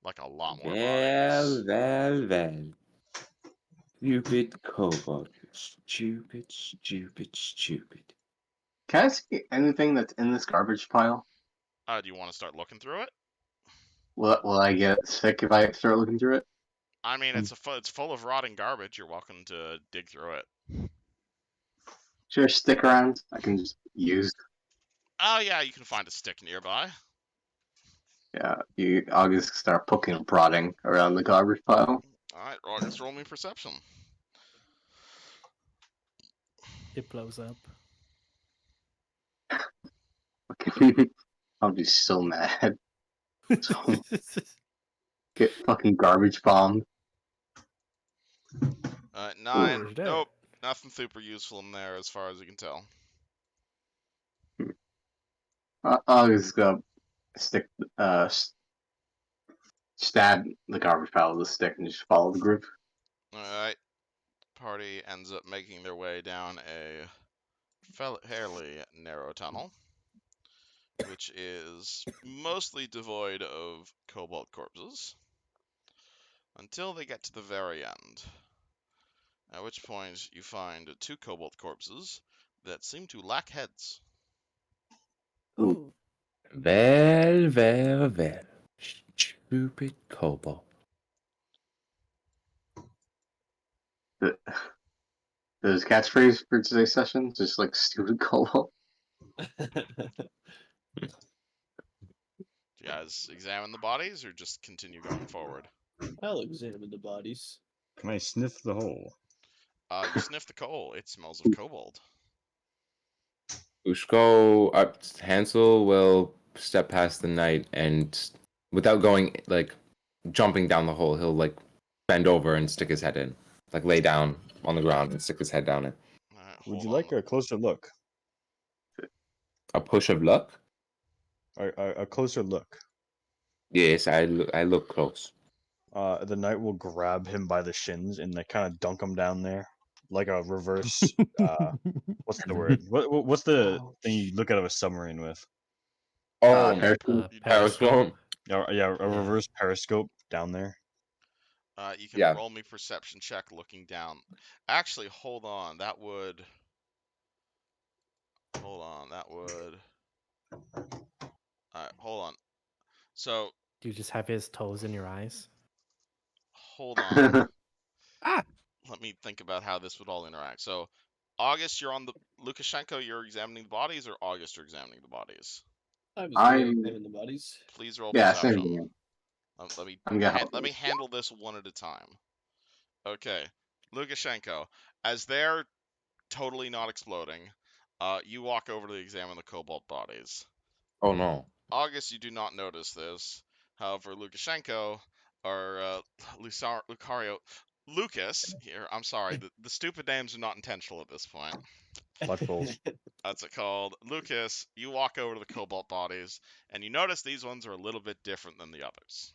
Like a lot more Well, bodies. well, well. Stupid kobold. Stupid, stupid, stupid. Can I see anything that's in this garbage pile? Do you want to start looking through it? Will I get sick if I start looking through it? I mean, it's full of rotting garbage. You're welcome to dig through it. Sure, stick around. I can just use. Oh yeah, you can find a stick nearby. Yeah, I'll just start poking and prodding around the garbage pile. Alright, August, roll me perception. It blows up. I'll be so mad. So, get fucking garbage bombed. 9. Where's that? Nope, nothing super useful in there as far as you can tell. I'll just go stick, stab the garbage pile with a stick and just follow the group. Alright. Party ends up making their way down a fairly narrow tunnel, which is mostly devoid of cobalt corpses, until they get to the very end, at which point you find 2 cobalt corpses that seem to lack heads. Ooh. Well, well, well. Stupid kobold. Those catchphrase for today's session, just like stupid cobalt. Do you guys examine the bodies or just continue going forward? I'll examine the bodies. Can I sniff the hole? You sniff the coal. It smells of cobalt. Ushko, Hansel will step past the knight and, without going, like, jumping down the hole, he'll, like, bend over and stick his head in. Like, lay down on the ground and stick his head down it. Alright, Would hold you on. like a closer look? A push of luck? A closer look. Yes, I look close. The knight will grab him by the shins and like kind of dunk him down there, like a reverse. What's the word? What's the thing you look out of a submarine with? Oh, Periscope. periscope. Yeah, a reverse periscope down there. You can Yeah. roll me perception check looking down. Actually, hold on. That would. Hold on. That would. Alright, hold on. So, Do you just have his toes in your eyes? hold on. Ah. Let me think about how this would all interact. So, August, you're on the. Lukashenko, you're examining the bodies, or August, you're examining the bodies? I was I- going to examine the bodies. Please roll Yeah, perception. same thing. Let gonna help me you. handle this one at a time. Okay, Lukashenko, as they're totally not exploding, you walk over to examine the cobalt bodies. Oh no. August, you do not notice this. However, Lukashenko or Lucario, Lucas here. I'm sorry. The stupid names are not intentional at this point. Buttfuls. That's it called. Lucas, you walk over to the cobalt bodies, and you notice these ones are a little bit different than the others.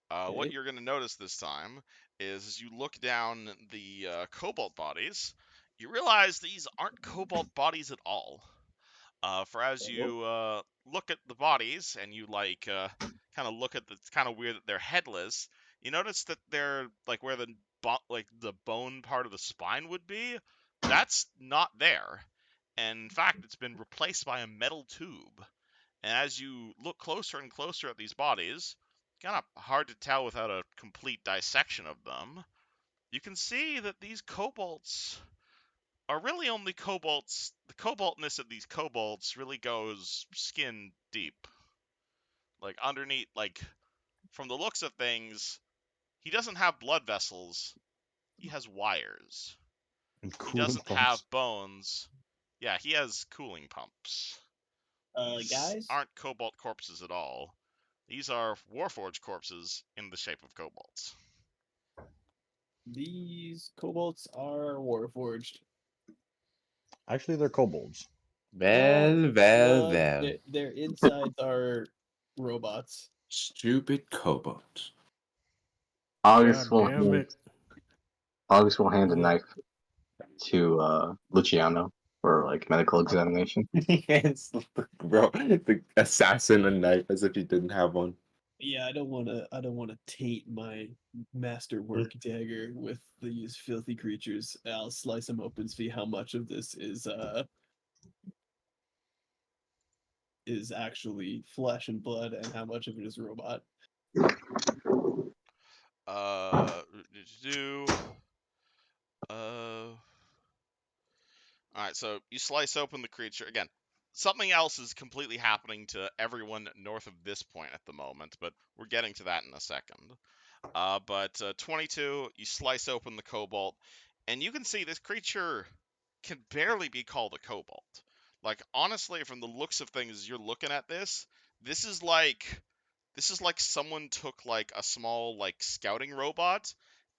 What Okay. you're going to notice this time is as you look down the cobalt bodies, you realize these aren't cobalt bodies at all. For as you look at the bodies and you kind of look at the, it's kind of weird that they're headless. You notice that they're like where the the bone part of the spine would be. That's not there. And in fact, it's been replaced by a metal tube. And as you look closer and closer at these bodies, kind of hard to tell without a complete dissection of them, you can see that these kobolds are really only kobolds. The cobaltness of these kobolds really goes skin deep. Like underneath, like from the looks of things, he doesn't have blood vessels. He has wires. And He cooling doesn't pumps. have bones. Yeah, he has cooling pumps. These Guys, aren't cobalt corpses at all. These are Warforged corpses in the shape of kobolds. these kobolds are warforged. Actually, they're kobolds. Well. Their insides are robots. Stupid kobolds. August God will damn hand, it. August will hand a knife to Luciano for like medical examination. Yes, bro. The assassin a knife as if he didn't have one. Yeah, I don't want to taint my masterwork dagger with these filthy creatures. I'll slice them open, see how much of this is actually flesh and blood, and how much of it is robot. Alright, so you slice open the creature. Again, something else is completely happening to everyone north of this point at the moment, but we're getting to that in a second. But 22, you slice open the cobalt, and you can see this creature can barely be called a cobalt. Like, honestly, from the looks of things, you're looking at this, this is like someone took like a small like scouting robot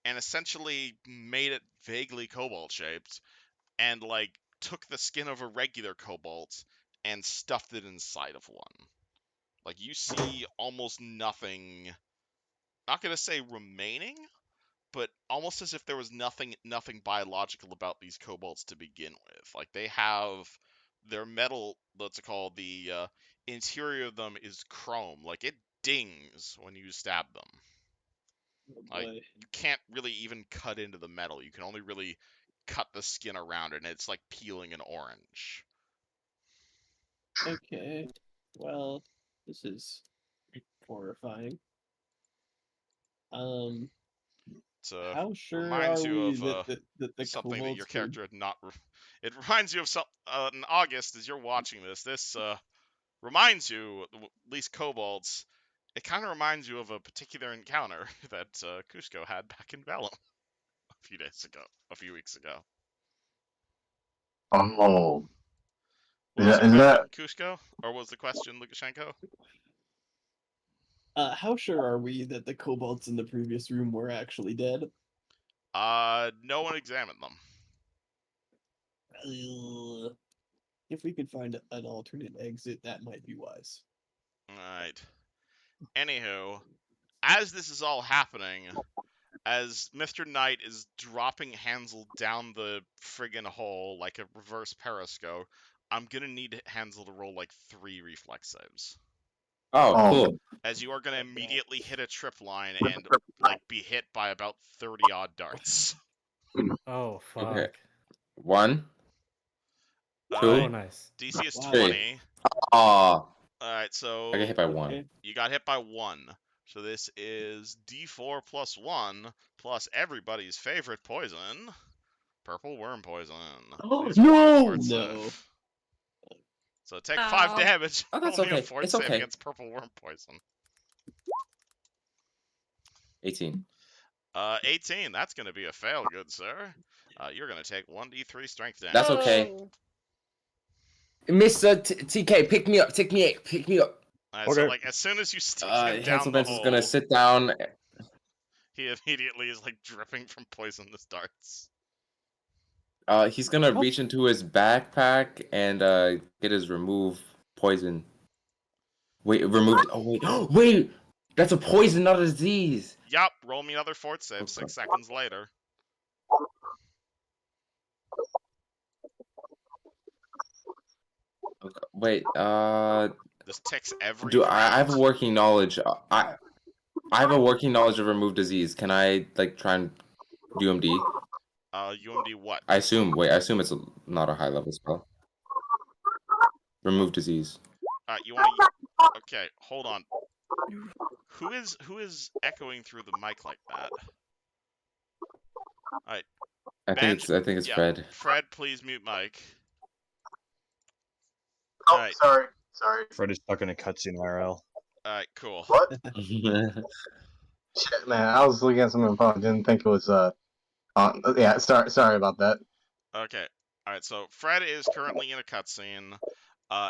and essentially made it vaguely cobalt shaped and like took the skin of a regular cobalt and stuffed it inside of one. Like you see almost nothing, not going to say remaining, but almost as if there was nothing biological about these kobolds to begin with. Like they have their metal, what's it called, the interior of them is chrome. Like it dings when you stab them. Oh Like boy. you can't really even cut into the metal. You can only really cut the skin around it, and it's like peeling an orange. Okay. Well, this is horrifying. How sure Reminds are you we of that the something that your kobolds could? character had not. It reminds you of some in August as you're watching this. This reminds you, at least kobolds. It kind of reminds you of a particular encounter that Cusco had back in Vellum a few weeks ago. Oh, What was the is that question, Cusco? Or was the question Lukashenko? How sure are we that the kobolds in the previous room were actually dead? No one examined them. If we could find an alternate exit, that might be wise. Alright. Anywho, as this is all happening, as Mr. Knight is dropping Hansel down the friggin' hole like a reverse periscope, I'm gonna need Hansel to roll like 3 reflex saves. Oh, Oh. cool. As you are gonna Okay. immediately hit a trip line and like be hit by about 30 odd darts. Oh, fuck. Okay. 1, Uh, 2, Oh, nice. DC is Wow. 20. Aw. Alright, so I get hit by 1. Okay. you got hit by 1. So this is D4 plus 1 plus everybody's favorite poison. Purple worm poison. Oh, Please roll me a no! fort No. save. So take 5 Ow. damage. Oh, that's Roll me a okay. fort It's save okay. against purple worm poison. 18. 18. That's going to be a fail, good sir. You're going to take 1d3 strength damage. That's okay. Oh. Mr. TK, pick me up, pick me up. Alright, so Okay. like as soon as you stick him down Hansel the Benz is hole, gonna sit down. he immediately is like dripping from poisonous darts. He's gonna reach into his backpack and get his remove poison. Wait, remove. Oh wait, wait. That's a poison, not a disease. Yup, roll me another fort save Okay. 6 seconds later. Okay, wait. This ticks every Do round. I have a working knowledge? I have a working knowledge of remove disease. Can I like try and UMD? UMD what? I assume. Wait, I assume it's not a high level spell. Remove disease. You want to? Okay, hold on. Who is echoing through the mic like that? Alright, I Ben? think it's Yeah. Fred. Fred, please mute mic. Oh, Alright. sorry. Fred is stuck in a cutscene IRL. Alright, cool. What? Shit, man, I was looking at something on my phone. Didn't think it was yeah, sorry about that. Okay. Alright, so Fred is currently in a cutscene.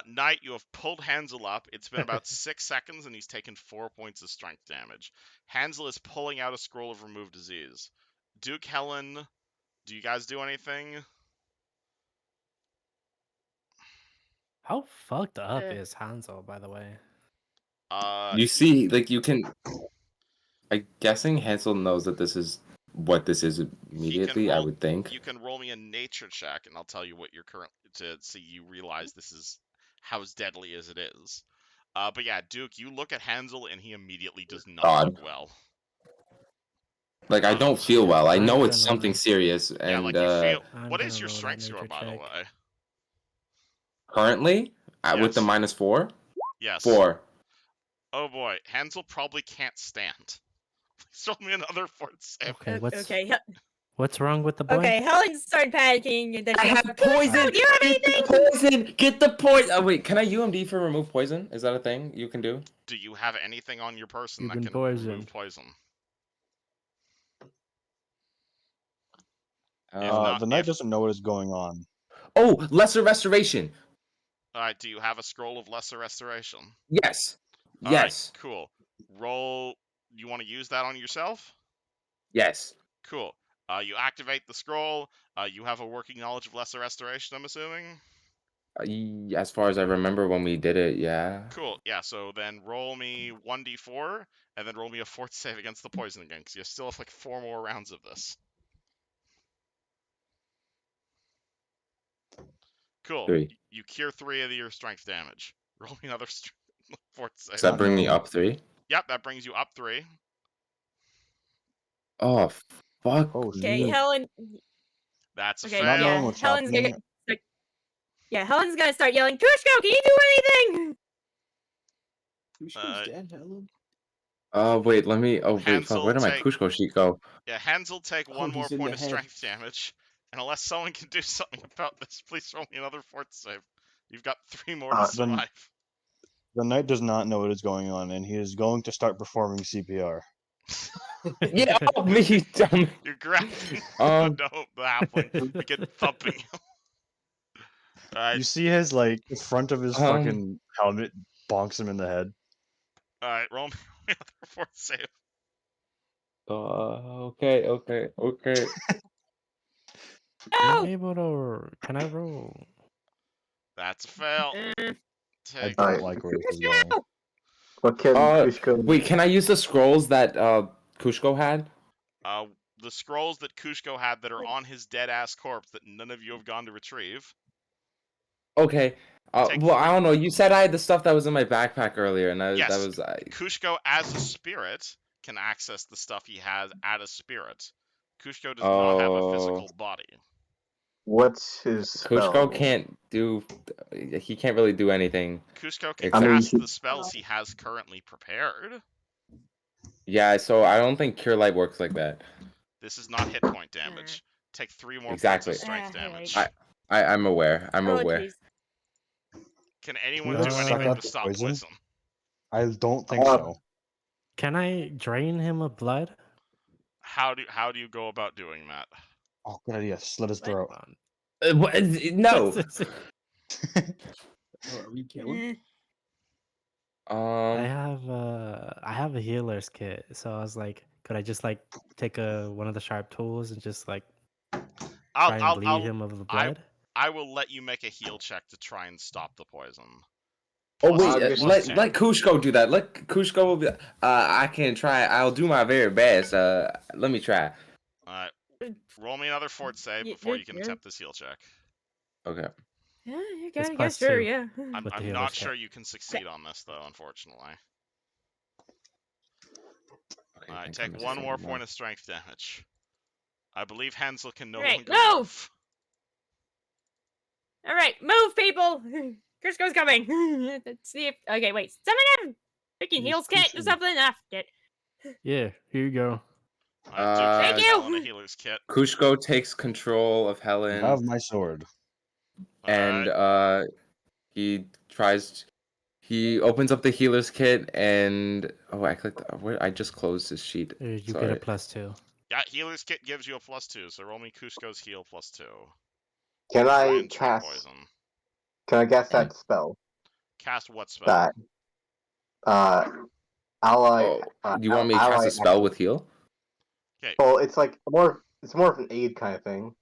Knight, you have pulled Hansel up. It's been about 6 seconds, and he's taken 4 points of strength damage. Hansel is pulling out a scroll of remove disease. Duke, Helen, do you guys do anything? How fucked up is Hansel, by the way? You see, like you can. I'm guessing Hansel knows that this is what this is immediately. I would think. You can roll me a nature check, and I'll tell you what you're to see. You realize this is how deadly as it is. But yeah, Duke, you look at Hansel, and he immediately does not look well. Like I don't feel well. I know it's gonna- something serious, and Yeah, like you feel. I'm What is gonna your roll that strength score, nature by the check. way? currently with the Yes. -4. Yes. 4. Oh boy, Hansel probably can't stand. Please roll me another fort save. Okay, Okay, what's wrong with the boy? okay. Helen started panicking, and then I she have goes, poison. Do you have Get anything? the poison. Get the poison. Oh wait, can I UMD for remove poison? Is that a thing you can do? Do you have anything on your person You've that been can remove poisoned. poison? The knight doesn't know what is going on. Oh, lesser restoration. Alright, do you have a scroll of lesser restoration? Yes. Alright, Yes. cool. Roll. You want to use that on yourself? Yes. Cool. You activate the scroll. You have a working knowledge of lesser restoration, I'm assuming? As far as I remember when we did it, yeah. Cool. Yeah, so then roll me 1d4, and then roll me a fort save against the poison again, because you still have like 4 more rounds of this. Cool. 3. You cure 3 of your strength damage. Roll me another fort save. Does that bring me up 3? Yep, that brings you up 3. Oh, fuck. Oh, Okay, shit. Helen. That's a Okay, Not fail. knowing yeah, what's Helen's happening. gonna. Yeah, Helen's gonna start yelling, Kushko, can you do anything? Kushko's dead, Helen. Wait, let me. Oh, wait, Hansel fuck. Where did my take- Kushko sheet go? Yeah, Hansel take Oh, 1 more he's in point the of head. strength damage. And unless someone can do something about this, please roll me another fort save. You've got 3 more to Then- survive. The knight does not know what is going on, and he is going to start performing CPR. Yeah, oh, me, you dumb. You're grabbing Um, the halfling. You get thumping. Alright, You see his like the front of his Um, fucking helmet bonks him in the head. alright, roll me another fort save. Okay. I'm No! able to. Can I roll? That's a fail. Mm, I Take don't Alright. like where this is going. no! What can Kushko? Wait, can I use the scrolls that Kushko had? the scrolls that Kushko had that are on his dead ass corpse that none of you have gone to retrieve. Okay. Take Well, 3. I don't know. You said I had the stuff that was in my backpack earlier, and Yes. that was. Kushko, as a spirit, can access the stuff he has at a spirit. Kushko does not have a physical body. What's his spell? Kushko can't do. He can't really do anything. Kushko can I mean, cast he- the spells he has currently prepared. Yeah, so I don't think Cure Light works like that. This is not hit point damage. Take 3 more Exactly. points of strength Ah, damage. right. I'm aware. I'm Oh, aware. jeez. Can anyone Can do you suck anything out to the stop poison? poison? I don't think so. Can I drain him of blood? How do you go about doing that? Oh, good idea. Slit his throat. Hold on. No. Oh, are we killing? I have a healer's kit, so I was like, could I just like take one of the sharp tools and just like try and bleed him of the blood? I will let you make a heal check to try and stop the poison. Oh Plus- wait, August plus let 10. Kushko do that. Let Kushko. I can try. I'll do my very best. Let me try. Alright. Roll me another fort save before you can attempt this heal check. Okay. Yeah, you It's gotta plus guess, sure, 2. yeah. I'm With the not healer's sure kit. you can succeed on this though, unfortunately. Okay. Alright, thanks, take I'm one more assuming. point of strength damage. I believe Hansel can no Right, longer move! move. All right, move, people. Crisco's coming. Let's see if. Okay, wait. Someone have freaking He's heals kit or pushing. something? Ah, shit. Yeah, here you go. Alright, Duke Thank hands you! Helen a healer's kit. Kushko takes control of I Helen, have my sword. and Alright. he tries. He opens up the healer's kit, and I clicked. I just closed his sheet. You get Sorry. a plus 2. Yeah, healer's kit gives you a +2, so roll me Cusco's heal +2. Can Try I and treat cast? poison. Can I cast that spell? Cast what spell? That ally. Oh, do you want me to cast ally a spell action. with heal? Okay. Well, it's like more. It's more of an aid kind of thing.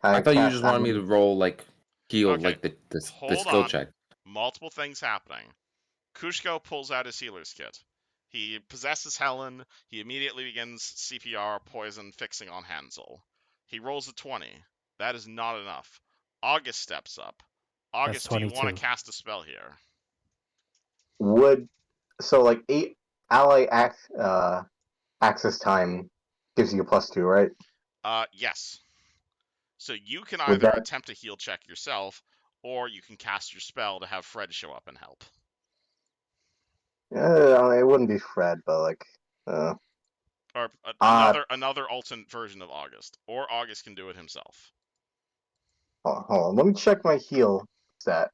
I thought you cast just wanted me to roll like heal, Okay, like the hold skill on. check. Multiple things happening. Kushko pulls out his healer's kit. He possesses Helen. He immediately begins CPR, poison, fixing on Hansel. He rolls a 20. That is not enough. August steps up. August, do you want 22. to cast a spell here? Would so like 8 ally access time gives you a +2, right? Yes. So you can Would either that- attempt a heal check yourself, or you can cast your spell to have Fred show up and help. It wouldn't be Fred, but like. Or another alternate version of August. Or August can do it himself. Hold on. Let me check my heal stat.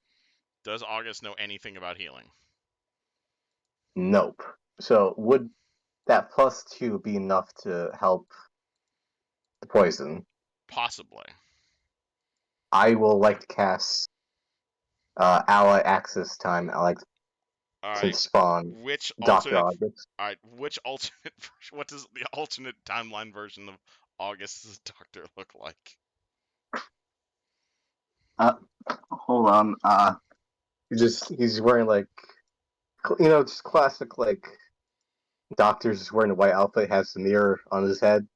Does August know anything about healing? Nope. So would that +2 be enough to help the poison? Possibly. I will like to cast ally access time. I like to Alright. spawn Which Dr. alternate August. Alright, which alternate version, what does the alternate timeline version of August's doctor look like? Hold on. He's wearing like just classic like doctor's just wearing a white outfit, has the mirror on his head,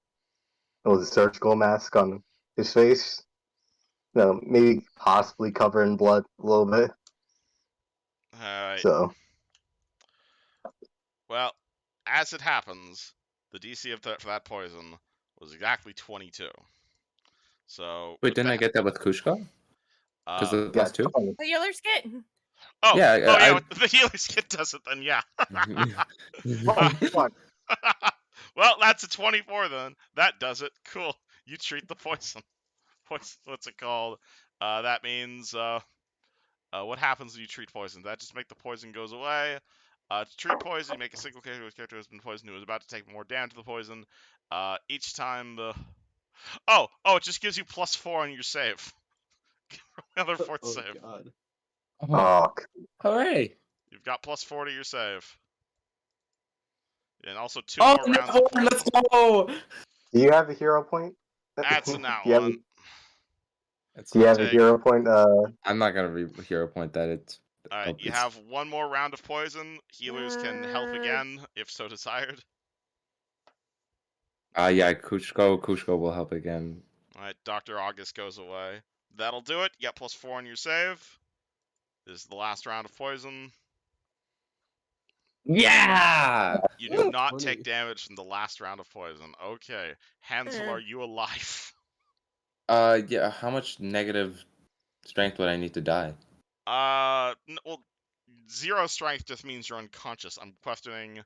with a surgical mask on his face. Maybe possibly covered in blood a little bit. Alright. So Well, as it happens, the DC for that poison was exactly 22. So Wait, didn't I get that with Kushko? Because uh, the plus 2? The healer's kit. oh Yeah, yeah, the healer's kit does it then, yeah. fuck. Well, that's a 24 then. That does it. Cool. You treat the poison. What's it called? That means what happens when you treat poison? That just make the poison goes away. To treat poison, you make a single character whose character has been poisoned who is about to take more damage to the poison. Each time the it just gives you +4 on your save. Another fort Oh save. god. Oh, Hooray! You've got +4 to your save. And also 2 Oh, more rounds no, of poison. let's go! do you have a hero point? That's a Do now you have a- one. Do you have a Take- hero point? I'm not gonna hero point that. It's Alright, you it's- have one more round of poison. Healers can help again, if so desired. yeah, Kushko will help again. Alright, Dr. August goes away. That'll do it. You got +4 on your save. This is the last round of poison. Yeah! You do not 20. take damage from the last round of poison. Okay. Hansel, are you alive? Yeah, how much negative strength would I need to die? Well, 0 strength just means you're unconscious. I'm questioning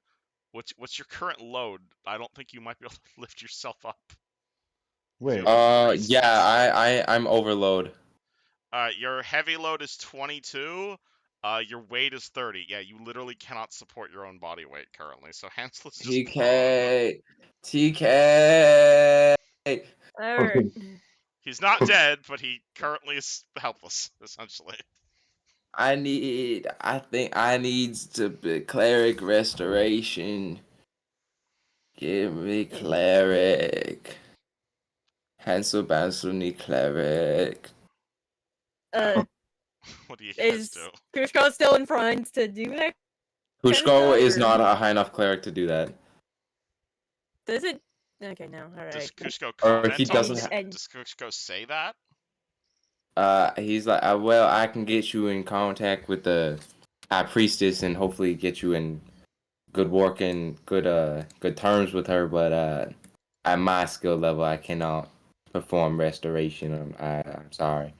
what's your current load. I don't think you might be able to lift yourself up. Wait, Yeah, I'm overload. Your heavy load is 22. Your weight is 30. Yeah, you literally cannot support your own body weight currently. So Hansel is just prone. TK. Alright. He's not dead, but he currently is helpless, essentially. I think I needs to be cleric restoration. Give me cleric. Hansel Bansel need cleric. What do you guys Is do? Kushko still in front to do that? Pushko stuff, is or- not a high enough cleric to do that. Does it? Okay, no. All Does right. Kushko Or comment he on doesn't this? ha- And Does Kushko say that? He's like, well, I can get you in contact with the high priestess and hopefully get you in good good terms with her, but at my skill level, I cannot perform restoration. I'm sorry.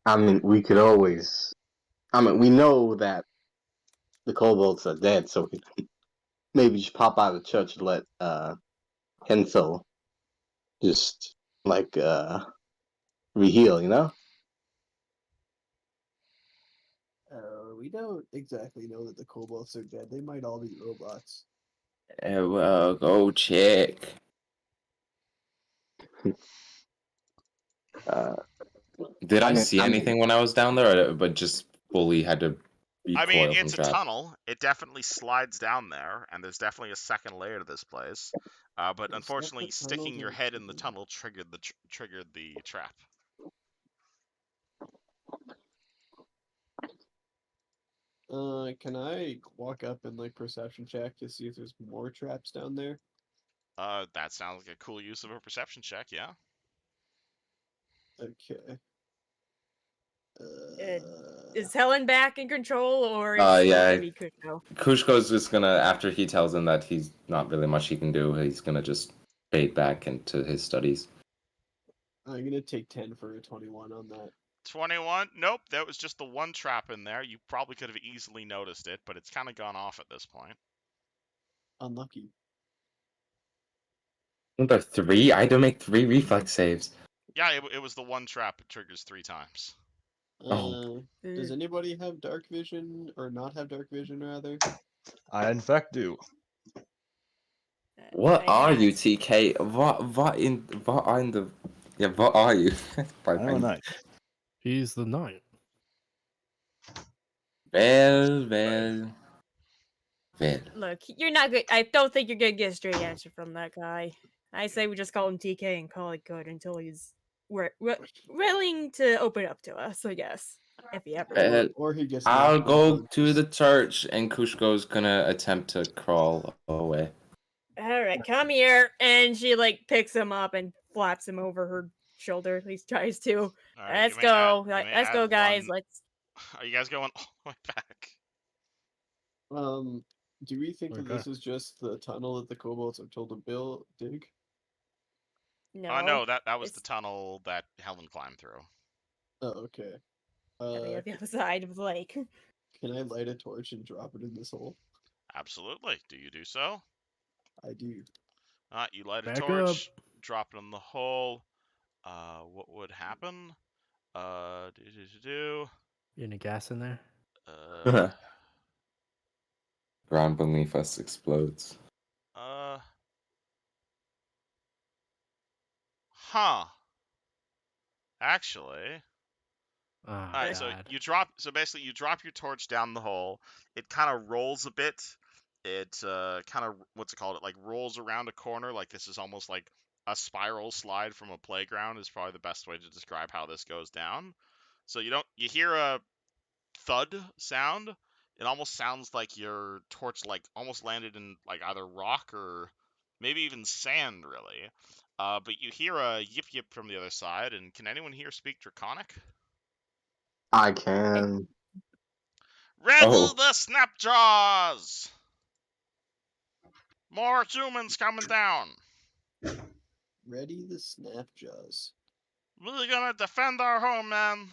I mean, we could always. I mean, we know that the kobolds are dead, so we could maybe just pop out of the church and let Hensel just like reheal, you know? We don't exactly know that the kobolds are dead. They might all be robots. Well, go check. Uh, Did I mean, see anything when I was down there, but just fully had to I mean, recoil from it's a traps? tunnel. It definitely slides down there, and there's definitely a second layer to this place. But Is that unfortunately, the sticking tunnel your to- head in the tunnel triggered the trap. Can I walk up and like perception check to see if there's more traps down there? That sounds like a cool use of a perception check, yeah. Okay. is Helen back in control, or is it Yeah. gonna be Kushko? Kushko's just gonna, after he tells him that he's not really much he can do, he's gonna just fade back into his studies. I'm gonna take 10 for a 21 on that. 21? Nope, that was just the one trap in there. You probably could have easily noticed it, but it's kind of gone off at this point. Unlucky. Number 3? I had to make 3 reflex saves. Yeah, it was the one trap. It triggers 3 times. Oh. Does anybody have dark vision or not have dark vision rather? I in fact do. What I are you, have- TK? What are you? I'm a knight. He's the knight. Well. Look, you're not good. I don't think you're gonna get a straight answer from that guy. I say we just call him TK and call it good until he's willing to open up to us. I guess if he ever. Well, Or he gets I'll knocked go unconscious. to the church, and Kushko's gonna attempt to crawl away. All right, come here, and she like picks him up and flaps him over her shoulder. At least tries to. All right, Let's you may go. add- you may Let's add go, guys. one- Let's. Are you guys going all the way back? Do we think that Okay. this is just the tunnel that the kobolds are told to dig? No. No, that was the it's- tunnel that Helen climbed through. Oh, okay. the other side of the lake. Can I light a torch and drop it in this hole? Absolutely. Do you do so? I do. You light a Back torch, drop it in the hole. What would happen? Any gas in there? Ground beneath us explodes. Huh. Actually. Oh, Alright, so God. basically you drop your torch down the hole. It kind of rolls a bit. It kind of, what's it called? It like rolls around a corner. Like this is almost like a spiral slide from a playground is probably the best way to describe how this goes down. So you hear a thud sound. It almost sounds like your torch like almost landed in like either rock or maybe even sand, really. But you hear a yip yip from the other side. And can anyone here speak Draconic? I can. Ready Oh. the Snapjaws! More humans coming down. Ready the Snapjaws. We're gonna defend our home, man.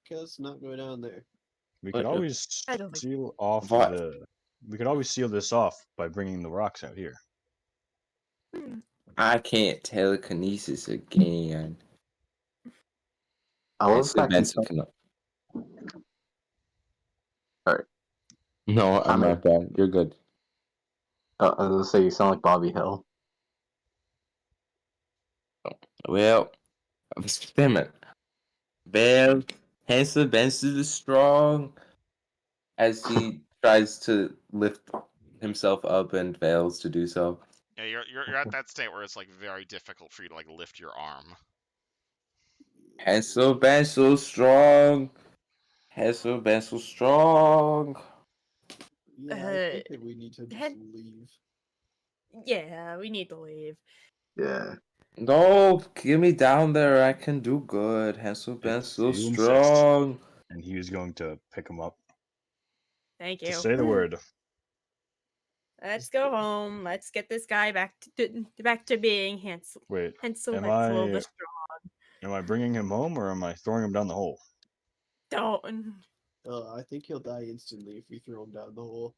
Okay, let's not go down there. We could always I don't think- seal off What? We could always seal this off by bringing the rocks out here. I can't telekinesis again. I was Actually, Benson cannot. Alright. No, I I'm mean- not bad. You're good. I was gonna say you sound like Bobby Hill. Well, Damn it. Bam. Hansel Benson is strong as he tries to lift himself up and fails to do so. Yeah, you're at that state where it's like very difficult for you to like lift your arm. Hansel Benson strong. Hansel Benson strong. Yeah, I think that we need to just Hen- leave. Yeah, we need to leave. Yeah. No, get me down there. I can do good. Hansel If Benson you insist. strong. And he was going to pick him up. Thank you. Just say the word. Let's go home. Let's get this guy back to being Hansel. Wait, Hansel am Hansel the I- Strong. am I bringing him home or am I throwing him down the hole? Don't. I think he'll die instantly if we throw him down the hole.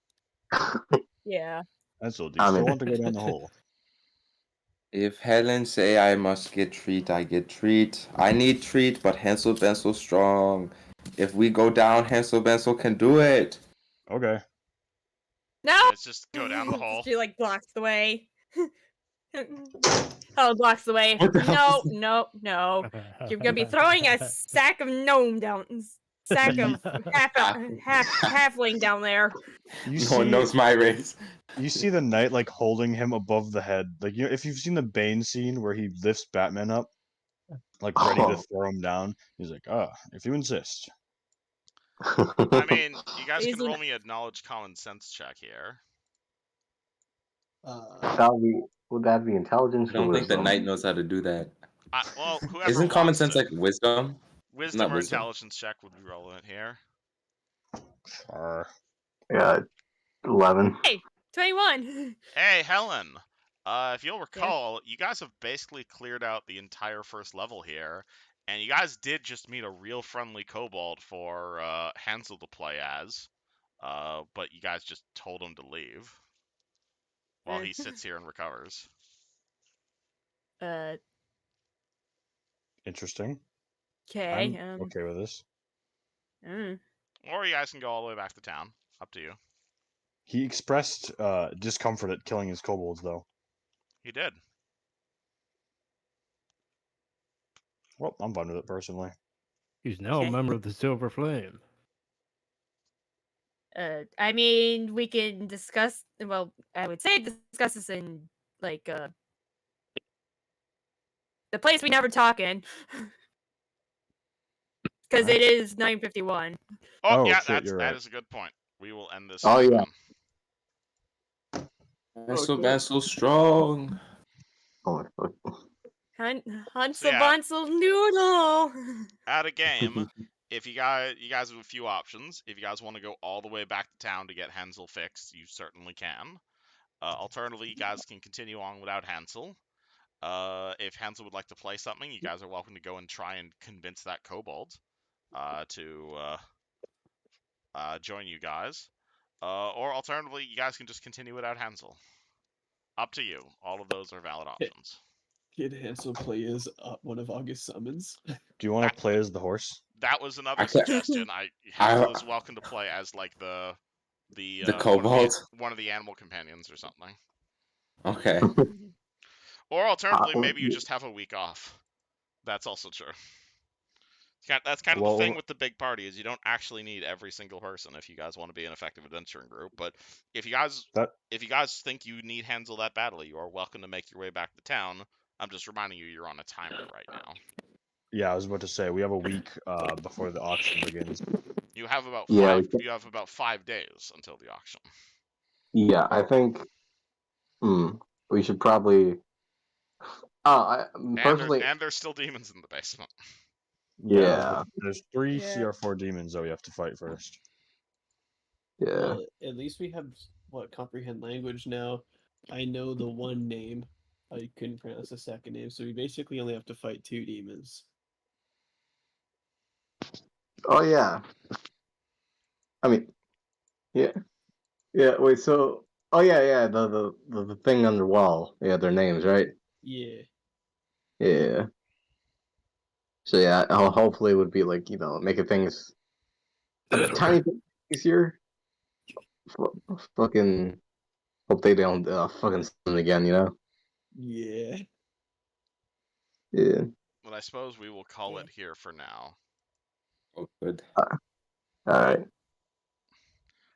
Yeah. Hansel, do you I still mean- want to go down the hole? If Helen say I must get treat, I get treat. I need treat, but Hansel Benson strong. If we go down, Hansel Benson can do it. Okay. No. Let's just go down the hole. She like blocks the way. Oh, blocks the way. What the hell No, is- no, no. You're gonna be throwing a sack of gnome down, sack of halfling down there. You No one knows my race. You see the knight like holding him above the head. Like, you know, if you've seen the Bane scene where he lifts Batman up, like ready to Oh. throw him down, he's like, if you insist. I mean, you guys can Easy roll me a knowledge common sense check here. Would that be intelligence I don't or think the wisdom? knight knows how to do that. Well, whoever Isn't common wants sense to. like wisdom? Wisdom not or wisdom. intelligence check would be relevant here. Sure. Yeah, 11. 21. Hey, Helen. If you'll recall, you guys have basically cleared out the entire first level here, and you guys did just meet a real friendly kobold for Hansel to play as, but you guys just told him to leave while he sits here and recovers. Interesting. Okay. I'm okay with this. Or you guys can go all the way back to town. Up to you. He expressed discomfort at killing his kobolds, though. He did. Well, I'm fine with it personally. He's now a member of the Silver Flame. I mean, we can discuss. Well, I would say discuss this in like the place we never talk in, because it is 9:51. Oh, Oh, yeah, shit, you're that right. is a good point. We will end this. Oh, stream yeah. then. Hansel Benson strong. Oh, my fuck. Hansel yeah. Bansel Noodle. At a game, if you guys have a few options. If you guys want to go all the way back to town to get Hansel fixed, you certainly can. Alternatively, you guys can continue on without Hansel. If Hansel would like to play something, you guys are welcome to go and try and convince that kobold to join you guys. Or alternatively, you guys can just continue without Hansel. Up to you. All of those are valid options. Can Hansel play as one of August summons? Do you want to play as the horse? That was another I can't- suggestion. Hansel is welcome to play as like the kobold? one of the animal companions or something. Okay. Or alternatively, maybe you just have a week off. That's also true. That's kind of the thing with the big party is you don't actually need every single person if you guys want to be an effective adventuring group. But if you guys think you need Hansel that badly, you are welcome to make your way back to town. I'm just reminding you you're on a timer right now. Yeah, I was about to say we have a week before the auction begins. You have about Yeah, you have about 5 days until the auction. Yeah, I think we should probably. Personally, And there's still demons in the basement. yeah, There's 3 Yeah. CR4 demons that we have to fight first. yeah. Well, at least we have comprehend language now. I know the one name. I couldn't pronounce the second name, so we basically only have to fight 2 demons. Oh yeah. I mean, yeah. Wait. So, oh yeah. The thing on the wall. Yeah, their names, right? Yeah. Yeah. So yeah, hopefully it would be like making things a tiny bit easier. Fucking hope they don't fucking send again. Yeah. Yeah. But I suppose we will call Yeah. it here for now. Oh, good. All right.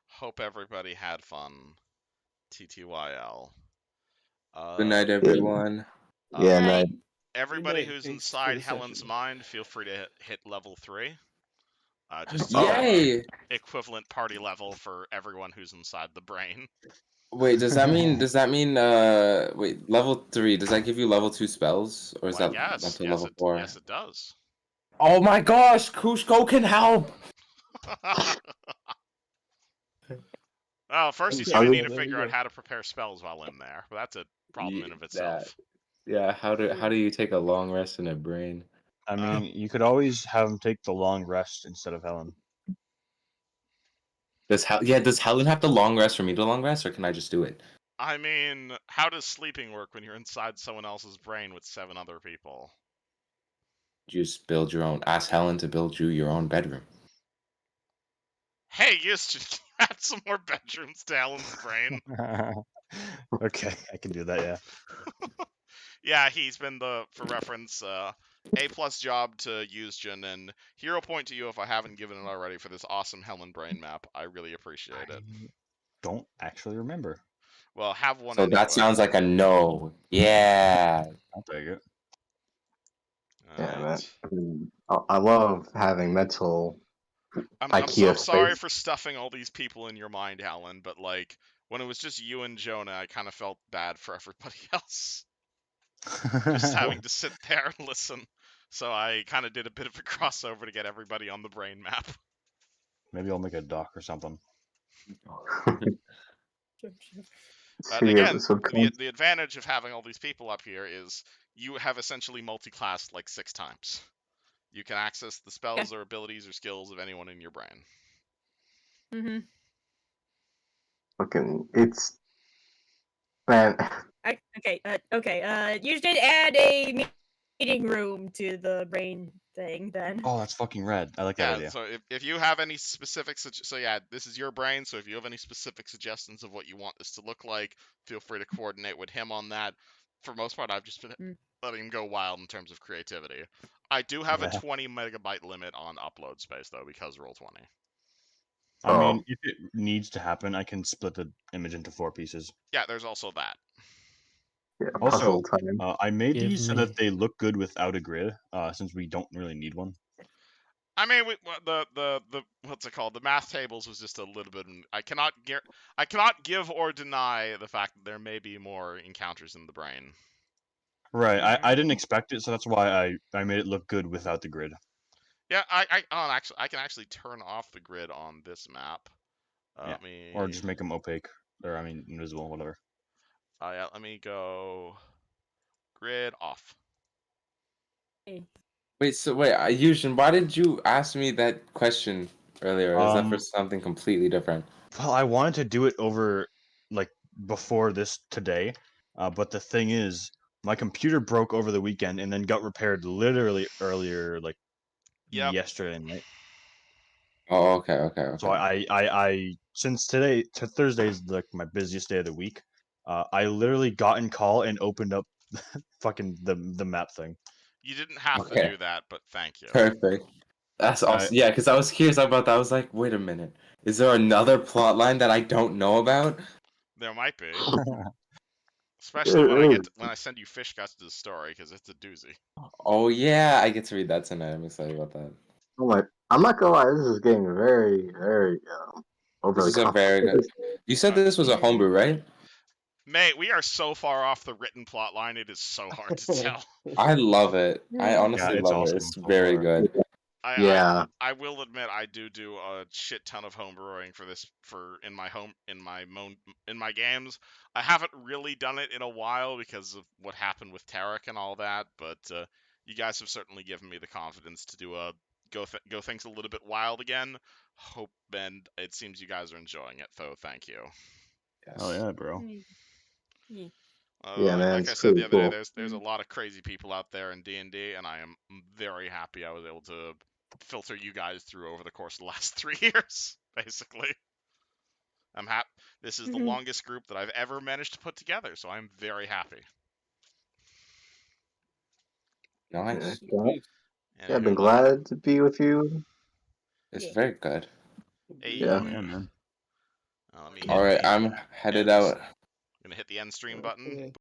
Hope everybody had fun. TTYL. Good night, everyone. Yeah, Uh, night. Everybody night. who's Thanks for inside the Helen's session. mind, feel free to hit level 3. Just Oh. Yay! equivalent party level for everyone who's inside the brain. Wait, does that mean wait, level 3, does that give you level 2 spells? Or is Well, that yes, up to yes, level 4? yes, it does. Oh my gosh, Kushko can help! Well, first you Okay, sort of I'll- need to there we figure out go. how to prepare spells while in there, but that's a problem in of That, itself. yeah, how do you take a long rest in a brain? I mean, you could always have him take the long rest instead of Helen. Does Helen have to long rest for me to long rest, or can I just do it? I mean, how does sleeping work when you're inside someone else's brain with 7 other people? Just build your own. Ask Helen to build you your own bedroom. Hey, just add some more bedrooms to Helen's brain. Okay, I can do that, yeah. Yeah, he's been for reference, A+ job to Eusgen, and hero point to you if I haven't given it already for this awesome Helen brain map. I really appreciate it. I don't actually remember. Well, have one So anyway. that sounds like a no. Yeah. I'll take it. Yeah, man. Alright. I love having mental I'm IKEA so sorry space. for stuffing all these people in your mind, Helen, but like when it was just you and Jonah, I kind of felt bad for everybody else. Just having to sit there and listen. So I kind of did a bit of a crossover to get everybody on the brain map. Maybe I'll make a doc or something. But See, again, so the advantage of having all these people up here is you have essentially multi-classed like 6 times. You can access the spells or abilities or skills of anyone in your brain. Mm-hmm. fucking it's man. Okay. You should add a meeting room to the brain thing then. Oh, that's fucking rad. I like that Yeah, idea. so if you have any specific, so yeah, this is your brain, so if you have any specific suggestions of what you want this to look like, feel free to coordinate with him on that. For most part, I've just been letting him go wild in terms of creativity. I do have a Yeah. 20 megabyte limit on upload space, though, because Roll20. I mean, Oh. if it needs to happen, I can split the image into 4 pieces. Yeah, there's also that. Yeah, Also, puzzle time. I made Give these so me- that they look good without a grid, since we don't really need one. I mean, the what's it called? The math tables was just a little bit. I cannot give or deny the fact that there may be more encounters in the brain. Right, I didn't expect it, so that's why I made it look good without the grid. Yeah, I can actually turn off the grid on this map. Yeah, or just make them opaque, or I mean invisible, whatever. Yeah, let me go grid off. Wait, Yushin, why did you ask me that question earlier? Is that for something completely different? Well, I wanted to do it over like before this today, but the thing is, my computer broke over the weekend and then got repaired literally earlier, like yesterday night. Oh, okay. So I since today to Thursday is like my busiest day of the week. I literally got in call and opened up fucking the map thing. You didn't have to Okay. do that, but thank you. Perfect. That's awesome. Yeah, because I was curious about that. I was like, wait a minute. Is there another plot line that I don't know about? There might be, especially when I send you Fish Guts to the story, because it's a doozy. Oh yeah, I get to read that tonight. I'm excited about that. I'm not gonna lie, this is getting very, very overly This is a very good. You said this was a homebrew, right? Mate, we are so far off the written plot line, it is so hard to tell. I love it. I honestly it's love awesome it. It's so very far. good. I will admit I do a shit ton of homebrewing for this in my games. I haven't really done it in a while because of what happened with Tarek and all that, but you guys have certainly given me the confidence to do go things a little bit wild again. Hope and it seems you guys are enjoying it, though. Thank you. Yes. Oh yeah, bro. Yeah, man, Like I it's said the pretty other cool. day, there's a lot of crazy people out there in D&D, and I am very happy I was able to filter you guys through over the course of the last 3 years, basically. I'm happy. This is the longest group that I've ever managed to put together, so I'm very happy. Nice. Yeah, Sweet. And yeah, I've been everyone, glad to be with you. It's Yeah. very good. hey, Yeah. Oh, yeah, man. let me hit All right, the I'm headed end. out. I'm gonna hit the end stream button. Okay.